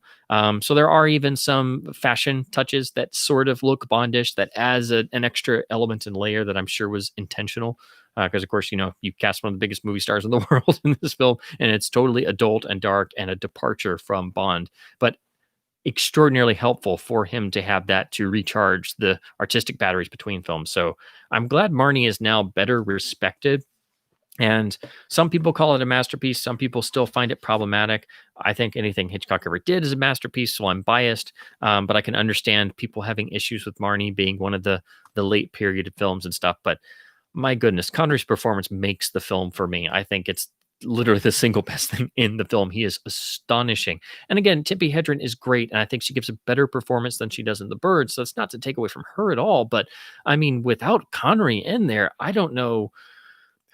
So there are even some fashion touches that sort of look Bondish that adds an extra element and layer that I'm sure was intentional. Because of course, you cast one of the biggest movie stars in the world in this film, and it's totally adult and dark and a departure from Bond. But extraordinarily helpful for him to have that to recharge the artistic batteries between films. So I'm glad Marnie is now better respected. And some people call it a masterpiece. Some people still find it problematic. I think anything Hitchcock ever did is a masterpiece, so I'm biased. But I can understand people having issues with Marnie being one of the late period of films and stuff. But my goodness, Connery's performance makes the film for me. I think it's literally the single best thing in the film. He is astonishing. And again, Tippi Hedren is great, and I think she gives a better performance than she does in The Birds. So it's not to take away from her at all. But I mean, without Connery in there, I don't know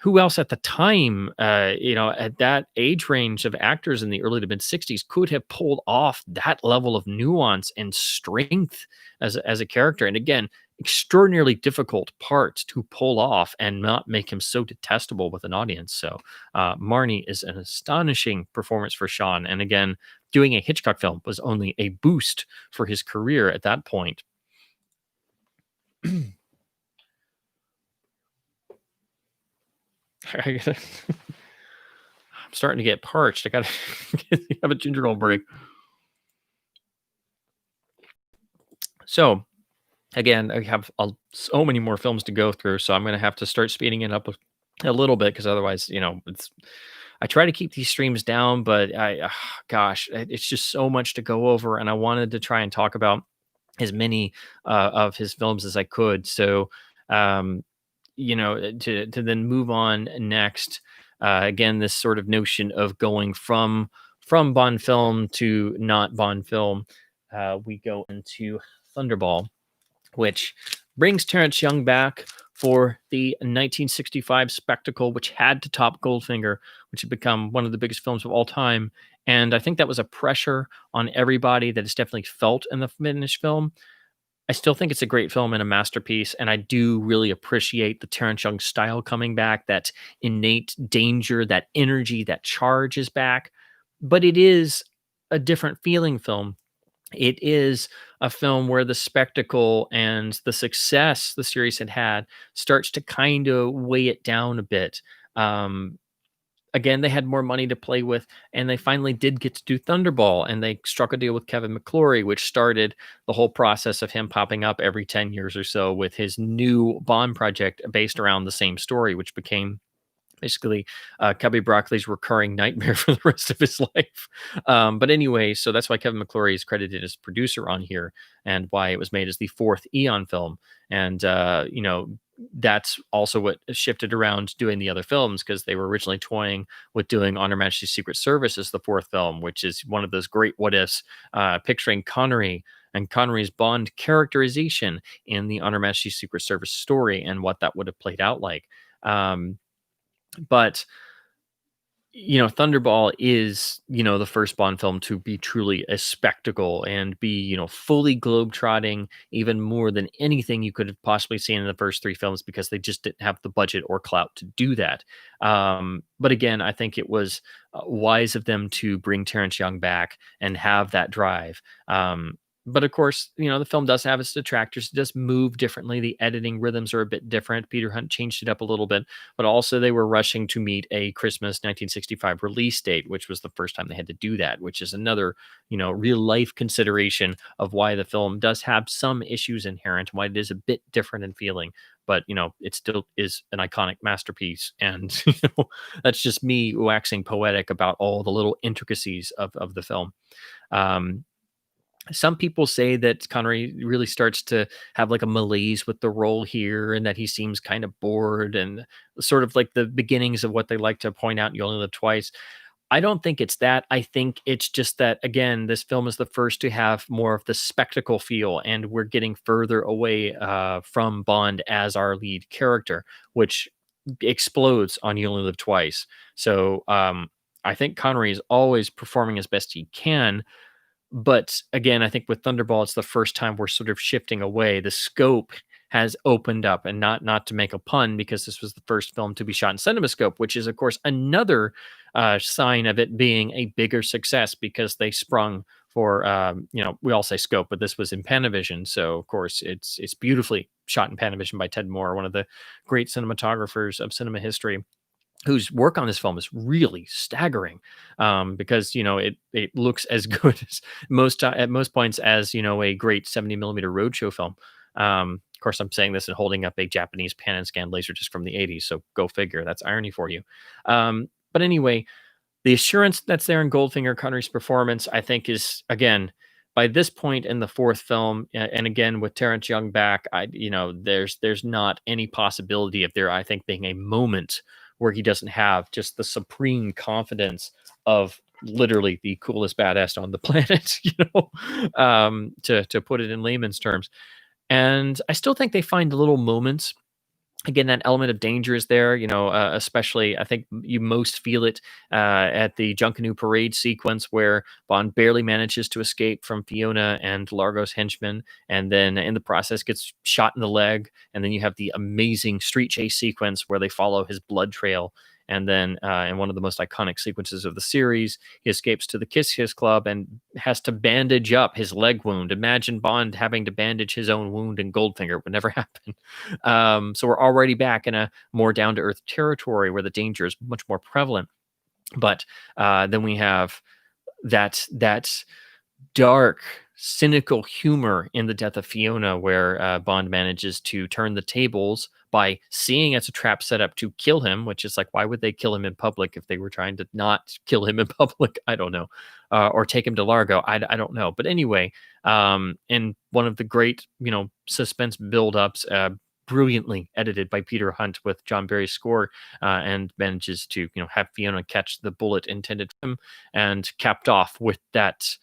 who else at the time, at that age range of actors in the early to mid 60s could have pulled off that level of nuance and strength as a character. And again, extraordinarily difficult part to pull off and not make him so detestable with an audience. So Marnie is an astonishing performance for Sean. And again, doing a Hitchcock film was only a boost for his career at that point. I'm starting to get parched. I gotta have a ginger ale break. So again, I have so many more films to go through, so I'm gonna have to start speeding it up a little bit because otherwise, it's. I try to keep these streams down, but gosh, it's just so much to go over, and I wanted to try and talk about as many of his films as I could. So, um, to then move on next. Again, this sort of notion of going from Bond film to not Bond film. We go into Thunderball, which brings Terrence Young back for the 1965 spectacle, which had to top Goldfinger, which had become one of the biggest films of all time. And I think that was a pressure on everybody that is definitely felt in the finished film. I still think it's a great film and a masterpiece, and I do really appreciate the Terrence Young style coming back, that innate danger, that energy, that charge is back. But it is a different feeling film. It is a film where the spectacle and the success the series had had starts to kind of weigh it down a bit. Um, Again, they had more money to play with, and they finally did get to do Thunderball, and they struck a deal with Kevin McClory, which started the whole process of him popping up every 10 years or so with his new Bond project based around the same story, which became basically Cubby Broccoli's recurring nightmare for the rest of his life. But anyway, so that's why Kevin McClory is credited as producer on here, and why it was made as the fourth Eon film. And that's also what shifted around doing the other films, because they were originally toying with doing On Her Majesty's Secret Service as the fourth film, which is one of those great what ifs, picturing Connery and Connery's Bond characterization in the On Her Majesty's Secret Service story and what that would have played out like. But Thunderball is, the first Bond film to be truly a spectacle and be, fully globetrotting, even more than anything you could have possibly seen in the first three films, because they just didn't have the budget or clout to do that. But again, I think it was wise of them to bring Terrence Young back and have that drive. But of course, the film does have its detractors. It does move differently. The editing rhythms are a bit different. Peter Hunt changed it up a little bit, but also they were rushing to meet a Christmas 1965 release date, which was the first time they had to do that, which is another, real life consideration of why the film does have some issues inherent, why it is a bit different in feeling. But it still is an iconic masterpiece, and that's just me waxing poetic about all the little intricacies of the film. Um, some people say that Connery really starts to have like a malaise with the role here, and that he seems kind of bored, and sort of like the beginnings of what they like to point out, You Only Live Twice. I don't think it's that. I think it's just that, again, this film is the first to have more of the spectacle feel, and we're getting further away from Bond as our lead character, which explodes on You Only Live Twice. So I think Connery is always performing as best he can, but again, I think with Thunderball, it's the first time we're sort of shifting away. The scope has opened up, and not to make a pun, because this was the first film to be shot in CinemaScope, which is of course another sign of it being a bigger success, because they sprung for we all say scope, but this was in Panavision, so of course it's beautifully shot in Panavision by Ted Moore, one of the great cinematographers of cinema history, whose work on this film is really staggering, because it looks as good as at most points as a great 70 millimeter roadshow film. Of course, I'm saying this and holding up a Japanese pan and scan laserdisc from the 80s, so go figure. That's irony for you. But anyway, the assurance that's there in Goldfinger, Connery's performance, I think, is, again, by this point in the fourth film, and again with Terrence Young back, there's not any possibility of there, I think, being a moment where he doesn't have just the supreme confidence of literally the coolest badass on the planet, to put it in layman's terms. And I still think they find little moments. Again, that element of danger is there, especially I think you most feel it at the Junkanoo parade sequence, where Bond barely manages to escape from Fiona and Largo's henchmen, and then in the process gets shot in the leg. And then you have the amazing street chase sequence where they follow his blood trail. And then in one of the most iconic sequences of the series, he escapes to the Kiss Kiss Club and has to bandage up his leg wound. Imagine Bond having to bandage his own wound in Goldfinger. It would never happen. So we're already back in a more down to earth territory where the danger is much more prevalent. But then we have that dark, cynical humor in the death of Fiona, where Bond manages to turn the tables by seeing it's a trap set up to kill him, which is like, why would they kill him in public if they were trying to not kill him in public? I don't know. Or take him to Largo. I don't know. But anyway, in one of the great, suspense buildups, brilliantly edited by Peter Hunt with John Barry's score, and manages to, have Fiona catch the bullet intended for him, and capped off with that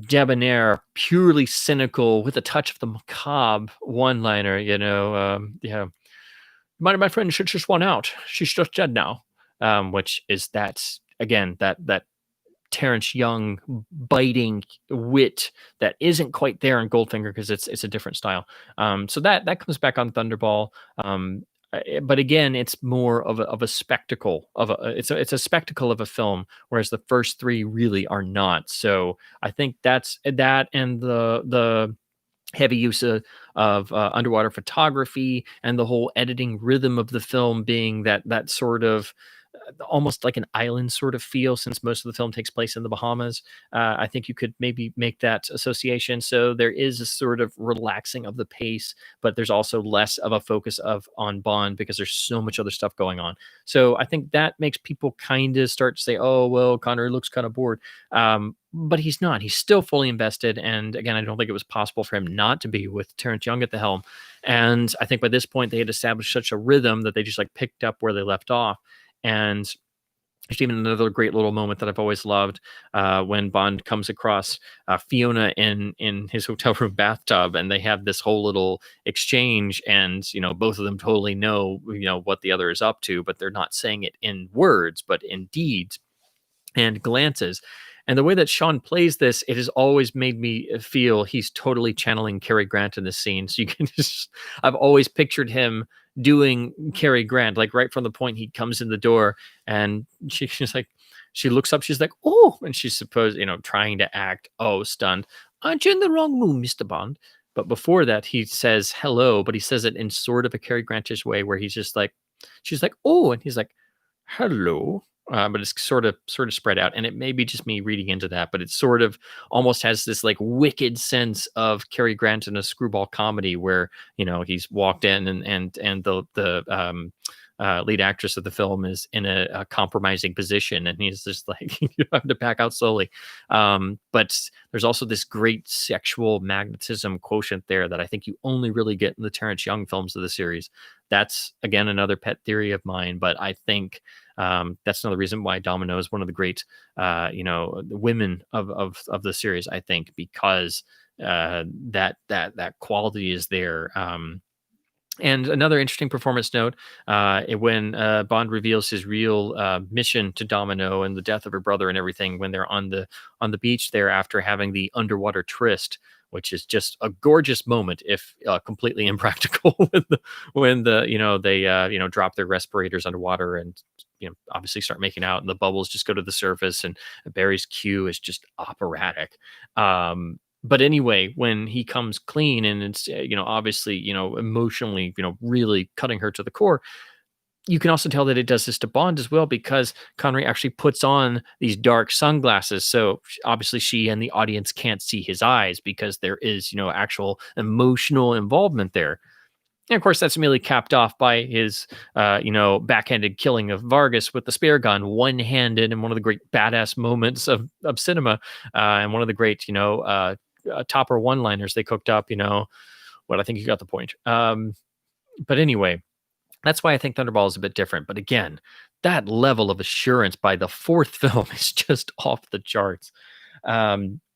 debonair, purely cynical, with a touch of the macabre one-liner. Yeah, my friend should just won out. She's just dead now. Which is that again that Terrence Young biting wit that isn't quite there in Goldfinger because it's a different style. So that comes back on Thunderball. But again, it's more of a spectacle it's a spectacle of a film, whereas the first three really are not. So I think that's that, and the heavy use of underwater photography and the whole editing rhythm of the film being that sort of almost like an island sort of feel, since most of the film takes place in the Bahamas. I think you could maybe make that association. So there is a sort of relaxing of the pace, but there's also less of a focus on Bond because there's so much other stuff going on. So I think that makes people kind of start to say, oh, well, Connery looks kind of bored. But he's not. He's still fully invested. And again, I don't think it was possible for him not to be with Terrence Young at the helm. And I think by this point, they had established such a rhythm that they just like picked up where they left off. And there's even another great little moment that I've always loved, when Bond comes across Fiona in his hotel room bathtub, and they have this whole little exchange, and both of them totally know what the other is up to, but they're not saying it in words, but in deeds and glances. And the way that Sean plays this, it has always made me feel he's totally channeling Cary Grant in this scene. So you can I've always pictured him doing Cary Grant, like right from the point he comes in the door, and she's like, she looks up, she's like, oh, and she's supposed, trying to act, oh, stunned. Aren't you in the wrong room, Mr. Bond? But before that, he says hello, but he says it in sort of a Cary Grantish way, where he's just like, she's like, oh, and he's like, hello. But it's sort of spread out, and it may be just me reading into that, but it sort of almost has this like wicked sense of Cary Grant in a screwball comedy, where he's walked in, and the lead actress of the film is in a compromising position, and he's just like, you have to back out slowly. But there's also this great sexual magnetism quotient there that I think you only really get in the Terrence Young films of the series. That's again another pet theory of mine, but I think that's another reason why Domino is one of the great women of the series, I think, because that quality is there. And another interesting performance note, when Bond reveals his real mission to Domino and the death of her brother and everything, when they're on the beach there after having the underwater tryst, which is just a gorgeous moment, if completely impractical, when they drop their respirators underwater and obviously start making out, and the bubbles just go to the surface, and Barry's cue is just operatic. But anyway, when he comes clean, and it's obviously emotionally really cutting her to the core, you can also tell that it does this to Bond as well, because Connery actually puts on these dark sunglasses. So obviously she and the audience can't see his eyes, because there is, actual emotional involvement there. And of course, that's immediately capped off by his, backhanded killing of Vargas with the spare gun, one-handed, in one of the great badass moments of cinema, and one of the great, topper one-liners they cooked up. What, I think you got the point. But anyway, that's why I think Thunderball is a bit different. But again, that level of assurance by the fourth film is just off the charts.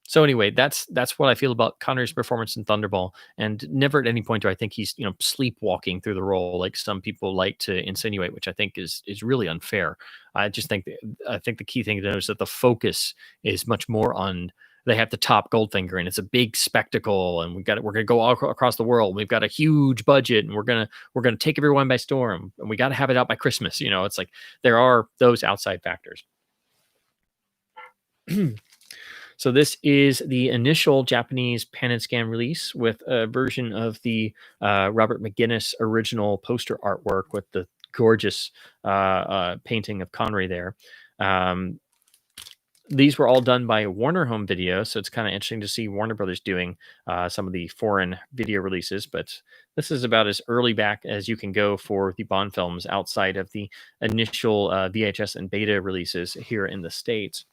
So anyway, that's what I feel about Connery's performance in Thunderball, and never at any point do I think he's sleepwalking through the role like some people like to insinuate, which I think is really unfair. I just think the key thing to know is that the focus is much more on they have the top Goldfinger, and it's a big spectacle, and we're gonna go all across the world. We've got a huge budget, and we're gonna take everyone by storm, and we got to have it out by Christmas. It's like there are those outside factors. So this is the initial Japanese pan and scan release with a version of the Robert McGuinness original poster artwork with the gorgeous painting of Connery there. Um, these were all done by Warner Home Video, so it's kind of interesting to see Warner Brothers doing some of the foreign video releases. But this is about as early back as you can go for the Bond films outside of the initial VHS and beta releases here in the States.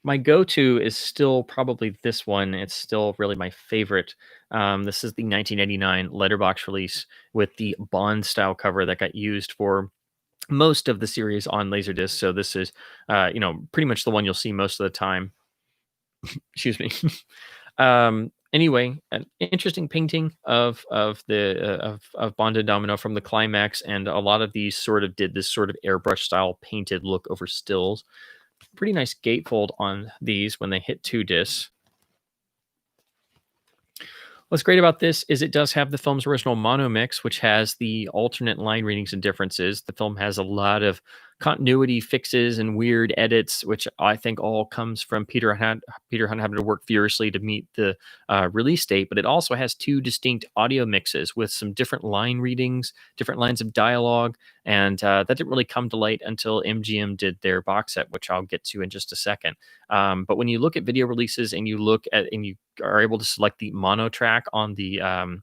My go-to is still probably this one. It's still really my favorite. This is the 1989 letterbox release with the Bond style cover that got used for most of the series on Laserdisc. So this is, pretty much the one you'll see most of the time. Excuse me. Anyway, an interesting painting of Bond and Domino from the climax, and a lot of these sort of did this sort of airbrush style painted look over stills. Pretty nice gatefold on these when they hit 2 discs. What's great about this is it does have the film's original mono mix, which has the alternate line readings and differences. The film has a lot of continuity fixes and weird edits, which I think all comes from Peter Hunt having to work furiously to meet the release date. But it also has 2 distinct audio mixes with some different line readings, different lines of dialogue, and that didn't really come to light until MGM did their box set, which I'll get to in just a second. But when you look at video releases and you are able to select the mono track on the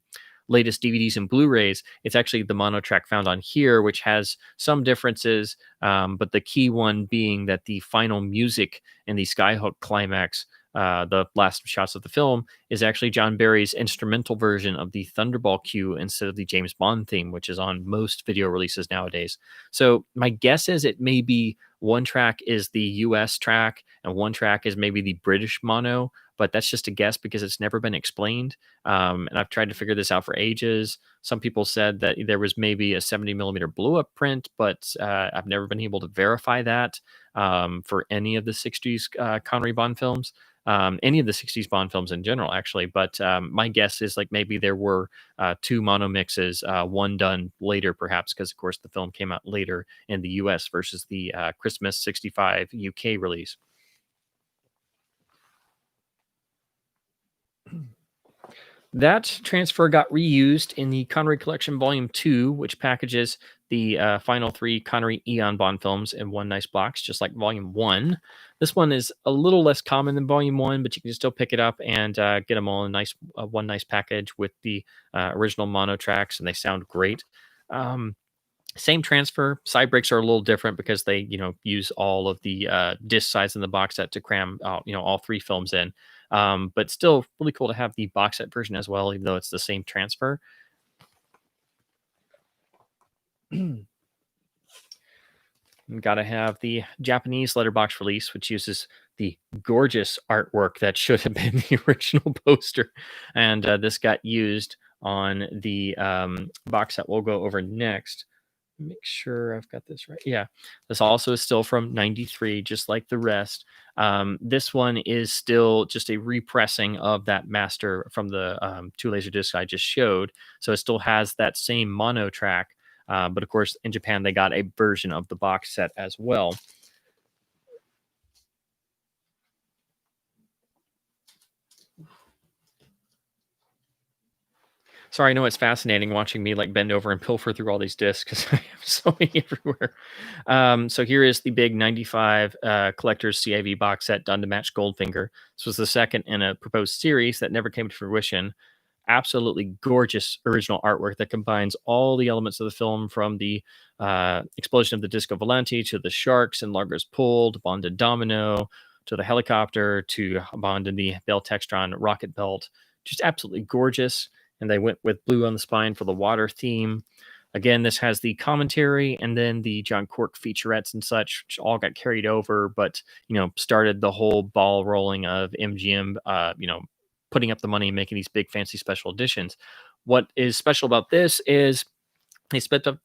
latest DVDs and Blu-rays, it's actually the mono track found on here, which has some differences, but the key one being that the final music in the Skyhook climax, the last shots of the film, is actually John Barry's instrumental version of the Thunderball cue instead of the James Bond theme, which is on most video releases nowadays. So my guess is it may be one track is the US track and one track is maybe the British mono, but that's just a guess because it's never been explained. And I've tried to figure this out for ages. Some people said that there was maybe a 70 millimeter blow up print, but I've never been able to verify that for any of the 60s Connery Bond films. Any of the 60s Bond films in general, actually. But my guess is like maybe there were 2 mono mixes, one done later, perhaps, because, of course, the film came out later in the US versus the Christmas 65 UK release. That transfer got reused in the Connery Collection Volume 2, which packages the final 3 Connery Eon Bond films in one nice box, just like Volume 1. This one is a little less common than Volume 1, but you can still pick it up and get them all in one nice package with the original mono tracks, and they sound great. Same transfer. Side breaks are a little different because they, use all of the disc size in the box set to cram, all 3 films in. But still really cool to have the box set version as well, even though it's the same transfer. Got to have the Japanese letterbox release, which uses the gorgeous artwork that should have been the original poster. And this got used on the box set we'll go over next. Make sure I've got this right. Yeah, this also is still from 93, just like the rest. This one is still just a repressing of that master from the 2 laser discs I just showed. So it still has that same mono track. But of course, in Japan, they got a version of the box set as well. Sorry, I know it's fascinating watching me like bend over and pilfer through all these discs because I have so many everywhere. So here is the big 95 collector's CIV box set done to match Goldfinger. This was the second in a proposed series that never came to fruition. Absolutely gorgeous original artwork that combines all the elements of the film, from the explosion of the Disco Volante to the sharks and Largo's Pool to Bond and Domino to the helicopter to Bond and the Bell Textron rocket belt. Just absolutely gorgeous. And they went with blue on the spine for the water theme. Again, this has the commentary and then the John Cork featurettes and such, which all got carried over, but, started the whole ball rolling of MGM, putting up the money and making these big fancy special editions. What is special about this is They spiffed up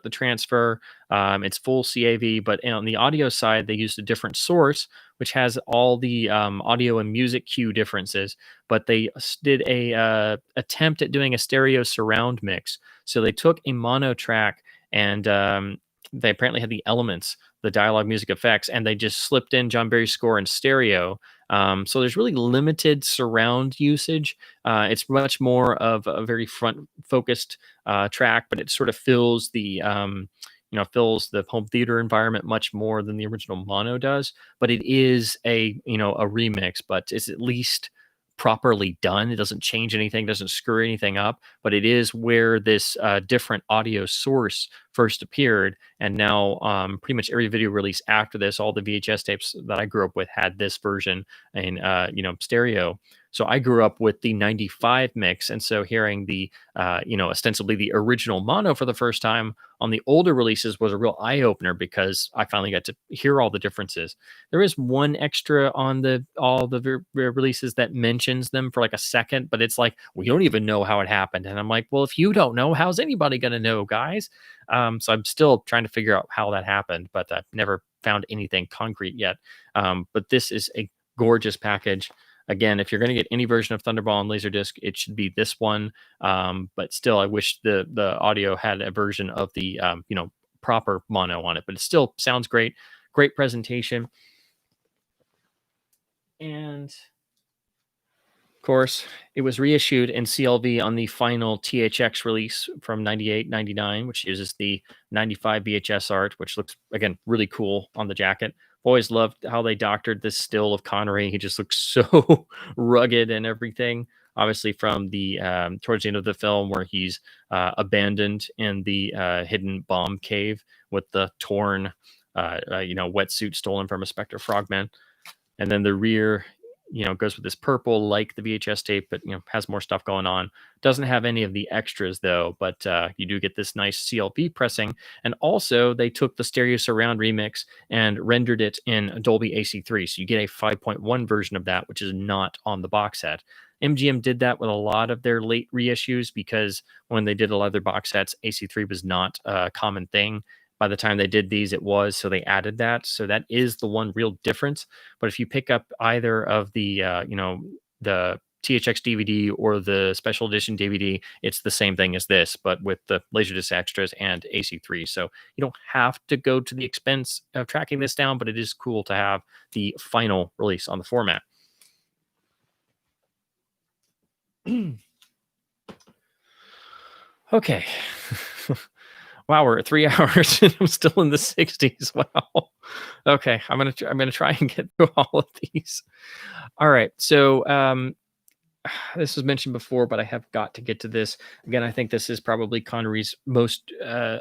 the transfer. It's full CAV, but on the audio side, they used a different source, which has all the audio and music cue differences. But they did a attempt at doing a stereo surround mix. So they took a mono track and they apparently had the elements, the dialogue, music effects, and they just slipped in John Barry's score in stereo. So there's really limited surround usage. It's much more of a very front focused track, but it sort of fills the home theater environment much more than the original mono does. But it is a remix, but it's at least properly done. It doesn't change anything, doesn't screw anything up, but it is where this different audio source first appeared. And now, pretty much every video release after this, all the VHS tapes that I grew up with had this version in stereo. So I grew up with the 95 mix. And so hearing the, ostensibly the original mono for the first time on the older releases was a real eye opener because I finally got to hear all the differences. There is one extra on all the releases that mentions them for like a second, but it's like, we don't even know how it happened. And I'm like, well, if you don't know, how's anybody going to know, guys? So I'm still trying to figure out how that happened, but I've never found anything concrete yet. But this is a gorgeous package. Again, if you're going to get any version of Thunderball on Laserdisc, it should be this one. But still, I wish the audio had a version of the proper mono on it. But it still sounds great. Great presentation. And of course, it was reissued in CLV on the final THX release from 98-99, which uses the 95 VHS art, which looks, again, really cool on the jacket. Always loved how they doctored this still of Connery. He just looks so rugged and everything. Obviously, from the towards the end of the film, where he's abandoned in the hidden bomb cave with the torn, wetsuit stolen from a Spectre Frogman, and then the rear, goes with this purple like the VHS tape, but has more stuff going on. Doesn't have any of the extras though, but you do get this nice CLV pressing. And also they took the stereo surround remix and rendered it in Dolby AC3. So you get a 5.1 version of that, which is not on the box set. MGM did that with a lot of their late reissues because when they did a lot of their box sets, AC3 was not a common thing. By the time they did these, it was, so they added that. So that is the one real difference. But if you pick up either of the, the THX DVD or the special edition DVD, it's the same thing as this, but with the Laserdisc extras and AC3. So you don't have to go to the expense of tracking this down, but it is cool to have the final release on the format. Okay. Wow, we're at 3 hours and I'm still in the 60s. Wow. Okay, I'm gonna try and get through all of these. All right, so this was mentioned before, but I have got to get to this. Again, I think this is probably Connery's most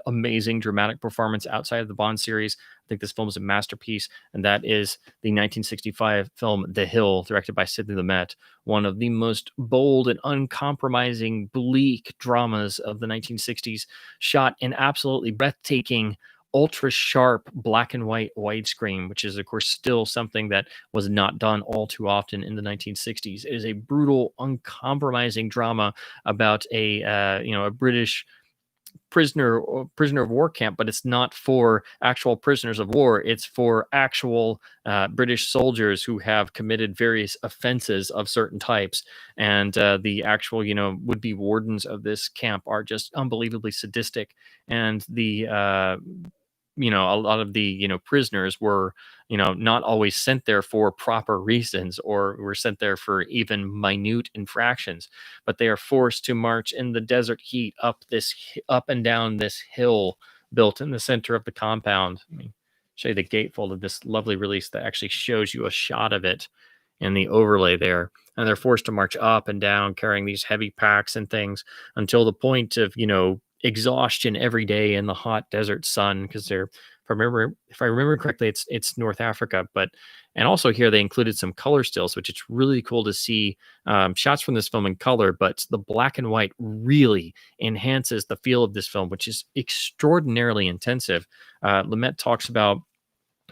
amazing dramatic performance outside of the Bond series. I think this film is a masterpiece, and that is the 1965 film The Hill, directed by Sidney Lumet, one of the most bold and uncompromising, bleak dramas of the 1960s, shot in absolutely breathtaking, ultra sharp black and white widescreen, which is, of course, still something that was not done all too often in the 1960s. It is a brutal, uncompromising drama about a British prisoner of war camp, but it's not for actual prisoners of war. It's for actual British soldiers who have committed various offenses of certain types. And the actual, would-be wardens of this camp are just unbelievably sadistic. And the a lot of the prisoners were not always sent there for proper reasons or were sent there for even minute infractions, but they are forced to march in the desert heat up and down this hill built in the center of the compound. Let me show you the gatefold of this lovely release that actually shows you a shot of it in the overlay there. And they're forced to march up and down carrying these heavy packs and things until the point of exhaustion every day in the hot desert sun, because they're, if I remember correctly, it's North Africa. And also here they included some color stills, which it's really cool to see shots from this film in color, but the black and white really enhances the feel of this film, which is extraordinarily intensive. Lumet talks about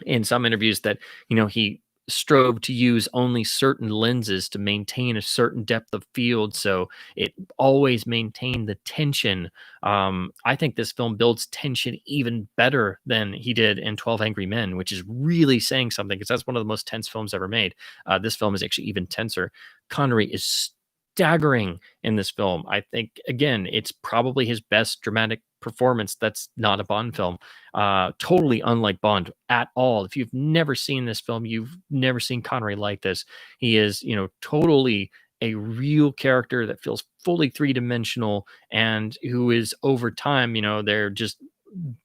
in some interviews that he strove to use only certain lenses to maintain a certain depth of field, so it always maintained the tension. I think this film builds tension even better than he did in 12 Angry Men, which is really saying something because that's one of the most tense films ever made. This film is actually even tenser. Connery is staggering in this film. I think, again, it's probably his best dramatic performance that's not a Bond film. Totally unlike Bond at all. If you've never seen this film, you've never seen Connery like this. He is, totally a real character that feels fully three-dimensional and who is over time, they're just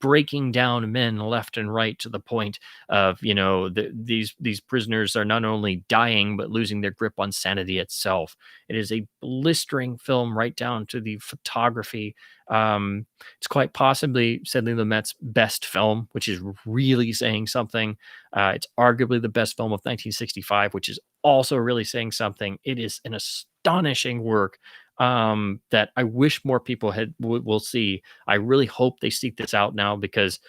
breaking down men left and right to the point of these prisoners are not only dying but losing their grip on sanity itself. It is a blistering film right down to the photography. It's quite possibly Sidney Lumet's best film, which is really saying something. It's arguably the best film of 1965, which is also really saying something. It is an astonishing work that I wish more people will see. I really hope they seek this out now because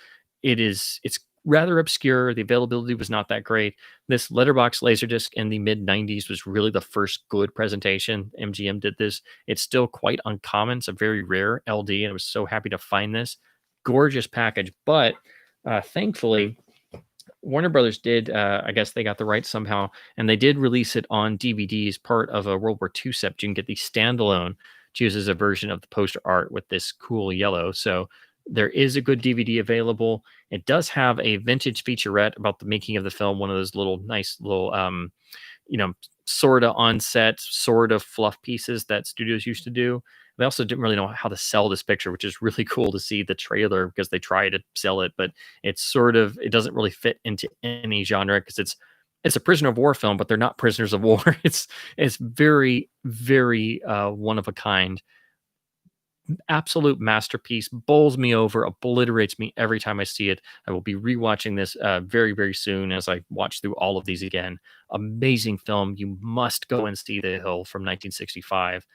it's rather obscure. The availability was not that great. This letterbox laserdisc in the mid 90s was really the first good presentation. MGM did this. It's still quite uncommon. It's a very rare LD, and I was so happy to find this gorgeous package. But thankfully, Warner Brothers did, I guess they got the rights somehow, and they did release it on DVD as part of a World War II set. You can get the standalone, chooses a version of the poster art with this cool yellow. So there is a good DVD available. It does have a vintage featurette about the making of the film, one of those little nice little, sort of on set, sort of fluff pieces that studios used to do. They also didn't really know how to sell this picture, which is really cool to see the trailer because they try to sell it, but it doesn't really fit into any genre because it's a prisoner of war film, but they're not prisoners of war. It's very, very one of a kind. Absolute masterpiece, bowls me over, obliterates me every time I see it. I will be rewatching this very, very soon as I watch through all of these again. Amazing film. You must go and see The Hill from 1965.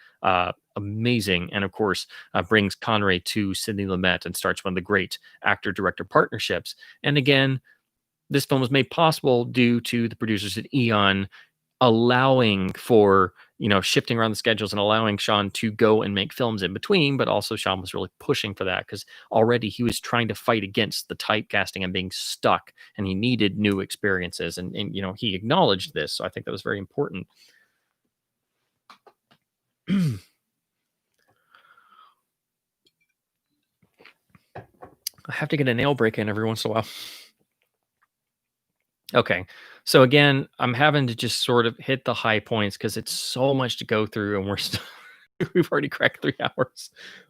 Amazing. And of course, brings Connery to Sidney Lumet and starts one of the great actor director partnerships. And again, this film was made possible due to the producers at Eon allowing for shifting around the schedules and allowing Sean to go and make films in between, but also Sean was really pushing for that because already he was trying to fight against the typecasting and being stuck, and he needed new experiences, and he acknowledged this, so I think that was very important. I have to get a nail break in every once in a while. Okay. So again, I'm having to just sort of hit the high points because it's so much to go through, and we've already cracked 3 hours.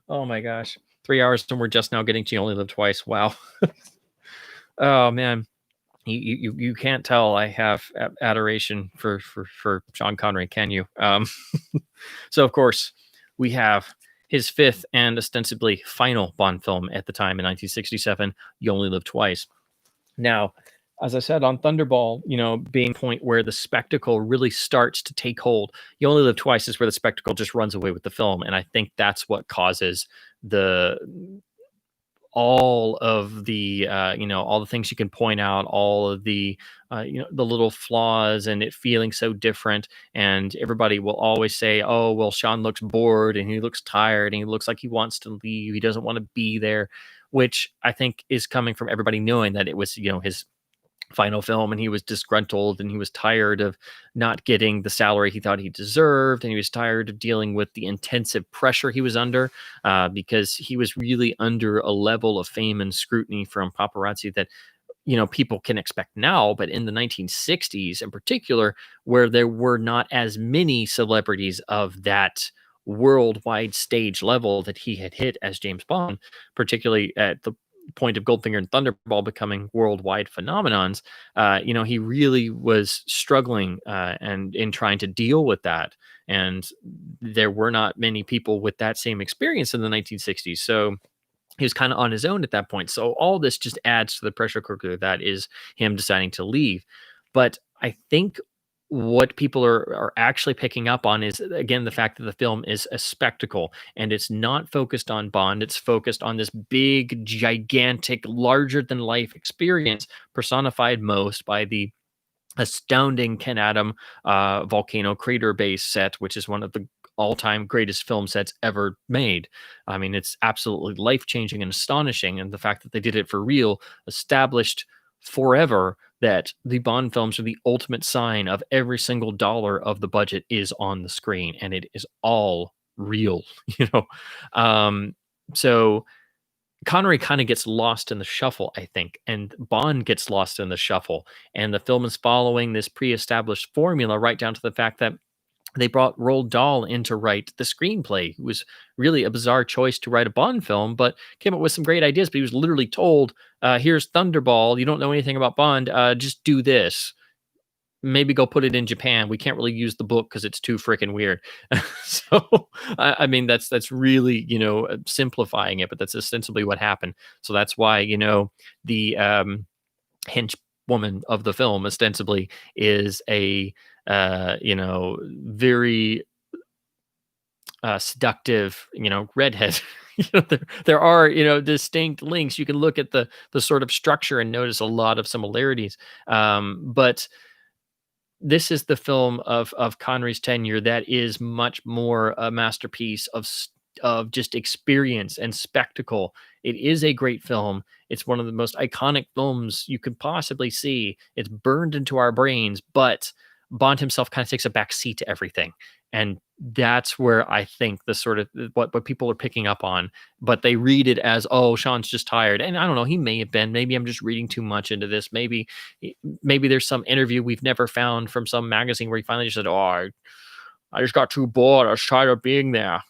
Oh my gosh. 3 hours, and we're just now getting to You Only Live Twice. Wow. Oh man. You can't tell I have adoration for Sean Connery, can you? So of course we have his fifth and ostensibly final Bond film at the time in 1967, You Only Live Twice. Now, as I said on Thunderball, being a point where the spectacle really starts to take hold. You Only Live Twice is where the spectacle just runs away with the film, and I think that's what causes all of the all the things you can point out, all of the the little flaws and it feeling so different, and everybody will always say, oh well, Sean looks bored and he looks tired and he looks like he wants to leave, he doesn't want to be there, which I think is coming from everybody knowing that it was his final film and he was disgruntled and he was tired of not getting the salary he thought he deserved, and he was tired of dealing with the intensive pressure he was under because he was really under a level of fame and scrutiny from paparazzi that people can expect now, but in the 1960s in particular, where there were not as many celebrities of that worldwide stage level that he had hit as James Bond, particularly at the point of Goldfinger and Thunderball becoming worldwide phenomenons. He really was struggling and in trying to deal with that. And there were not many people with that same experience in the 1960s. So he was kind of on his own at that point. So all this just adds to the pressure cooker that is him deciding to leave. But I think what people are actually picking up on is, again, the fact that the film is a spectacle and it's not focused on Bond. It's focused on this big, gigantic, larger than life experience personified most by the astounding Ken Adam volcano crater base set, which is one of the all-time greatest film sets ever made. I mean, it's absolutely life-changing and astonishing, and the fact that they did it for real established forever that the Bond films are the ultimate sign of every single dollar of the budget is on the screen, and it is all real, you know. Um, so Connery kind of gets lost in the shuffle, I think, and Bond gets lost in the shuffle. And the film is following this pre-established formula, right down to the fact that they brought Roald Dahl in to write the screenplay, who was really a bizarre choice to write a Bond film, but came up with some great ideas. But he was literally told, "Here's Thunderball. You don't know anything about Bond. Just do this. Maybe go put it in Japan. We can't really use the book because it's too freaking weird." So, I mean, that's really, simplifying it, but that's ostensibly what happened. So that's why, the henchwoman of the film ostensibly is a, very seductive, redhead. There are, distinct links. You can look at the sort of structure and notice a lot of similarities. But this is the film of Connery's tenure that is much more a masterpiece of just experience and spectacle. It is a great film. It's one of the most iconic films you could possibly see. It's burned into our brains, but Bond himself kind of takes a back seat to everything. And that's where I think the sort of what people are picking up on, but they read it as, oh, Sean's just tired. And I don't know, he may have been. Maybe I'm just reading too much into this. Maybe there's some interview we've never found from some magazine where he finally just said, "Oh, I just got too bored. I was tired of being there.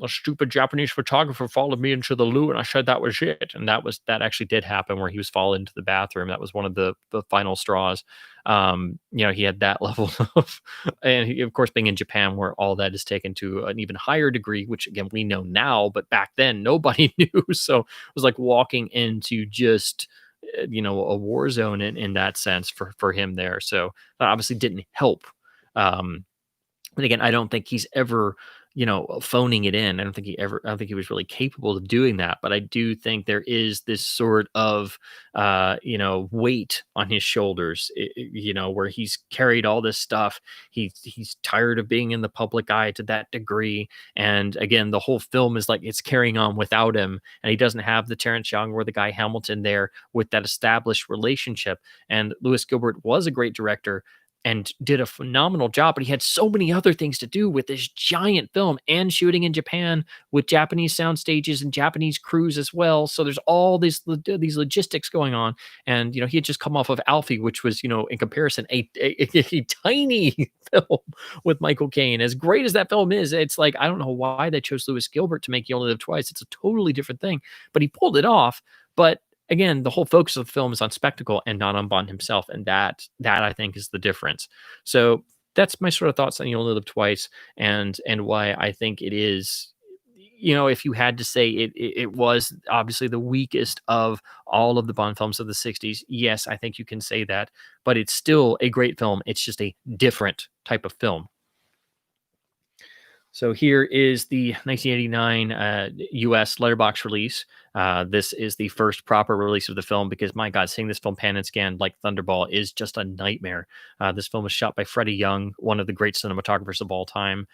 A stupid Japanese photographer followed me into the loo, and I said that was it." And that actually did happen, where he was followed into the bathroom. That was one of the final straws. He had that level of, and he, of course, being in Japan, where all that is taken to an even higher degree, which again we know now, but back then nobody knew. So it was like walking into just a war zone in that sense for him there. So that obviously didn't help. But again, I don't think he's ever, phoning it in. I don't think he was really capable of doing that. But I do think there is this sort of, weight on his shoulders, where he's carried all this stuff. He's tired of being in the public eye to that degree. And again, the whole film is like it's carrying on without him. And he doesn't have the Terrence Young or the Guy Hamilton there with that established relationship. And Lewis Gilbert was a great director and did a phenomenal job, but he had so many other things to do with this giant film and shooting in Japan with Japanese sound stages and Japanese crews as well. So there's all these logistics going on. And, he had just come off of Alfie, which was, in comparison, a tiny film with Michael Caine. As great as that film is, it's like, I don't know why they chose Lewis Gilbert to make You Only Live Twice. It's a totally different thing, but he pulled it off. But again, the whole focus of the film is on spectacle and not on Bond himself, and that I think is the difference. So that's my sort of thoughts on You Only Live Twice, and why I think it is. If you had to say it was obviously the weakest of all of the Bond films of the '60s. Yes, I think you can say that, but it's still a great film. It's just a different type of film. So here is the 1989 U.S. letterbox release. This is the first proper release of the film because, my God, seeing this film pan and scan like Thunderball is just a nightmare. This film was shot by Freddie Young, one of the great cinematographers of all time.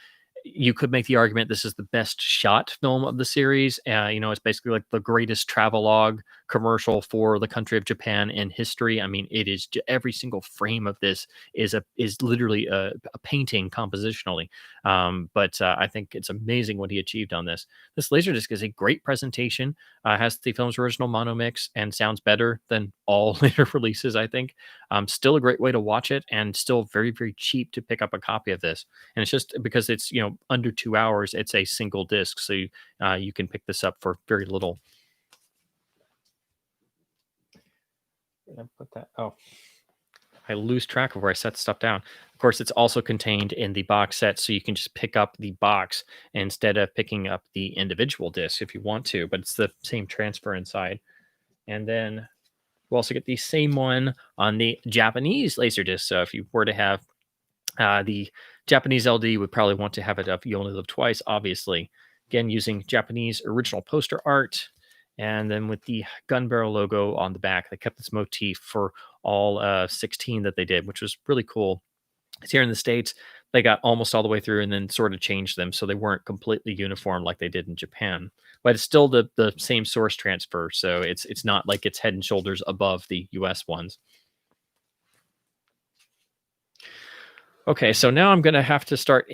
You could make the argument this is the best shot film of the series. It's basically like the greatest travelogue commercial for the country of Japan in history. I mean, it is every single frame of this is literally a painting compositionally. But I think it's amazing what he achieved on this. This Laserdisc is a great presentation. Has the film's original mono mix and sounds better than all later releases, I think. Still a great way to watch it, and still very, very cheap to pick up a copy of this. And it's just because it's, under 2 hours, it's a single disc. So you can pick this up for very little. Put that. Oh, I lose track of where I set stuff down. Of course, it's also contained in the box set, so you can just pick up the box instead of picking up the individual disc if you want to, but it's the same transfer inside. And then we'll also get the same one on the Japanese Laserdisc. So if you were to have the Japanese LD, would probably want to have it up You Only Live Twice, obviously. Again, using Japanese original poster art. And then with the gun barrel logo on the back, they kept this motif for all 16 that they did, which was really cool. 'Cause here in the States, they got almost all the way through and then sort of changed them so they weren't completely uniform like they did in Japan. But it's still the same source transfer, so it's not like it's head and shoulders above the US ones. Okay, so now I'm gonna have to start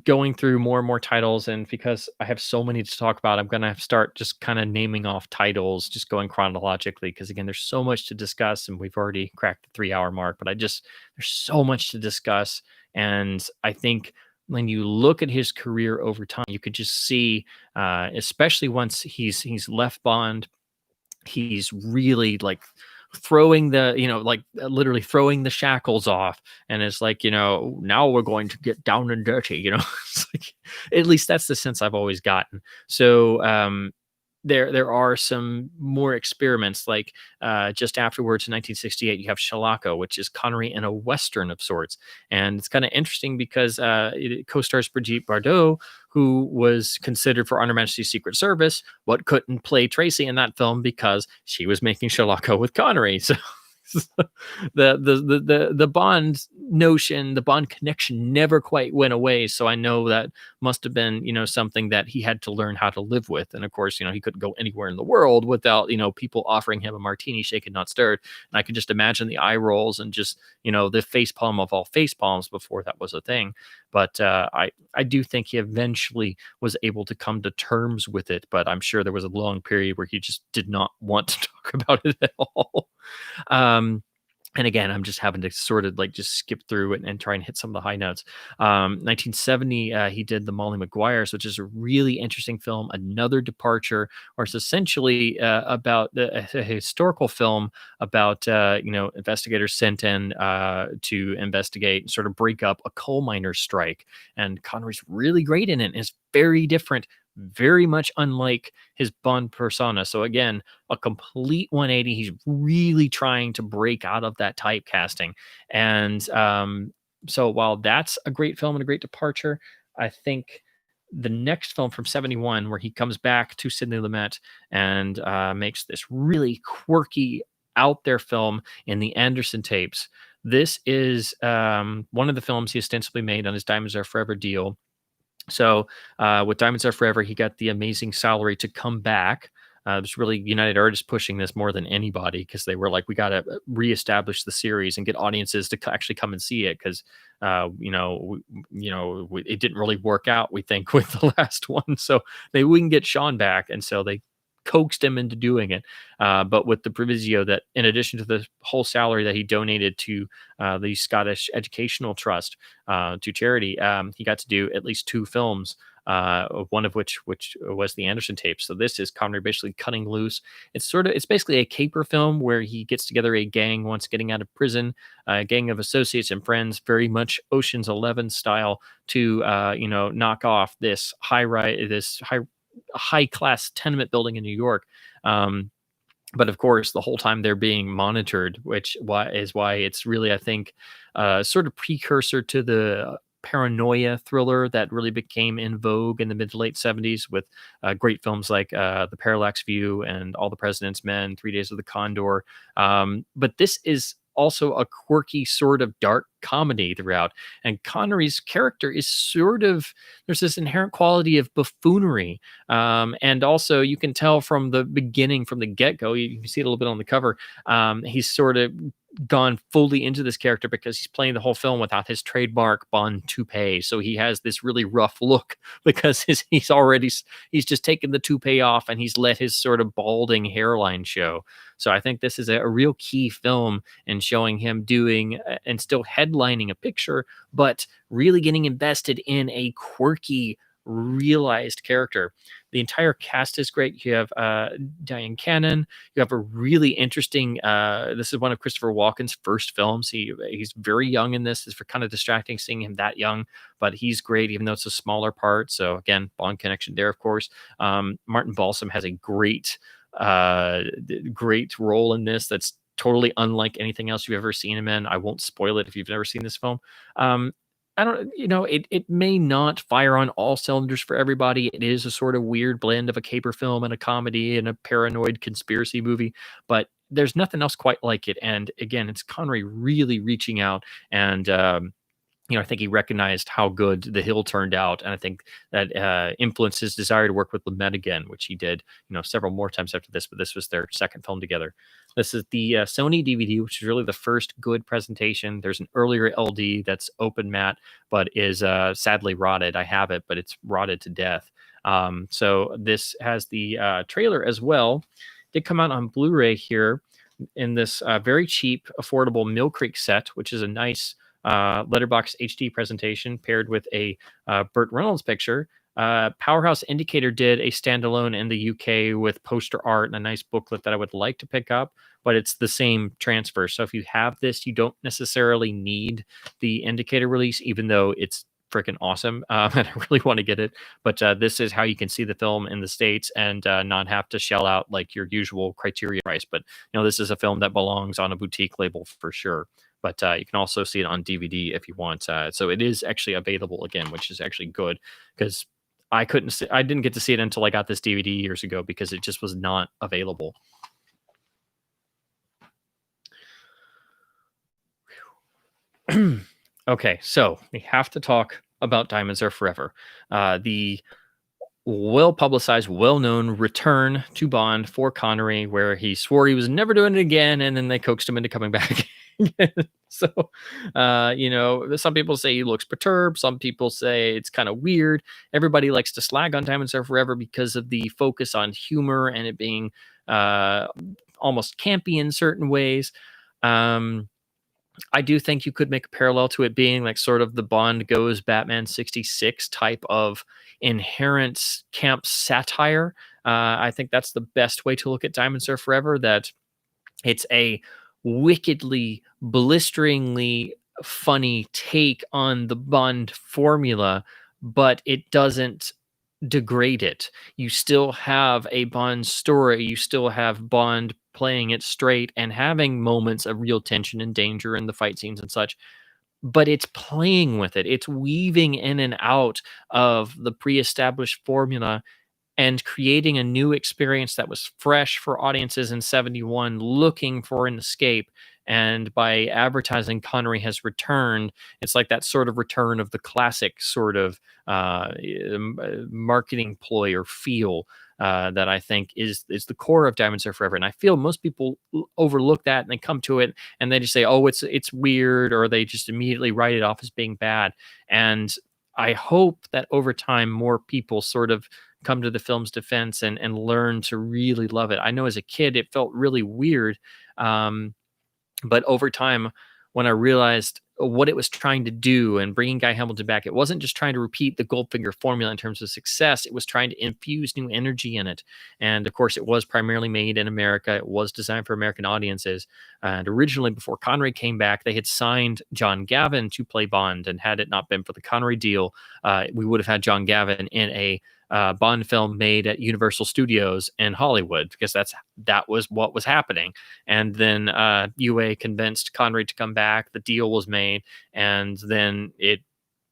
going through more and more titles, and because I have so many to talk about, I'm gonna have to start just kind of naming off titles, just going chronologically. Because again, there's so much to discuss, and we've already cracked the 3 hour mark. But I just there's so much to discuss, and I think when you look at his career over time, you could just see, especially once he's left Bond, he's really like throwing the like literally throwing the shackles off, and it's like, now we're going to get down and dirty. It's like, at least that's the sense I've always gotten. So there are some more experiments, like just afterwards in 1968 you have Shalako, which is Connery in a western of sorts. And it's kind of interesting because it co-stars Brigitte Bardot, who was considered for Honor Majesty's Secret Service but couldn't play Tracy in that film because she was making Shalako with Connery. So the Bond notion, the Bond connection never quite went away. So I know that must have been, something that he had to learn how to live with. And of course, he couldn't go anywhere in the world without, people offering him a martini shaken, not stirred. And I could just imagine the eye rolls and just, the face palm of all face palms before that was a thing. But I do think he eventually was able to come to terms with it. But I'm sure there was a long period where he just did not want to talk about it at all. Um, and again, I'm just having to sort of like just skip through it and try and hit some of the high notes. 1970, he did the Molly Maguires, which is a really interesting film, another departure, or it's essentially about a historical film about investigators sent in to investigate and sort of break up a coal miners' strike. And Connery's really great in it. It's very different, very much unlike his Bond persona. So again, a complete 180. He's really trying to break out of that typecasting. And so while that's a great film and a great departure, I think the next film from 71, where he comes back to Sidney Lumet and makes this really quirky, out there film in the Anderson tapes. This is one of the films he ostensibly made on his Diamonds Are Forever deal. So with Diamonds Are Forever, he got the amazing salary to come back. It was really United Artists pushing this more than anybody, because they were like, we got to reestablish the series and get audiences to actually come and see it, because it didn't really work out, we think, with the last one. So maybe we can get Sean back, and so they coaxed him into doing it, but with the proviso that in addition to the whole salary that he donated to the Scottish Educational Trust, to charity, he got to do at least 2 films, one of which was the Anderson tapes. So this is Connery basically cutting loose. It's basically a caper film where he gets together a gang once getting out of prison, a gang of associates and friends, very much Ocean's 11 style, to knock off this high class tenement building in New York. But of course, the whole time they're being monitored, which is why it's really, I think, sort of precursor to the paranoia thriller that really became in vogue in the mid to late 70s, with great films like The Parallax View and All the President's Men, 3 Days of the Condor. But this is also a quirky sort of dark comedy throughout. And Connery's character is sort of, there's this inherent quality of buffoonery. And also you can tell from the beginning, from the get-go, you can see it a little bit on the cover. He's sort of gone fully into this character because he's playing the whole film without his trademark Bond toupee. So he has this really rough look because he's just taken the toupee off and he's let his sort of balding hairline show. So I think this is a real key film in showing him doing and still headlining a picture, but really getting invested in a quirky, realized character. The entire cast is great. You have Diane Cannon. You have a really interesting. This is one of Christopher Walken's first films. He's very young in this. It's for kind of distracting seeing him that young, but he's great, even though it's a smaller part. So again, Bond connection there, of course. Martin Balsam has a great role in this. That's totally unlike anything else you've ever seen him in. I won't spoil it if you've never seen this film. I don't, it may not fire on all cylinders for everybody. It is a sort of weird blend of a caper film and a comedy and a paranoid conspiracy movie, but there's nothing else quite like it. And again, it's Connery really reaching out and I think he recognized how good The Hill turned out, and I think that influenced his desire to work with Lumet again, which he did, several more times after this. But this was their second film together. This is the Sony DVD, which is really the first good presentation. There's an earlier LD that's open matte, but is sadly rotted. I have it, but it's rotted to death. So this has the trailer as well. Did come out on Blu-ray here in this very cheap, affordable Mill Creek set, which is a nice letterbox HD presentation paired with a Burt Reynolds picture. Powerhouse Indicator did a standalone in the UK with poster art and a nice booklet that I would like to pick up, but it's the same transfer. So if you have this, you don't necessarily need the Indicator release, even though it's freaking awesome. And I really want to get it. But this is how you can see the film in the States and not have to shell out like your usual Criterion price. But this is a film that belongs on a boutique label for sure. But you can also see it on DVD if you want. So it is actually available again, which is actually good because I didn't get to see it until I got this DVD years ago because it just was not available. Okay, so we have to talk about Diamonds Are Forever. The well-publicized, well-known return to Bond for Connery, where he swore he was never doing it again, and then they coaxed him into coming back. So, some people say he looks perturbed. Some people say it's kind of weird. Everybody likes to slag on Diamonds Are Forever because of the focus on humor and it being almost campy in certain ways. I do think you could make a parallel to it being like sort of the Bond goes Batman 66 type of inherent camp satire. I think that's the best way to look at Diamonds Are Forever, that it's a wickedly, blisteringly funny take on the Bond formula, but it doesn't degrade it. You still have a Bond story. You still have Bond playing it straight and having moments of real tension and danger in the fight scenes and such. But it's playing with it. It's weaving in and out of the pre-established formula and creating a new experience that was fresh for audiences in 71 looking for an escape. And by advertising Connery has returned, it's like that sort of return of the classic sort of marketing ploy or feel that I think is the core of Diamonds Are Forever. And I feel most people overlook that and they come to it and they just say, oh, it's weird, or they just immediately write it off as being bad. And I hope that over time more people sort of come to the film's defense and learn to really love it. I know as a kid it felt really weird, but over time, when I realized what it was trying to do and bringing Guy Hamilton back, it wasn't just trying to repeat the Goldfinger formula in terms of success. It was trying to infuse new energy in it. And of course, it was primarily made in America. It was designed for American audiences. And originally, before Connery came back, they had signed John Gavin to play Bond. And had it not been for the Connery deal, we would have had John Gavin in a Bond film made at Universal Studios in Hollywood, because that was what was happening. And then UA convinced Connery to come back. The deal was made, and then it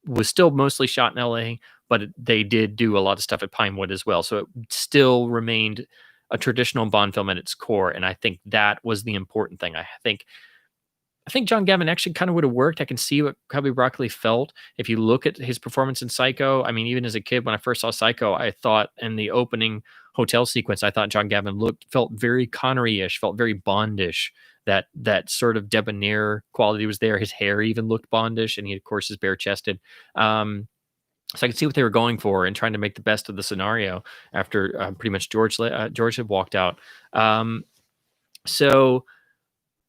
was still mostly shot in LA, but they did do a lot of stuff at Pinewood as well. So it still remained a traditional Bond film at its core, and I think that was the important thing. I think John Gavin actually kind of would have worked. I can see what Cubby Broccoli felt. If you look at his performance in Psycho, I mean, even as a kid, when I first saw Psycho, I thought in the opening hotel sequence, I thought John Gavin felt very Connery-ish, felt very Bondish. That sort of debonair quality was there. His hair even looked Bondish, and he, of course, is bare-chested. So I could see what they were going for and trying to make the best of the scenario after pretty much George had walked out.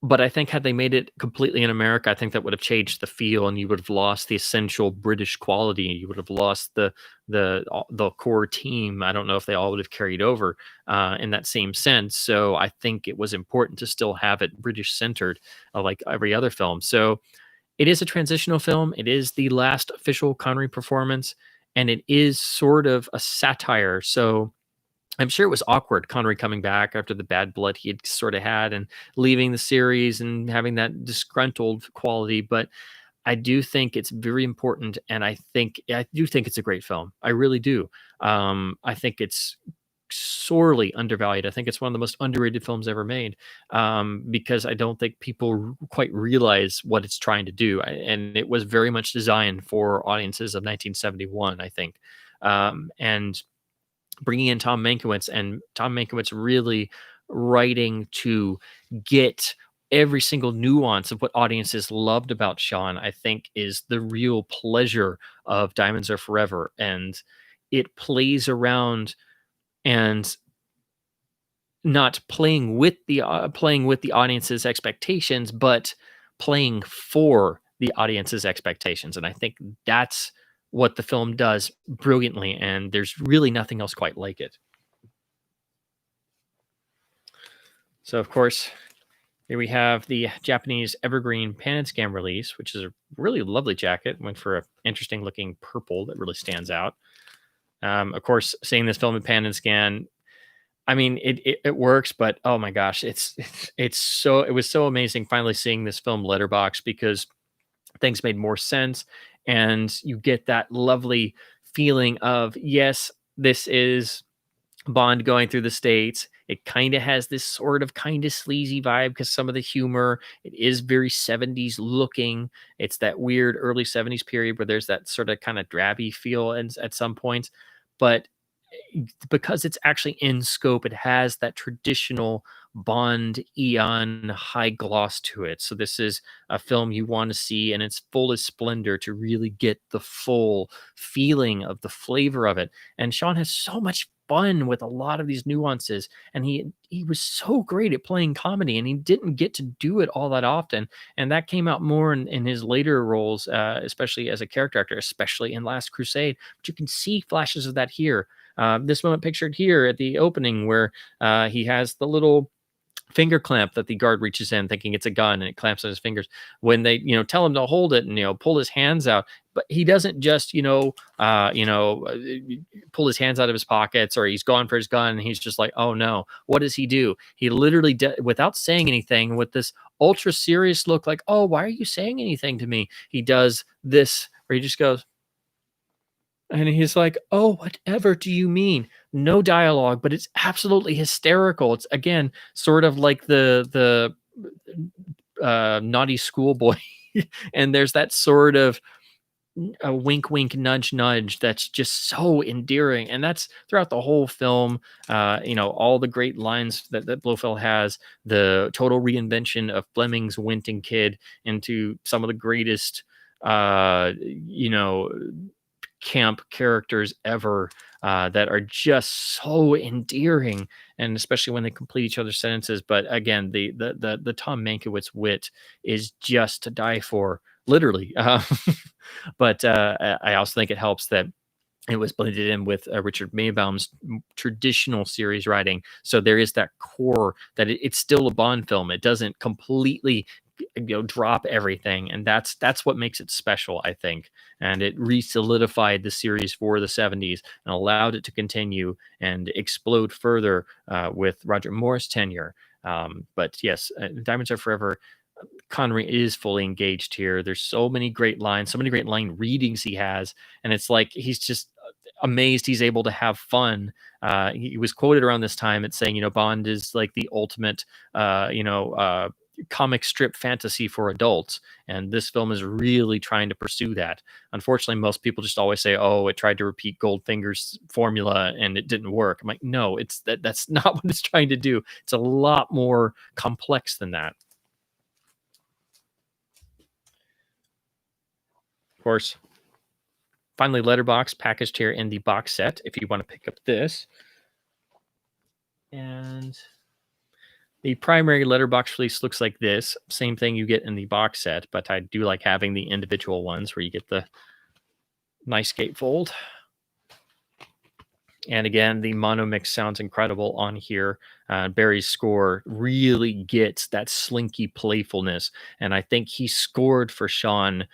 But I think had they made it completely in America, I think that would have changed the feel, and you would have lost the essential British quality. You would have lost the core team. I don't know if they all would have carried over in that same sense. So I think it was important to still have it British centered, like every other film. So it is a transitional film. It is the last official Connery performance, and it is sort of a satire. So I'm sure it was awkward, Connery coming back after the bad blood he had sort of had and leaving the series and having that disgruntled quality. But I do think it's very important, and I do think it's a great film. I really do. I think it's sorely undervalued. I think it's one of the most underrated films ever made, because I don't think people quite realize what it's trying to do. And it was very much designed for audiences of 1971, I think. And bringing in Tom Mankiewicz, and Tom Mankiewicz really writing to get every single nuance of what audiences loved about Sean, I think is the real pleasure of Diamonds Are Forever. And it plays around and not playing with the audience's expectations, but playing for the audience's expectations. And I think that's what the film does brilliantly, and there's really nothing else quite like it. So, of course, here we have the Japanese Evergreen Pan and Scan release, which is a really lovely jacket. Went for an interesting looking purple that really stands out. Of course, seeing this film in Pan and Scan, I mean, it works, but oh my gosh, it was so amazing finally seeing this film letterbox, because things made more sense, and you get that lovely feeling of, yes, this is Bond going through the states. It kind of has this sort of kind of sleazy vibe because some of the humor, it is very 70s looking. It's that weird early 70s period where there's that sort of kind of drabby feel at some points, but because it's actually in scope, it has that traditional Bond Eon high gloss to it. So this is a film you want to see in its fullest splendor to really get the full feeling of the flavor of it. And Sean has so much fun with a lot of these nuances, and he was so great at playing comedy, and he didn't get to do it all that often, and that came out more in his later roles, especially as a character actor, especially in Last Crusade. But you can see flashes of that here. This moment pictured here at the opening, where he has the little finger clamp that the guard reaches in thinking it's a gun, and it clamps on his fingers when they tell him to hold it, and pull his hands out. But he doesn't just pull his hands out of his pockets, or he's gone for his gun and he's just like, oh no. What does he do? He literally without saying anything, with this ultra serious look, like, oh, why are you saying anything to me? He does this where he just goes, and he's like, oh, whatever do you mean? No dialogue, but it's absolutely hysterical. It's, again, sort of like the naughty schoolboy. And there's that sort of a wink, wink, nudge, nudge that's just so endearing. And that's throughout the whole film. All the great lines that Blofeld has, the total reinvention of Fleming's Winton Kid into some of the greatest, camp characters ever, that are just so endearing, and especially when they complete each other's sentences. But again, the Tom Mankiewicz wit is just to die for, literally. But I also think it helps that it was blended in with Richard Maybaum's traditional series writing. So there is that core that it's still a Bond film. It doesn't completely drop everything, and that's what makes it special, I think. And it re-solidified the series for the 70s and allowed it to continue and explode further with Roger Moore's tenure. But yes, Diamonds Are Forever, Connery is fully engaged here. There's so many great lines, so many great line readings he has, and it's like he's just amazed he's able to have fun. He was quoted around this time at saying, Bond is like the ultimate, comic strip fantasy for adults, and this film is really trying to pursue that. Unfortunately, most people just always say, oh, it tried to repeat Goldfinger's formula and it didn't work. I'm like, no, that's not what it's trying to do. It's a lot more complex than that. Of course, finally, Letterbox packaged here in the box set if you want to pick up this. And the primary Letterbox release looks like this. Same thing you get in the box set, but I do like having the individual ones where you get the nice gatefold. And again, the mono mix sounds incredible on here. Barry's score really gets that slinky playfulness, and I think he scored for Sean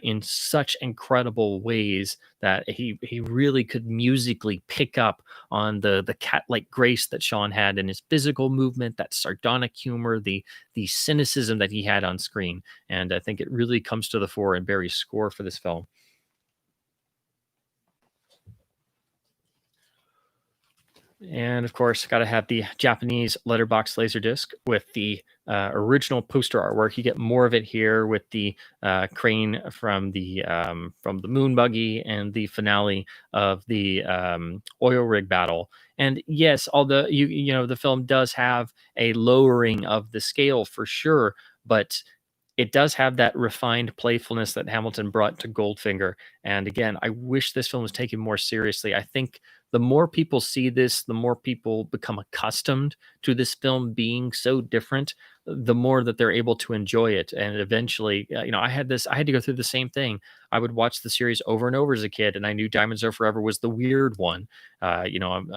in such incredible ways that he really could musically pick up on the cat like grace that Sean had in his physical movement, that sardonic humor, the cynicism that he had on screen, and I think it really comes to the fore in Barry's score for this film. And of course, got to have the Japanese letterbox laserdisc with the original poster artwork. You get more of it here with the crane from the moon buggy and the finale of the oil rig battle. And yes, although the film does have a lowering of the scale for sure, but it does have that refined playfulness that Hamilton brought to Goldfinger. And again, I wish this film was taken more seriously. I think the more people see this, the more people become accustomed to this film being so different, the more that they're able to enjoy it. And eventually, I had to go through the same thing. I would watch the series over and over as a kid, and I knew Diamonds Are Forever was the weird one. I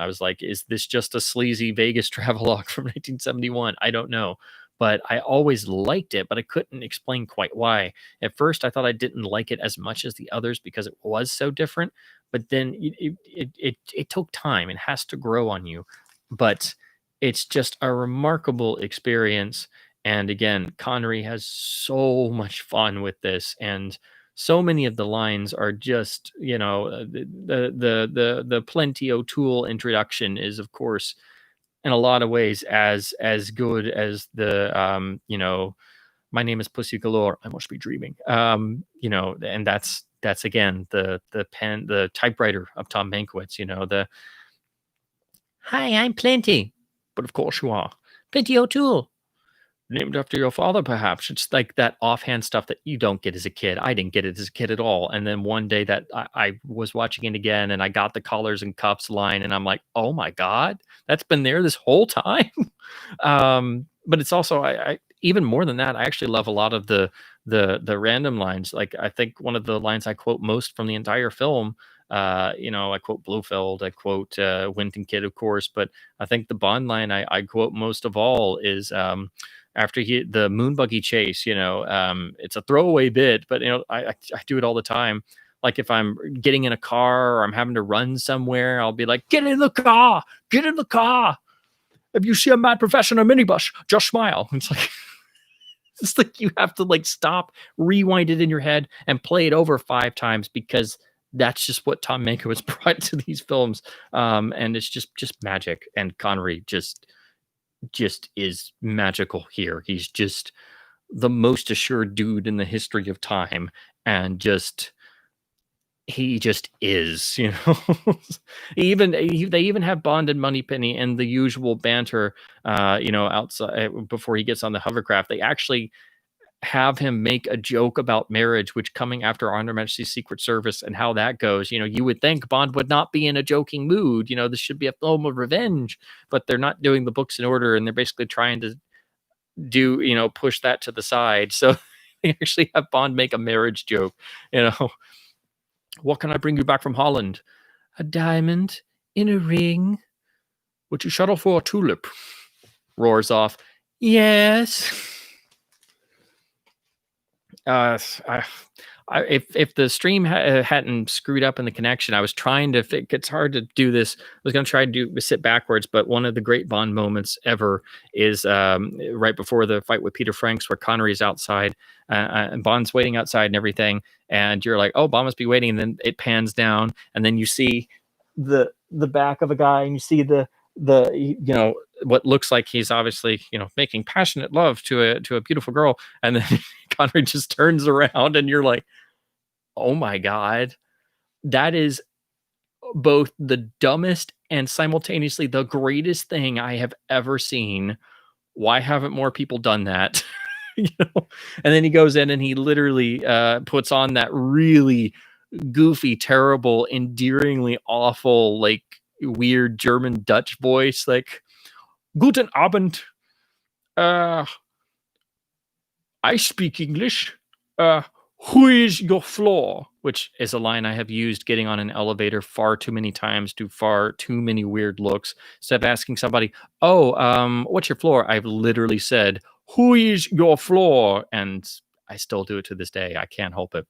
was like, is this just a sleazy Vegas travelogue from 1971? I don't know, but I always liked it, but I couldn't explain quite why. At first, I thought I didn't like it as much as the others because it was so different. But then it took time. It has to grow on you, but it's just a remarkable experience. And again, Connery has so much fun with this, and so many of the lines are just the Plenty O'Toole introduction is of course in a lot of ways as good as the my name is Pussy Galore, I must be dreaming. And that's again the typewriter of Tom Mankiewicz, the hi, I'm Plenty, but of course you are Plenty O'Toole, named after your father, perhaps. It's like that offhand stuff that you don't get as a kid. I didn't get it as a kid at all. And then one day that I was watching it again and I got the collars and cuffs line, and I'm like, oh my God, that's been there this whole time. But it's also I even more than that, I actually love a lot of the random lines. Like I think one of the lines I quote most from the entire film, I quote Blofeld, I quote Winton Kid, of course, but I think the Bond line I quote most of all is after the moon buggy chase. It's a throwaway bit, but I do it all the time. Like if I'm getting in a car or I'm having to run somewhere, I'll be like, get in the car, get in the car. If you see a mad professional minibus, just smile. It's like it's like you have to like stop, rewind it in your head, and play it over 5 times because that's just what Tom Mankiewicz brought to these films. And it's just magic. And Connery just is magical here. He's just the most assured dude in the history of time, and he just is, they even have Bond and Moneypenny and the usual banter, outside before he gets on the hovercraft. They actually have him make a joke about marriage, which coming after Her Majesty's Secret Service and how that goes. You would think Bond would not be in a joking mood. This should be a film of revenge, but they're not doing the books in order, and they're basically trying to push that to the side. So they actually have Bond make a marriage joke. What can I bring you back from Holland? A diamond in a ring. Would you shuttle for a tulip? Roars off. Yes. If the stream hadn't screwed up in the connection, I was trying to. It's hard to do this. I was going to try to sit backwards, but one of the great Bond moments ever is right before the fight with Peter Franks, where Connery's outside and Bond's waiting outside and everything, and you're like, "Oh, Bond must be waiting." And then it pans down, and then you see the back of a guy, and you see the what looks like he's obviously making passionate love to a beautiful girl, and then Connery just turns around, and you're like, oh my God, that is both the dumbest and simultaneously the greatest thing I have ever seen. Why haven't more people done that? And then he goes in and he literally puts on that really goofy, terrible, endearingly awful, like weird German Dutch voice, like Guten Abend. I speak English. who is your floor? Which is a line I have used getting on an elevator far too many times to far too many weird looks. Instead of asking somebody, oh, what's your floor? I've literally said, who is your floor? And I still do it to this day. I can't help it.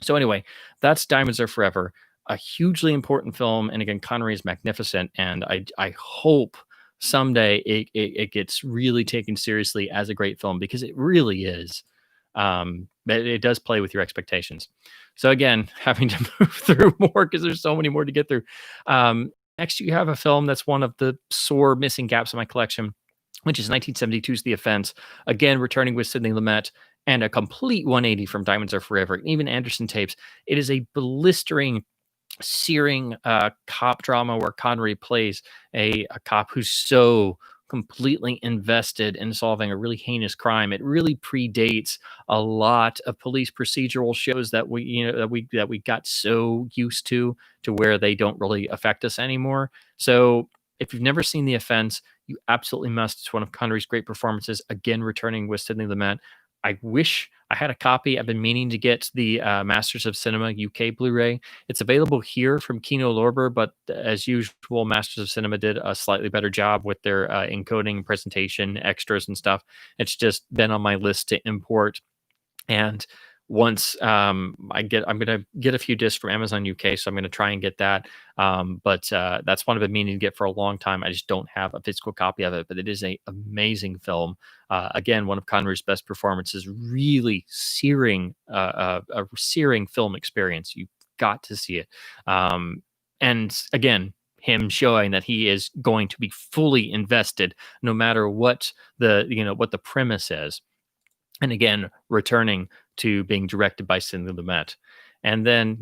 So anyway, that's Diamonds Are Forever, a hugely important film. And again, Connery is magnificent. And I hope someday it gets really taken seriously as a great film, because it really is. But it does play with your expectations. So again, having to move through more because there's so many more to get through. Next, you have a film that's one of the sore missing gaps in my collection, which is 1972's The Offense. Again, returning with Sidney Lumet, and a complete 180 from Diamonds Are Forever, even Anderson tapes. It is a blistering, searing cop drama where Connery plays a cop who's so completely invested in solving a really heinous crime. It really predates a lot of police procedural shows that we got so used to where they don't really affect us anymore. So if you've never seen The Offense, you absolutely must. It's one of Connery's great performances. Again, returning with Sidney Lumet. I wish I had a copy. I've been meaning to get the Masters of Cinema UK Blu-ray. It's available here from Kino Lorber, but as usual, Masters of Cinema did a slightly better job with their encoding, presentation, extras, and stuff. It's just been on my list to import. And once I'm gonna get a few discs from Amazon UK, so I'm gonna try and get that. But that's one I've been meaning to get for a long time. I just don't have a physical copy of it, but it is a amazing film. Again, one of Connery's best performances. Really searing, a searing film experience. You've got to see it. And again, him showing that he is going to be fully invested, no matter what what the premise is. And again, returning to being directed by Sidney Lumet. And then,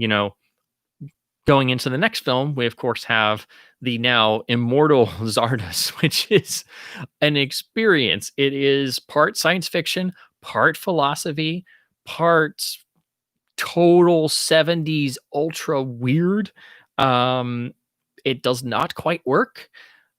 going into the next film, we of course have the now immortal Zardos, which is an experience. It is part science fiction, part philosophy, part total 70s ultra weird. Um, it does not quite work,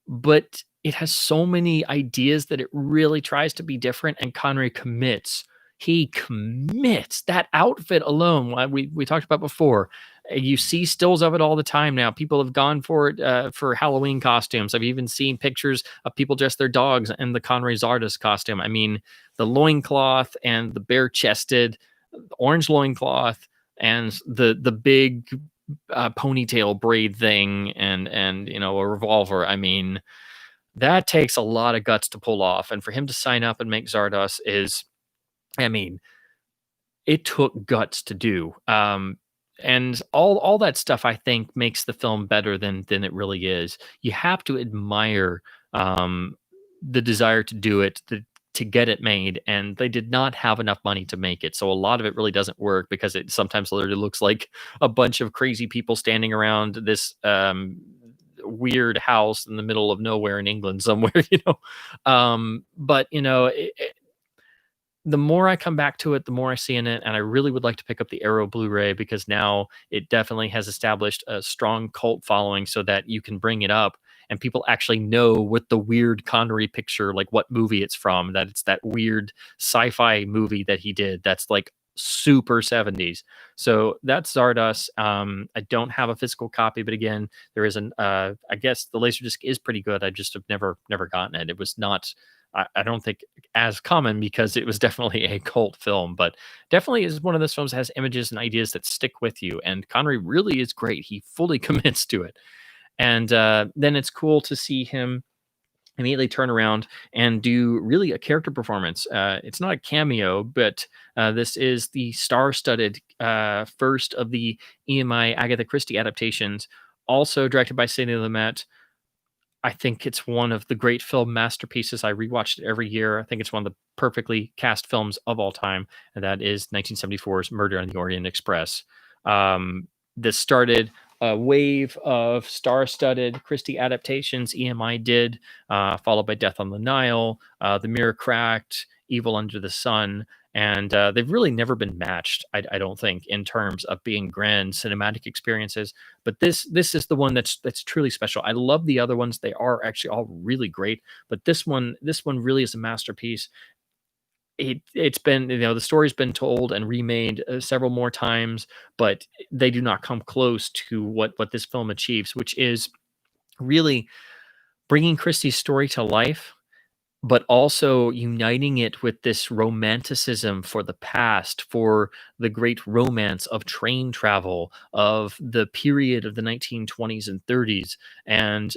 but it has so many ideas that it really tries to be different, and Connery commits. He commits. That outfit alone, we talked about before. You see stills of it all the time now. People have gone for it for Halloween costumes. I've even seen pictures of people dress their dogs in the Connery Zardos costume. I mean, the loincloth and the bare-chested orange loincloth and the big ponytail braid thing, and a revolver. I mean, that takes a lot of guts to pull off, and for him to sign up and make Zardos is, I mean, it took guts to do. And all that stuff, I think, makes the film better than it really is. You have to admire the desire to do it, to get it made, and they did not have enough money to make it. So a lot of it really doesn't work because it sometimes literally looks like a bunch of crazy people standing around this weird house in the middle of nowhere in England somewhere. But the more I come back to it, the more I see in it. And I really would like to pick up the Arrow Blu-ray, because now it definitely has established a strong cult following, so that you can bring it up and people actually know what the weird Connery picture, like what movie it's from, that it's that weird sci-fi movie that he did that's like super 70s. So that's Zardos. I don't have a physical copy, but again, there is I guess the Laserdisc is pretty good. I just have never gotten it. It was not, I don't think, as common, because it was definitely a cult film, but definitely is one of those films that has images and ideas that stick with you. And Connery really is great. He fully commits to it. And then it's cool to see him immediately turn around and do really a character performance. It's not a cameo, but this is the star-studded first of the EMI Agatha Christie adaptations, also directed by Sidney Lumet. I think it's one of the great film masterpieces. I rewatch it every year. I think it's one of the perfectly cast films of all time, and that is 1974's Murder on the Orient Express. This started a wave of star-studded Christie adaptations EMI did, followed by Death on the Nile, The Mirror Cracked, Evil Under the Sun, and they've really never been matched, I don't think, in terms of being grand cinematic experiences. But this is the one that's truly special. I love the other ones; they are actually all really great, but this one really is a masterpiece. it's been, the story's been told and remade several more times, but they do not come close to what this film achieves, which is really bringing Christie's story to life, but also uniting it with this romanticism for the past, for the great romance of train travel, of the period of the 1920s and 30s. And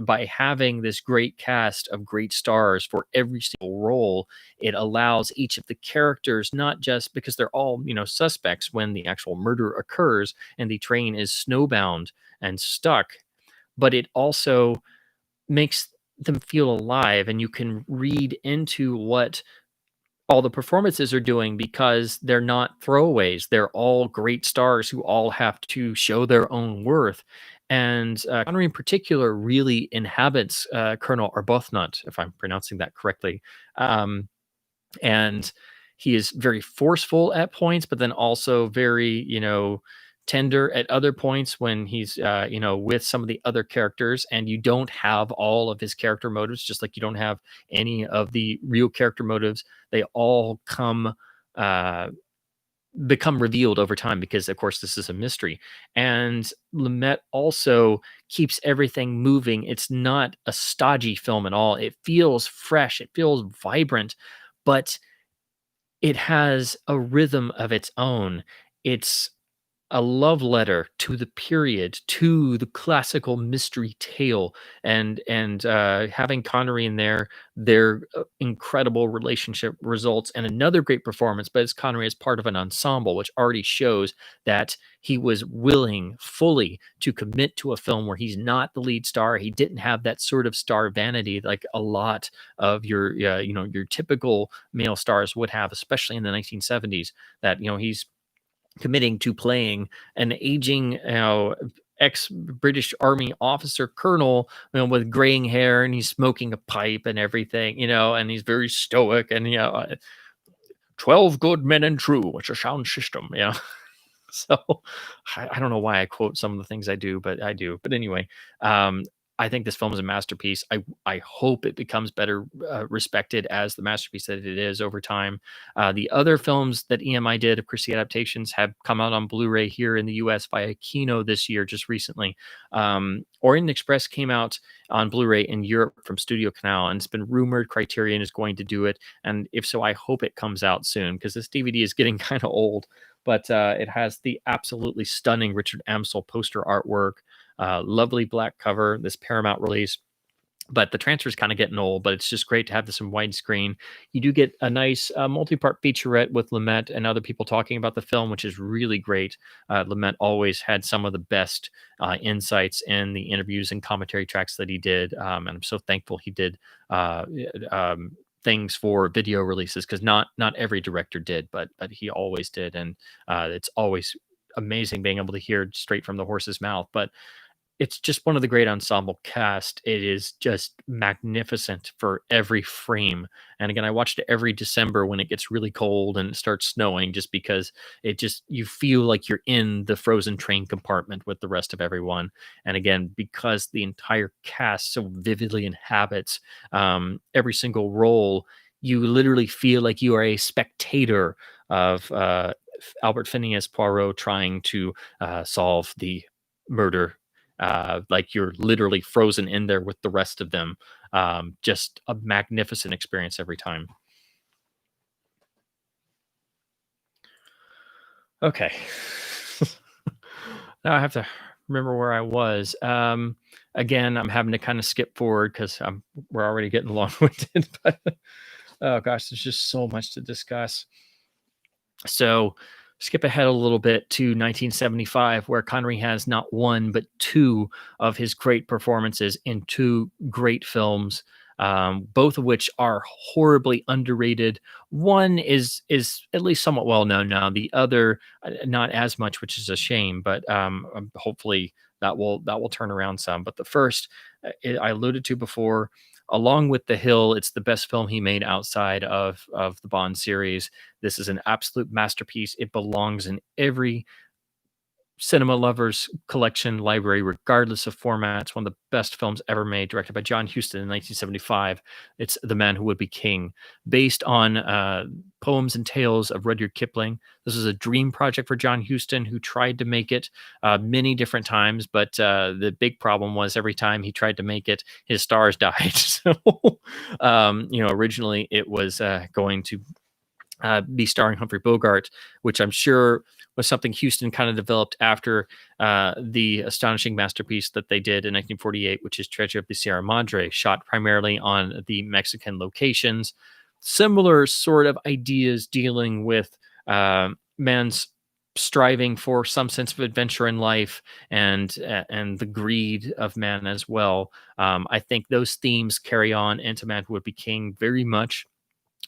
by having this great cast of great stars for every single role, it allows each of the characters, not just because they're all, suspects when the actual murder occurs and the train is snowbound and stuck, but it also makes them feel alive, and you can read into what all the performances are doing because they're not throwaways. They're all great stars who all have to show their own worth. And Connery in particular really inhabits Colonel Arbuthnot, if I'm pronouncing that correctly. Um, and he is very forceful at points, but then also very, tender at other points when he's with some of the other characters, and you don't have all of his character motives, just like you don't have any of the real character motives. They all uh become revealed over time because of course this is a mystery. And Lumet also keeps everything moving. It's not a stodgy film at all. It feels fresh, it feels vibrant, but it has a rhythm of its own. It's a love letter to the period, to the classical mystery tale, and having Connery in there, their incredible relationship results in another great performance. But it's Connery as part of an ensemble, which already shows that he was willing fully to commit to a film where he's not the lead star. He didn't have that sort of star vanity like a lot of your typical male stars would have, especially in the 1970s. That he's committing to playing an aging, ex-British Army officer colonel, with graying hair, and he's smoking a pipe and everything, and he's very stoic, and 12 good men and true, it's a sound system, So I don't know why I quote some of the things I do, but I do. But anyway, um, I think this film is a masterpiece. I hope it becomes better respected as the masterpiece that it is over time. The other films that EMI did of Christie adaptations have come out on Blu-ray here in the U.S. via Kino this year, just recently. Orient Express came out on Blu-ray in Europe from Studio Canal, and it's been rumored Criterion is going to do it. And if so, I hope it comes out soon because this DVD is getting kind of old. But it has the absolutely stunning Richard Amsel poster artwork, lovely black cover, this Paramount release. But the transfer is kind of getting old, but it's just great to have this in widescreen. You do get a nice multi-part featurette with Lumet and other people talking about the film, which is really great. Lumet always had some of the best insights in the interviews and commentary tracks that he did, and I'm so thankful he did things for video releases, because not every director did, but he always did, and it's always amazing being able to hear straight from the horse's mouth. But it's just one of the great ensemble cast. It is just magnificent for every frame. And again, I watched it every December when it gets really cold and it starts snowing, just because you feel like you're in the frozen train compartment with the rest of everyone. And again, because the entire cast so vividly inhabits every single role, you literally feel like you are a spectator of Albert Phineas Poirot trying to solve the murder, like you're literally frozen in there with the rest of them. Just a magnificent experience every time. Okay. Now I have to remember where I was. Again, I'm having to kind of skip forward because we're already getting long-winded. But oh gosh, there's just so much to discuss. So skip ahead a little bit to 1975, where Connery has not one but two of his great performances in two great films, both of which are horribly underrated. One is at least somewhat well known now. The other, not as much, which is a shame. But hopefully that will turn around some. But the first, I alluded to before. Along with The Hill, it's the best film he made outside of the Bond series. This is an absolute masterpiece. It belongs in every cinema lovers collection library, regardless of formats. One of the best films ever made, directed by John Huston in 1975. It's The Man Who Would Be King, based on poems and tales of Rudyard Kipling. This was a dream project for John Huston, who tried to make it many different times, but the big problem was every time he tried to make it, his stars died. So, originally it was going to be starring Humphrey Bogart, which I'm sure was something Houston kind of developed after the astonishing masterpiece that they did in 1948, which is Treasure of the Sierra Madre, shot primarily on the Mexican locations. Similar sort of ideas dealing with man's striving for some sense of adventure in life and the greed of man as well. I think those themes carry on into Man Who Would Be King very much.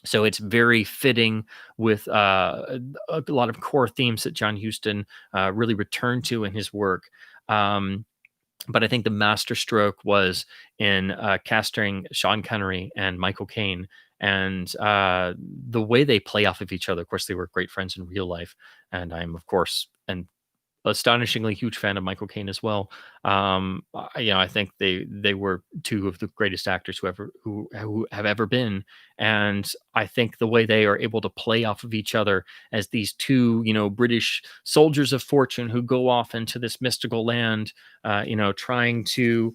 So it's very fitting with a lot of core themes that John Huston really returned to in his work. Um, but I think the masterstroke was in casting Sean Connery and Michael Caine, and the way they play off of each other. Of course, they were great friends in real life, and I'm of course an astonishingly huge fan of Michael Caine as well. I think they were two of the greatest actors who have ever been, and I think the way they are able to play off of each other as these two, British soldiers of fortune who go off into this mystical land, trying to,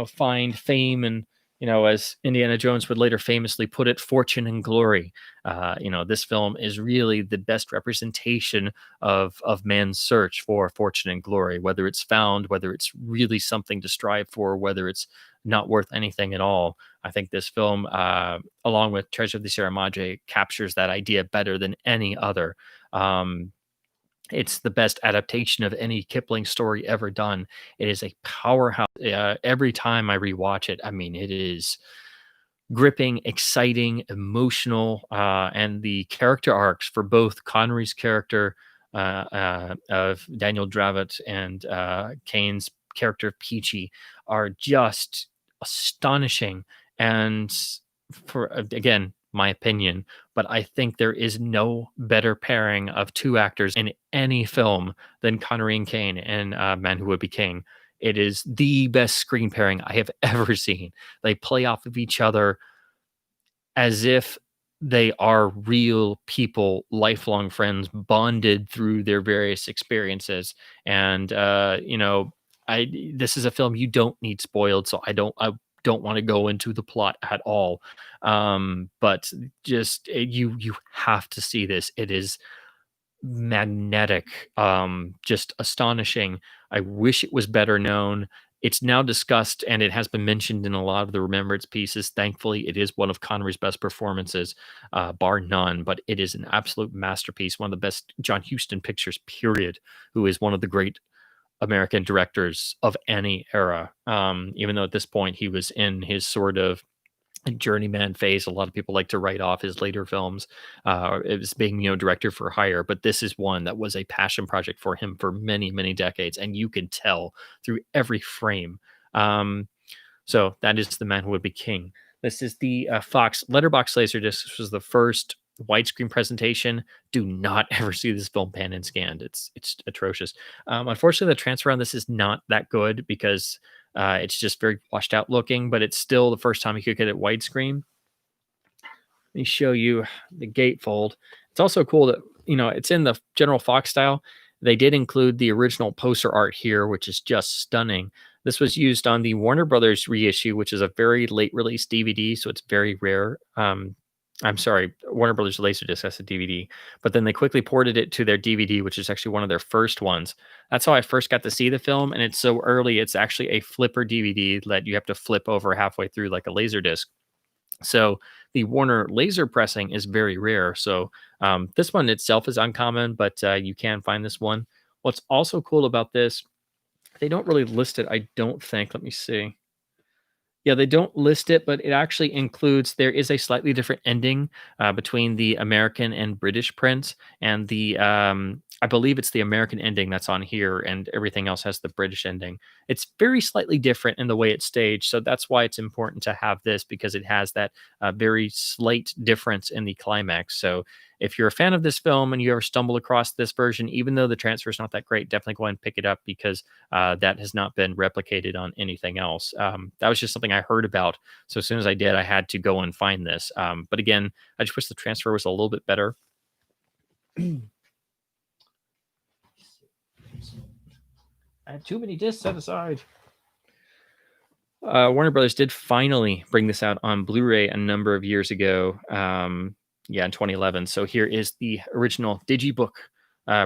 find fame and. As Indiana Jones would later famously put it, fortune and glory. This film is really the best representation of man's search for fortune and glory, whether it's found, whether it's really something to strive for, whether it's not worth anything at all. I think this film, along with Treasure of the Sierra Madre, captures that idea better than any other. It's the best adaptation of any Kipling story ever done. It is a powerhouse. Every time I rewatch it, I mean, it is gripping, exciting, emotional, and the character arcs for both Connery's character of Daniel Dravot and Kane's character of Peachy are just astonishing. And for again, my opinion, but I think there is no better pairing of two actors in any film than Connery and Caine in Man Who Would Be King. It is the best screen pairing I have ever seen. They play off of each other as if they are real people, lifelong friends, bonded through their various experiences. And this is a film you don't need spoiled, so I don't want to go into the plot at all. But just you have to see this. It is magnetic, just astonishing. I wish it was better known. It's now discussed and it has been mentioned in a lot of the remembrance pieces. Thankfully, it is one of Connery's best performances, bar none, but it is an absolute masterpiece, one of the best John Huston pictures, period, who is one of the great American directors of any era. Even though at this point he was in his sort of journeyman phase. A lot of people like to write off his later films as being, director for hire, but this is one that was a passion project for him for many, many decades, and you can tell through every frame. So that is The Man Who Would Be King. This is the Fox Letterbox Laserdisc. This was the first widescreen presentation. Do not ever see this film pan and scanned. It's atrocious. Unfortunately, the transfer on this is not that good because it's just very washed out looking, but it's still the first time you could get it widescreen. Let me show you the gatefold. It's also cool that, it's in the general Fox style. They did include the original poster art here, which is just stunning. This was used on the Warner Brothers reissue, which is a very late release DVD, so it's very rare. I'm sorry, Warner Brothers Laserdisc has a DVD, but then they quickly ported it to their DVD, which is actually one of their first ones. That's how I first got to see the film, and it's so early, it's actually a flipper DVD that you have to flip over halfway through like a Laserdisc. So the Warner laser pressing is very rare. So this one itself is uncommon, but you can find this one. What's also cool about this, they don't really list it, I don't think. Let me see. Yeah, they don't list it, but it actually includes, there is a slightly different ending between the American and British prints. And the I believe it's the American ending that's on here, and everything else has the British ending. It's very slightly different in the way it's staged, so that's why it's important to have this, because it has that very slight difference in the climax. So if you're a fan of this film and you ever stumble across this version, even though the transfer is not that great, definitely go ahead and pick it up, because that has not been replicated on anything else. That was just something I heard about. So as soon as I did, I had to go and find this. But again, I just wish the transfer was a little bit better. I had too many discs set aside. Warner Brothers did finally bring this out on Blu-ray a number of years ago. In 2011. So here is the original Digibook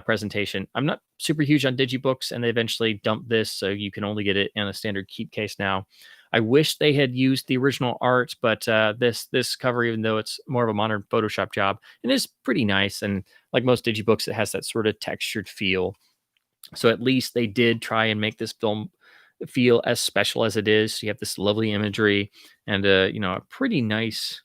presentation. I'm not super huge on Digibooks, and they eventually dumped this, so you can only get it in a standard keep case now. I wish they had used the original art, but this cover, even though it's more of a modern Photoshop job, it is pretty nice. And like most Digibooks, it has that sort of textured feel. So at least they did try and make this film feel as special as it is. So you have this lovely imagery and a pretty nice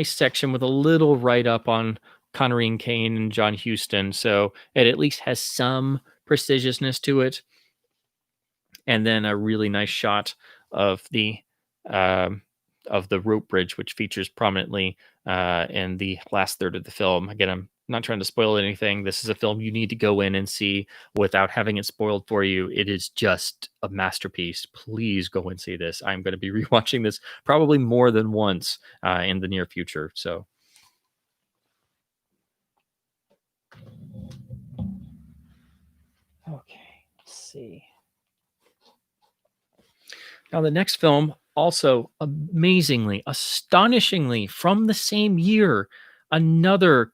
section with a little write up on Connery and Kane and John Huston. So it at least has some prestigiousness to it. And then a really nice shot of the rope bridge, which features prominently in the last third of the film. Again, I'm not trying to spoil anything. This is a film you need to go in and see without having it spoiled for you. It is just a masterpiece. Please go and see this. I'm going to be rewatching this probably more than once in the near future. So. Okay, let's see. Now, the next film, also amazingly, astonishingly, from the same year, another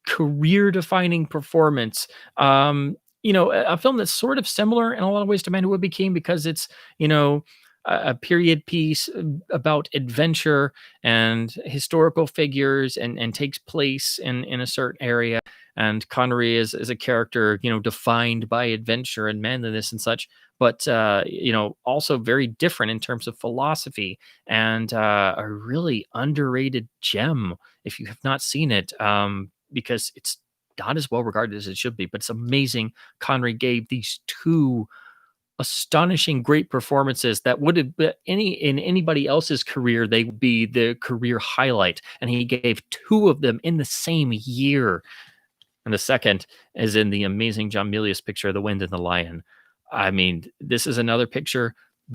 career-defining performance. A film that's sort of similar in a lot of ways to Man Who Would Be King, because it's, a period piece about adventure and historical figures, and takes place in a certain area. And Connery is a character, defined by adventure and manliness and such, but also very different in terms of philosophy, and a really underrated gem if you have not seen it, because it's not as well regarded as it should be. But it's amazing. Connery gave these two astonishing great performances that would have been in anybody else's career, they would be the career highlight, and he gave two of them in the same year. And the second is in the amazing John Milius picture, The Wind and the Lion. I mean, this is another picture.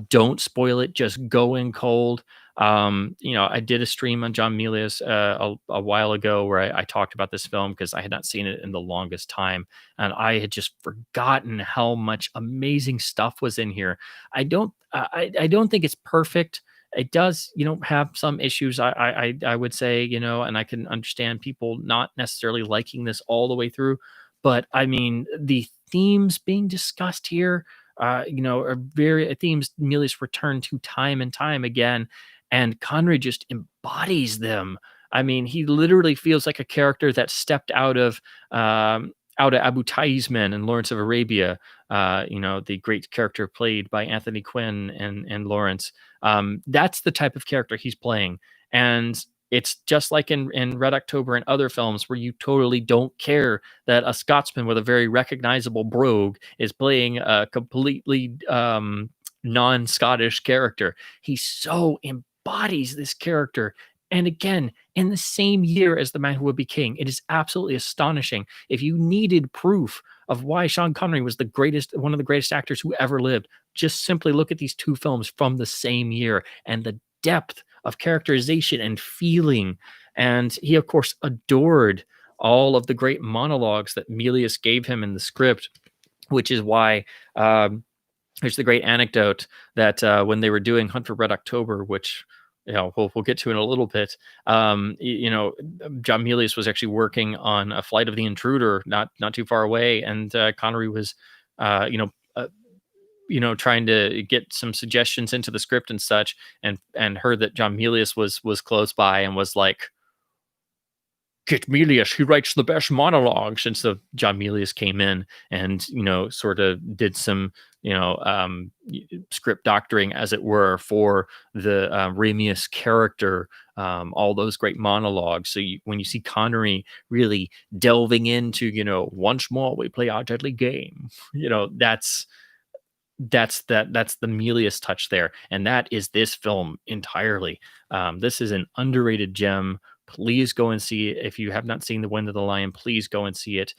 Don't spoil it. Just go in cold. I did a stream on John Milius a while ago where I talked about this film because I had not seen it in the longest time, and I had just forgotten how much amazing stuff was in here. I don't think it's perfect. It does, have some issues. I would say, and I can understand people not necessarily liking this all the way through, but I mean, the themes being discussed here, are very themes Milius returned to time and time again, and Connery just embodies them. I mean, he literally feels like a character that stepped out of Abu Tayyib's Men and Lawrence of Arabia. The great character played by Anthony Quinn and Lawrence. That's the type of character he's playing, and it's just like in Red October and other films where you totally don't care that a Scotsman with a very recognizable brogue is playing a completely non-Scottish character. He so embodies this character. And again, in the same year as The Man Who Would Be King, it is absolutely astonishing. If you needed proof of why Sean Connery was one of the greatest actors who ever lived, just simply look at these two films from the same year and the depth of characterization and feeling. And he, of course, adored all of the great monologues that Milius gave him in the script, which is why there's the great anecdote that when they were doing Hunt for Red October, which we'll get to in a little bit. John Milius was actually working on a Flight of the Intruder, not too far away, and Connery was, trying to get some suggestions into the script and such, and heard that John Milius was close by and was like, "Get Milius, he writes the best monologues." And so John Milius came in and, sort of did some script doctoring, as it were, for the Ramius character. All those great monologues. So when you see Connery really delving into, once more we play our deadly game, that's the Melius touch there, and that is this film entirely. This is an underrated gem. Please go and see it. If you have not seen The Wind of the Lion, please go and see it.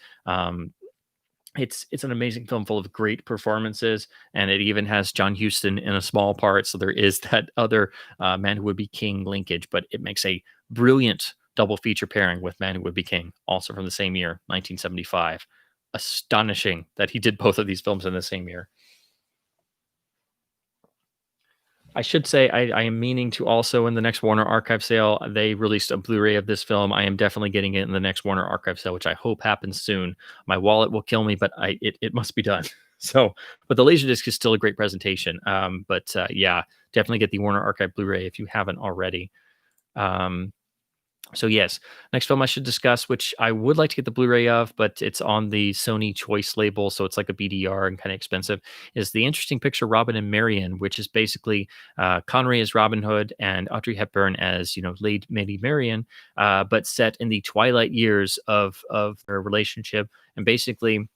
It's an amazing film full of great performances, and it even has John Huston in a small part. So there is that other Man Who Would Be King linkage, but it makes a brilliant double feature pairing with Man Who Would Be King, also from the same year, 1975. Astonishing that he did both of these films in the same year. I should say I am meaning to also, in the next Warner Archive sale, they released a Blu-ray of this film. I am definitely getting it in the next Warner Archive sale, which I hope happens soon. My wallet will kill me, but it must be done. So, but the Laserdisc is still a great presentation. But yeah, definitely get the Warner Archive Blu-ray if you haven't already. So yes, next film I should discuss, which I would like to get the Blu-ray of, but it's on the Sony Choice label, so it's like a BDR and kind of expensive, is the interesting picture Robin and Marion, which is basically Connery as Robin Hood and Audrey Hepburn as, Lady Marion, but set in the twilight years of their relationship, and basically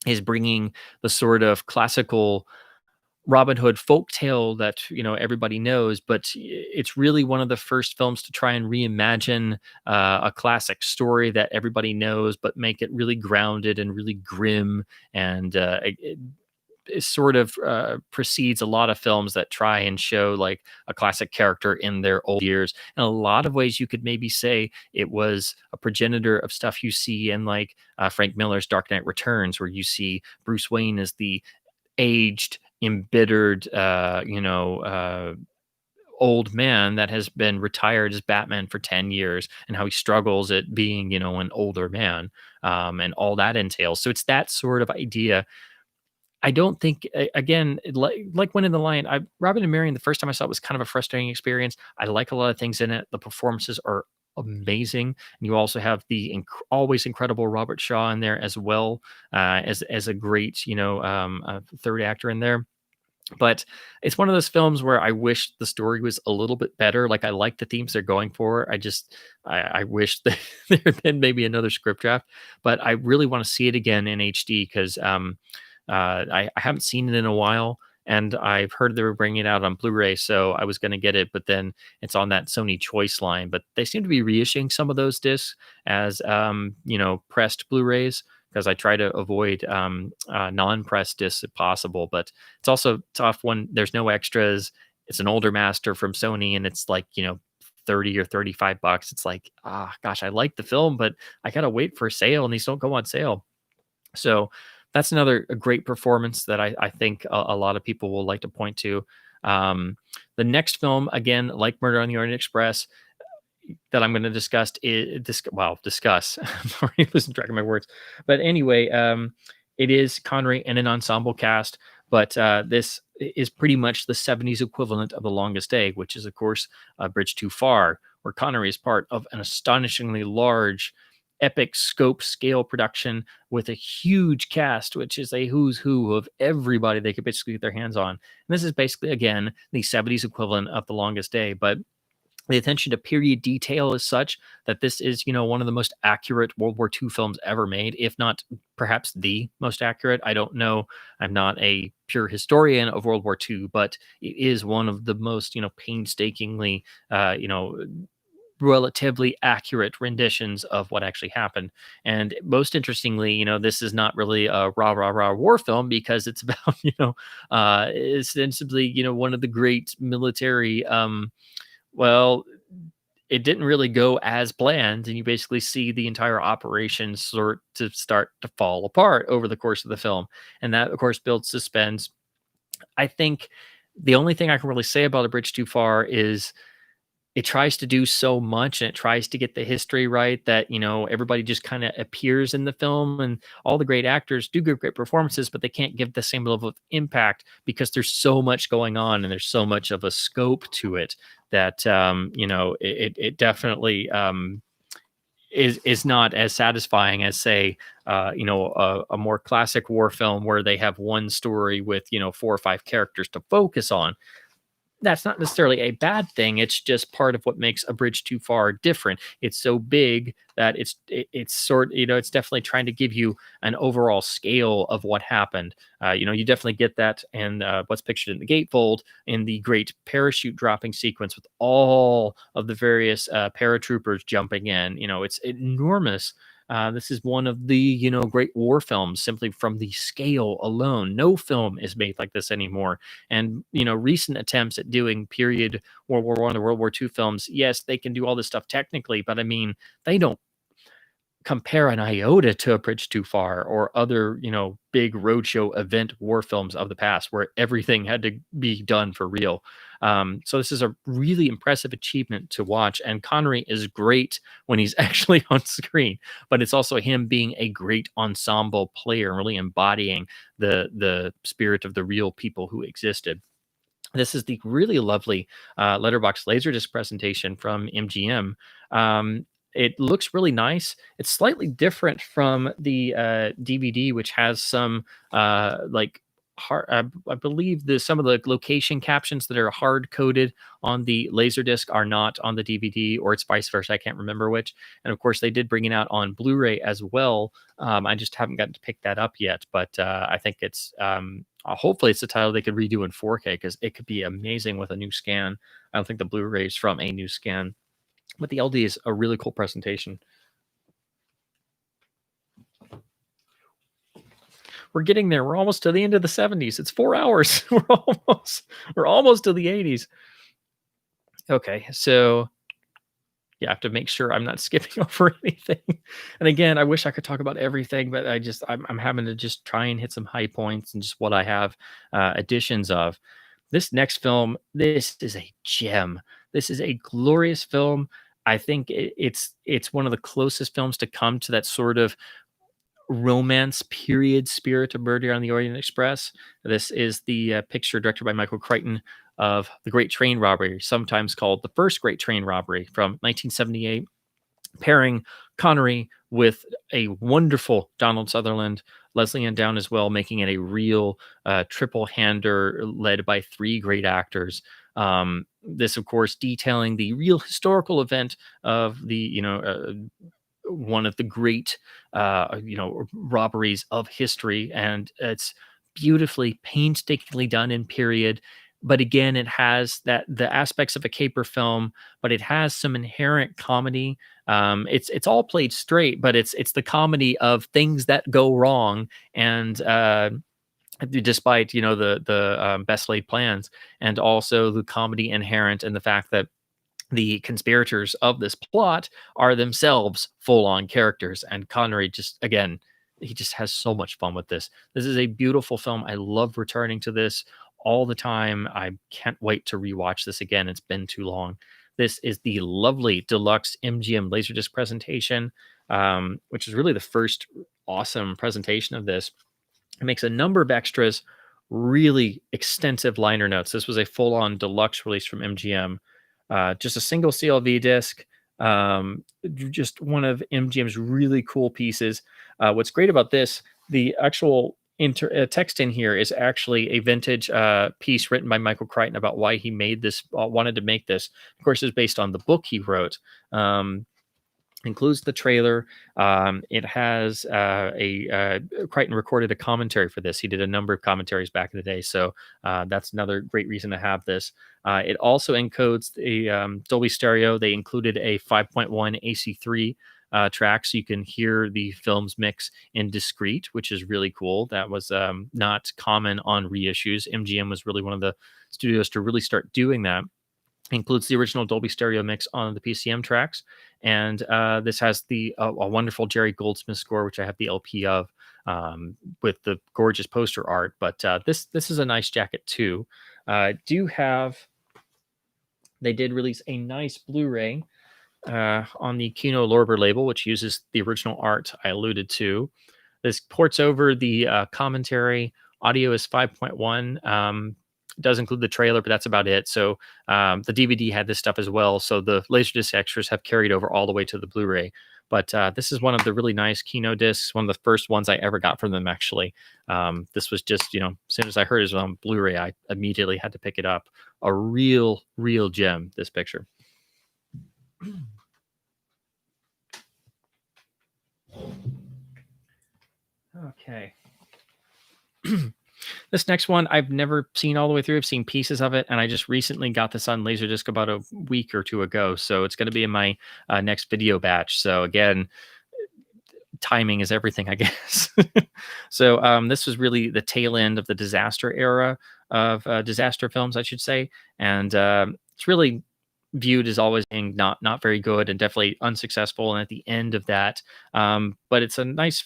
is bringing the sort of classical Robin Hood folktale that everybody knows, but it's really one of the first films to try and reimagine a classic story that everybody knows, but make it really grounded and really grim, and it sort of precedes a lot of films that try and show like a classic character in their old years. In a lot of ways, you could maybe say it was a progenitor of stuff you see in like Frank Miller's Dark Knight Returns, where you see Bruce Wayne as the aged, embittered, old man that has been retired as Batman for 10 years, and how he struggles at being, an older man, and all that entails. So it's that sort of idea. I don't think, again, like Wind in the Lion, Robin and Marion, the first time I saw it was kind of a frustrating experience. I like a lot of things in it. The performances are amazing. And you also have the always incredible Robert Shaw in there as well, as a great, third actor in there. But it's one of those films where I wish the story was a little bit better. Like, I like the themes they're going for. I wish that there had been maybe another script draft, but I really want to see it again in HD, because I haven't seen it in a while, and I've heard they were bringing it out on Blu-ray, so I was going to get it, but then it's on that Sony Choice line. But they seem to be reissuing some of those discs as pressed Blu-rays, because I try to avoid non-pressed discs if possible. But it's also tough when there's no extras. It's an older master from Sony, and it's like 30 or $35. It's like, gosh, I like the film, but I gotta wait for a sale, and these don't go on sale. So that's another a great performance that I think a lot of people will like to point to. The next film, again, like Murder on the Orient Express, that I'm going to discuss discuss. I'm already losing track of my words. But anyway, it is Connery and an ensemble cast, but this is pretty much the 70s equivalent of The Longest Day, which is, of course, Bridge Too Far, where Connery is part of an astonishingly large, epic scope scale production with a huge cast, which is a who's who of everybody they could basically get their hands on. And this is basically, again, the 70s equivalent of The Longest Day, but the attention to period detail is such that this is, one of the most accurate World War II films ever made, if not perhaps the most accurate. I don't know. I'm not a pure historian of World War II, but it is one of the most, painstakingly, relatively accurate renditions of what actually happened. And most interestingly, this is not really a rah war film, because it's about, ostensibly, one of the great military, well, it didn't really go as planned, and you basically see the entire operation start to fall apart over the course of the film. And that, of course, builds suspense. I think the only thing I can really say about A Bridge Too Far is it tries to do so much, and it tries to get the history right, that everybody just kind of appears in the film, and all the great actors do give great performances, but they can't give the same level of impact, because there's so much going on, and there's so much of a scope to it, that it definitely is not as satisfying as, say, a more classic war film where they have one story with, 4 or 5 characters to focus on. That's not necessarily a bad thing. It's just part of what makes A Bridge Too Far different. It's so big that it's sort, it's definitely trying to give you an overall scale of what happened. You definitely get that, and what's pictured in the gatefold in the great parachute dropping sequence with all of the various paratroopers jumping in. It's enormous. This is one of the great war films simply from the scale alone. No film is made like this anymore. And recent attempts at doing period World War I or World War II films, yes, they can do all this stuff technically, but I mean, they don't compare an iota to A Bridge Too Far or other, big roadshow event war films of the past where everything had to be done for real. So this is a really impressive achievement to watch. And Connery is great when he's actually on screen, but it's also him being a great ensemble player and really embodying the spirit of the real people who existed. This is the really lovely letterbox laserdisc presentation from MGM. It looks really nice. It's slightly different from the DVD, which has some like hard. I believe some of the location captions that are hard coded on the laserdisc are not on the DVD, or it's vice versa. I can't remember which. And of course, they did bring it out on Blu-ray as well. I just haven't gotten to pick that up yet, but I think it's hopefully it's a title they could redo in 4K because it could be amazing with a new scan. I don't think the Blu-ray is from a new scan, but the LD is a really cool presentation. We're getting there. We're almost to the end of the 70s. It's 4 hours. We're almost to the 80s. Okay, so you have to make sure I'm not skipping over anything. And again, I wish I could talk about everything, but I'm having to just try and hit some high points and just what I have additions of. This next film, this is a gem. This is a glorious film. I think it's one of the closest films to come to that sort of romance period spirit of Murder on the Orient Express. This is the picture directed by Michael Crichton of the Great Train Robbery, sometimes called the first Great Train Robbery from 1978, pairing Connery with a wonderful Donald Sutherland, Leslie Ann Down as well, making it a real triple hander led by 3 great actors. This, of course, detailing the real historical event of the, one of the great, robberies of history. And it's beautifully, painstakingly done in period. But again, it has the aspects of a caper film, but it has some inherent comedy. It's all played straight, but it's the comedy of things that go wrong, and despite the best laid plans, and also the comedy inherent in the fact that the conspirators of this plot are themselves full-on characters. And Connery he just has so much fun with this. This is a beautiful film. I love returning to this all the time. I can't wait to rewatch this again. It's been too long. This is the lovely deluxe MGM Laserdisc presentation, which is really the first awesome presentation of this. It makes a number of extras, really extensive liner notes. This was a full-on deluxe release from MGM. Just a single CLV disc, just one of MGM's really cool pieces. What's great about this, the actual text in here is actually a vintage piece written by Michael Crichton about why he made this, wanted to make this. Of course, it's based on the book he wrote. Includes the trailer. It has Crichton recorded a commentary for this. He did a number of commentaries back in the day, so that's another great reason to have this. It also encodes the Dolby Stereo. They included a 5.1 AC3 track, so you can hear the film's mix in discrete, which is really cool. That was not common on reissues. MGM was really one of the studios to really start doing that. Includes the original Dolby Stereo mix on the PCM tracks, and this has a wonderful Jerry Goldsmith score, which I have the LP of, with the gorgeous poster art. But this is a nice jacket too. They did release a nice Blu-ray on the Kino Lorber label, which uses the original art I alluded to. This ports over the commentary. Audio is 5.1. Does include the trailer, but that's about it. So the DVD had this stuff as well. So the Laserdisc extras have carried over all the way to the Blu-ray. But this is one of the really nice Kino discs, one of the first ones I ever got from them, actually. This was just, as soon as I heard it was on Blu-ray, I immediately had to pick it up. A real gem, this picture. Okay. This next one I've never seen all the way through. I've seen pieces of it, and I just recently got this on Laserdisc about a week or two ago. So it's going to be in my next video batch. So again, timing is everything, I guess. So this was really the tail end of the disaster era of disaster films, I should say, and it's really viewed as always being not very good and definitely unsuccessful. And at the end of that, but it's a nice,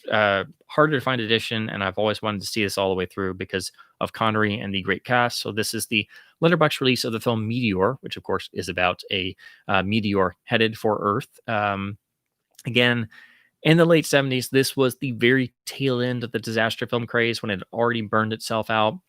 harder to find edition, and I've always wanted to see this all the way through because of Connery and the great cast. So this is the letterbox release of the film Meteor, which of course is about a meteor headed for Earth. Again, in the late 70s, this was the very tail end of the disaster film craze when it had already burned itself out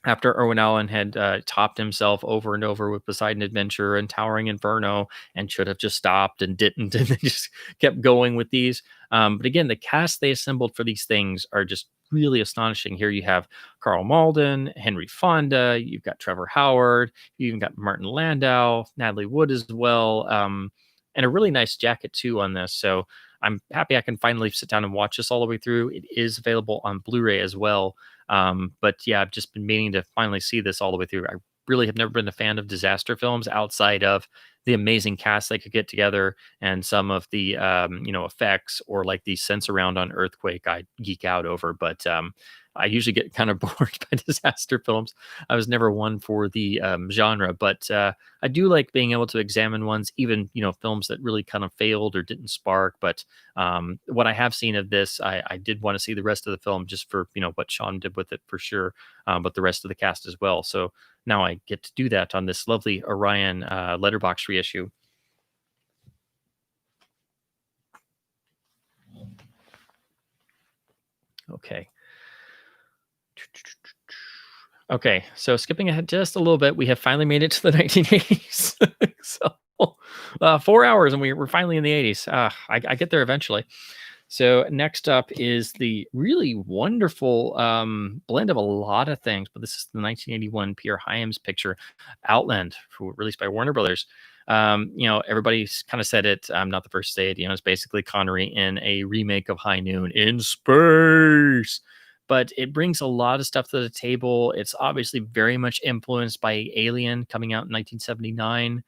after Irwin Allen had topped himself over and over with Poseidon Adventure and Towering Inferno, and should have just stopped and didn't, and then just kept going with these. But again, the cast they assembled for these things are just really astonishing. Here you have Carl Malden, Henry Fonda, you've got Trevor Howard, you even got Martin Landau, Natalie Wood as well, and a really nice jacket too on this. So I'm happy I can finally sit down and watch this all the way through. It is available on Blu-ray as well. But yeah, I've just been meaning to finally see this all the way through. I really have never been a fan of disaster films outside of the amazing cast they could get together and some of the effects or like the sense around on Earthquake I geek out over. But I usually get kind of bored by disaster films. I was never one for the genre, but I do like being able to examine ones, even films that really kind of failed or didn't spark. But what I have seen of this, I did want to see the rest of the film just for what Sean did with it for sure, but the rest of the cast as well. So now I get to do that on this lovely Orion letterbox reissue. Okay. Okay, so skipping ahead just a little bit, we have finally made it to the 1980s. So 4 hours, and we're finally in the 80s. I get there eventually. So next up is the really wonderful blend of a lot of things, but this is the 1981 Pierre Hyams picture, Outland, released by Warner Brothers. Everybody's kind of said it. I'm not the first to say it. It's basically Connery in a remake of High Noon in space. But it brings a lot of stuff to the table. It's obviously very much influenced by Alien coming out in 1979.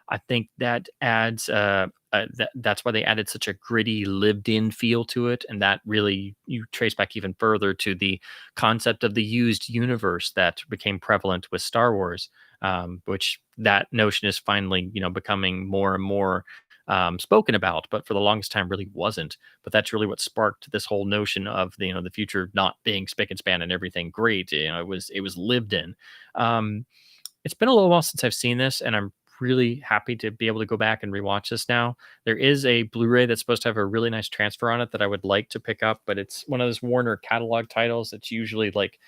I think that adds that's why they added such a gritty, lived-in feel to it, and that really you trace back even further to the concept of the used universe that became prevalent with Star Wars, which that notion is finally becoming more and more spoken about, but for the longest time really wasn't. But that's really what sparked this whole notion of the future not being spick and span and everything great. It was lived in. It's been a little while since I've seen this, and I'm really happy to be able to go back and rewatch this now. There is a Blu-ray that's supposed to have a really nice transfer on it that I would like to pick up, but it's one of those Warner catalog titles that's usually like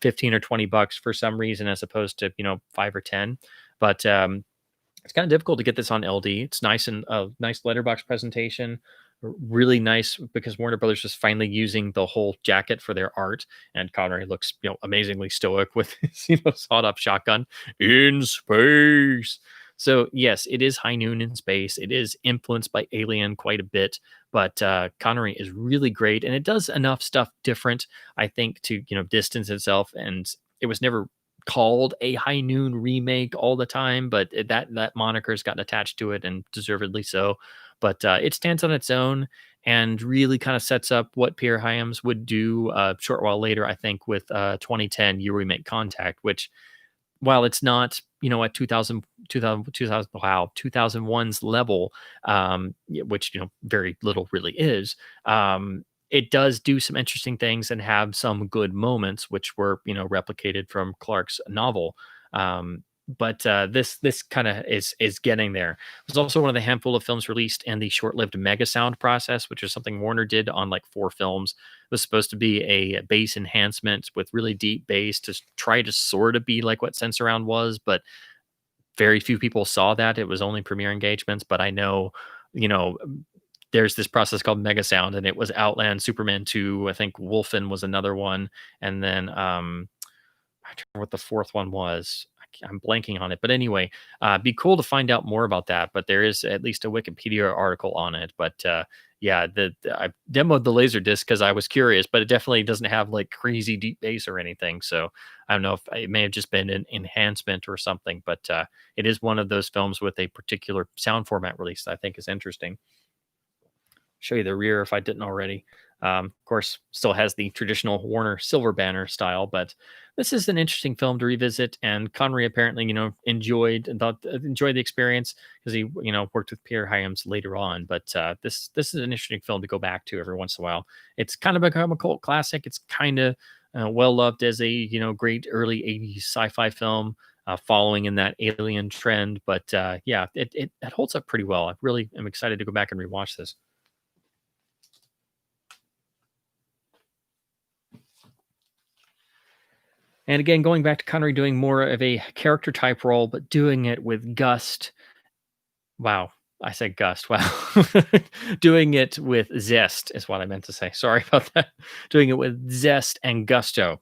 15 or 20 bucks for some reason, as opposed to 5 or 10. But it's kind of difficult to get this on LD. It's nice and nice letterbox presentation, really nice because Warner Brothers is finally using the whole jacket for their art, and Connery looks amazingly stoic with his sawed-off shotgun in space. So yes, it is High Noon in space. It is influenced by Alien quite a bit, but Connery is really great, and it does enough stuff different, I think, to distance itself. And it was never called a High Noon remake all the time, but that moniker's gotten attached to it, and deservedly so. But it stands on its own and really kind of sets up what Pierre Hyams would do a short while later, I think, with 2010 Year We Make Contact, which, while it's not at 2001's level, which very little really is, it does do some interesting things and have some good moments, which were replicated from Clark's novel. But this kind of is getting there. It was also one of the handful of films released in the short-lived Mega Sound process, which is something Warner did on like 4 films. It was supposed to be a bass enhancement with really deep bass to try to sort of be like what Sense Around was, but very few people saw that. It was only premiere engagements, but I know, there's this process called mega sound, and it was Outland, Superman 2, I think Wolfen was another one, and then I don't remember what the fourth one was. I'm blanking on it, but anyway, be cool to find out more about that. But there is at least a Wikipedia article on it. But yeah, I demoed the laser disc because I was curious, but it definitely doesn't have like crazy deep bass or anything. So I don't know if it may have just been an enhancement or something. But it is one of those films with a particular sound format release that I think is interesting. Show you the rear if I didn't already. Of course, still has the traditional Warner silver banner style, but this is an interesting film to revisit. And Connery apparently, enjoyed the experience because he, worked with Pierre Hyams later on. But this is an interesting film to go back to every once in a while. It's kind of become a cult classic. It's kind of well loved as a great early '80s sci-fi film. Following in that alien trend, but yeah, it holds up pretty well. I really am excited to go back and rewatch this. And again, going back to Connery doing more of a character type role, but doing it with gust. Wow. I said gust. Wow. Doing it with zest is what I meant to say. Sorry about that. Doing it with zest and gusto.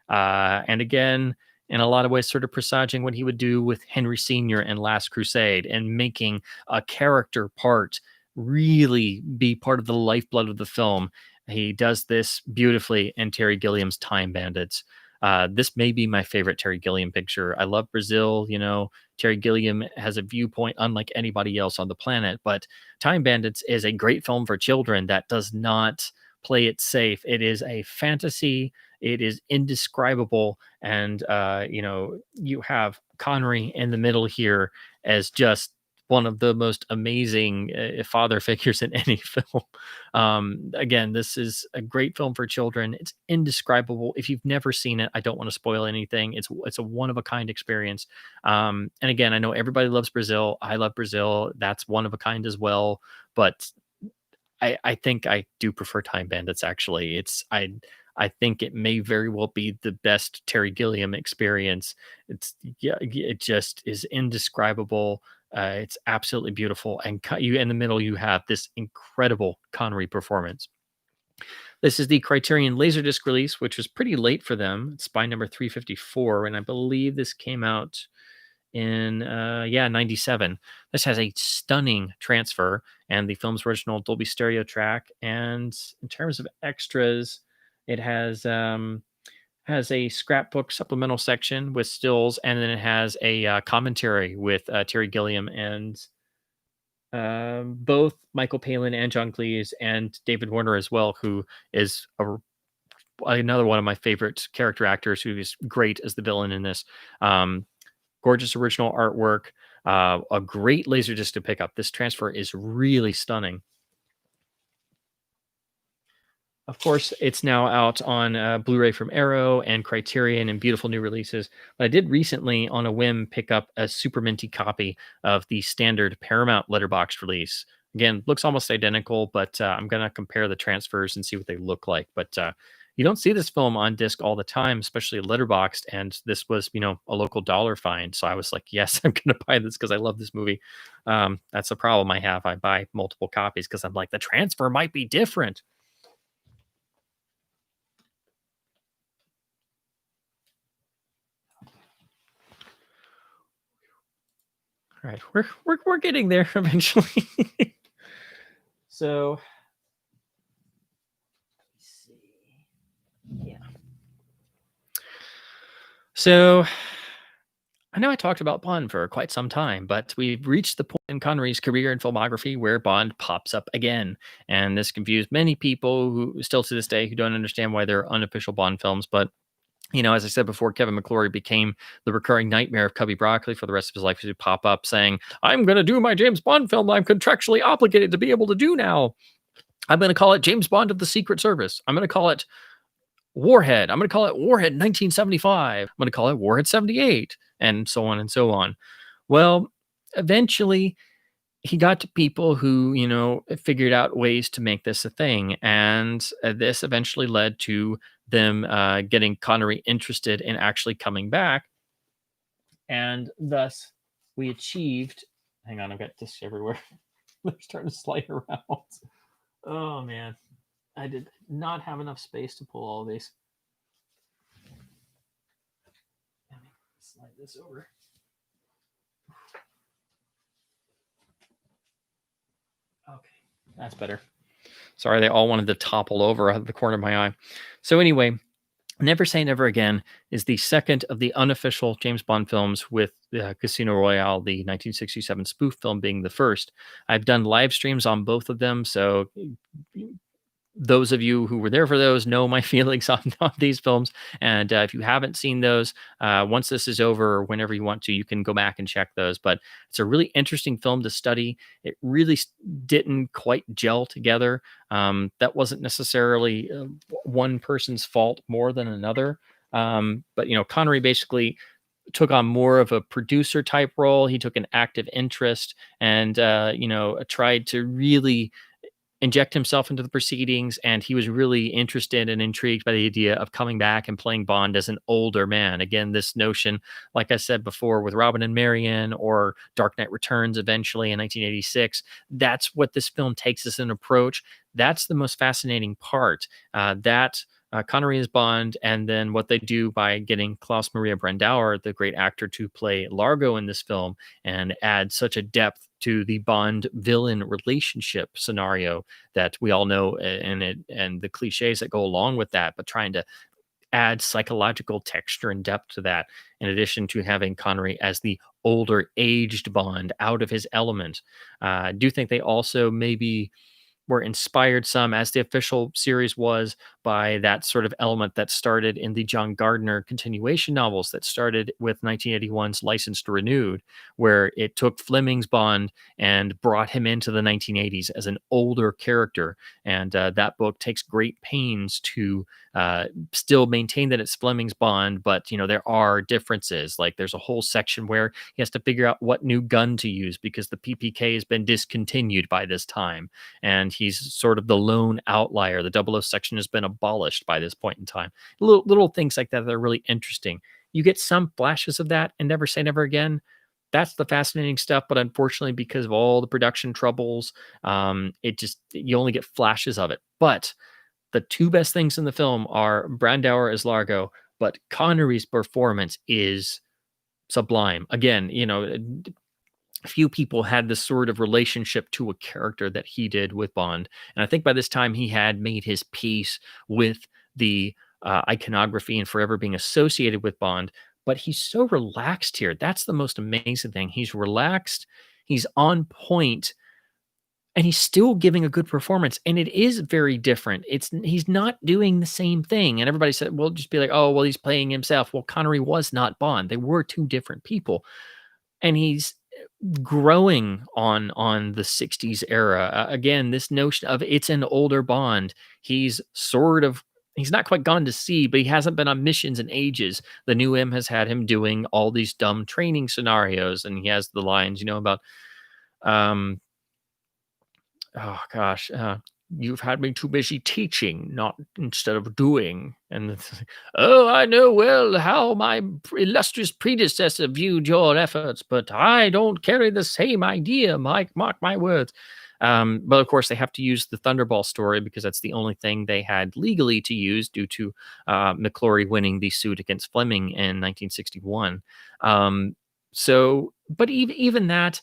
And again, in a lot of ways, sort of presaging what he would do with Henry Sr. in Last Crusade and making a character part really be part of the lifeblood of the film. He does this beautifully in Terry Gilliam's Time Bandits. This may be my favorite Terry Gilliam picture. I love Brazil. Terry Gilliam has a viewpoint unlike anybody else on the planet, but Time Bandits is a great film for children that does not play it safe. It is a fantasy. It is indescribable. And, you have Connery in the middle here as just one of the most amazing father figures in any film. Again, this is a great film for children. It's indescribable. If you've never seen it, I don't want to spoil anything. It's a one of a kind experience. And again, I know everybody loves Brazil. I love Brazil. That's one of a kind as well. But I think I do prefer Time Bandits. Actually, I think it may very well be the best Terry Gilliam experience. It just is indescribable. It's absolutely beautiful, and you in the middle, you have this incredible Connery performance. This is the Criterion Laserdisc release, which was pretty late for them. It's by number 354, and I believe this came out in 97. This has a stunning transfer and the film's original Dolby Stereo track. And in terms of extras, it has a scrapbook supplemental section with stills, and then it has a commentary with Terry Gilliam and both Michael Palin and John Cleese and David Warner as well, who is another one of my favorite character actors who is great as the villain in this. Gorgeous original artwork, a great laserdisc to pick up. This transfer is really stunning. Of course, it's now out on Blu-ray from Arrow and Criterion and beautiful new releases. But I did recently, on a whim, pick up a super minty copy of the standard Paramount letterbox release. Again, looks almost identical, but I'm going to compare the transfers and see what they look like. But you don't see this film on disc all the time, especially letterboxed. And this was, a local dollar find. So I was like, yes, I'm going to buy this because I love this movie. That's the problem I have. I buy multiple copies because I'm like, the transfer might be different. All right, we're getting there eventually. So, let's see. Yeah. So, I know I talked about Bond for quite some time, but we've reached the point in Connery's career and filmography where Bond pops up again, and this confused many people who still to this day who don't understand why they're unofficial Bond films, but as I said before, Kevin McClory became the recurring nightmare of Cubby Broccoli for the rest of his life. He would pop up saying, I'm going to do my James Bond film that I'm contractually obligated to be able to do now. I'm going to call it James Bond of the Secret Service. I'm going to call it Warhead. I'm going to call it Warhead 1975. I'm going to call it Warhead 78, and so on and so on. Well, eventually, he got to people who, figured out ways to make this a thing. And this eventually led to them getting Connery interested in actually coming back. And thus we achieved, hang on, I've got discs everywhere. They're starting to slide around. Oh man, I did not have enough space to pull all these. Let me slide this over. Okay, that's better. Sorry, they all wanted to topple over out of the corner of my eye. So anyway, Never Say Never Again is the second of the unofficial James Bond films, with Casino Royale, the 1967 spoof film, being the first. I've done live streams on both of them, so those of you who were there for those know my feelings on these films. And if you haven't seen those, once this is over, or whenever you want to, you can go back and check those. But it's a really interesting film to study. It really didn't quite gel together. That wasn't necessarily one person's fault more than another. But, Connery basically took on more of a producer type role. He took an active interest and, tried to really inject himself into the proceedings, and he was really interested and intrigued by the idea of coming back and playing Bond as an older man. Again, this notion, like I said before, with Robin and Marion or Dark Knight Returns eventually in 1986, that's what this film takes as an approach. That's the most fascinating part. That Connery is Bond, and then what they do by getting Klaus Maria Brandauer, the great actor, to play Largo in this film and add such a depth to the Bond villain relationship scenario that we all know, and the cliches that go along with that, but trying to add psychological texture and depth to that, in addition to having Connery as the older, aged Bond out of his element. I do think they also maybe were inspired some, as the official series was, by that sort of element that started in the John Gardner continuation novels that started with 1981's Licensed to Renewed, where it took Fleming's Bond and brought him into the 1980s as an older character. And that book takes great pains to still maintain that it's Fleming's Bond, but there are differences. Like there's a whole section where he has to figure out what new gun to use because the PPK has been discontinued by this time, and he's sort of the lone outlier. The 00 section has been abolished by this point in time. Little things like that are really interesting. You get some flashes of that and Never Say Never Again. That's the fascinating stuff, but unfortunately, because of all the production troubles, you only get flashes of it. But the two best things in the film are Brandauer as Largo, but Connery's performance is sublime. Again, few people had this sort of relationship to a character that he did with Bond. And I think by this time he had made his peace with the iconography and forever being associated with Bond. But he's so relaxed here. That's the most amazing thing. He's relaxed, he's on point, and he's still giving a good performance. And it is very different. He's not doing the same thing. And everybody said, "Well, just be like, oh, well, he's playing himself." Well, Connery was not Bond. They were two different people. And he's growing on the 60s era. Again, this notion of it's an older Bond. He's not quite gone to sea, but he hasn't been on missions in ages. The new M has had him doing all these dumb training scenarios, and he has the lines, about um oh gosh, you've had me too busy teaching, not instead of doing. And it's like, oh, I know well how my illustrious predecessor viewed your efforts, but I don't carry the same idea, Mike. Mark my words. But of course, they have to use the Thunderball story because that's the only thing they had legally to use due to McClory winning the suit against Fleming in 1961. But even that,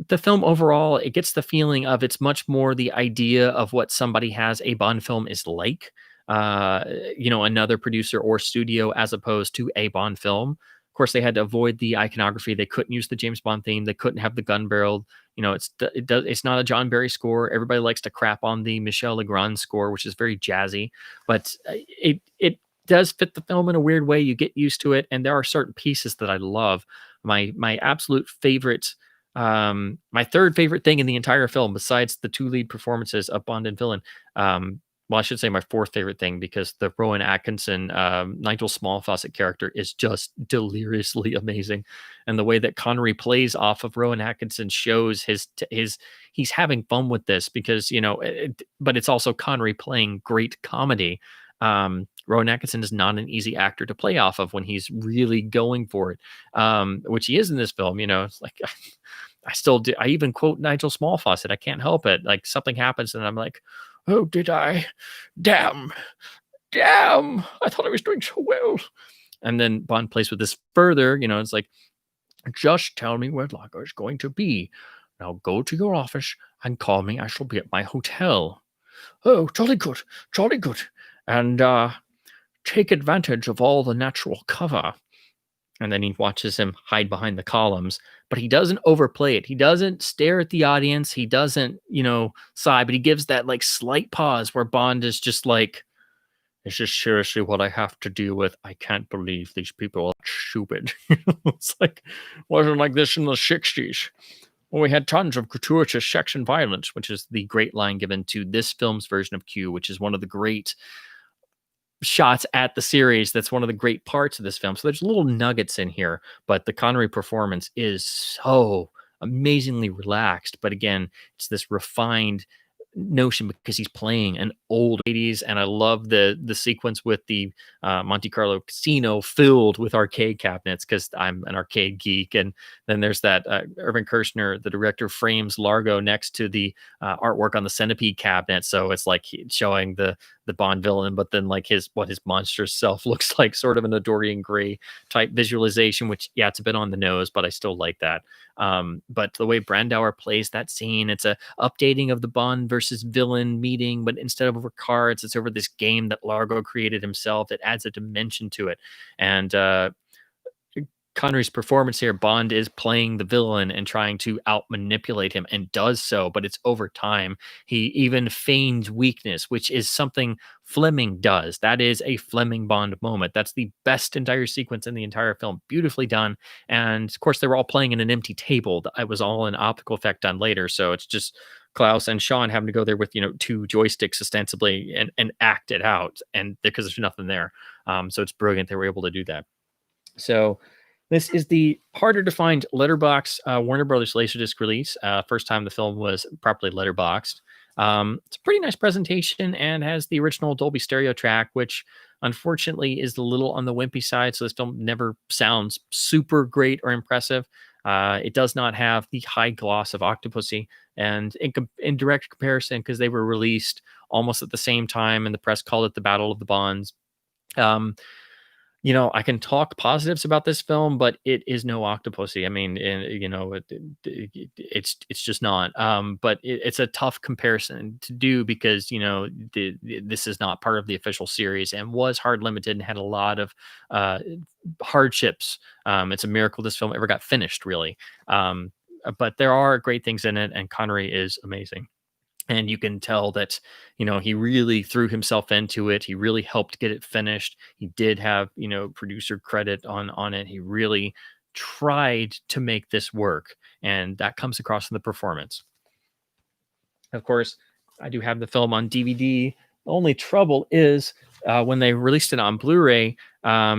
the film overall, it gets the feeling of it's much more the idea of what somebody has a Bond film is like, another producer or studio, as opposed to a Bond film. Of course, they had to avoid the iconography. They couldn't use the James Bond theme. They couldn't have the gun barrel. It's not a John Barry score. Everybody likes to crap on the Michel Legrand score, which is very jazzy, but it does fit the film in a weird way. You get used to it, and there are certain pieces that I love. My absolute favorite. My third favorite thing in the entire film, besides the two lead performances of Bond and villain, well, I should say my fourth favorite thing, because the Rowan Atkinson, Nigel Smallfawcett character is just deliriously amazing, and the way that Connery plays off of Rowan Atkinson shows he's having fun with this, because but it's also Connery playing great comedy. Rowan Atkinson is not an easy actor to play off of when he's really going for it, which he is in this film. It's like I still do. I even quote Nigel Smallfaucet. I can't help it. Like something happens, and I'm like, "Oh, did I? Damn, damn! I thought I was doing so well." And then Bond plays with this further. It's like, "Just tell me where Largo is going to be. Now go to your office and call me. I shall be at my hotel." "Oh, jolly good, jolly good. And take advantage of all the natural cover." And then he watches him hide behind the columns, but he doesn't overplay it. He doesn't stare at the audience. He doesn't, sigh, but he gives that like slight pause where Bond is just like, "Is this seriously what I have to deal with? I can't believe these people are stupid." It's like, wasn't like this in the 60s. Well, we had tons of gratuitous sex and violence, which is the great line given to this film's version of Q, which is one of the great shots at the series. That's one of the great parts of this film. So there's little nuggets in here, but the Connery performance is so amazingly relaxed. But again, it's this refined notion because he's playing an old 80s, and I love the sequence with the Monte Carlo casino filled with arcade cabinets because I'm an arcade geek. And then there's that Irvin Kershner, the director, frames Largo next to the artwork on the centipede cabinet, so it's like showing the Bond villain, but then like what his monstrous self looks like, sort of an a Dorian Gray type visualization, which, yeah, it's a bit on the nose, but I still like that. But the way Brandauer plays that scene, it's a updating of the Bond versus villain meeting, but instead of over cards, it's over this game that Largo created himself. It adds a dimension to it. And Connery's performance here, Bond is playing the villain and trying to out manipulate him, and does so, but it's over time. He even feigns weakness, which is something Fleming does. That is a Fleming Bond moment. That's the best entire sequence in the entire film. Beautifully done. And of course, they were all playing in an empty table. It was all an optical effect done later. So it's just Klaus and Sean having to go there with, two joysticks ostensibly and act it out. And because there's nothing there. So it's brilliant they were able to do that. So this is the harder to find letterbox Warner Brothers Laserdisc release. First time the film was properly letterboxed. It's a pretty nice presentation and has the original Dolby Stereo track, which unfortunately is a little on the wimpy side. So this film never sounds super great or impressive. It does not have the high gloss of Octopussy. And in direct comparison, because they were released almost at the same time and the press called it the Battle of the Bonds. I can talk positives about this film, but it is no Octopussy. I mean, it's just not. But it's a tough comparison to do because this is not part of the official series and was hard limited and had a lot of hardships. It's a miracle this film ever got finished, really. But there are great things in it, and Connery is amazing. And you can tell that, he really threw himself into it. He really helped get it finished. He did have, producer credit on it. He really tried to make this work. And that comes across in the performance. Of course, I do have the film on DVD. The only trouble is when they released it on Blu-ray,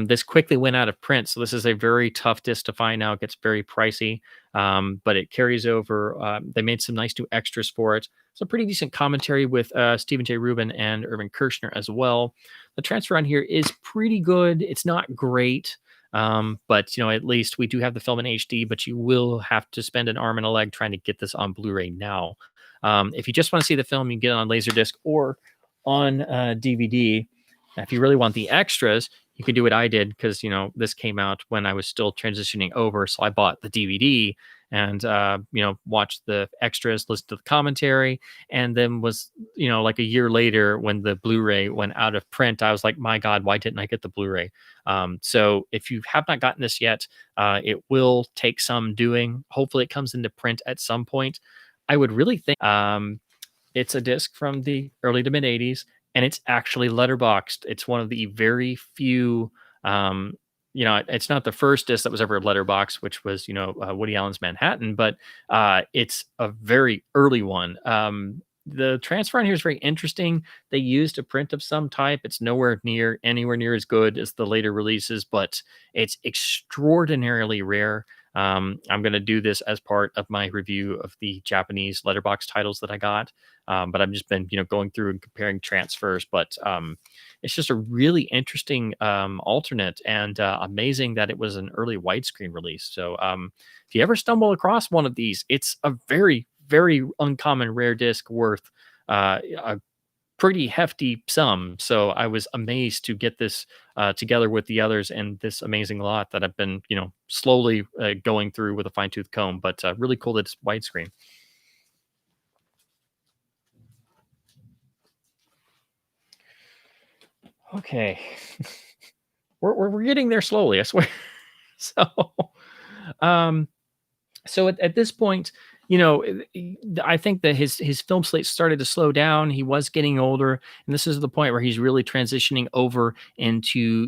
this quickly went out of print. So this is a very tough disc to find now. It gets very pricey, but it carries over. They made some nice new extras for it. So pretty decent commentary with Stephen J. Rubin and Irvin Kershner as well. The transfer on here is pretty good. It's not great. But at least we do have the film in HD, but you will have to spend an arm and a leg trying to get this on Blu-ray now. If you just want to see the film, you can get it on Laserdisc or on DVD. If you really want the extras, you can do what I did because, this came out when I was still transitioning over. So I bought the DVD and, watched the extras, listened to the commentary, and then was, like a year later when the Blu-ray went out of print, I was like, my God, why didn't I get the Blu-ray? So if you have not gotten this yet, it will take some doing. Hopefully it comes into print at some point. I would really think it's a disc from the early to mid 80s, and it's actually letterboxed. It's one of the very few, it's not the first disc that was ever letterboxed, which was, Woody Allen's Manhattan, but it's a very early one. The transfer on here is very interesting. They used a print of some type. It's anywhere near as good as the later releases, but it's extraordinarily rare. I'm going to do this as part of my review of the Japanese letterbox titles that I got. But I've just been, going through and comparing transfers. But it's just a really interesting alternate, and amazing that it was an early widescreen release. So if you ever stumble across one of these, it's a very, very uncommon rare disc worth a pretty hefty sum. So I was amazed to get this together with the others and this amazing lot that I've been, slowly going through with a fine tooth comb. But really cool that it's widescreen. Okay, we're getting there slowly, I swear. So, um, so at this point, I think that his film slate started to slow down. He was getting older, and this is the point where he's really transitioning over into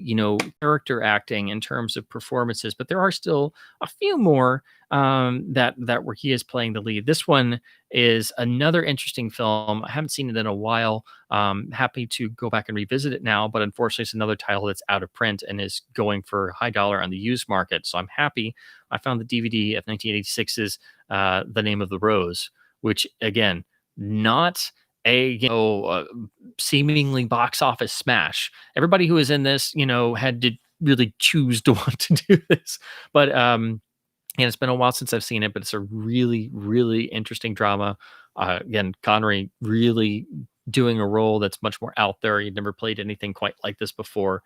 character acting in terms of performances. But there are still a few more that where he is playing the lead. This one is another interesting film. I haven't seen it in a while. Happy to go back and revisit it now, but unfortunately, it's another title that's out of print and is going for high dollar on the used market. So I'm happy I found the DVD of 1986's The Name of the Rose, which again, not a seemingly box office smash. Everybody who was in this, had to really choose to want to do this. But and it's been a while since I've seen it, but it's a really, really interesting drama. Again, Connery really doing a role that's much more out there. He'd never played anything quite like this before.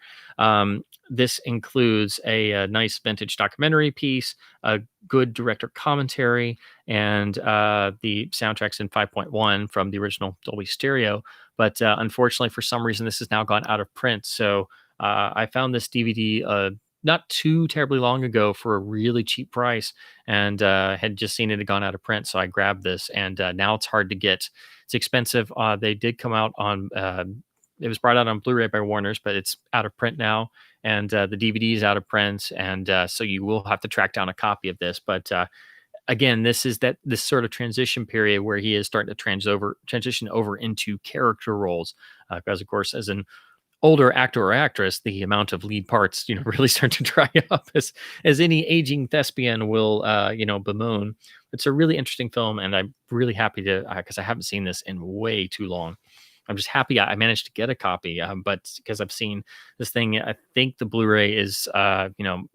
This includes a nice vintage documentary piece, a good director commentary, and the soundtracks in 5.1 from the original Dolby Stereo. But unfortunately, for some reason, this has now gone out of print. So I found this DVD not too terribly long ago for a really cheap price, and had just seen it had gone out of print. So I grabbed this, and now it's hard to get. It's expensive. They did come out on. It was brought out on Blu-ray by Warner's, but it's out of print now, and the DVD is out of print, and so you will have to track down a copy of this. But again, this is this sort of transition period where he is starting to transition over into character roles, because of course, as an older actor or actress, the amount of lead parts, really start to dry up, as any aging thespian will, bemoan. It's a really interesting film, and I'm really happy to, because I haven't seen this in way too long. I'm just happy I managed to get a copy, but because I've seen this thing, I think the Blu-ray is,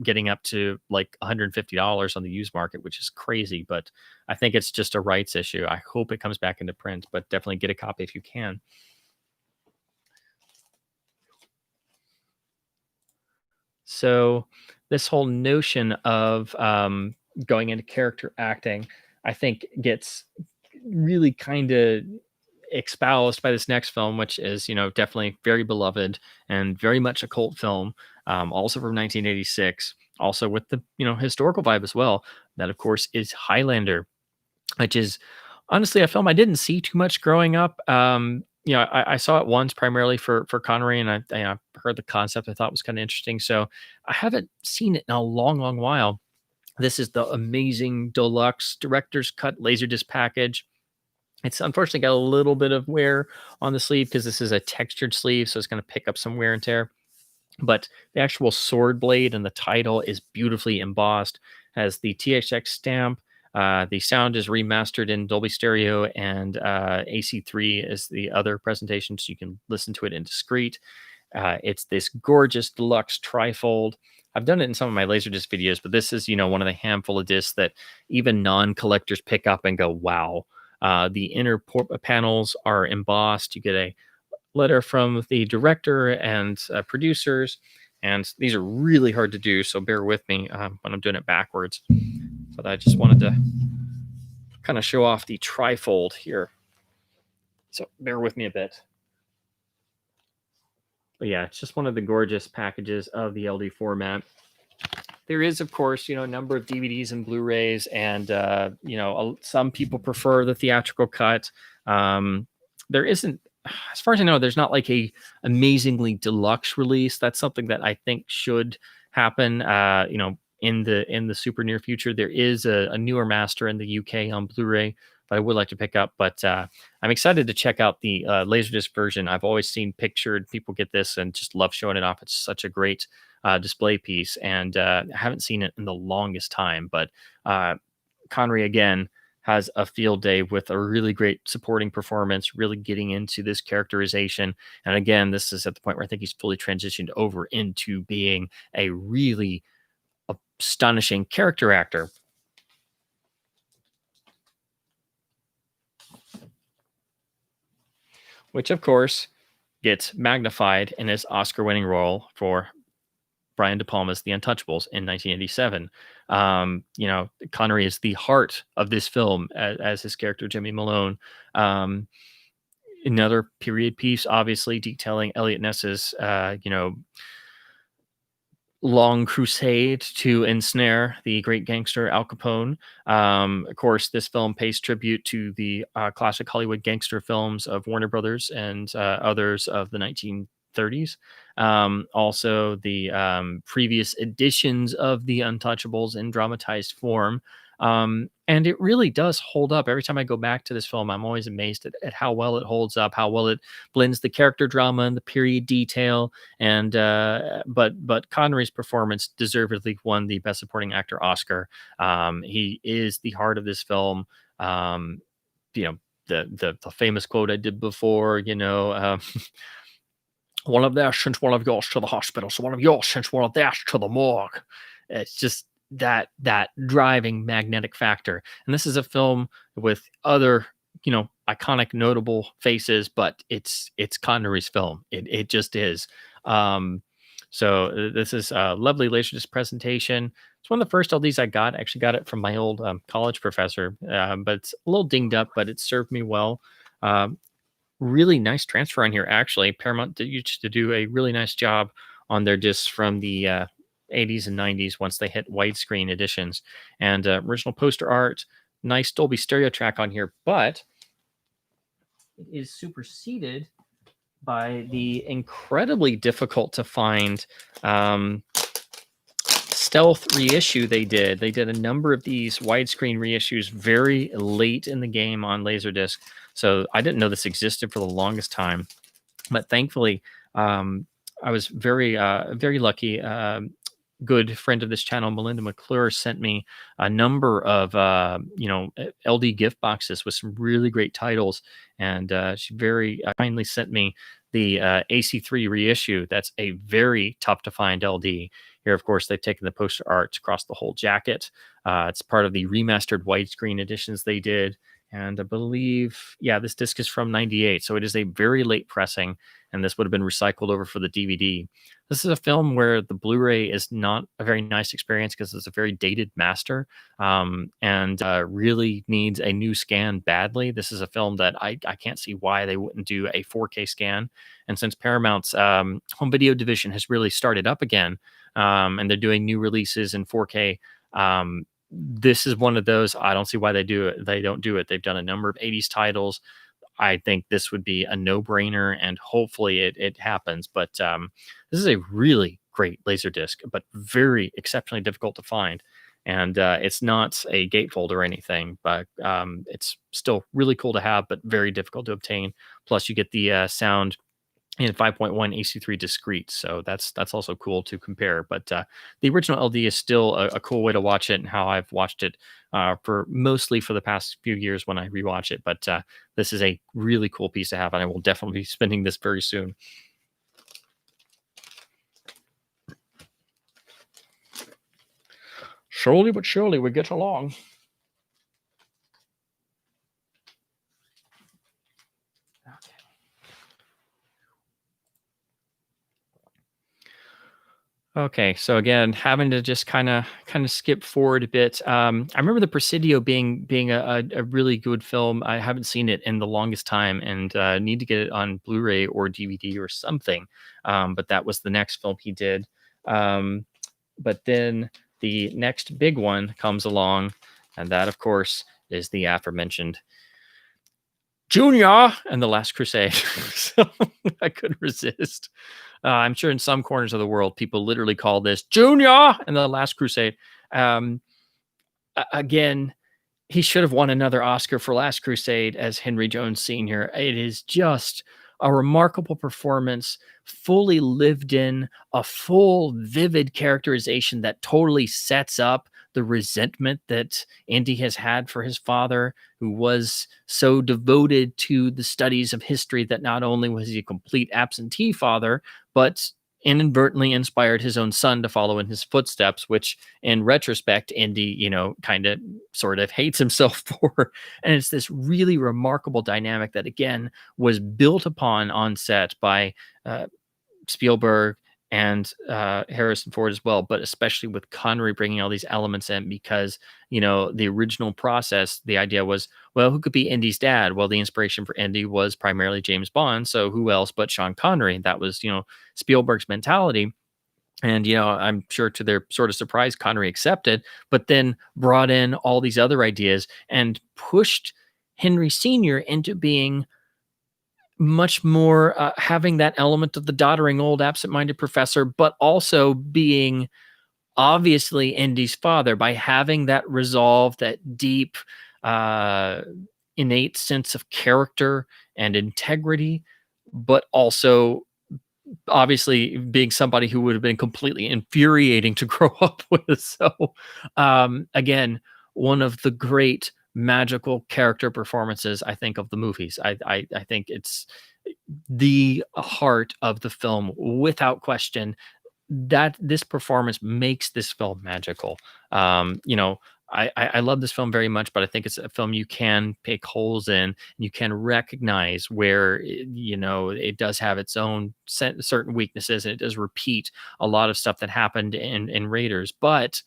getting up to like $150 on the used market, which is crazy. But I think it's just a rights issue. I hope it comes back into print, but definitely get a copy if you can. So this whole notion of going into character acting, I think, gets really kind of espoused by this next film, which is, definitely very beloved and very much a cult film, also from 1986, also with the, historical vibe as well. That, of course, is Highlander, which is honestly a film I didn't see too much growing up. I saw it once primarily for Connery, and I heard the concept. I thought was kind of interesting. So I haven't seen it in a long, long while. This is the amazing deluxe director's cut laserdisc package. It's unfortunately got a little bit of wear on the sleeve because this is a textured sleeve, so it's going to pick up some wear and tear. But the actual sword blade and the title is beautifully embossed, has the THX stamp. The sound is remastered in Dolby Stereo, and AC3 is the other presentation, so you can listen to it in discrete. It's this gorgeous deluxe trifold. I've done it in some of my Laserdisc videos, but this is, one of the handful of discs that even non-collectors pick up and go, wow. The inner panels are embossed. You get a letter from the director and producers, and these are really hard to do, so bear with me when I'm doing it backwards. But I just wanted to kind of show off the trifold here, so bear with me a bit. But yeah, it's just one of the gorgeous packages of the LD format. There is, of course, a number of DVDs and Blu-rays, and some people prefer the theatrical cut. There isn't, as far as I know, there's not like a amazingly deluxe release. That's something that I think should happen. In the super near future. There is a newer master in the UK on Blu-ray that I would like to pick up. But I'm excited to check out the Laserdisc version. I've always seen pictured people get this and just love showing it off. It's such a great display piece, and I haven't seen it in the longest time. But Connery again has a field day with a really great supporting performance, really getting into this characterization. And again, this is at the point where I think he's fully transitioned over into being a really astonishing character actor. Which, of course, gets magnified in his Oscar-winning role for Brian De Palma's The Untouchables in 1987. Connery is the heart of this film as his character Jimmy Malone. Another period piece, obviously detailing Elliot Ness's, long crusade to ensnare the great gangster Al Capone. Of course, this film pays tribute to the classic Hollywood gangster films of Warner Brothers and others of the 1930s. Also, the previous editions of The Untouchables in dramatized form. And it really does hold up. Every time I go back to this film, I'm always amazed at how well it holds up, how well it blends the character drama and the period detail. And but Connery's performance deservedly won the Best Supporting Actor Oscar. He is the heart of this film. The famous quote I did before, one of theirs sends one of yours to the hospital, so one of yours sends one of theirs to the morgue. It's just that driving magnetic factor. And this is a film with other, iconic, notable faces, but it's Connery's film. It just is. So this is a lovely Laserdisc presentation. It's one of the first LDs I got. I actually got it from my old college professor, but it's a little dinged up, but it served me well. Really nice transfer on here, actually. Paramount used to do a really nice job on their discs from the 80s and 90s once they hit widescreen editions. And original poster art, nice Dolby stereo track on here, but it is superseded by the incredibly difficult to find stealth reissue they did. They did a number of these widescreen reissues very late in the game on Laserdisc. So I didn't know this existed for the longest time. But thankfully, I was very lucky. Good friend of this channel, Melinda McClure, sent me a number of LD gift boxes with some really great titles, and she very kindly sent me the AC3 reissue. That's a very tough to find LD. Here, of course, they've taken the poster art across the whole jacket. It's part of the remastered widescreen editions they did. And I believe, this disc is from 98. So it is a very late pressing, and this would have been recycled over for the DVD. This is a film where the Blu-ray is not a very nice experience because it's a very dated master, and really needs a new scan badly. This is a film that I can't see why they wouldn't do a 4K scan. And since Paramount's home video division has really started up again, and they're doing new releases in 4K, this is one of those. I don't see why they do it. They don't do it. They've done a number of 80s titles. I think this would be a no-brainer, and hopefully it happens. But this is a really great Laserdisc, but very exceptionally difficult to find. And it's not a gatefold or anything, but it's still really cool to have, but very difficult to obtain. Plus, you get the sound in 5.1 AC3 discrete, so that's also cool to compare. But the original LD is still a cool way to watch it, and how I've watched it for the past few years when I rewatch it. But this is a really cool piece to have, and I will definitely be spending this very soon. Slowly but surely we get along. Okay, so again, having to just kind of skip forward a bit. I remember the Presidio being a really good film. I haven't seen it in the longest time, and need to get it on Blu-ray or DVD or something. But that was the next film he did. But then the next big one comes along, and that, of course, is the aforementioned Junior and the Last Crusade. So I couldn't resist. I'm sure in some corners of the world, people literally call this Junior and the Last Crusade. Again, He should have won another Oscar for Last Crusade as Henry Jones Sr. It is just a remarkable performance, fully lived in, a full, vivid characterization that totally sets up the resentment that Andy has had for his father, who was so devoted to the studies of history that not only was he a complete absentee father, but inadvertently inspired his own son to follow in his footsteps, which in retrospect, Andy, kind of sort of hates himself for. And it's this really remarkable dynamic that, again, was built upon on set by uh, Spielberg and Harrison Ford as well, but especially with Connery bringing all these elements in because, the original process, the idea was, well, who could be Indy's dad? Well, the inspiration for Indy was primarily James Bond. So who else but Sean Connery? That was, Spielberg's mentality. And, I'm sure to their sort of surprise, Connery accepted, but then brought in all these other ideas and pushed Henry Sr. into being much more having that element of the doddering old absent-minded professor, but also being obviously Indy's father by having that resolve, that deep, uh, innate sense of character and integrity, but also obviously being somebody who would have been completely infuriating to grow up with. So, again, one of the great magical character performances I think of the movies. I think it's the heart of the film without question, that this performance makes this film magical. I love this film very much, but I think it's a film you can pick holes in. You can recognize where it does have its own certain weaknesses, and it does repeat a lot of stuff that happened in Raiders. But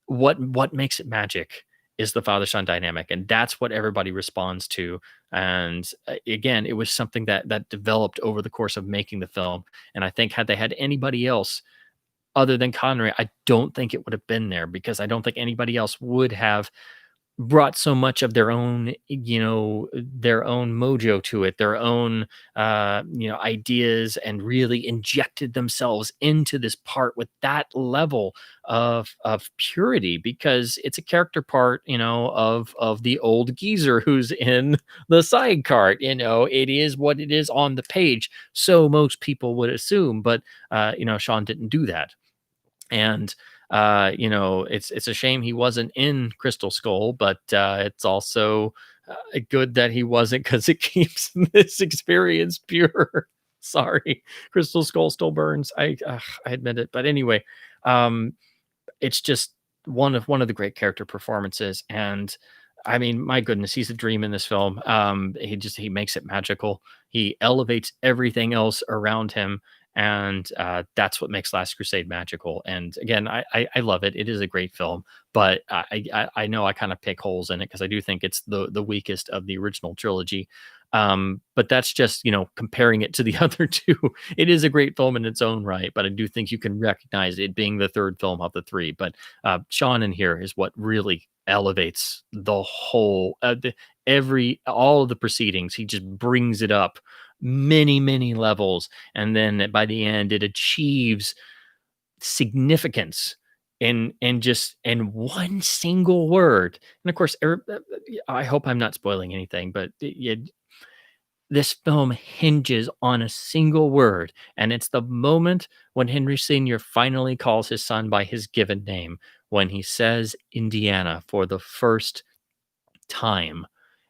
what makes it magic is the father son dynamic, and that's what everybody responds to. And again, it was something that developed over the course of making the film. And I think had they had anybody else other than Connery, I don't think it would have been there, because I don't think anybody else would have brought so much of their own mojo to it, their own, ideas, and really injected themselves into this part with that level of purity, because it's a character part, of the old geezer who's in the side cart. It is what it is on the page. So most people would assume, but Sean didn't do that. And it's a shame he wasn't in Crystal Skull, but it's also good that he wasn't, because it keeps this experience pure. Sorry, Crystal Skull still burns. I admit it, but anyway, um, it's just one of the great character performances. And I mean, my goodness, he's a dream in this film. He makes it magical. He elevates everything else around him, and that's what makes Last Crusade magical. And again, I love it. It is a great film, but I know I kind of pick holes in it because I do think it's the weakest of the original trilogy. But that's just, comparing it to the other two. It is a great film in its own right, but I do think you can recognize it being the third film of the three. But Sean in here is what really elevates the whole, all of the proceedings. He just brings it up many levels, and then by the end it achieves significance in one single word. And of course, I hope I'm not spoiling anything, but this film hinges on a single word, and it's the moment when Henry Sr. finally calls his son by his given name, when he says Indiana for the first time.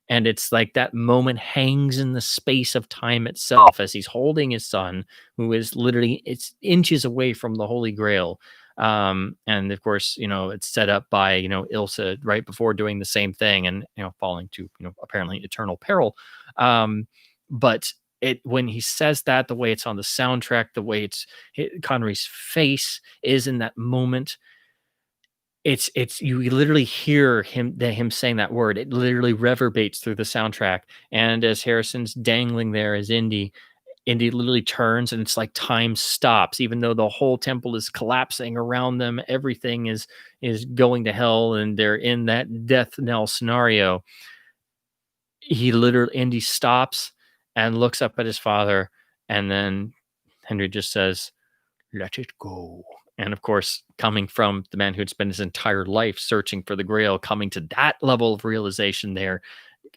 And it's like that moment hangs in the space of time itself as he's holding his son, who is literally, it's inches away from the Holy Grail. And of course, it's set up by, Ilsa right before doing the same thing and, falling to, apparently eternal peril. But when he says that, the way it's on the soundtrack, the way Connery's face is in that moment, it's you literally hear him saying that word. It literally reverberates through the soundtrack. And as Harrison's dangling there as Indy literally turns, and it's like time stops, even though the whole temple is collapsing around them. Everything is going to hell, and they're in that death knell scenario. Indy stops and looks up at his father, and then Henry just says, "Let it go." And of course, coming from the man who had spent his entire life searching for the Grail, coming to that level of realization there,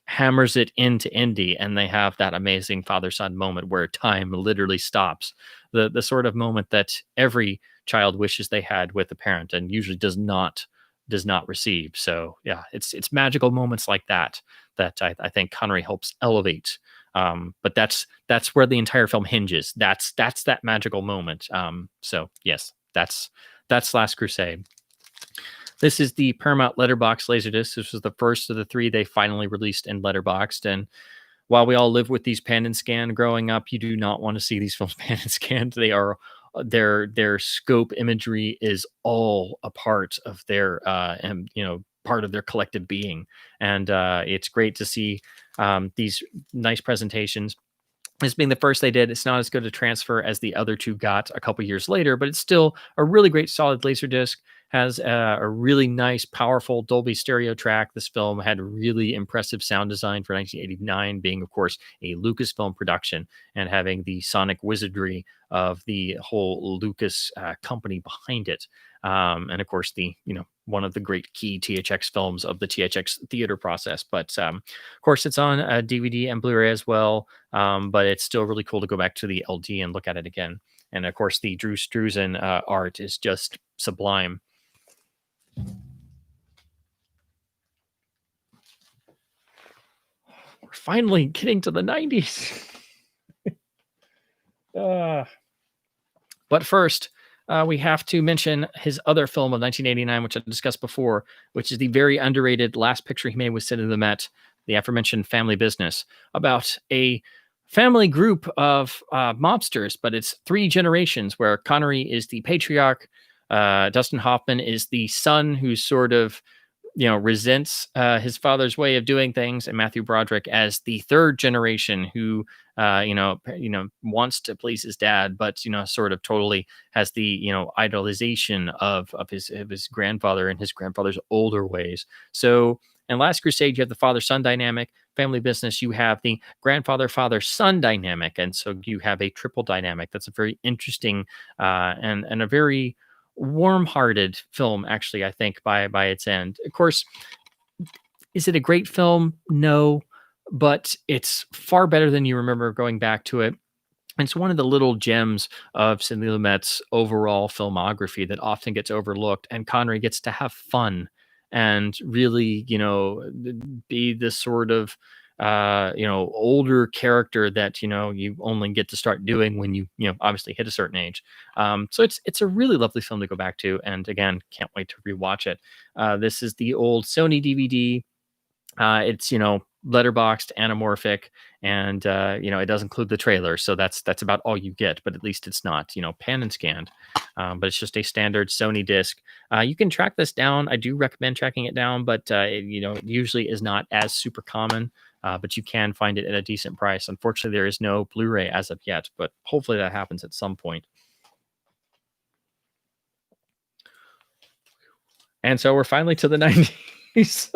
hammers it into Indy, and they have that amazing father son moment where time literally stops. The sort of moment that every child wishes they had with a parent and usually does not receive. So yeah, it's magical moments like that that I think Connery helps elevate. But that's where the entire film hinges. That's that magical moment. So yes, that's Last Crusade. This is the Paramount Letterbox Laserdisc. This was the first of the three they finally released in Letterboxd. And while we all live with these pan and scan growing up, you do not want to see these films pan and scanned. They are their scope imagery is all a part of their and part of their collective being. And it's great to see these nice presentations. This being the first they did, it's not as good a transfer as the other two got a couple years later, but it's still a really great solid laserdisc. Has a really nice, powerful Dolby stereo track. This film had really impressive sound design for 1989, being, of course, a Lucasfilm production and having the sonic wizardry of the whole Lucas company behind it. And of course, one of the great key THX films of the THX theater process. But of course, it's on DVD and Blu-ray as well. But it's still really cool to go back to the LD and look at it again. And of course, the Drew Struzan art is just sublime. We're finally getting to the 90s. But first, we have to mention his other film of 1989, which I discussed before, which is the very underrated last picture he made with Sid and the Met, the aforementioned Family Business, about a family group of mobsters, but it's three generations where Connery is the patriarch, Dustin Hoffman is the son who sort of resents his father's way of doing things, and Matthew Broderick as the third generation who wants to please his dad, but sort of totally has the idolization of his grandfather and his grandfather's older ways. So in Last Crusade, you have the father-son dynamic. Family Business, you have the grandfather-father-son dynamic, and so you have a triple dynamic. That's a very interesting and a very warm-hearted film, actually, I think, by its end. Of course, is it a great film? No, but it's far better than you remember going back to it. It's one of the little gems of Sidney Lumet's overall filmography that often gets overlooked, and Connery gets to have fun and really, be this sort of older character that you only get to start doing when you obviously hit a certain age. So it's a really lovely film to go back to, and again, can't wait to rewatch it. This is the old Sony DVD. It's letterboxed, anamorphic, and it does include the trailer, so that's about all you get. But at least it's not pan and scanned, but it's just a standard Sony disc. You can track this down. I do recommend tracking it down, but it usually is not as super common. But you can find it at a decent price. Unfortunately, there is no Blu-ray as of yet, but hopefully that happens at some point. And so we're finally to the 90s.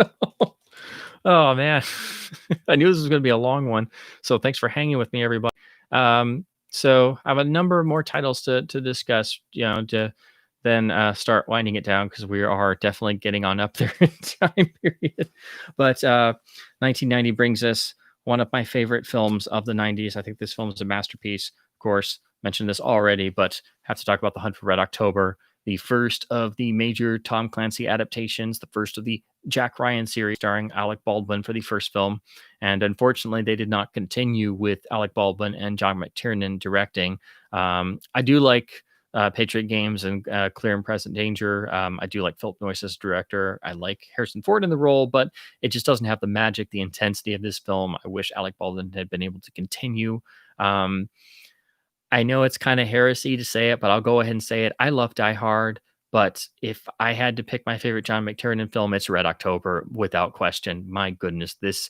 Oh man, I knew this was going to be a long one. So thanks for hanging with me, everybody. So I have a number more titles to discuss, to then start winding it down, because we are definitely getting on up there in time period. But 1990 brings us one of my favorite films of the 90s. I think this film is a masterpiece. Of course, mentioned this already, but have to talk about The Hunt for Red October, the first of the major Tom Clancy adaptations, the first of the Jack Ryan series starring Alec Baldwin for the first film. And unfortunately, they did not continue with Alec Baldwin and John McTiernan directing. I do like Patriot Games and Clear and Present Danger. I do like Philip Noyce as director. I like Harrison Ford in the role, but it just doesn't have the magic, the intensity of this film. I wish Alec Baldwin had been able to continue. I know it's kind of heresy to say it, but I'll go ahead and say it. I love Die Hard, but if I had to pick my favorite John McTiernan film, it's Red October, without question. My goodness, this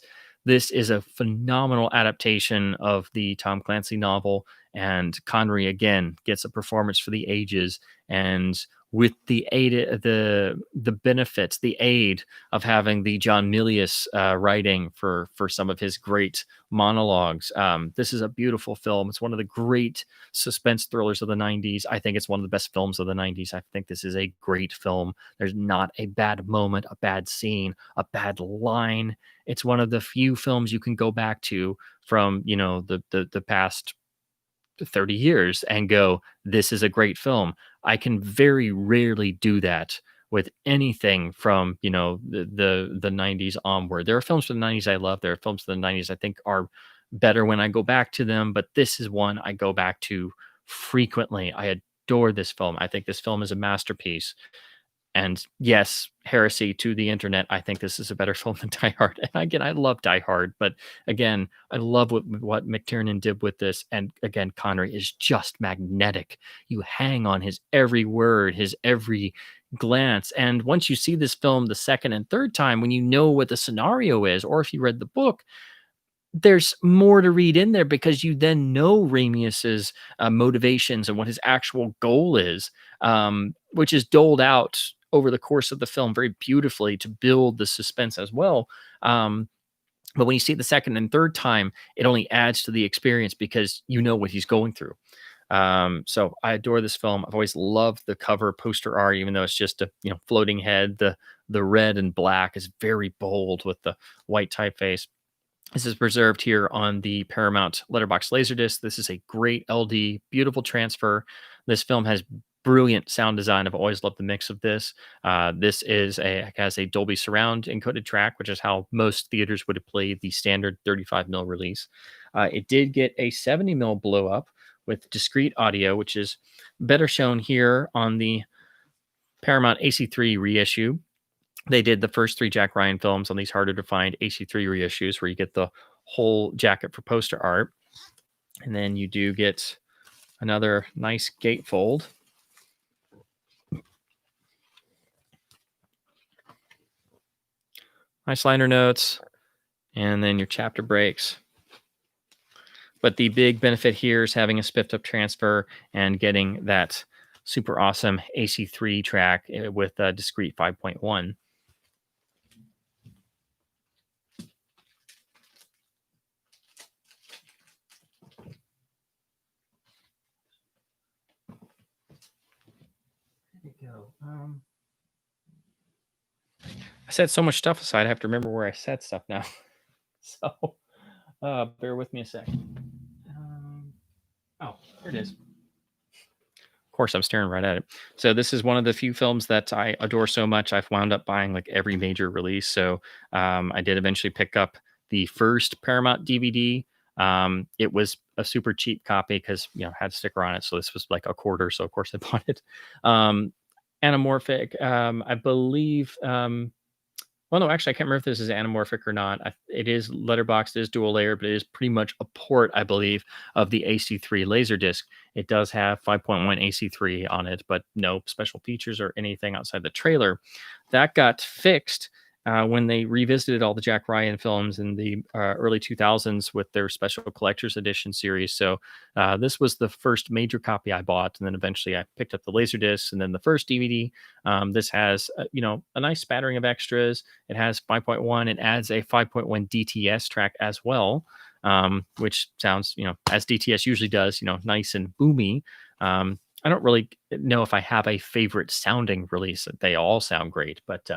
is a phenomenal adaptation of the Tom Clancy novel, and Connery again gets a performance for the ages. And with the aid, the benefits, the aid of having the John Milius writing for some of his great monologues. This is a beautiful film. It's one of the great suspense thrillers of the 90s. I think it's one of the best films of the 90s. I think this is a great film. There's not a bad moment, a bad scene, a bad line. It's one of the few films you can go back to from, the past 30 years and go, this is a great film. I can very rarely do that with anything from, the 90s onward. There are films from the 90s I love. There are films from the 90s I think are better when I go back to them, but this is one I go back to frequently. I adore this film. I think this film is a masterpiece. And yes, heresy to the internet. I think this is a better film than Die Hard. And again, I love Die Hard, but again, I love what McTiernan did with this. And again, Connery is just magnetic. You hang on his every word, his every glance. And once you see this film the second and third time, when you know what the scenario is, or if you read the book, there's more to read in there because you then know Ramius's motivations and what his actual goal is, which is doled out over the course of the film very beautifully to build the suspense as well. But when you see it the second and third time, it only adds to the experience because you know what he's going through. So I adore this film. I've always loved the cover poster art, even though it's just a floating head. The red and black is very bold with the white typeface. This is preserved here on the Paramount Letterbox Laserdisc. This is a great LD, beautiful transfer. This film has brilliant sound design. I've always loved the mix of this. This has a Dolby Surround encoded track, which is how most theaters would have played the standard 35 mil release. It did get a 70 mil blow up with discrete audio, which is better shown here on the Paramount AC3 reissue. They did the first 3 Jack Ryan films on these harder to find AC3 reissues where you get the whole jacket for poster art. And then you do get another nice gatefold. Nice liner notes. And then your chapter breaks. But the big benefit here is having a spiffed up transfer and getting that super awesome AC3 track with a discrete 5.1. Go. I set so much stuff aside. I have to remember where I set stuff now. So bear with me a second. Oh, here it is. Of course, I'm staring right at it. So this is one of the few films that I adore so much. I've wound up buying like every major release. So I did eventually pick up the first Paramount DVD. It was a super cheap copy because had a sticker on it. So this was like a quarter. So of course I bought it. Anamorphic, I believe. Well, no, actually, I can't remember if this is anamorphic or not. It is letterboxed, it is dual layer, but it is pretty much a port, I believe, of the AC3 Laserdisc. It does have 5.1 AC3 on it, but no special features or anything outside the trailer. That got fixed when they revisited all the Jack Ryan films in the early 2000s with their special collector's edition series. So this was the first major copy I bought, and then eventually I picked up the Laserdisc and then the first DVD. This has a nice spattering of extras. It has 5.1. It adds a 5.1 DTS track as well, which sounds as DTS usually does, nice and boomy. I don't really know if I have a favorite sounding release. They all sound great, but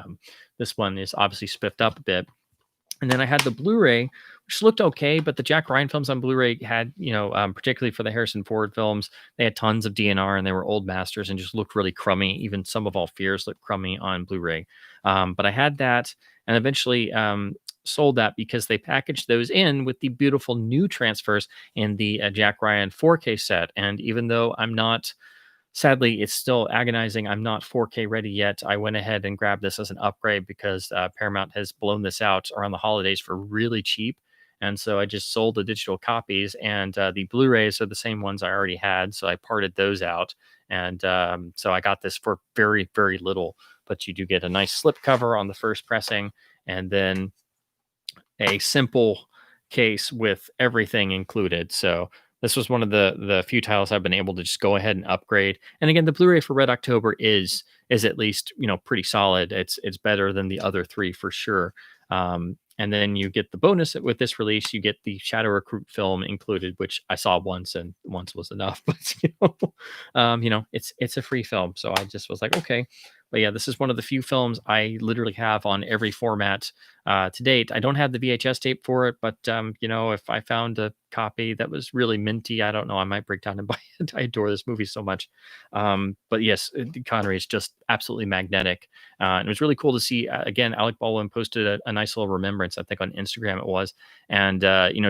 this one is obviously spiffed up a bit. And then I had the Blu-ray, which looked okay, but the Jack Ryan films on Blu-ray had, particularly for the Harrison Ford films, they had tons of DNR and they were old masters and just looked really crummy. Even Some of All Fears looked crummy on Blu-ray. But I had that and eventually sold that because they packaged those in with the beautiful new transfers in the Jack Ryan 4K set. And even though sadly, it's still agonizing, I'm not 4K ready yet, I went ahead and grabbed this as an upgrade because Paramount has blown this out around the holidays for really cheap. And so I just sold the digital copies, and the Blu-rays are the same ones I already had. So I parted those out. And so I got this for very, very little. But you do get a nice slipcover on the first pressing, and then a simple case with everything included. So This was one of the few titles I've been able to just go ahead and upgrade. And again, the Blu-ray for Red October is at least, pretty solid. It's better than the other three for sure. And then you get the bonus with this release. You get the Shadow Recruit film included, which I saw once and once was enough. But it's a free film, so I just was like, okay. But yeah, this is one of the few films I literally have on every format to date. I don't have the VHS tape for it, but if I found a copy that was really minty, I don't know, I might break down and buy it. I adore this movie so much. But yes, Connery is just absolutely magnetic. And it was really cool to see. Again, Alec Baldwin posted a nice little remembrance, I think on Instagram it was, and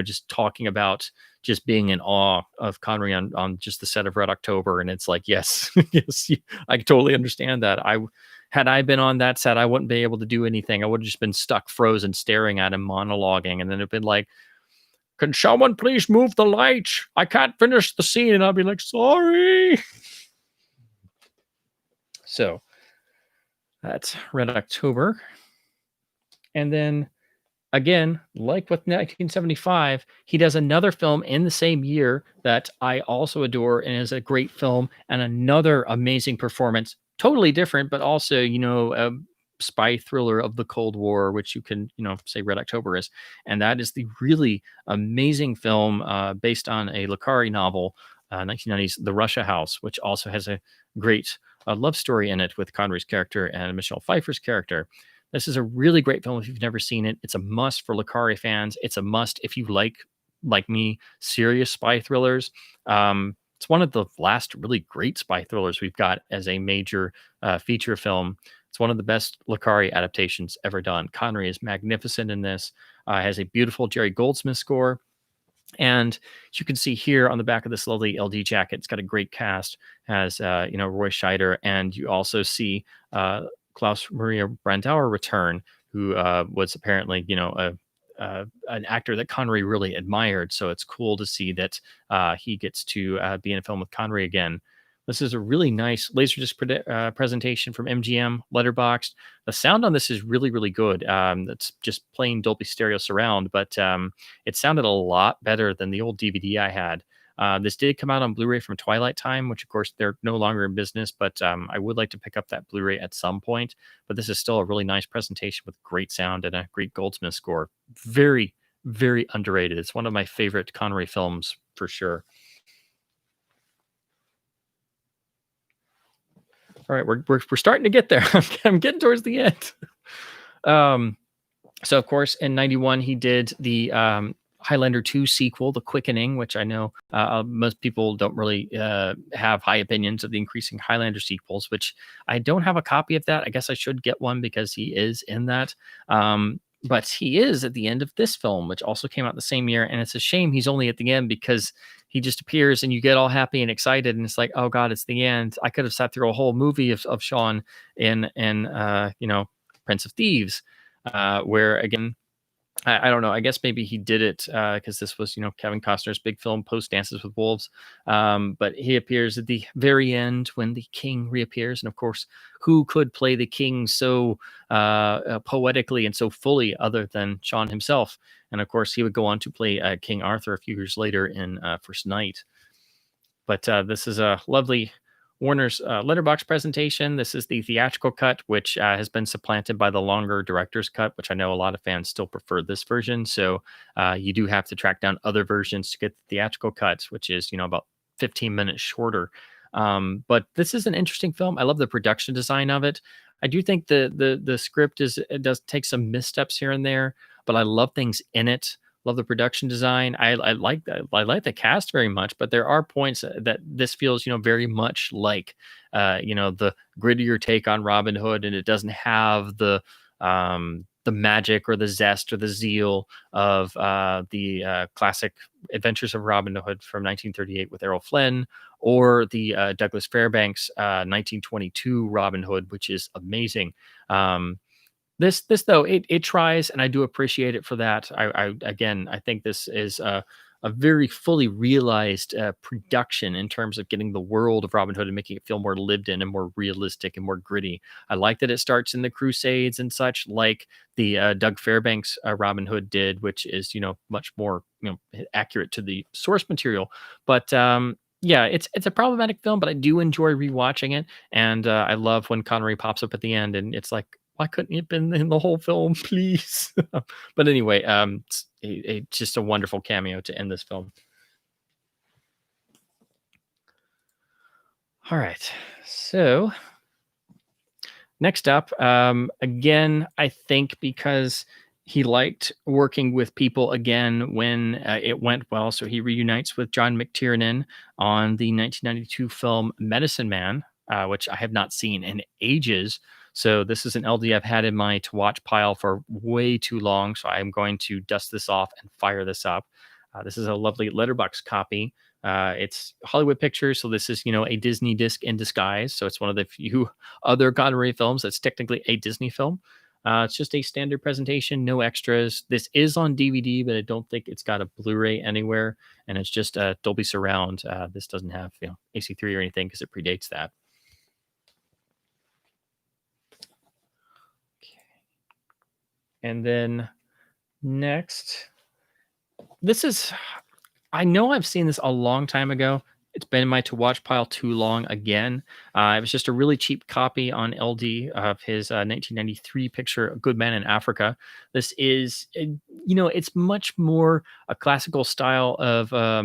just talking about just being in awe of Connery on just the set of Red October. And it's like, yes, yes, I totally understand that. Had I been on that set, I wouldn't be able to do anything. I would have just been stuck frozen staring at him monologuing. And then it'd been like, can someone please move the light? I can't finish the scene. And I'll be like, sorry. So that's Red October. And then again, like with 1975, he does another film in the same year that I also adore and is a great film and another amazing performance. Totally different, but also, a spy thriller of the Cold War, which you can, say Red October is. And that is the really amazing film based on a Le Carre novel, 1990s The Russia House, which also has a great love story in it with Connery's character and Michelle Pfeiffer's character. This is a really great film if you've never seen it. It's a must for Le Carre fans. It's a must if you like me, serious spy thrillers. It's one of the last really great spy thrillers we've got as a major feature film. It's one of the best Le Carre adaptations ever done. Connery is magnificent in this. Has a beautiful Jerry Goldsmith score. And as you can see here on the back of this lovely LD jacket, it's got a great cast. Has Roy Scheider, and you also see Klaus Maria Brandauer return, who was apparently an actor that Connery really admired. So it's cool to see that he gets to be in a film with Connery again. This is a really nice Laserdisc presentation from MGM, letterboxed. The sound on this is really, really good. It's just plain Dolby Stereo surround, but it sounded a lot better than the old DVD I had. This did come out on Blu-ray from Twilight Time, which of course they're no longer in business, but I would like to pick up that Blu-ray at some point. But this is still a really nice presentation with great sound and a great Goldsmith score. Very, very underrated. It's one of my favorite Connery films for sure. All right, we're starting to get there. I'm getting towards the end. So of course in '91 he did the Highlander 2 sequel, The Quickening, which I know most people don't really have high opinions of the increasing Highlander sequels, which I don't have a copy of that. I guess I should get one because he is in that. But he is at the end of this film, which also came out the same year. And it's a shame he's only at the end because he just appears and you get all happy and excited. And it's like, oh God, it's the end. I could have sat through a whole movie of Sean in Prince of Thieves, where again, I don't know. I guess maybe he did it because this was, Kevin Costner's big film, Post Dances with Wolves. But he appears at the very end when the king reappears. And of course, who could play the king so poetically and so fully other than Sean himself? And of course, he would go on to play King Arthur a few years later in First Knight. But this is a lovely Warner's letterbox presentation. This is the theatrical cut, which has been supplanted by the longer director's cut, which I know a lot of fans still prefer this version. So you do have to track down other versions to get the theatrical cut, which is, about 15 minutes shorter. But this is an interesting film. I love the production design of it. I do think the script it does take some missteps here and there, but I love things in it. Love the production design. I like the cast very much, but there are points that this feels, very much like, the grittier take on Robin Hood, and it doesn't have the magic or the zest or the zeal of the classic Adventures of Robin Hood from 1938 with Errol Flynn, or the Douglas Fairbanks 1922 Robin Hood, which is amazing. This though, it tries, and I do appreciate it for that. I think this is a a very fully realized production in terms of getting the world of Robin Hood and making it feel more lived in and more realistic and more gritty. I like that it starts in the Crusades and such, like the Doug Fairbanks Robin Hood did, which is much more accurate to the source material. But yeah, it's a problematic film, but I do enjoy rewatching it, and I love when Connery pops up at the end, and it's like, why couldn't he have been in the whole film, please? But anyway, just a wonderful cameo to end this film. All right, so next up, again, I think because he liked working with people again when it went well, so he reunites with John McTiernan on the 1992 film Medicine Man, which I have not seen in ages. So this is an LD I've had in my to watch pile for way too long. So I'm going to dust this off and fire this up. This is a lovely letterbox copy. It's Hollywood Pictures, so this is a Disney disc in disguise. So it's one of the few other Connery films that's technically a Disney film. It's just a standard presentation, no extras. This is on DVD, but I don't think it's got a Blu-ray anywhere, and it's just Dolby Surround. This doesn't have AC3 or anything because it predates that. Okay. And then next, this is, I know I've seen this a long time ago. It's been in my to watch pile too long again. It was just a really cheap copy on LD of his 1993 picture, A Good Man in Africa. This is, it's much more a classical style of, I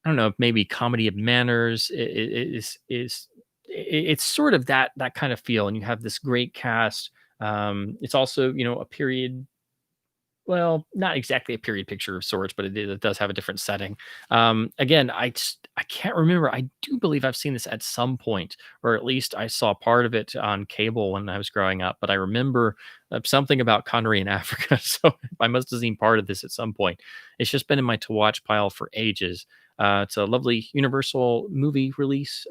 don't know, maybe comedy of manners. It's sort of that kind of feel. And you have this great cast. It's also, a period, well, not exactly a period picture of sorts, but it does have a different setting. Again, I can't remember. I do believe I've seen this at some point, or at least I saw part of it on cable when I was growing up. But I remember something about Connery in Africa, so I must have seen part of this at some point. It's just been in my to watch pile for ages. It's a lovely Universal movie release,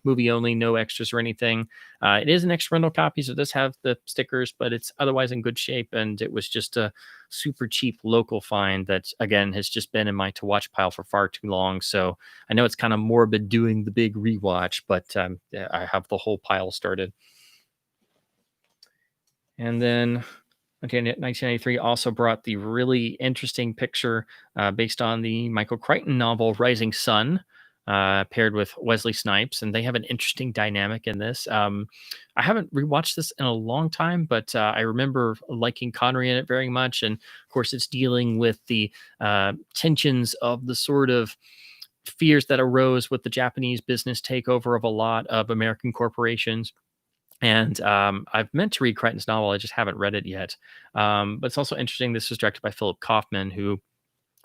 movie only, no extras or anything. It is an extra rental copy, so it does have the stickers, but it's otherwise in good shape. And it was just a super cheap local find that, again, has just been in my to watch pile for far too long. So I know it's kind of morbid doing the big rewatch, but yeah, I have the whole pile started. And then 1993 also brought the really interesting picture based on the Michael Crichton novel Rising Sun, paired with Wesley Snipes, and they have an interesting dynamic in this. I haven't rewatched this in a long time, but I remember liking Connery in it very much. And of course, it's dealing with the tensions of the sort of fears that arose with the Japanese business takeover of a lot of American corporations. And I've meant to read Crichton's novel. I just haven't read it yet. But it's also interesting. This was directed by Philip Kaufman, who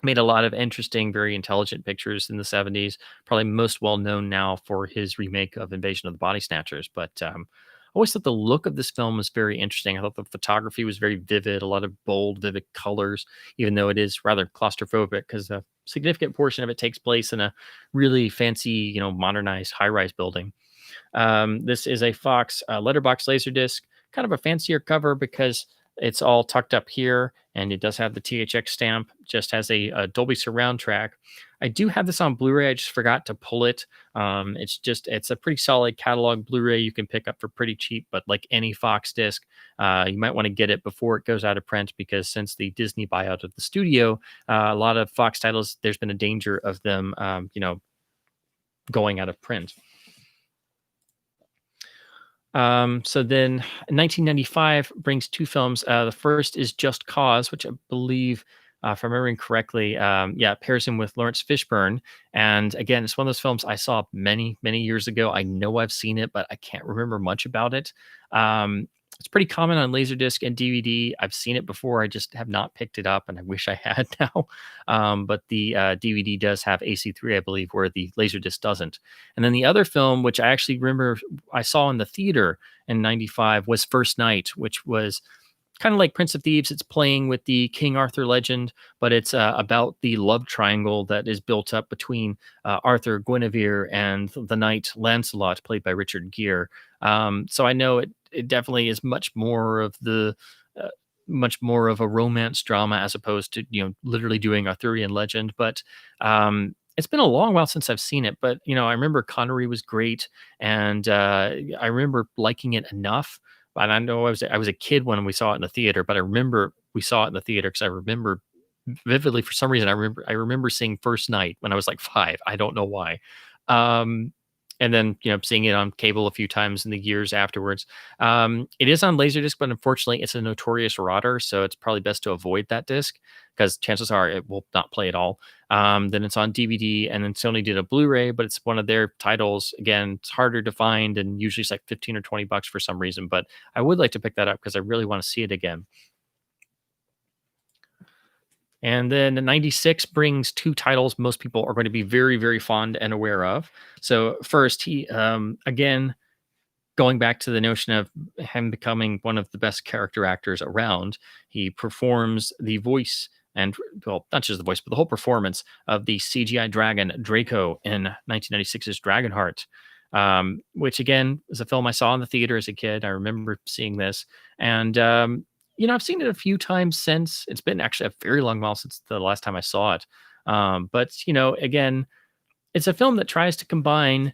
made a lot of interesting, very intelligent pictures in the 70s. Probably most well known now for his remake of Invasion of the Body Snatchers. But I always thought the look of this film was very interesting. I thought the photography was very vivid, a lot of bold, vivid colors, even though it is rather claustrophobic because a significant portion of it takes place in a really fancy, modernized high-rise building. This is a Fox letterbox laserdisc, kind of a fancier cover because it's all tucked up here, and it does have the THX stamp. Just has a Dolby Surround track. I do have this on Blu-ray. I just forgot to pull it. It's a pretty solid catalog Blu-ray you can pick up for pretty cheap. But like any Fox disc, you might want to get it before it goes out of print because since the Disney buyout of the studio, a lot of Fox titles, there's been a danger of them, going out of print. So then 1995 brings two films. The first is Just Cause, which I believe, if I'm remembering correctly, pairs him with Lawrence Fishburne. And again, it's one of those films I saw many, many years ago. I know I've seen it, but I can't remember much about it. It's pretty common on Laserdisc and DVD. I've seen it before. I just have not picked it up, and I wish I had now. But the DVD does have AC3, I believe, where the Laserdisc doesn't. And then the other film, which I actually remember I saw in the theater in 95, was First Night, which was kind of like Prince of Thieves. It's playing with the King Arthur legend, but it's about the love triangle that is built up between Arthur, Guinevere, and the knight Lancelot, played by Richard Gere. So I know it definitely is much more of the much more of a romance drama as opposed to literally doing Arthurian legend. But it's been a long while since I've seen it. But I remember Connery was great, and I remember liking it enough. And I know I was a kid when we saw it in the theater, but I remember we saw it in the theater because I remember vividly for some reason. I remember seeing First Night when I was like 5. I don't know why. Um, and then seeing it on cable a few times in the years afterwards. It is on Laserdisc, but unfortunately, it's a notorious rotter, so it's probably best to avoid that disc because chances are it will not play at all. Then it's on DVD, and then Sony did a Blu-ray, but it's one of their titles. Again, it's harder to find, and usually it's like 15 or $20 for some reason. But I would like to pick that up because I really want to see it again. And then 96 brings two titles most people are going to be very, very fond and aware of. So first, he again going back to the notion of him becoming one of the best character actors around, he performs the voice and, well, not just the voice, but the whole performance of the CGI dragon Draco in 1996's Dragonheart, which again is a film I saw in the theater as a kid. I remember seeing this, and I've seen it a few times since. It's been actually a very long while since the last time I saw it. But again, it's a film that tries to combine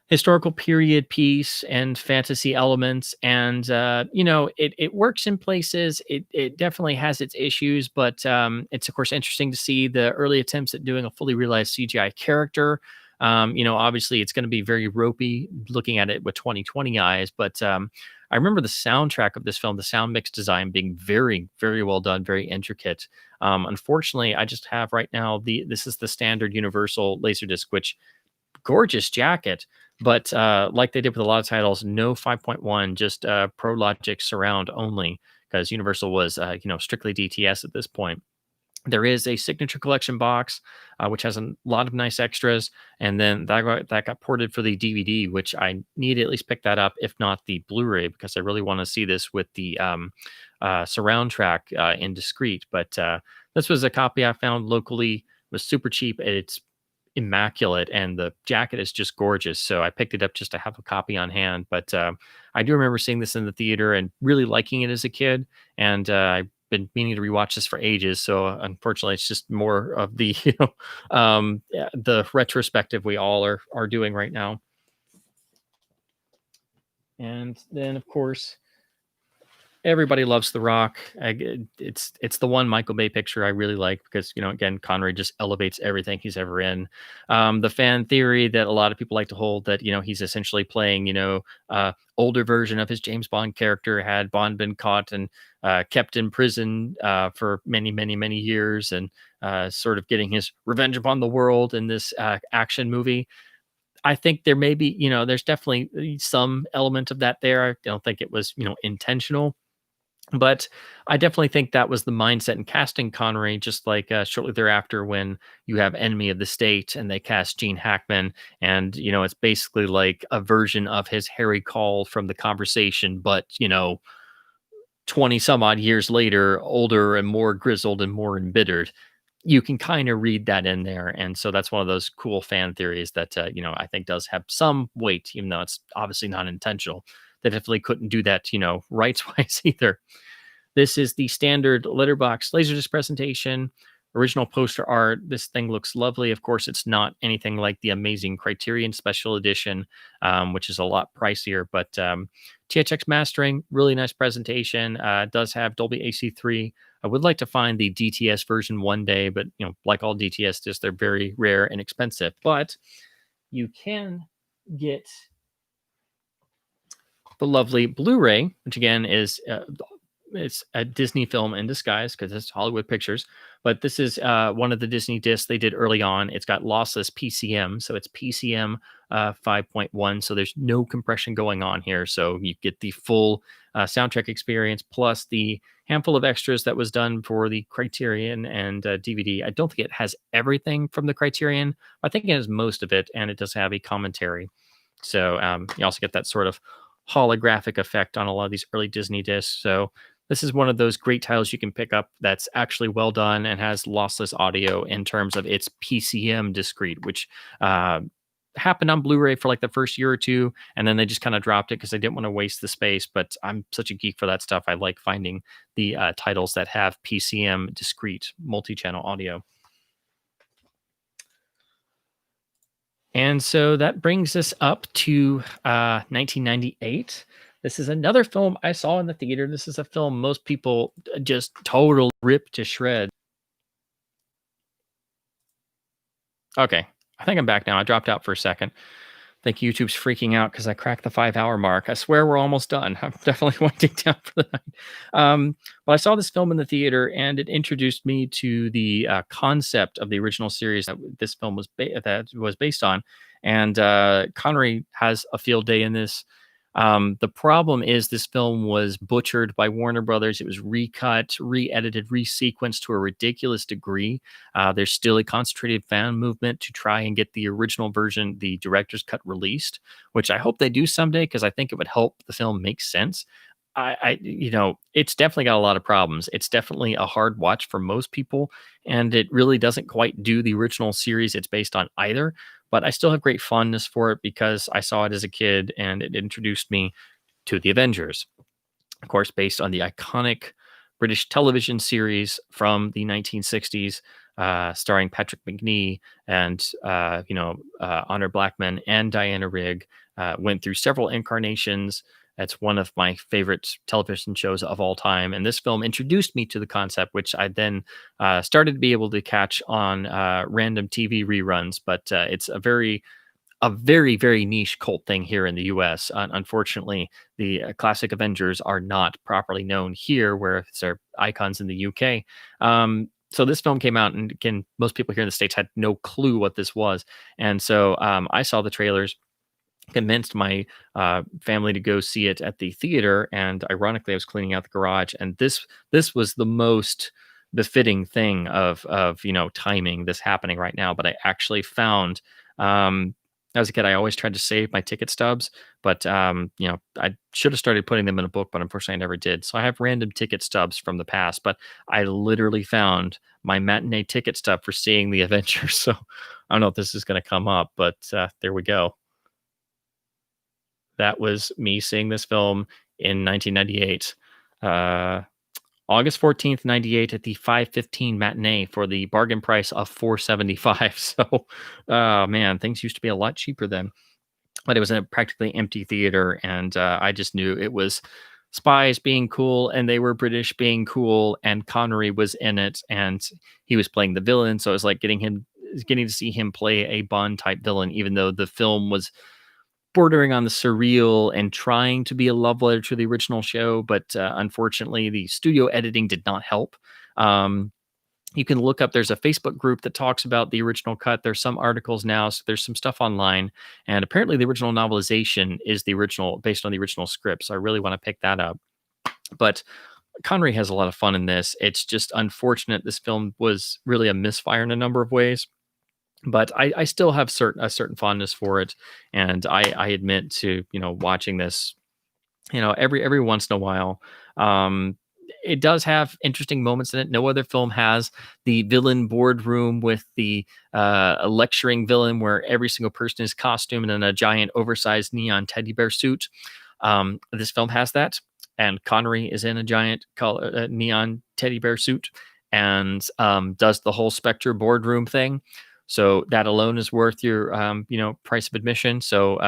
historical period piece and fantasy elements, and it works in places. It definitely has its issues, but it's of course interesting to see the early attempts at doing a fully realized CGI character. Obviously it's going to be very ropey looking at it with 2020 eyes, but I remember the soundtrack of this film, the sound mix design being very, very well done, very intricate. Unfortunately, I just have right now this is the standard Universal Laserdisc, which gorgeous jacket, but like they did with a lot of titles, no 5.1, just Pro Logic surround only, because Universal was strictly DTS at this point. There is a signature collection box, which has a lot of nice extras, and then that got ported for the DVD, which I need to at least pick that up, if not the Blu-ray, because I really want to see this with the surround track in discrete. But this was a copy I found locally. It was super cheap. It's immaculate, and the jacket is just gorgeous, so I picked it up just to have a copy on hand. But I do remember seeing this in the theater and really liking it as a kid, and I've been meaning to rewatch this for ages. So unfortunately, it's just more of the the retrospective we all are doing right now. And then of course, everybody loves The Rock. It's the one Michael Bay picture I really like because again, Connery just elevates everything he's ever in. The fan theory that a lot of people like to hold that he's essentially playing older version of his James Bond character, had Bond been caught and kept in prison for many, many, many years, and sort of getting his revenge upon the world in this action movie. I think there may be, there's definitely some element of that there. I don't think it was, intentional, but I definitely think that was the mindset in casting Connery, just like shortly thereafter when you have Enemy of the State and they cast Gene Hackman. And, it's basically like a version of his Harry Call from The Conversation, but, 20 some odd years later, older and more grizzled and more embittered. You can kind of read that in there. And so that's one of those cool fan theories that, I think does have some weight, even though it's obviously not intentional. They definitely couldn't do that, rights wise either. This is the standard letterbox Laserdisc presentation, original poster art. This thing looks lovely. Of course, it's not anything like the amazing Criterion Special Edition, which is a lot pricier, but THX mastering, really nice presentation. It does have Dolby AC3. I would like to find the DTS version one day, but like all DTS discs, they're very rare and expensive. But you can get the lovely Blu-ray, which again is it's a Disney film in disguise because it's Hollywood Pictures. But this is one of the Disney discs they did early on. It's got lossless PCM, so it's PCM 5.1. So there's no compression going on here. So you get the full soundtrack experience plus the handful of extras that was done for the Criterion and DVD. I don't think it has everything from the Criterion. I think it has most of it, and it does have a commentary. So you also get that sort of holographic effect on a lot of these early Disney discs. So this is one of those great titles you can pick up that's actually well done and has lossless audio in terms of its PCM discrete, which happened on Blu-ray for like the first year or two, and then they just kind of dropped it because they didn't want to waste the space. But I'm such a geek for that stuff. I like finding the titles that have PCM discrete multi-channel audio. And so that brings us up to 1998. This is another film I saw in the theater. This is a film most people just total rip to shreds. Okay, I think I'm back now. I dropped out for a second. I think YouTube's freaking out because I cracked the 5 hour mark. I swear we're almost done. I'm definitely winding down for the night. But I saw this film in the theater, and it introduced me to the concept of the original series that this film was based on. And Connery has a field day in this. The problem is this film was butchered by Warner Brothers. It was recut, re-edited, resequenced to a ridiculous degree. There's still a concentrated fan movement to try and get the original version, the director's cut, released, which I hope they do someday because I think it would help the film make sense. It's definitely got a lot of problems. It's definitely a hard watch for most people, and it really doesn't quite do the original series it's based on either. But I still have great fondness for it because I saw it as a kid and it introduced me to the Avengers, of course, based on the iconic British television series from the 1960s, starring Patrick Macnee and Honor Blackman and Diana Rigg. Went through several incarnations. That's one of my favorite television shows of all time. And this film introduced me to the concept, which I then started to be able to catch on random TV reruns. But it's a very, very niche cult thing here in the US. Unfortunately, the classic Avengers are not properly known here, where they're icons in the UK. So this film came out, and again, most people here in the States had no clue what this was. And so I saw the trailers, convinced my family to go see it at the theater, and ironically I was cleaning out the garage, and this was the most befitting thing of timing this happening right now. But I actually found, as a kid, I always tried to save my ticket stubs, but I should have started putting them in a book, but unfortunately I never did. So I have random ticket stubs from the past, but I literally found my matinee ticket stub for seeing the Avengers. So I don't know if this is going to come up, but there we go. That was me seeing this film in 1998. August 14th, 98 at the 5:15 matinee for the bargain price of $4.75. So, man, things used to be a lot cheaper then. But it was in a practically empty theater, and I just knew it was spies being cool, and they were British being cool, and Connery was in it, and he was playing the villain. So it was like getting to see him play a Bond type villain, even though the film was bordering on the surreal and trying to be a love letter to the original show. But unfortunately, the studio editing did not help. You can look up, there's a Facebook group that talks about the original cut. There's some articles now, so there's some stuff online. And apparently the original novelization is the original, based on the original script. So I really want to pick that up. But Connery has a lot of fun in this. It's just unfortunate this film was really a misfire in a number of ways. But I still have a certain fondness for it, and I admit to watching this every once in a while. It does have interesting moments in it. No other film has the villain boardroom with the lecturing villain, where every single person is costumed in a giant oversized neon teddy bear suit. This film has that, and Connery is in a giant neon teddy bear suit and does the whole Spectre boardroom thing. So that alone is worth your, price of admission. So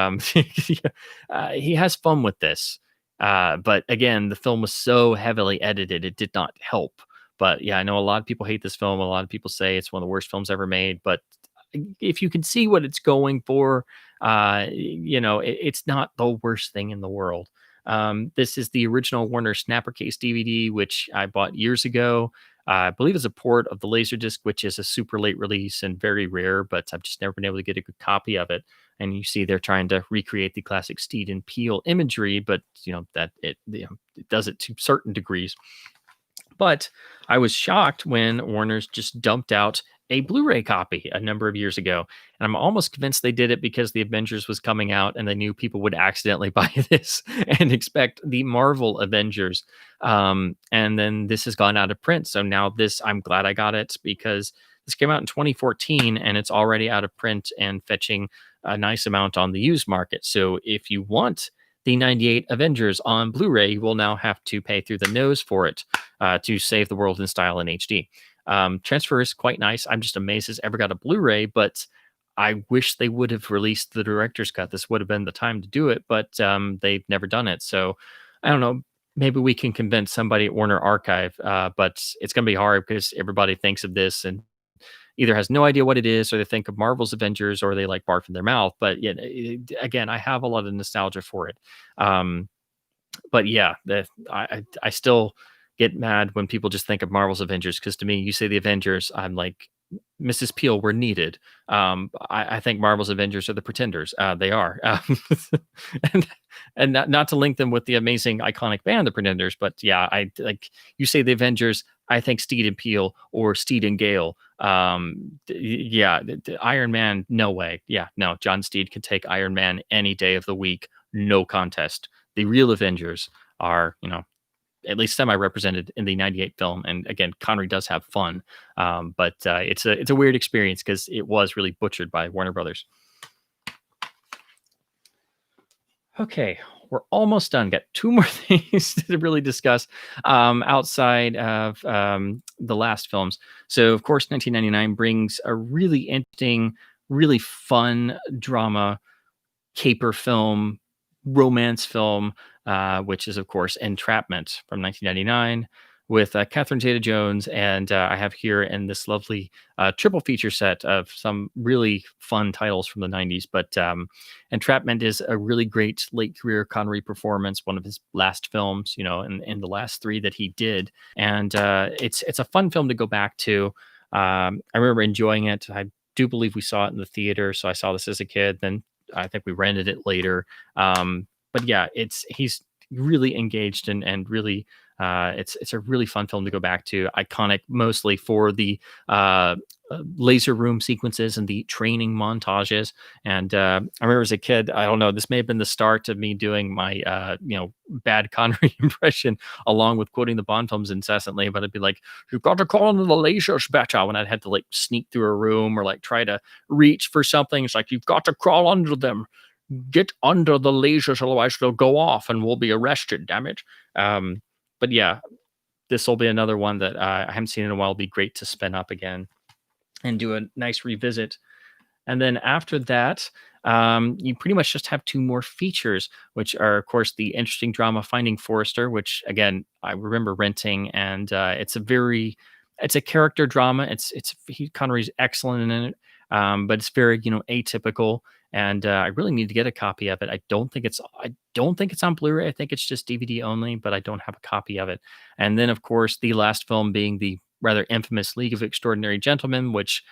he has fun with this. But again, the film was so heavily edited, it did not help. But yeah, I know a lot of people hate this film. A lot of people say it's one of the worst films ever made. But if you can see what it's going for, it's not the worst thing in the world. This is the original Warner Snapper Case DVD, which I bought years ago. I believe it's a port of the Laserdisc, which is a super late release and very rare, but I've just never been able to get a good copy of it. And you see they're trying to recreate the classic Steed and Peel imagery, but it does it to certain degrees. But I was shocked when Warner's just dumped out a Blu-ray copy a number of years ago. And I'm almost convinced they did it because the Avengers was coming out and they knew people would accidentally buy this and expect the Marvel Avengers. And then this has gone out of print. So now I'm glad I got it because this came out in 2014 and it's already out of print and fetching a nice amount on the used market. So if you want the 98 Avengers on Blu-ray, you will now have to pay through the nose for it to save the world in style in HD. Transfer is quite nice. I'm just amazed it's ever got a Blu-ray, but I wish they would have released the director's cut. This would have been the time to do it, but they've never done it. So I don't know. Maybe we can convince somebody at Warner Archive, but it's going to be hard because everybody thinks of this and either has no idea what it is, or they think of Marvel's Avengers, or they like barf in their mouth. But yeah, again, I have a lot of nostalgia for it. Um, but yeah, I still get mad when people just think of Marvel's Avengers, because to me, you say the Avengers, I'm like, Mrs. Peel, we're needed. I think Marvel's Avengers are the Pretenders. They are, and not to link them with the amazing iconic band, the Pretenders, but yeah, I like you say the Avengers. I think Steed and Peel or Steed and Gale. Yeah, Iron Man, no way. Yeah, no, John Steed can take Iron Man any day of the week, no contest. The real Avengers are, at least semi-represented in the 98 film. And again, Connery does have fun. But it's a weird experience because it was really butchered by Warner Brothers. Okay, we're almost done. Got two more things to really discuss outside of the last films. So, of course, 1999 brings a really interesting, really fun drama caper film, romance film, which is, of course, Entrapment from 1999 with Catherine Zeta-Jones. And I have here in this lovely triple feature set of some really fun titles from the 90s. But Entrapment is a really great late career Connery performance, one of his last films, in the last three that he did. And it's a fun film to go back to. I remember enjoying it. I do believe we saw it in the theater. So I saw this as a kid. Then I think we rented it later. But yeah, he's really engaged and really it's a really fun film to go back to. Iconic mostly for the laser room sequences and the training montages. And I remember as a kid, I don't know, this may have been the start of me doing my bad Connery impression along with quoting the Bond films incessantly. But it'd be like, you've got to call into the lasers better, when I'd had to like sneak through a room or like try to reach for something. It's like, you've got to crawl under them, get under the lasers, otherwise they'll go off and we'll be arrested, damn it. But yeah, this will be another one that I haven't seen in a while. It'll be great to spin up again and do a nice revisit. And then after that, you pretty much just have two more features, which are, of course, the interesting drama Finding Forrester, which, again, I remember renting. And it's a character drama. Connery's excellent in it, but it's very, atypical. And I really need to get a copy of it. I don't think it's on Blu-ray. I think it's just DVD only, but I don't have a copy of it. And then, of course, the last film being the rather infamous League of Extraordinary Gentlemen, which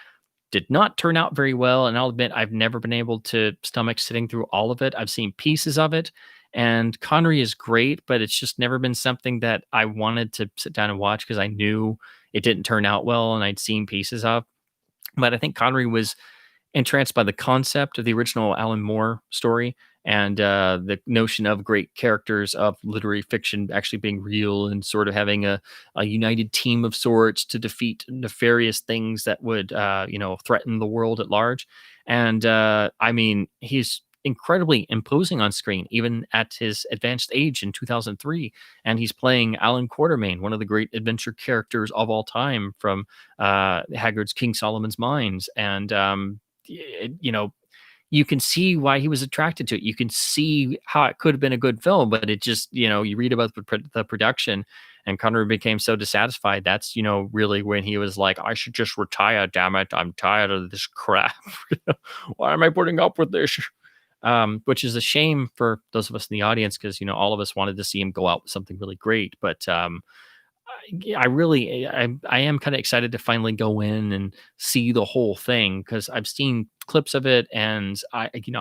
did not turn out very well. And I'll admit, I've never been able to stomach sitting through all of it. I've seen pieces of it, and Connery is great, but it's just never been something that I wanted to sit down and watch because I knew it didn't turn out well and I'd seen pieces of. But I think Connery was entranced by the concept of the original Alan Moore story and the notion of great characters of literary fiction actually being real and sort of having a united team of sorts to defeat nefarious things that would, threaten the world at large. And I mean, he's incredibly imposing on screen, even at his advanced age in 2003. And he's playing Alan Quatermain, one of the great adventure characters of all time from Haggard's King Solomon's Mines. And you can see why he was attracted to it. You can see how it could have been a good film, but it just, you read about the production, and Connery became so dissatisfied. That's, really when he was like, I should just retire, damn it. I'm tired of this crap. Why am I putting up with this? Which is a shame for those of us in the audience, because, all of us wanted to see him go out with something really great. But I am kind of excited to finally go in and see the whole thing, because I've seen clips of it, and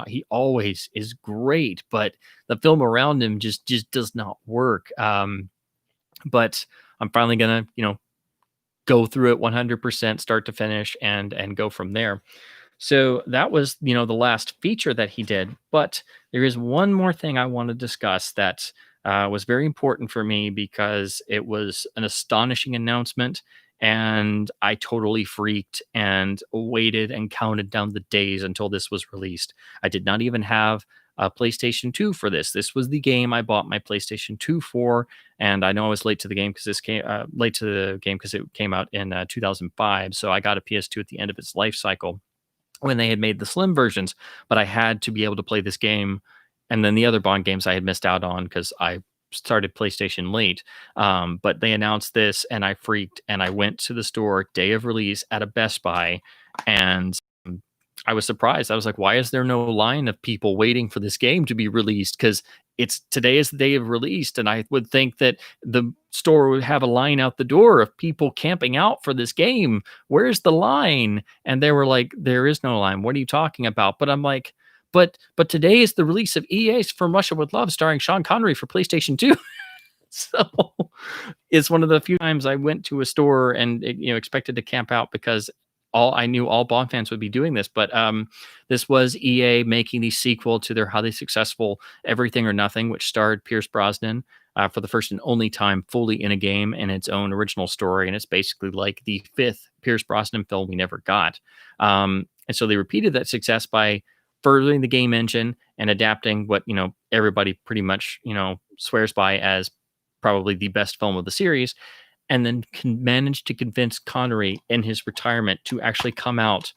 he always is great, but the film around him just does not work. But I'm finally gonna go through it 100% start to finish and go from there. So that was the last feature that he did. But there is one more thing I want to discuss that was very important for me, because it was an astonishing announcement. and I totally freaked and waited and counted down the days until this was released. I did not even have a PlayStation 2 for this. This was the game I bought my PlayStation 2 for, and I know I was late to the game because it came out in 2005. So I got a PS2 at the end of its life cycle when they had made the slim versions, but I had to be able to play this game. And then the other Bond games I had missed out on because I started PlayStation late. But they announced this and I freaked and I went to the store day of release at a Best Buy, and I was surprised. I was like, why is there no line of people waiting for this game to be released? Because today is the day of release. And I would think that the store would have a line out the door of people camping out for this game. Where's the line? And they were like, there is no line. What are you talking about? But I'm like, but today is the release of EA's From Russia with Love starring Sean Connery for PlayStation 2. So it's one of the few times I went to a store and expected to camp out because I knew all Bond fans would be doing this, but this was EA making the sequel to their highly successful Everything or Nothing, which starred Pierce Brosnan for the first and only time fully in a game in its own original story, and it's basically like the fifth Pierce Brosnan film we never got. And so they repeated that success by furthering the game engine and adapting what everybody pretty much swears by as probably the best film of the series, and then managed to convince Connery in his retirement to actually come out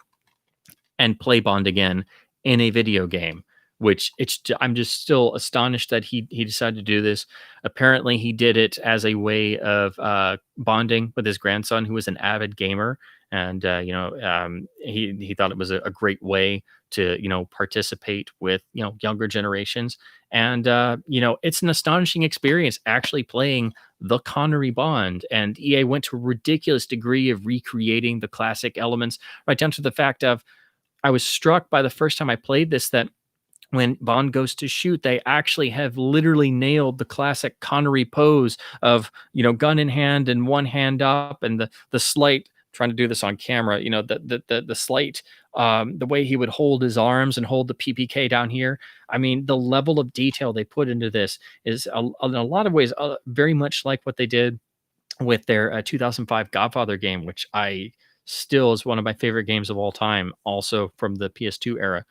and play Bond again in a video game, which I'm just still astonished that he decided to do this. Apparently he did it as a way of bonding with his grandson, who was an avid gamer. And, he thought it was a great way to, participate with, younger generations. And, it's an astonishing experience actually playing the Connery Bond. And EA went to a ridiculous degree of recreating the classic elements, right down to the fact of, I was struck by the first time I played this that when Bond goes to shoot, they actually have literally nailed the classic Connery pose of, gun in hand and one hand up, and the slight, trying to do this on camera, the slight, the way he would hold his arms and hold the PPK down here. I mean, the level of detail they put into this is in a lot of ways very much like what they did with their 2005 Godfather game, which I still is one of my favorite games of all time, also from the PS2 era.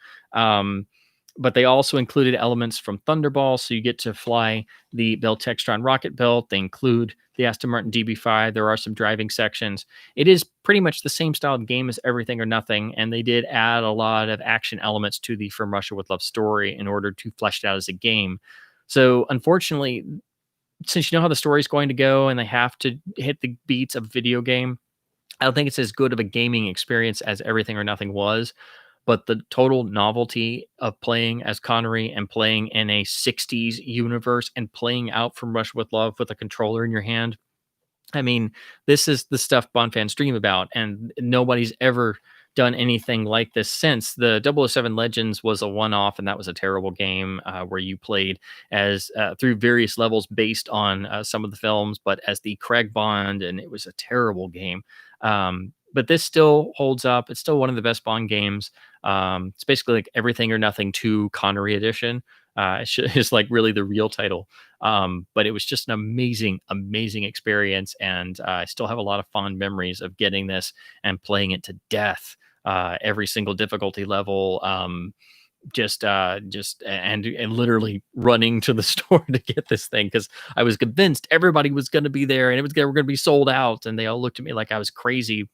But they also included elements from Thunderball, so you get to fly the Bell Textron rocket belt. They include the Aston Martin DB5. There are some driving sections. It is pretty much the same style of game as Everything or Nothing, and they did add a lot of action elements to the From Russia with Love story in order to flesh it out as a game. So unfortunately, since you know how the story is going to go and they have to hit the beats of a video game, I don't think it's as good of a gaming experience as Everything or Nothing was. But the total novelty of playing as Connery and playing in a 60s universe and playing out From Russia with Love with a controller in your hand, I mean, this is the stuff Bond fans dream about, and nobody's ever done anything like this since. The 007 Legends was a one-off, and that was a terrible game where you played as through various levels based on some of the films, but as the Craig Bond, and it was a terrible game. But this still holds up. It's still one of the best Bond games. It's basically like Everything or Nothing 2 Connery Edition. It's like really the real title. But it was just an amazing, amazing experience. And I still have a lot of fond memories of getting this and playing it to death, every single difficulty level. And literally running to the store to get this thing because I was convinced everybody was going to be there and they were going to be sold out, and they all looked at me like I was crazy.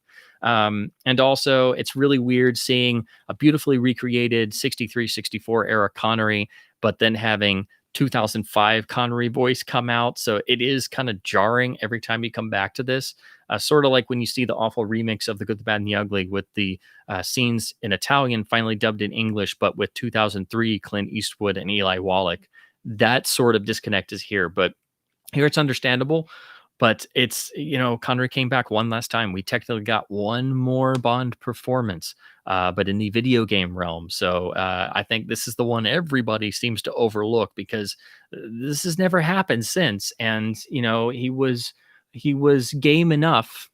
And also, it's really weird seeing a beautifully recreated 63, 64 era Connery, but then having 2005 Connery voice come out. So it is kind of jarring every time you come back to this. Sort of like when you see the awful remix of The Good, the Bad, and the Ugly with the scenes in Italian finally dubbed in English, but with 2003 Clint Eastwood and Eli Wallach. That sort of disconnect is here, but here it's understandable. But it's, Connery came back one last time. We technically got one more Bond performance, but in the video game realm. So I think this is the one everybody seems to overlook because this has never happened since. And, he was game enough,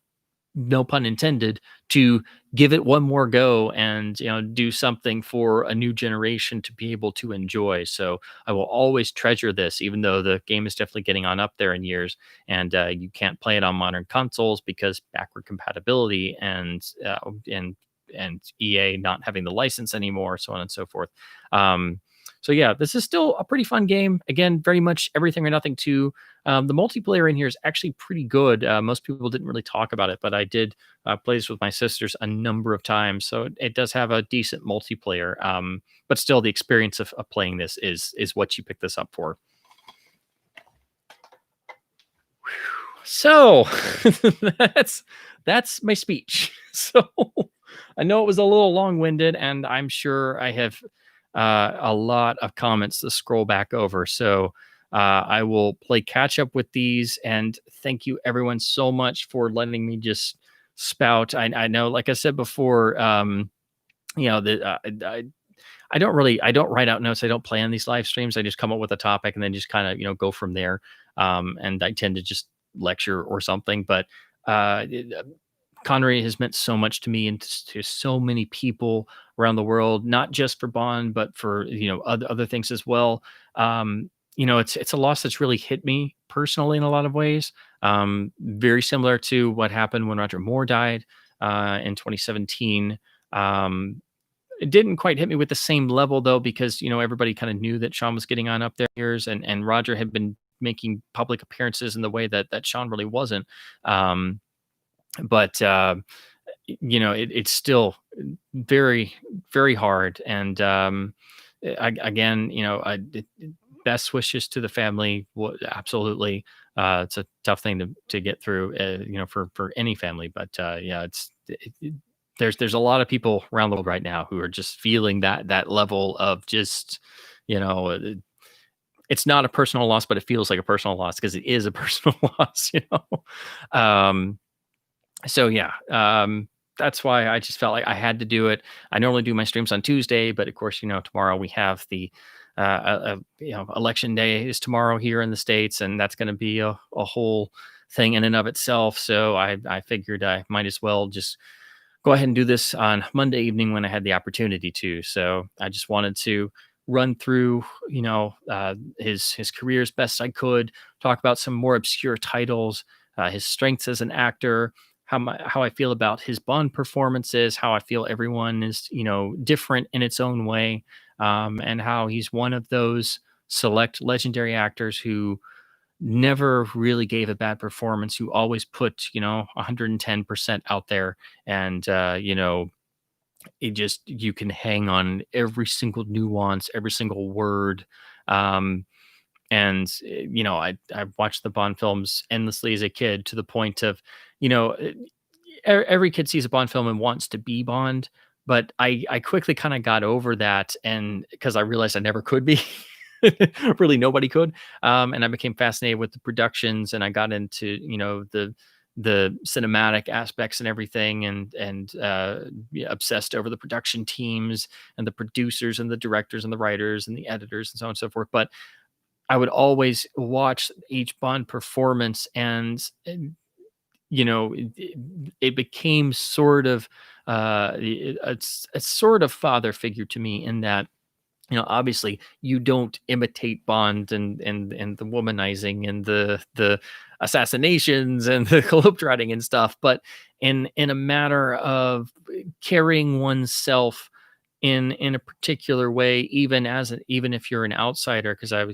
no pun intended, to give it one more go and do something for a new generation to be able to enjoy. So I will always treasure this, even though the game is definitely getting on up there in years, and you can't play it on modern consoles because backward compatibility and EA not having the license anymore, so on and so forth. um so yeah, this is still a pretty fun game. Again, very much everything or nothing too. The multiplayer in here is actually pretty good. Most people didn't really talk about it, but I did play this with my sisters a number of times, so it does have a decent multiplayer. But still, the experience of playing this is what you pick this up for. So that's that's my speech. So I know it was a little long-winded, and I'm sure I have a lot of comments to scroll back over. So I will play catch up with these, and thank you everyone so much for letting me just spout. I know, like I said before, that I don't write out notes. I don't plan these live streams. I just come up with a topic and then just kind of go from there. And I tend to just lecture or something. But Connery has meant so much to me and to so many people around the world, not just for Bond, but for other things as well. It's a loss that's really hit me personally in a lot of ways. Very similar to what happened when Roger Moore died in 2017. It didn't quite hit me with the same level though, because everybody kind of knew that Sean was getting on up there in years, and Roger had been making public appearances in the way that Sean really wasn't. Um, but it's still very, very hard. And again, best wishes to the family. Absolutely, it's a tough thing to get through, for any family. But yeah, there's a lot of people around the world right now who are just feeling that level of just, you know, uh, it's not a personal loss, but it feels like a personal loss because it is a personal loss. Um, so yeah, that's why I just felt like I had to do it. I normally do my streams on Tuesday, but of course, tomorrow we have the election day is tomorrow here in the States, and that's going to be a whole thing in and of itself. So I figured I might as well just go ahead and do this on Monday evening when I had the opportunity to. So I just wanted to run through, his career as best I could, talk about some more obscure titles, his strengths as an actor, how I feel about his Bond performances, how I feel everyone is, different in its own way, and how he's one of those select legendary actors who never really gave a bad performance, who always put 110% out there. And it just, you can hang on every single nuance, every single word. Um and I watched the Bond films endlessly as a kid, to the point of, you know e- every kid sees a Bond film and wants to be Bond. But I quickly kind of got over that, and because I realized I never could be. Really, nobody could. And I became fascinated with the productions, and I got into, the cinematic aspects and everything, and yeah, obsessed over the production teams and the producers and the directors and the writers and the editors and so on and so forth. But I would always watch each Bond performance, and it became sort of a sort of father figure to me, in that, obviously you don't imitate Bond and the womanizing and the assassinations and the globetrotting and stuff, but in a matter of carrying oneself in a particular way, even if you're an outsider. Because I've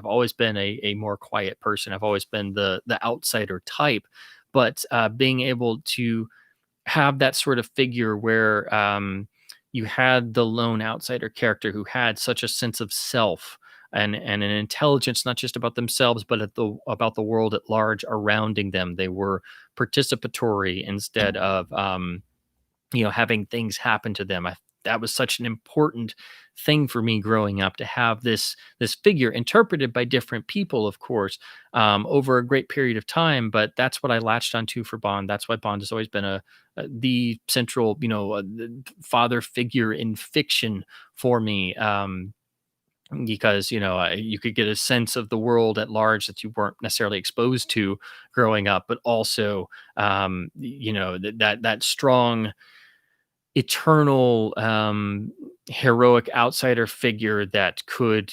always been a more quiet person. I've always been the outsider type. But being able to have that sort of figure where, you had the lone outsider character who had such a sense of self, and an intelligence, not just about themselves, but about the world at large surrounding them. They were participatory instead of, having things happen to them. That was such an important thing for me growing up, to have this figure interpreted by different people, of course, over a great period of time. But that's what I latched onto for Bond. That's why Bond has always been the central, the father figure in fiction for me. Because you could get a sense of the world at large that you weren't necessarily exposed to growing up, but also, that strong eternal heroic outsider figure that could,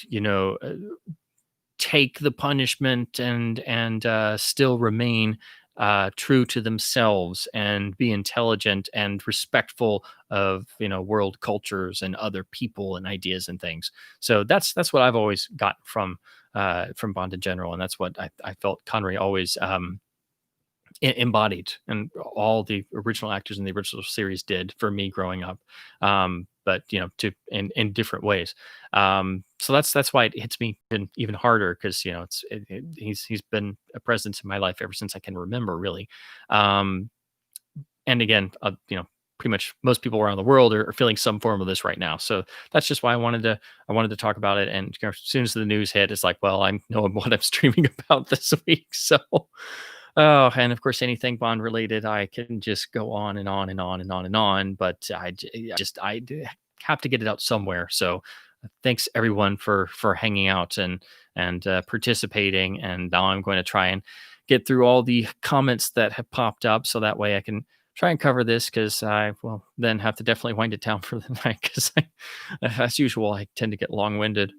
take the punishment and still remain true to themselves and be intelligent and respectful of world cultures and other people and ideas and things. So that's what I've always got from Bond in general, and that's what I felt Connery always embodied, and all the original actors in the original series did for me growing up. But to in different ways. So that's why it hits me even harder, because he's been a presence in my life ever since I can remember, really. Um, and again, pretty much most people around the world are feeling some form of this right now. So that's just why I wanted to talk about it. And as soon as the news hit, it's like, well, I know what I'm streaming about this week. So, oh, and of course, anything Bond related, I can just go on and on and on and on and on. But I have to get it out somewhere. So thanks everyone for hanging out and participating. And now I'm going to try and get through all the comments that have popped up, so that way I can try and cover this, because I will then have to definitely wind it down for the night, because as usual, I tend to get long winded.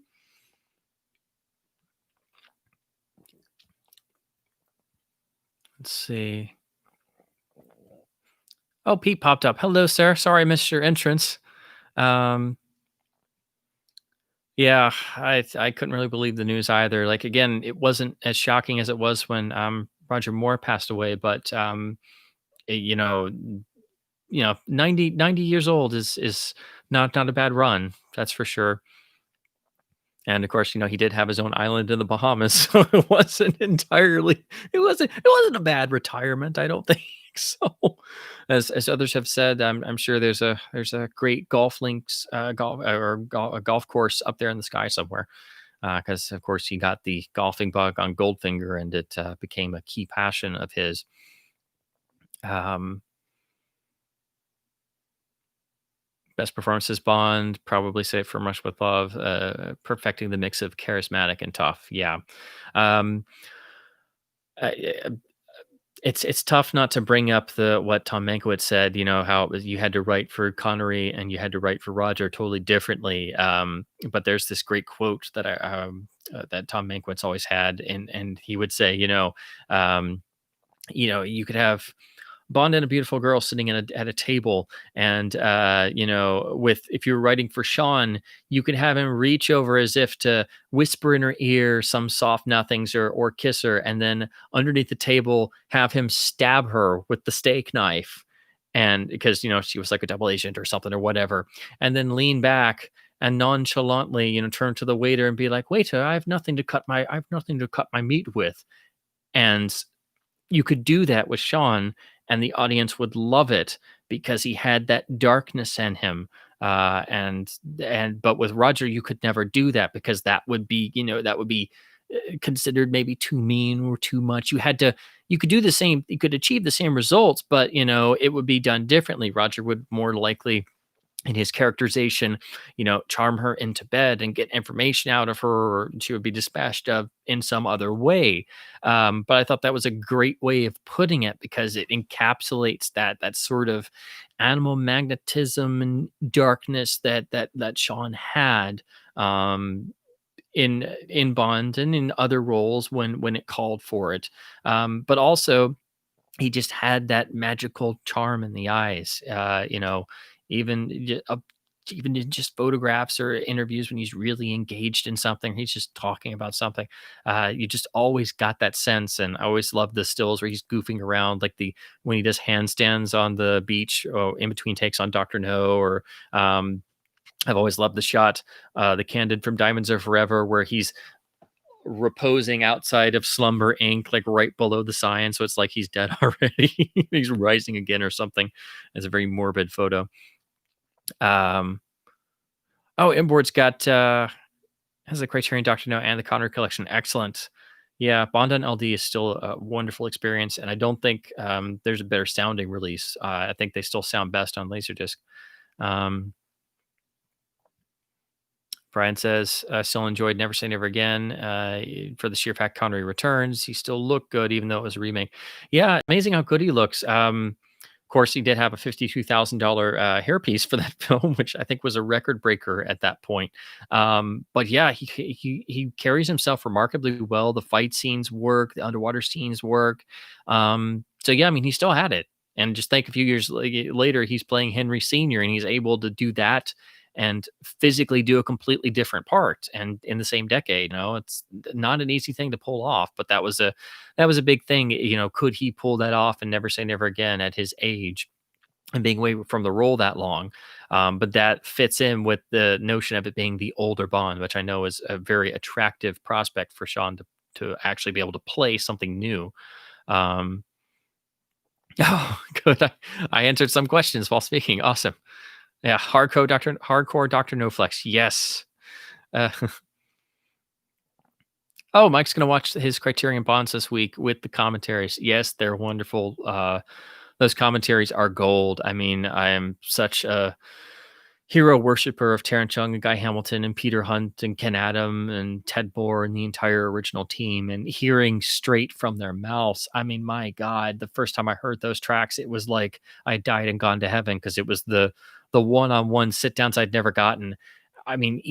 Let's see. Oh, Pete popped up. Hello, sir. Sorry I missed your entrance. Um, yeah, I couldn't really believe the news either. Like, again, it wasn't as shocking as it was when Roger Moore passed away, but it- you know, 90 years old is not a bad run. That's for sure. And of course, he did have his own island in the Bahamas, so it wasn't a bad retirement, I don't think. So, as others have said, I'm sure there's a great a golf course up there in the sky somewhere, because of course he got the golfing bug on Goldfinger, and it became a key passion of his. Um, Best performances Bond, probably say From Rush with Love, perfecting the mix of charismatic and tough. Yeah. Um, I, it's tough not to bring up the what Tom Mankiewicz said. How it was, you had to write for Connery and you had to write for Roger totally differently. But there's this great quote that Tom Mankiewicz always had, and he would say, um, you could have Bond and a beautiful girl sitting at a table, and with if you're writing for Sean, you could have him reach over as if to whisper in her ear some soft nothings, or kiss her, and then underneath the table have him stab her with the steak knife, and because she was like a double agent or something or whatever, and then lean back and nonchalantly turn to the waiter and be like, waiter, I have nothing to cut my meat with. And you could do that with Sean, and the audience would love it, because he had that darkness in him. But with Roger, you could never do that, because that would be considered maybe too mean or too much. You could do the same, you could achieve the same results, but it would be done differently. Roger would more likely, in his characterization, charm her into bed and get information out of her, or she would be dispatched of in some other way. But I thought that was a great way of putting it, because it encapsulates that sort of animal magnetism and darkness that Sean had, in Bond and in other roles when it called for it. But also, he just had that magical charm in the eyes. Even even in just photographs or interviews, when he's really engaged in something, he's just talking about something. You just always got that sense, and I always loved the stills where he's goofing around, like the when he does handstands on the beach, or in between takes on Doctor No, or I've always loved the shot, the candid from Diamonds Are Forever, where he's reposing outside of Slumber Inc., like right below the sign. So it's like he's dead already. He's rising again or something. It's a very morbid photo. Um, oh, Inboard's got has the Criterion Doctor No and the Connery collection. Excellent. Yeah, Bond on LD is still a wonderful experience, and I don't think there's a better sounding release. I think they still sound best on Laserdisc. Um, Brian says, still enjoyed Never Say Never Again. For the sheer fact Connery returns, he still looked good, even though it was a remake. Yeah, amazing how good he looks. course, he did have a $52,000 hairpiece for that film, which I think was a record breaker at that point. But yeah, he carries himself remarkably well. The fight scenes work, the underwater scenes work. So yeah, I mean, he still had it. And just think, a few years later, he's playing Henry Senior, and he's able to do that and physically do a completely different part, and in the same decade. It's not an easy thing to pull off, but that was a big thing. Could he pull that off and never say never again at his age and being away from the role that long? But that fits in with the notion of it being the older Bond, which I know is a very attractive prospect for Sean to actually be able to play something new. Um, oh, good. I answered some questions while speaking. Awesome. Yeah, hardcore Doctor No Flex. Yes. Uh, oh, Mike's gonna watch his Criterion Bonds this week with the commentaries. Yes, they're wonderful. Those commentaries are gold. I mean, I am such a hero worshiper of Terrence Young and Guy Hamilton and Peter Hunt and Ken Adam and Ted Bohr and the entire original team, and hearing straight from their mouths. I mean, my God, the first time I heard those tracks, it was like I died and gone to heaven, because it was the one-on-one sit downs I'd never gotten. I mean,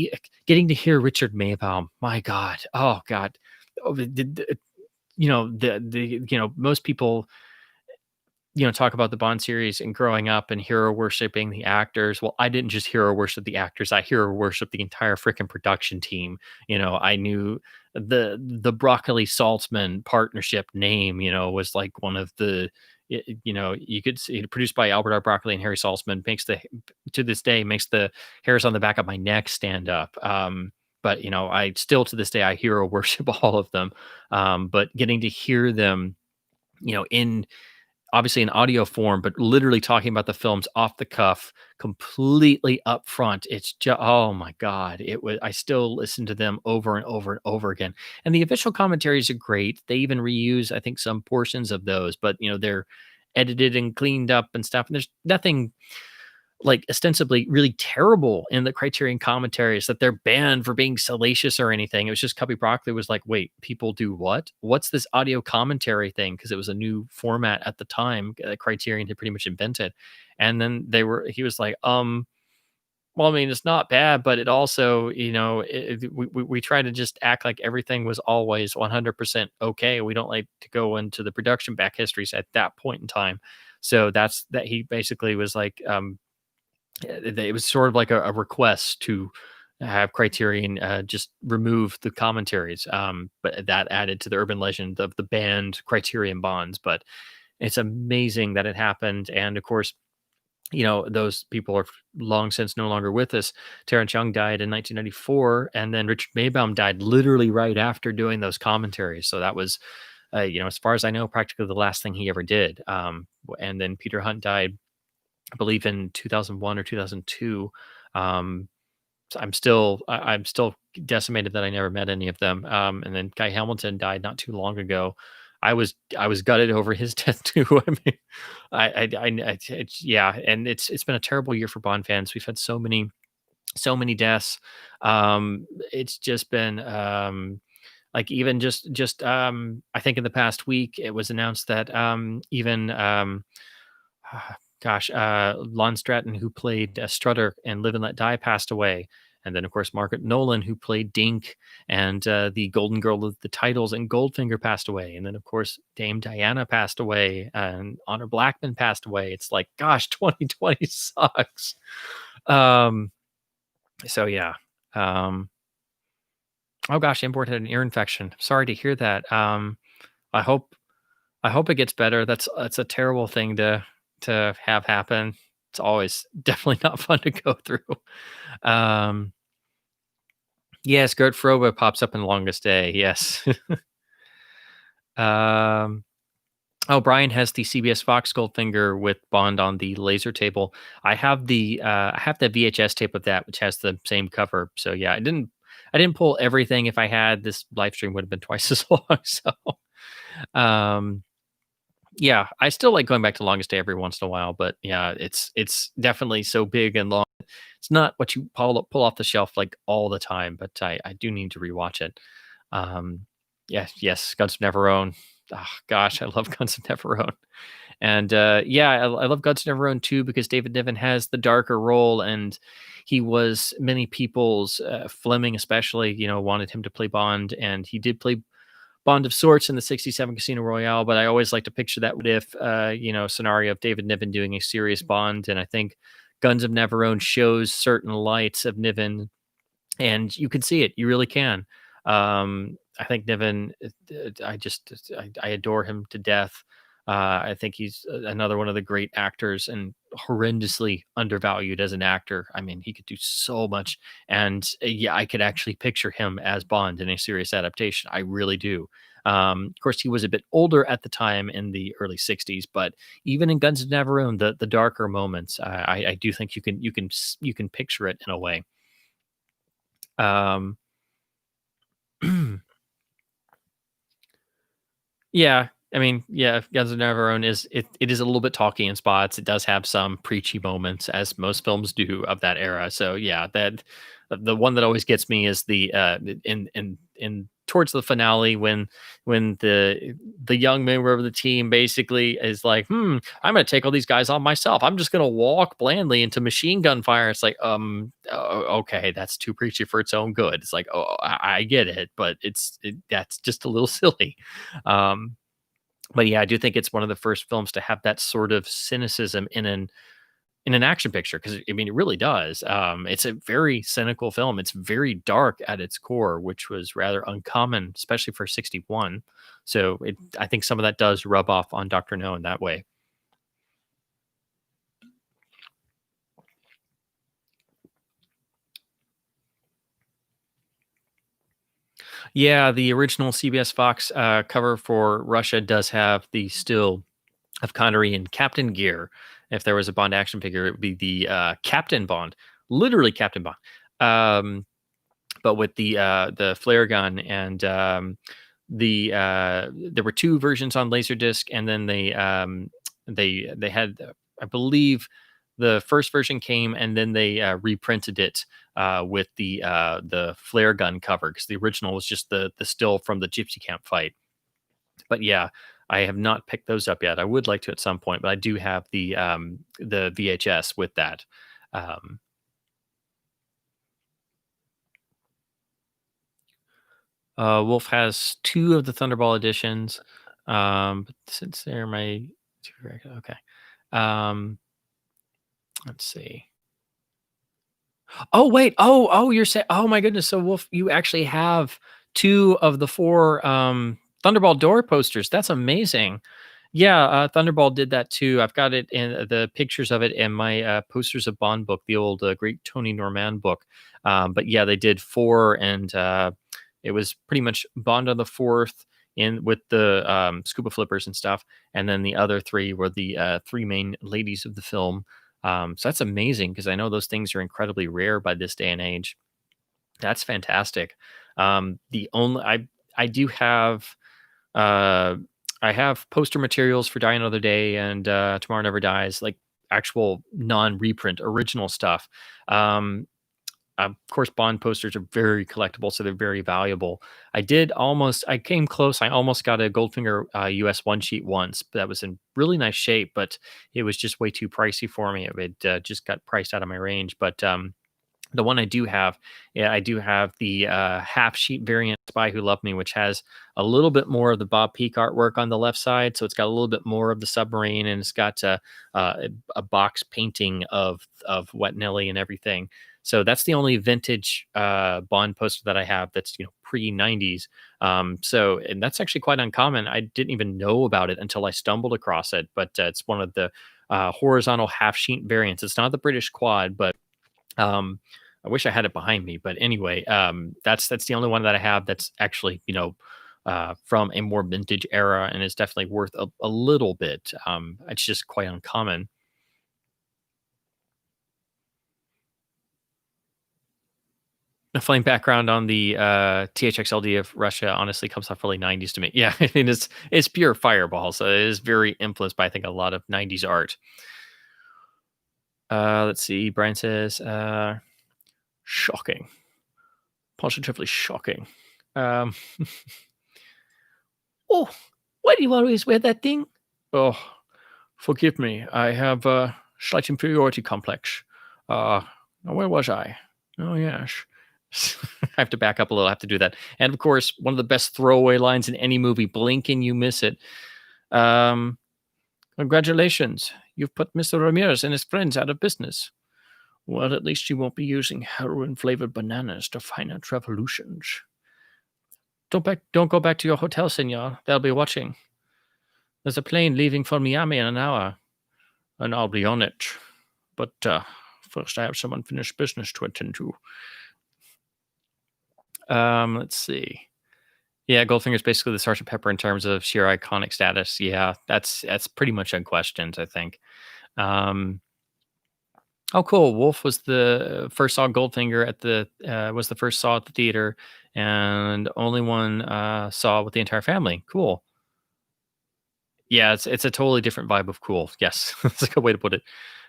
getting to hear Richard Maybaum, my God, oh God, oh, most people talk about the Bond series and growing up and hero worshiping the actors. Well, I didn't just hero worship the actors. I hero worship the entire freaking production team. I knew the Broccoli Saltzman partnership name, was like one of the, you could see it, produced by Albert R. Broccoli and Harry Saltzman, to this day, makes the hairs on the back of my neck stand up. But I still, to this day, I hero worship all of them. But getting to hear them, in obviously in audio form, but literally talking about the films off the cuff, completely upfront. It's just, oh my God. I still listen to them over and over and over again. And the official commentaries are great. They even reuse, I think, some portions of those, but they're edited and cleaned up and stuff. And there's nothing like ostensibly really terrible in the Criterion commentaries that they're banned for being salacious or anything. It was just Cubby Broccoli was like, wait, people do what? What's this audio commentary thing? Because it was a new format at the time Criterion had pretty much invented. And then he was like, well, I mean, it's not bad, but it also, we try to just act like everything was always 100% okay. We don't like to go into the production back histories at that point in time. So that he basically was like, it was sort of like a request to have Criterion just remove the commentaries. But that added to the urban legend of the banned Criterion Bonds. But it's amazing that it happened. And of course, those people are long since no longer with us. Terrence Young died in 1994, and then Richard Maybaum died literally right after doing those commentaries. So that was, as far as I know, practically the last thing he ever did. And then Peter Hunt died, I believe, in 2001 or 2002. So I'm still decimated that I never met any of them. And then Guy Hamilton died not too long ago. I was gutted over his death too. I mean, yeah, and it's been a terrible year for Bond fans. We've had so many deaths. It's just been like, even just I think in the past week it was announced that even Lon Stratton, who played Strutter in Live and Let Die, passed away. And then, of course, Margaret Nolan, who played Dink and the Golden Girl of the titles and Goldfinger, passed away. And then, of course, Dame Diana passed away, and Honor Blackman passed away. It's like, gosh, 2020 sucks. So yeah. Oh gosh, Import had an ear infection. Sorry to hear that. I hope it gets better. That's a terrible thing to have happen. It's always definitely not fun to go through. Yes, Gert Frobe pops up in Longest Day. Yes. Oh, Brian has the CBS Fox Goldfinger with Bond on the laser table. I have the VHS tape of that, which has the same cover. So yeah, I didn't pull everything. If I had, this live stream would have been twice as long. So yeah, I still like going back to Longest Day every once in a while, but yeah, it's definitely so big and long. It's not what you pull off the shelf like all the time, but I do need to rewatch it. Yes, Guns of Neverone. Oh, gosh, I love Guns of Neverone. And yeah, I love Guns Never Own too because David Niven has the darker role, and he was many people's Fleming especially, wanted him to play Bond, and he did play Bond of sorts in the 67 Casino Royale, but I always like to picture that what if, scenario of David Niven doing a serious Bond. And I think Guns of Navarone shows certain lights of Niven, and you can see it. You really can. I think Niven, I adore him to death. I think he's another one of the great actors and horrendously undervalued as an actor. I mean, he could do so much. And yeah, I could actually picture him as Bond in a serious adaptation. I really do. Of course, he was a bit older at the time in the early '60s, but even in Guns of Navarone, the darker moments, I do think you can picture it in a way. Um, Yeah, I mean, yeah, Guns of Navarone it is a little bit talky in spots. It does have some preachy moments, as most films do of that era. So yeah, that the one that always gets me is the in towards the finale when the young member of the team basically is like, I'm gonna take all these guys on myself. I'm just gonna walk blandly into machine gun fire. It's like, okay, that's too preachy for its own good. It's like, oh, I get it, but that's just a little silly. Um, but yeah, I do think it's one of the first films to have that sort of cynicism in an action picture, because I mean it really does. It's a very cynical film. It's very dark at its core, which was rather uncommon, especially for '61. So I think some of that does rub off on Doctor No in that way. Yeah, the original CBS Fox cover for Russia does have the still of Connery in Captain gear. If there was a Bond action figure, it would be the Captain Bond, literally Captain Bond. But with the flare gun, and there were two versions on Laserdisc, and then they had, I believe, the first version came, and then they reprinted it with the flare gun cover, because the original was just the still from the Gypsy Camp fight. But yeah, I have not picked those up yet. I would like to at some point, but I do have the VHS with that. Um, Wolf has two of the Thunderball editions. But since they're my two regular, okay. Um, let's see. Oh wait. Oh, you're saying. Oh my goodness. So Wolf, you actually have two of the four Thunderball door posters. That's amazing. Yeah, Thunderball did that too. I've got it in the pictures of it in my posters of Bond book, the old great Tony Norman book. But yeah, they did four, and it was pretty much Bond on the fourth in with the scuba flippers and stuff, and then the other three were the three main ladies of the film. So that's amazing, because I know those things are incredibly rare by this day and age. That's fantastic. The only I do have uh, I have poster materials for Die Another Day and Tomorrow Never Dies, like actual non-reprint original stuff. Um, of course, Bond posters are very collectible, so they're very valuable. I came close. I almost got a Goldfinger US one sheet once, but that was in really nice shape, but it was just way too pricey for me. It just got priced out of my range. But the one I do have, yeah, I do have the half sheet variant Spy Who Loved Me, which has a little bit more of the Bob Peak artwork on the left side. So it's got a little bit more of the submarine, and it's got a box painting of Wet Nelly and everything. So that's the only vintage Bond poster that I have that's pre '90s. And that's actually quite uncommon. I didn't even know about it until I stumbled across it. But it's one of the horizontal half sheet variants. It's not the British quad, but um, I wish I had it behind me, but anyway, that's the only one that I have that's actually from a more vintage era, and is definitely worth a little bit. It's just quite uncommon. The flame background on the THXLD of Russia honestly comes off really '90s to me. Yeah, I mean it's pure fireball, so it is very influenced by, I think, a lot of '90s art. Let's see. Brian says, shocking, positively shocking. Um, Oh, why do you always wear that thing? Oh, Forgive me, I have a slight inferiority complex. Where was I? Oh, yes. I have to back up a little. I have to do that. And of course, one of the best throwaway lines in any movie, blink and you miss it. Um, Congratulations. You've put Mr. Ramirez and his friends out of business. Well, at least you won't be using heroin-flavored bananas to finance revolutions. Don't go back to your hotel, senor. They'll be watching. There's a plane leaving for Miami in an hour, and I'll be on it. But first, I have some unfinished business to attend to. Let's see. Yeah, Goldfinger's basically the Sergeant Pepper in terms of sheer iconic status. Yeah, that's pretty much unquestioned, I think. Um, oh, cool. Wolf was the first saw Goldfinger at the was the first saw at the theater, and only one saw with the entire family. Cool. Yeah, it's a totally different vibe of cool. Yes, that's a good way to put it.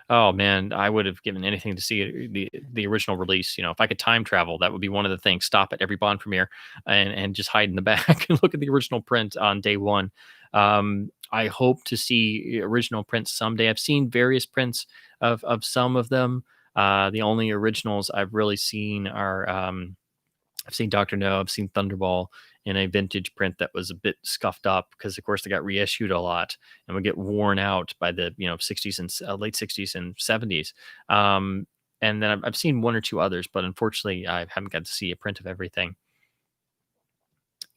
Oh man, I would have given anything to see the original release. You know, if I could time travel, that would be one of the things. Stop at every Bond premiere and just hide in the back and look at the original print on day one. I hope to see original prints someday. I've seen various prints of some of them. The only originals I've really seen are I've seen Doctor No, I've seen Thunderball in a vintage print that was a bit scuffed up because, of course, they got reissued a lot and would get worn out by the 60s and late 60s and 70s. Um, and then I've seen one or two others, but unfortunately, I haven't got to see a print of everything.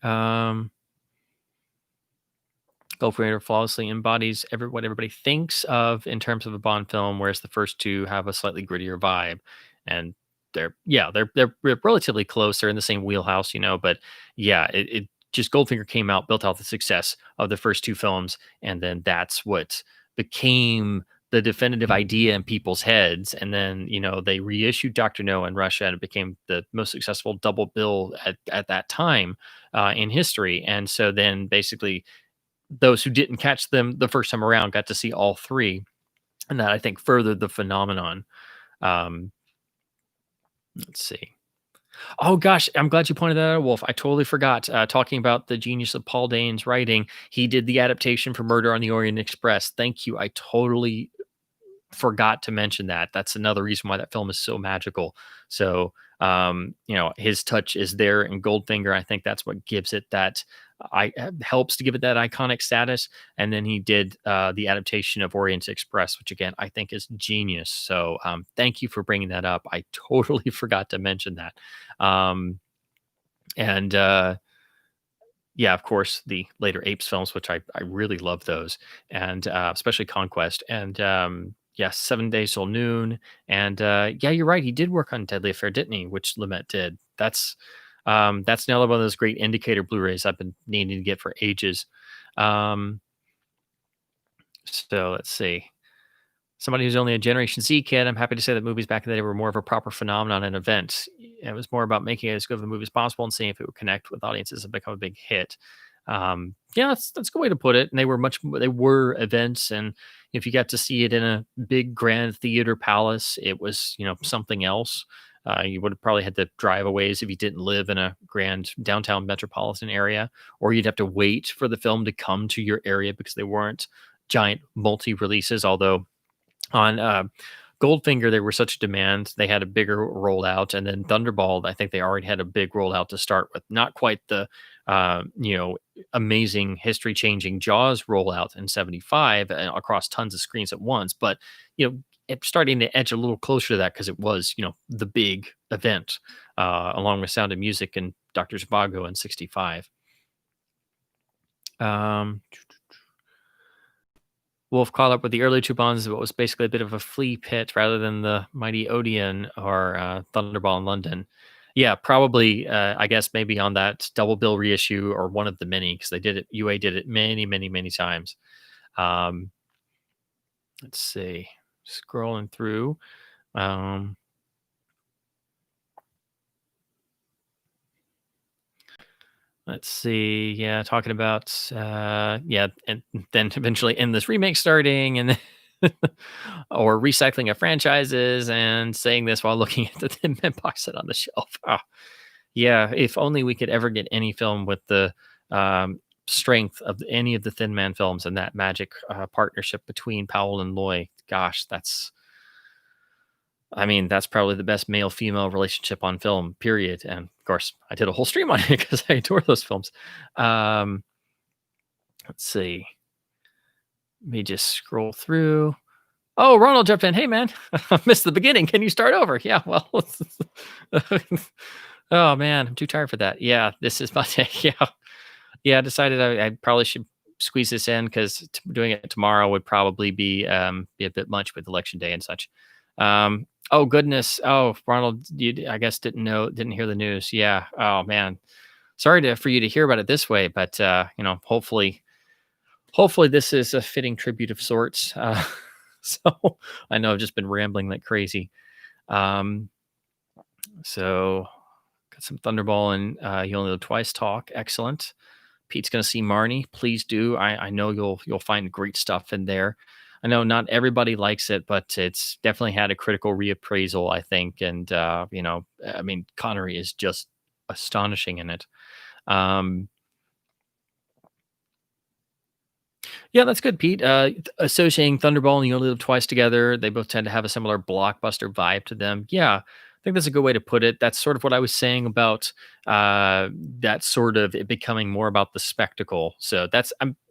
Um, Goldfinger flawlessly embodies what everybody thinks of in terms of a Bond film, whereas the first two have a slightly grittier vibe. And they're relatively close. They're in the same wheelhouse, but yeah, it just Goldfinger came out, built out the success of the first two films, and then that's what became the definitive idea in people's heads. And then, they reissued Dr. No in Russia, and it became the most successful double bill at that time in history. And so then basically those who didn't catch them the first time around got to see all three, and that I think furthered the phenomenon. Um, let's see. Oh gosh, I'm glad you pointed that out, Wolf. I totally forgot. Talking about the genius of Paul Dane's writing, he did the adaptation for Murder on the Orient Express. Thank you. I totally forgot to mention that. That's another reason why that film is so magical. So, his touch is there in Goldfinger. I think that's what gives it that. Helps to give it that iconic status. And then he did the adaptation of Orient Express, which again I think is genius. So, thank you for bringing that up. I totally forgot to mention that. And yeah, of course, the later Apes films, which I really love those, and especially Conquest, and yeah, 7 Days Till Noon, and yeah, you're right, he did work on Deadly Affair, didn't he? Which Lumet did. That's another one of those great indicator Blu-rays I've been needing to get for ages. Um, so let's see. Somebody who's only a Generation Z kid, I'm happy to say that movies back in the day were more of a proper phenomenon and event. It was more about making it as good of a movie as possible and seeing if it would connect with audiences and become a big hit. Yeah, that's a good way to put it. And they were events, and if you got to see it in a big grand theater palace, it was something else. You would have probably had to drive a ways if you didn't live in a grand downtown metropolitan area, or you'd have to wait for the film to come to your area because they weren't giant multi releases. Although on Goldfinger, they were such a demand. They had a bigger rollout, and then Thunderball, I think they already had a big rollout to start with. Not quite the amazing history-changing Jaws rollout in '75 across tons of screens at once, but it's starting to edge a little closer to that because it was the big event along with Sound of Music and Dr. Zhivago in '65. Wolf caught up with the early two Bonds, but was basically a bit of a flea pit rather than the mighty Odeon or Thunderball in London. Yeah, probably. I guess maybe on that double bill reissue or one of the many, because they did it. UA did it many, many, many times. Let's see. Scrolling through. Let's see. Yeah, talking about yeah, and then eventually endless remake starting, and or recycling of franchises, and saying this while looking at the Thin Man box set on the shelf. Yeah, if only we could ever get any film with the strength of any of the Thin Man films and that magic partnership between Powell and Loy. Gosh, I mean, that's probably the best male female relationship on film, period. And of course, I did a whole stream on it because I adore those films. Um, let's see. Let me just scroll through. Oh, Ronald jumped in. Hey, man, I missed the beginning. Can you start over? Yeah, well, oh, man, I'm too tired for that. Yeah, this is my day. Yeah. Yeah, I decided I probably should squeeze this in because doing it tomorrow would probably be a bit much with election day and such. Oh goodness. Oh, Ronald, you I guess didn't hear the news. Yeah. Oh man. Sorry for you to hear about it this way, but hopefully this is a fitting tribute of sorts. So I know I've just been rambling like crazy. Um, so got some Thunderball and You Only Live Twice talk. Excellent. Pete's going to see Marnie. Please do. I know you'll find great stuff in there. I know not everybody likes it, but it's definitely had a critical reappraisal, I think. And I mean, Connery is just astonishing in it. Yeah, that's good, Pete. Associating Thunderball and You Only Live Twice together, they both tend to have a similar blockbuster vibe to them. Yeah, I think that's a good way to put it. That's sort of what I was saying about that sort of it becoming more about the spectacle. So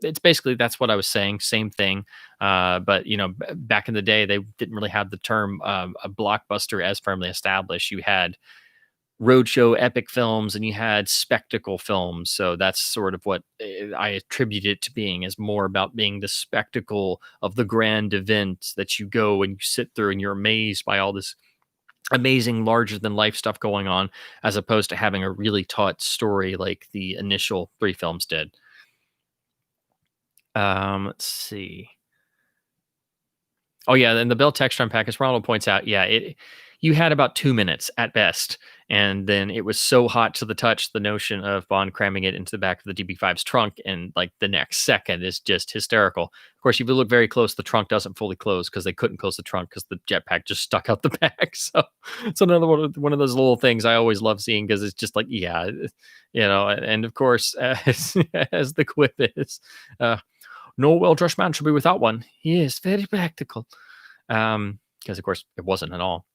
it's basically that's what I was saying. Same thing. But back in the day, they didn't really have the term a blockbuster as firmly established. You had roadshow epic films and you had spectacle films. So that's sort of what I attribute it to being, is more about being the spectacle of the grand event that you go and you sit through and you're amazed by all this amazing larger than life stuff going on, as opposed to having a really taut story like the initial 3 films did. Let's see. Oh yeah, and the Bell Textron pack, as Ronald points out, yeah, you had about 2 minutes at best, and then it was so hot to the touch. The notion of Bond cramming it into the back of the DB5's trunk and like the next second is just hysterical. Of course, if you look very close, the trunk doesn't fully close because they couldn't close the trunk because the jetpack just stuck out the back. So it's another one of those little things I always love seeing because it's just like, yeah, And of course, as the quip is. No well-dressed man should be without one. He is very practical. Because, of course, it wasn't at all.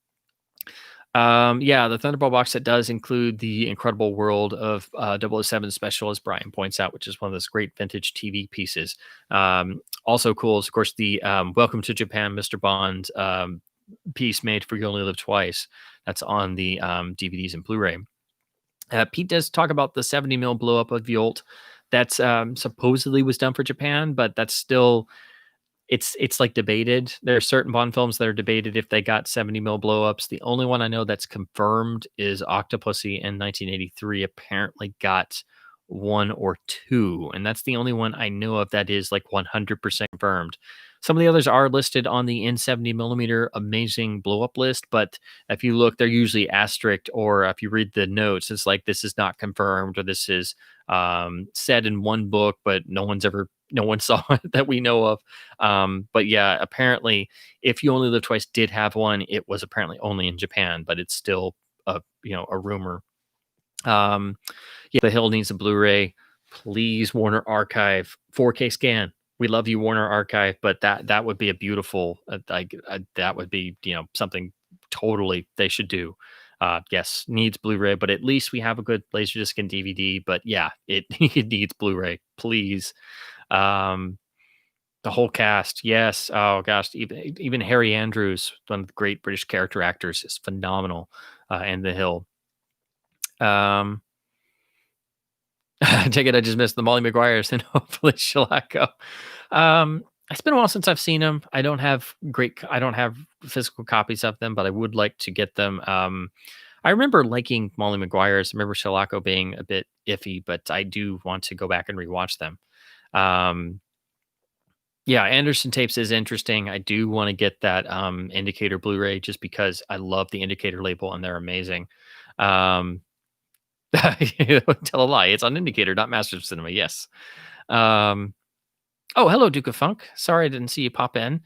Yeah, the Thunderball box set does include the incredible world of 007 Special, as Brian points out, which is one of those great vintage TV pieces. Also cool is, of course, the Welcome to Japan, Mr. Bond piece made for You Only Live Twice. That's on the DVDs and Blu-ray. Pete does talk about the 70 mil blow up of Yolt. That's supposedly was done for Japan, but that's still it's like debated. There are certain Bond films that are debated if they got 70 mil blowups. The only one I know that's confirmed is Octopussy in 1983 apparently got 1 or 2, and that's the only one I know of that is like 100% confirmed. Some of the others are listed on the N70 millimeter amazing blow up list, but if you look, they're usually asterisk, or if you read the notes, it's like this is not confirmed, or this is said in one book, but no one saw it that we know of. But yeah, apparently, if You Only Live Twice did have one, it was apparently only in Japan, but it's still a rumor. Yeah, The Hill needs a Blu-ray. Please, Warner Archive 4K scan. We love you, Warner Archive, but that would be a beautiful that would be something totally they should do. Yes, needs Blu-ray, but at least we have a good Laserdisc and DVD. But yeah, it needs Blu-ray, please. The whole cast, yes. Oh gosh, even Harry Andrews, one of the great British character actors, is phenomenal in The Hill. I take it I just missed the Molly Maguires and hopefully Shellaco. It's been a while since I've seen them. I don't have physical copies of them, but I would like to get them. I remember liking Molly Maguires. I remember Shellaco being a bit iffy, but I do want to go back and rewatch them. Yeah, Anderson Tapes is interesting. I do want to get that Indicator Blu-ray just because I love the Indicator label and they're amazing. Tell a lie. It's on Indicator, not Masters of Cinema. Yes. Oh, hello, Duke of Funk. Sorry I didn't see you pop in.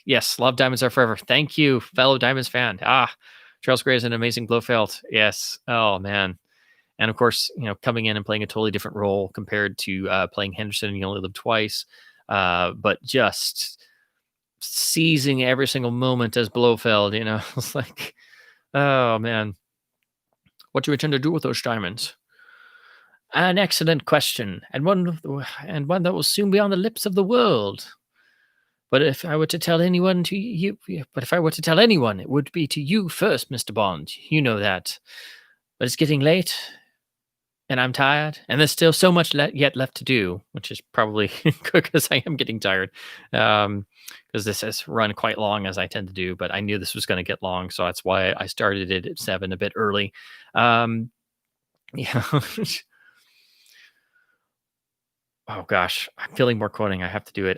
Yes, love Diamonds Are Forever. Thank you, fellow Diamonds fan. Charles Gray is an amazing Blofeld. Yes. Oh man. And of course, coming in and playing a totally different role compared to playing Henderson and You Only Live Twice, but just seizing every single moment as Blofeld. It's like, oh man, what do you intend to do with those diamonds? An excellent question, and one that will soon be on the lips of the world. But if I were to tell anyone to you, but if I were to tell anyone, it would be to you first, Mr. Bond. You know that. But it's getting late, and I'm tired, and there's still so much yet left to do, which is probably because I am getting tired. Because this has run quite long, as I tend to do. But I knew this was going to get long, so that's why I started it at 7 a bit early. Yeah. Oh gosh, I'm feeling more quoting. I have to do it.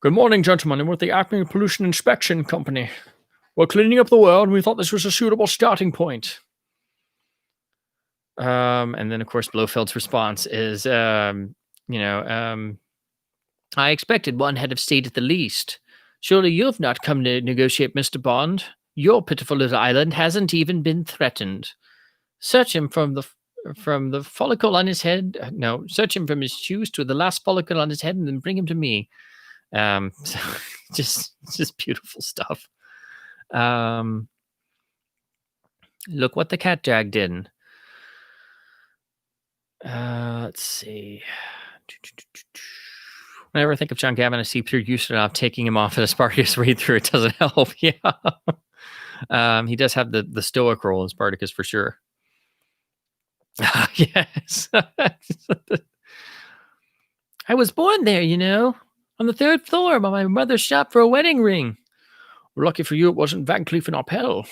Good morning, gentlemen. I'm with the Acme Pollution Inspection Company. We're cleaning up the world, and we thought this was a suitable starting point. And then, of course, Blofeld's response is, I expected one head of state at the least. Surely you've not come to negotiate, Mr. Bond. Your pitiful little island hasn't even been threatened. Search him from the follicle on his head. No, search him from his shoes to the last follicle on his head, and then bring him to me. So just beautiful stuff. Look what the cat dragged in. Let's see. Whenever I think of John Gavin, I see Peter Ustinov taking him off at a Spartacus read through. It doesn't help. Yeah. He does have the stoic role in Spartacus for sure. Yes. I was born there, on the 3rd floor by my mother's shop for a wedding ring. Lucky for you, it wasn't Van Cleef and Arpels.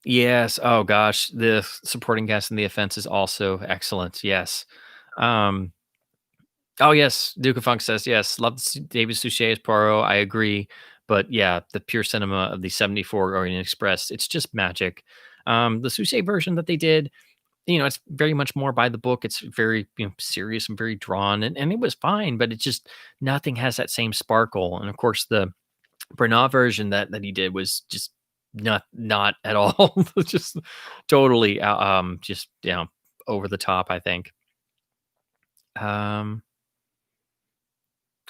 Yes. Oh gosh, the supporting cast in The Offense is also excellent. Yes. Oh yes, Duke of Funk says yes. Love David Suchet as Poirot. I agree, but yeah, the pure cinema of the '74 Orient Express, it's just magic. The Suchet version that they did, it's very much more by the book. It's very serious and very drawn, and it was fine, but it just nothing has that same sparkle. And of course, the Bernard version that he did was just not at all. Just totally just over the top, I think.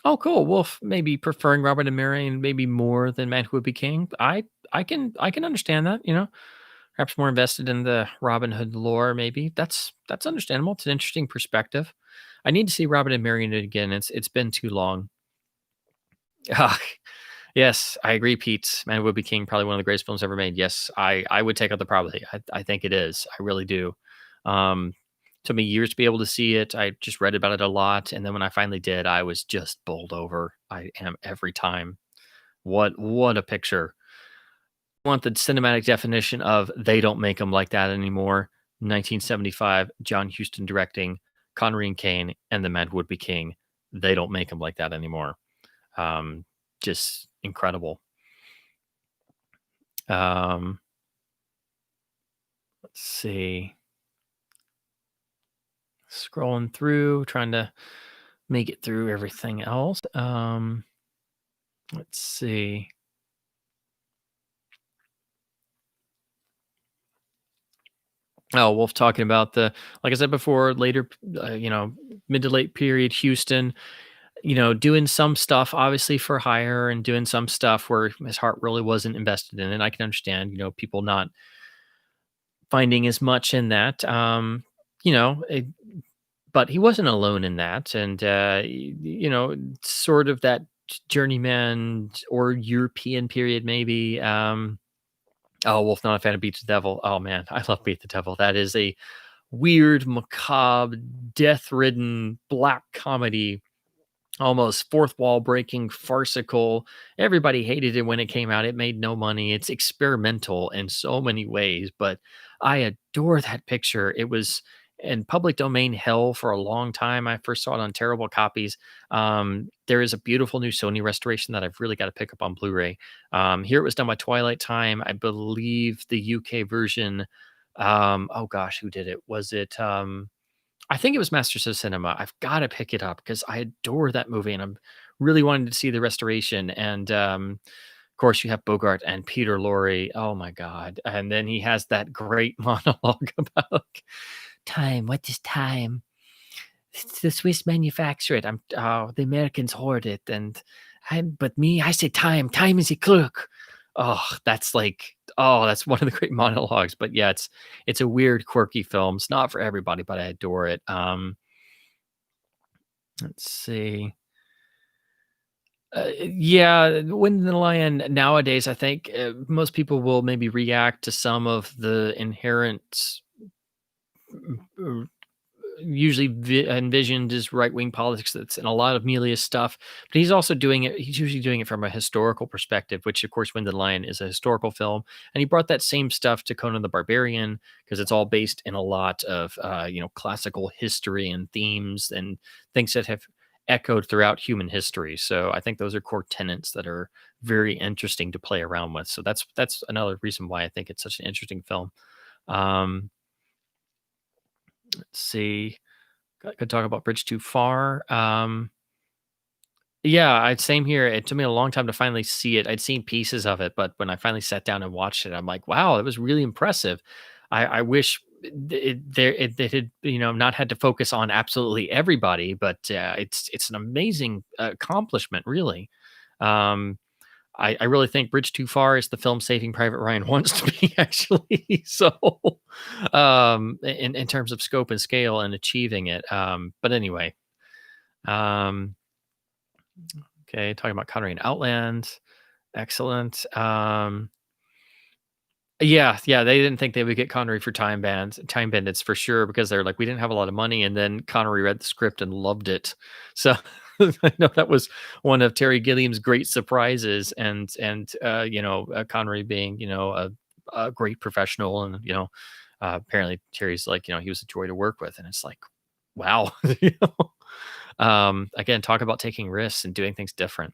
Oh cool, Wolf maybe preferring Robert and Marion maybe more than Man Who Would Be King. I can understand that, perhaps more invested in the Robin Hood lore. Maybe that's understandable. It's an interesting perspective. I need to see Robin and Marion again. It's been too long. Ah, yes, I agree, Pete. Man Would Be King, probably one of the greatest films ever made. Yes, I would take out the probably. I think it is. I really do. Um, Took me years to be able to see it. I just read about it a lot, and then when I finally did, I was just bowled over. I am every time. What a picture! I want the cinematic definition of "They don't make them like that anymore." 1975, John Huston directing, Connery and Kane, and The Man Would Be King. They don't make them like that anymore. Just incredible. Let's see. Scrolling through, trying to make it through everything else. Let's see. Oh, Wolf talking about like I said before, later, mid to late period Houston, doing some stuff obviously for hire and doing some stuff where his heart really wasn't invested in it. I can understand, people not finding as much in that. But he wasn't alone in that. And, sort of that journeyman or European period, maybe. Oh, Wolf, not a fan of Beat the Devil. Oh, man, I love Beat the Devil. That is a weird, macabre, death-ridden black comedy, almost fourth wall breaking, farcical. Everybody hated it when it came out. It made no money. It's experimental in so many ways, but I adore that picture. It was in public domain hell for a long time. I first saw it on terrible copies. There is a beautiful new Sony restoration that I've really got to pick up on Blu-ray. Here it was done by Twilight Time. I believe the UK version. Oh gosh, who did it? Was it? I think it was Masters of Cinema. I've got to pick it up because I adore that movie and I'm really wanting to see the restoration. And Of course, you have Bogart and Peter Lorre. Oh my God! And then he has that great monologue about like, time. What is time? It's the Swiss manufacture it. The Americans hoard it, and but me, I say time. Time is a clerk. Oh, that's like, that's one of the great monologues. But yeah, it's a weird, quirky film. It's not for everybody, but I adore it. Let's see. Yeah, Wind in the Lion nowadays, I think most people will maybe react to some of the inherent, uh, usually envisioned as right wing politics that's in a lot of Melia's stuff. But he's also doing it, he's usually doing it from a historical perspective, which, of course, Wind in the Lion is a historical film. And he brought that same stuff to Conan the Barbarian because it's all based in a lot of, classical history and themes and things that have echoed throughout human history. So I think those are core tenets that are very interesting to play around with. So that's another reason why I think it's such an interesting film. Um, let's see. Could talk about Bridge Too Far. Yeah, same here. It took me a long time to finally see it. I'd seen pieces of it, but when I finally sat down and watched it, I'm like, wow, it was really impressive. I wish it had, not had to focus on absolutely everybody, but it's an amazing accomplishment, really. Um, I really think Bridge Too Far is the film Saving Private Ryan wants to be, actually. So, in terms of scope and scale and achieving it. But anyway, um, okay, talking about Connery and Outland, excellent. Yeah, they didn't think they would get Connery for Time Bandits for sure, because they're like, we didn't have a lot of money, and then Connery read the script and loved it. So I know that was one of Terry Gilliam's great surprises, and Connery being a great professional, and apparently Terry's like, he was a joy to work with, and it's like, wow. Again, talk about taking risks and doing things different.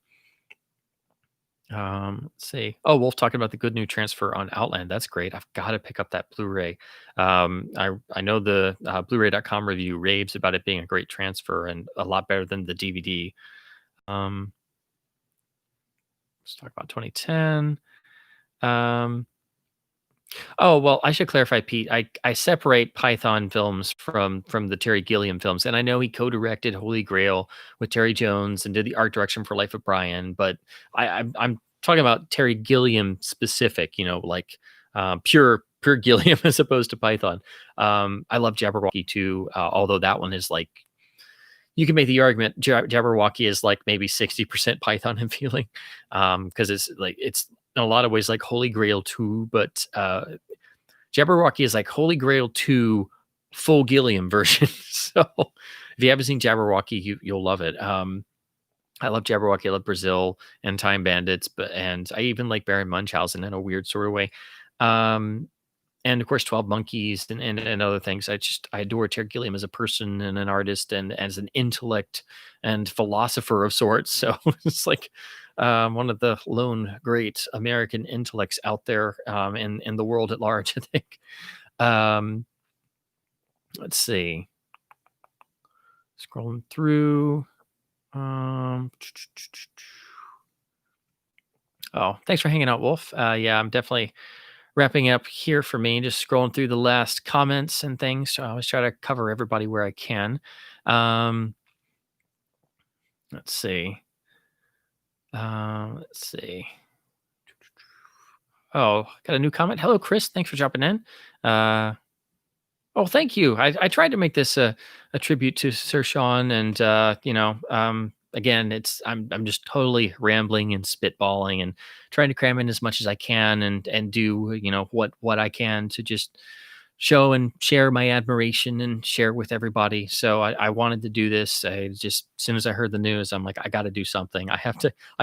Let's see. Oh, Wolf talking about the good new transfer on Outland. That's great. I've got to pick up that Blu-ray. I know the Blu-ray.com review raves about it being a great transfer and a lot better than the DVD. Um, let's talk about 2010. Oh, well, I should clarify, Pete. I separate Python films from the Terry Gilliam films, and I know he co-directed Holy Grail with Terry Jones and did the art direction for Life of Brian, but I'm talking about Terry Gilliam specific, like pure Gilliam as opposed to Python. I love Jabberwocky too, although that one is like, you can make the argument Jabberwocky is like maybe 60% Python in feeling, because it's in a lot of ways like Holy Grail 2, but Jabberwocky is like Holy Grail 2 full Gilliam version. So if you haven't seen Jabberwocky, you'll love it. I love Jabberwocky, I love Brazil and Time Bandits, and I even like Baron Munchausen in a weird sort of way. And of course, 12 Monkeys and other things. I adore Terry Gilliam as a person and an artist and as an intellect and philosopher of sorts. So it's like one of the lone great American intellects out there in the world at large, I think. Let's see. Scrolling through. Oh, thanks for hanging out, Wolf. Yeah, I'm definitely wrapping up here for me, just scrolling through the last comments and things. So I always try to cover everybody where I can. Let's see. Let's see. Oh, got a new comment. Hello, Chris. Thanks for dropping in. Oh, thank you. I tried to make this a tribute to Sir Sean, and again, I'm just totally rambling and spitballing and trying to cram in as much as I can and do what I can to just show and share my admiration and share with everybody. So I wanted to do this. I just, as soon as I heard the news, I'm like, I got to do something. I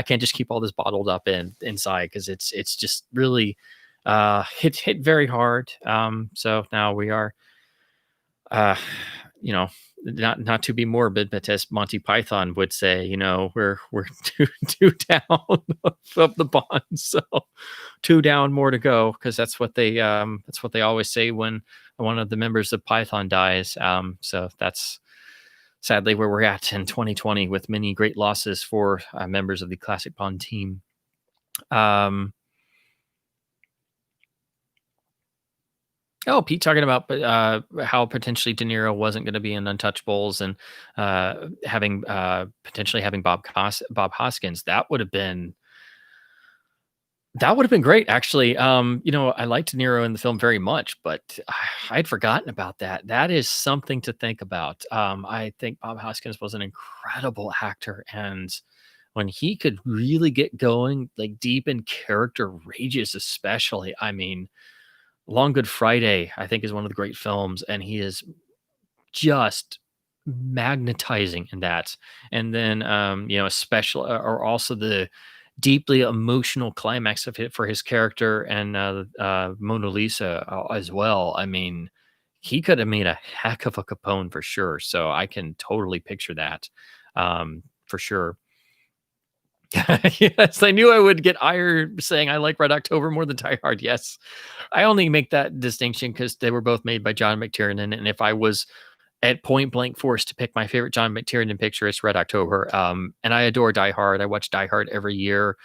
can't just keep all this bottled up inside, because it's just really hit very hard. So now we are, not to be morbid, but as Monty Python would say, we're two down of the bond, so two down, more to go, because that's what they always say when one of the members of Python dies. So that's sadly where we're at in 2020, with many great losses for members of the Classic Bond team. Um, oh, Pete talking about how potentially De Niro wasn't going to be in Untouchables, and having potentially having Bob Hoskins. That would have been great, actually. I liked De Niro in the film very much, but I'd forgotten about that. That is something to think about. I think Bob Hoskins was an incredible actor, and when he could really get going, like deep in character, rages especially. I mean, Long Good Friday, I think, is one of the great films, and he is just magnetizing in that. And then, especially, or also the deeply emotional climax of it for his character and Mona Lisa as well. I mean, he could have made a heck of a Capone for sure. So I can totally picture that, for sure. Yes, I knew I would get ire saying I like Red October more than Die Hard. Yes, I only make that distinction because they were both made by John McTiernan, and if I was at point blank forced to pick my favorite John McTiernan picture, it's Red October. And I adore Die Hard. I watch Die Hard every year.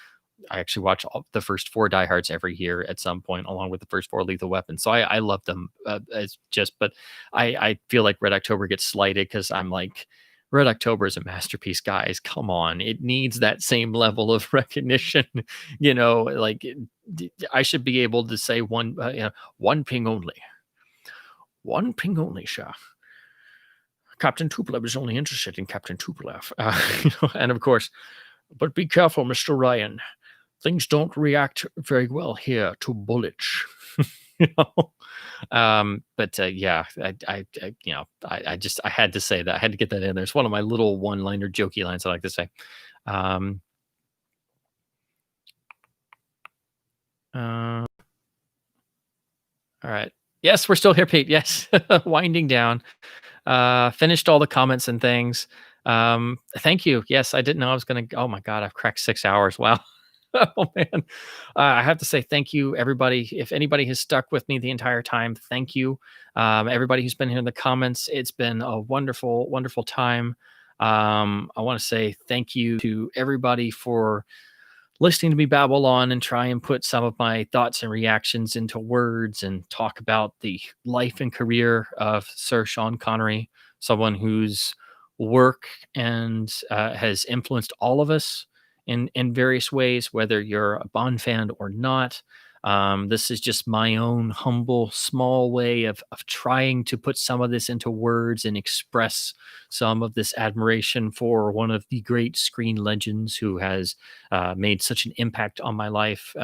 I actually watch all the first four Die Hards every year at some point, along with the first four Lethal Weapons. So I love them, as just, but I feel like Red October gets slighted because I'm like, Red October is a masterpiece, guys. Come on, it needs that same level of recognition. Like I should be able to say one ping only, one ping only, Shah. Captain Tupolev is only interested in Captain Tupolev. And of course, but be careful, Mr. Ryan. Things don't react very well here to bullets. you know? But yeah, I had to say that. I had to get that in there. It's one of my little one-liner jokey lines I like to say. Um, all right. Yes, we're still here, Pete. Yes. Winding down. Finished all the comments and things. Thank you. Yes, I didn't know I was going to, oh my God, I've cracked 6 hours. Wow. Oh man. I have to say thank you, everybody. If anybody has stuck with me the entire time, thank you. Everybody who's been here in the comments, it's been a wonderful, wonderful time. I want to say thank you to everybody for listening to me babble on and try and put some of my thoughts and reactions into words and talk about the life and career of Sir Sean Connery, someone whose work and has influenced all of us in various ways, whether you're a Bond fan or not. This is just my own humble, small way of trying to put some of this into words and express some of this admiration for one of the great screen legends who has made such an impact on my life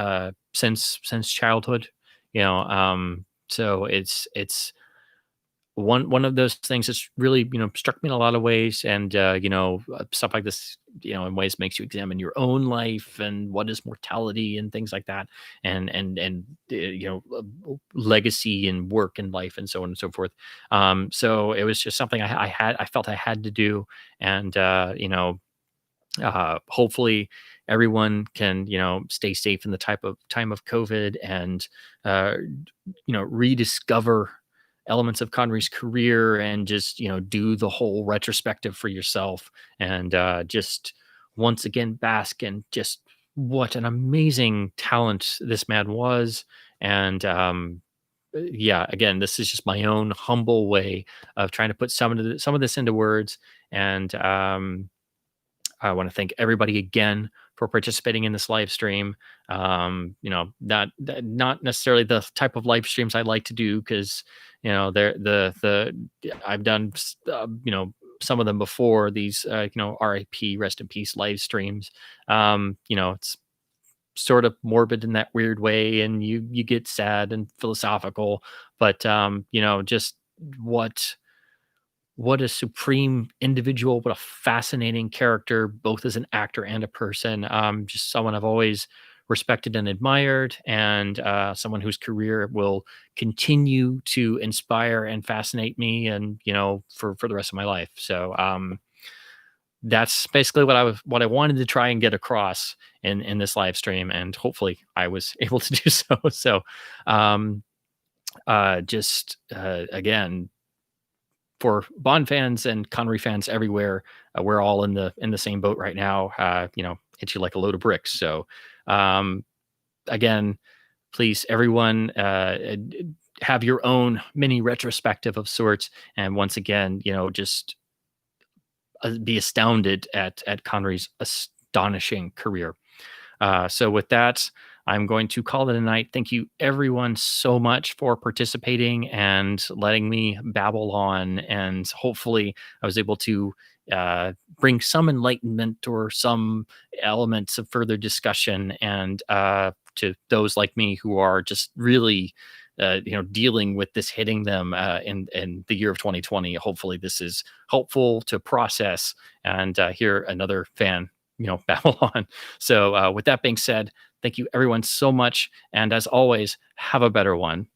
since childhood. So it's one of those things that's really struck me in a lot of ways, and stuff like this in ways makes you examine your own life and what is mortality and things like that, and legacy and work and life and so on and so forth. So it was just something I felt I had to do, and hopefully everyone can stay safe in the type of time of COVID, and uh, rediscover elements of Connery's career, and just do the whole retrospective for yourself, and just once again bask in just what an amazing talent this man was. And yeah, again, this is just my own humble way of trying to put some of this into words. And I want to thank everybody again for participating in this live stream. Not necessarily the type of live streams I like to do, because they're the I've done some of them before, these RIP, rest in peace live streams. It's sort of morbid in that weird way, and you get sad and philosophical, but just what what a supreme individual, what a fascinating character, both as an actor and a person. Just someone I've always respected and admired, and someone whose career will continue to inspire and fascinate me, and for the rest of my life. So that's basically what I wanted to try and get across in this live stream, and hopefully I was able to do so. So just again, for Bond fans and Connery fans everywhere, we're all in the same boat right now. hit you like a load of bricks. So, um, again, please, everyone, have your own mini retrospective of sorts. And once again, just be astounded at Connery's astonishing career. So with that, I'm going to call it a night. Thank you everyone so much for participating and letting me babble on. And hopefully I was able to bring some enlightenment or some elements of further discussion, and to those like me who are just really dealing with this hitting them in the year of 2020. Hopefully this is helpful to process and hear another fan babble on. So with that being said, thank you everyone so much. And as always, have a better one.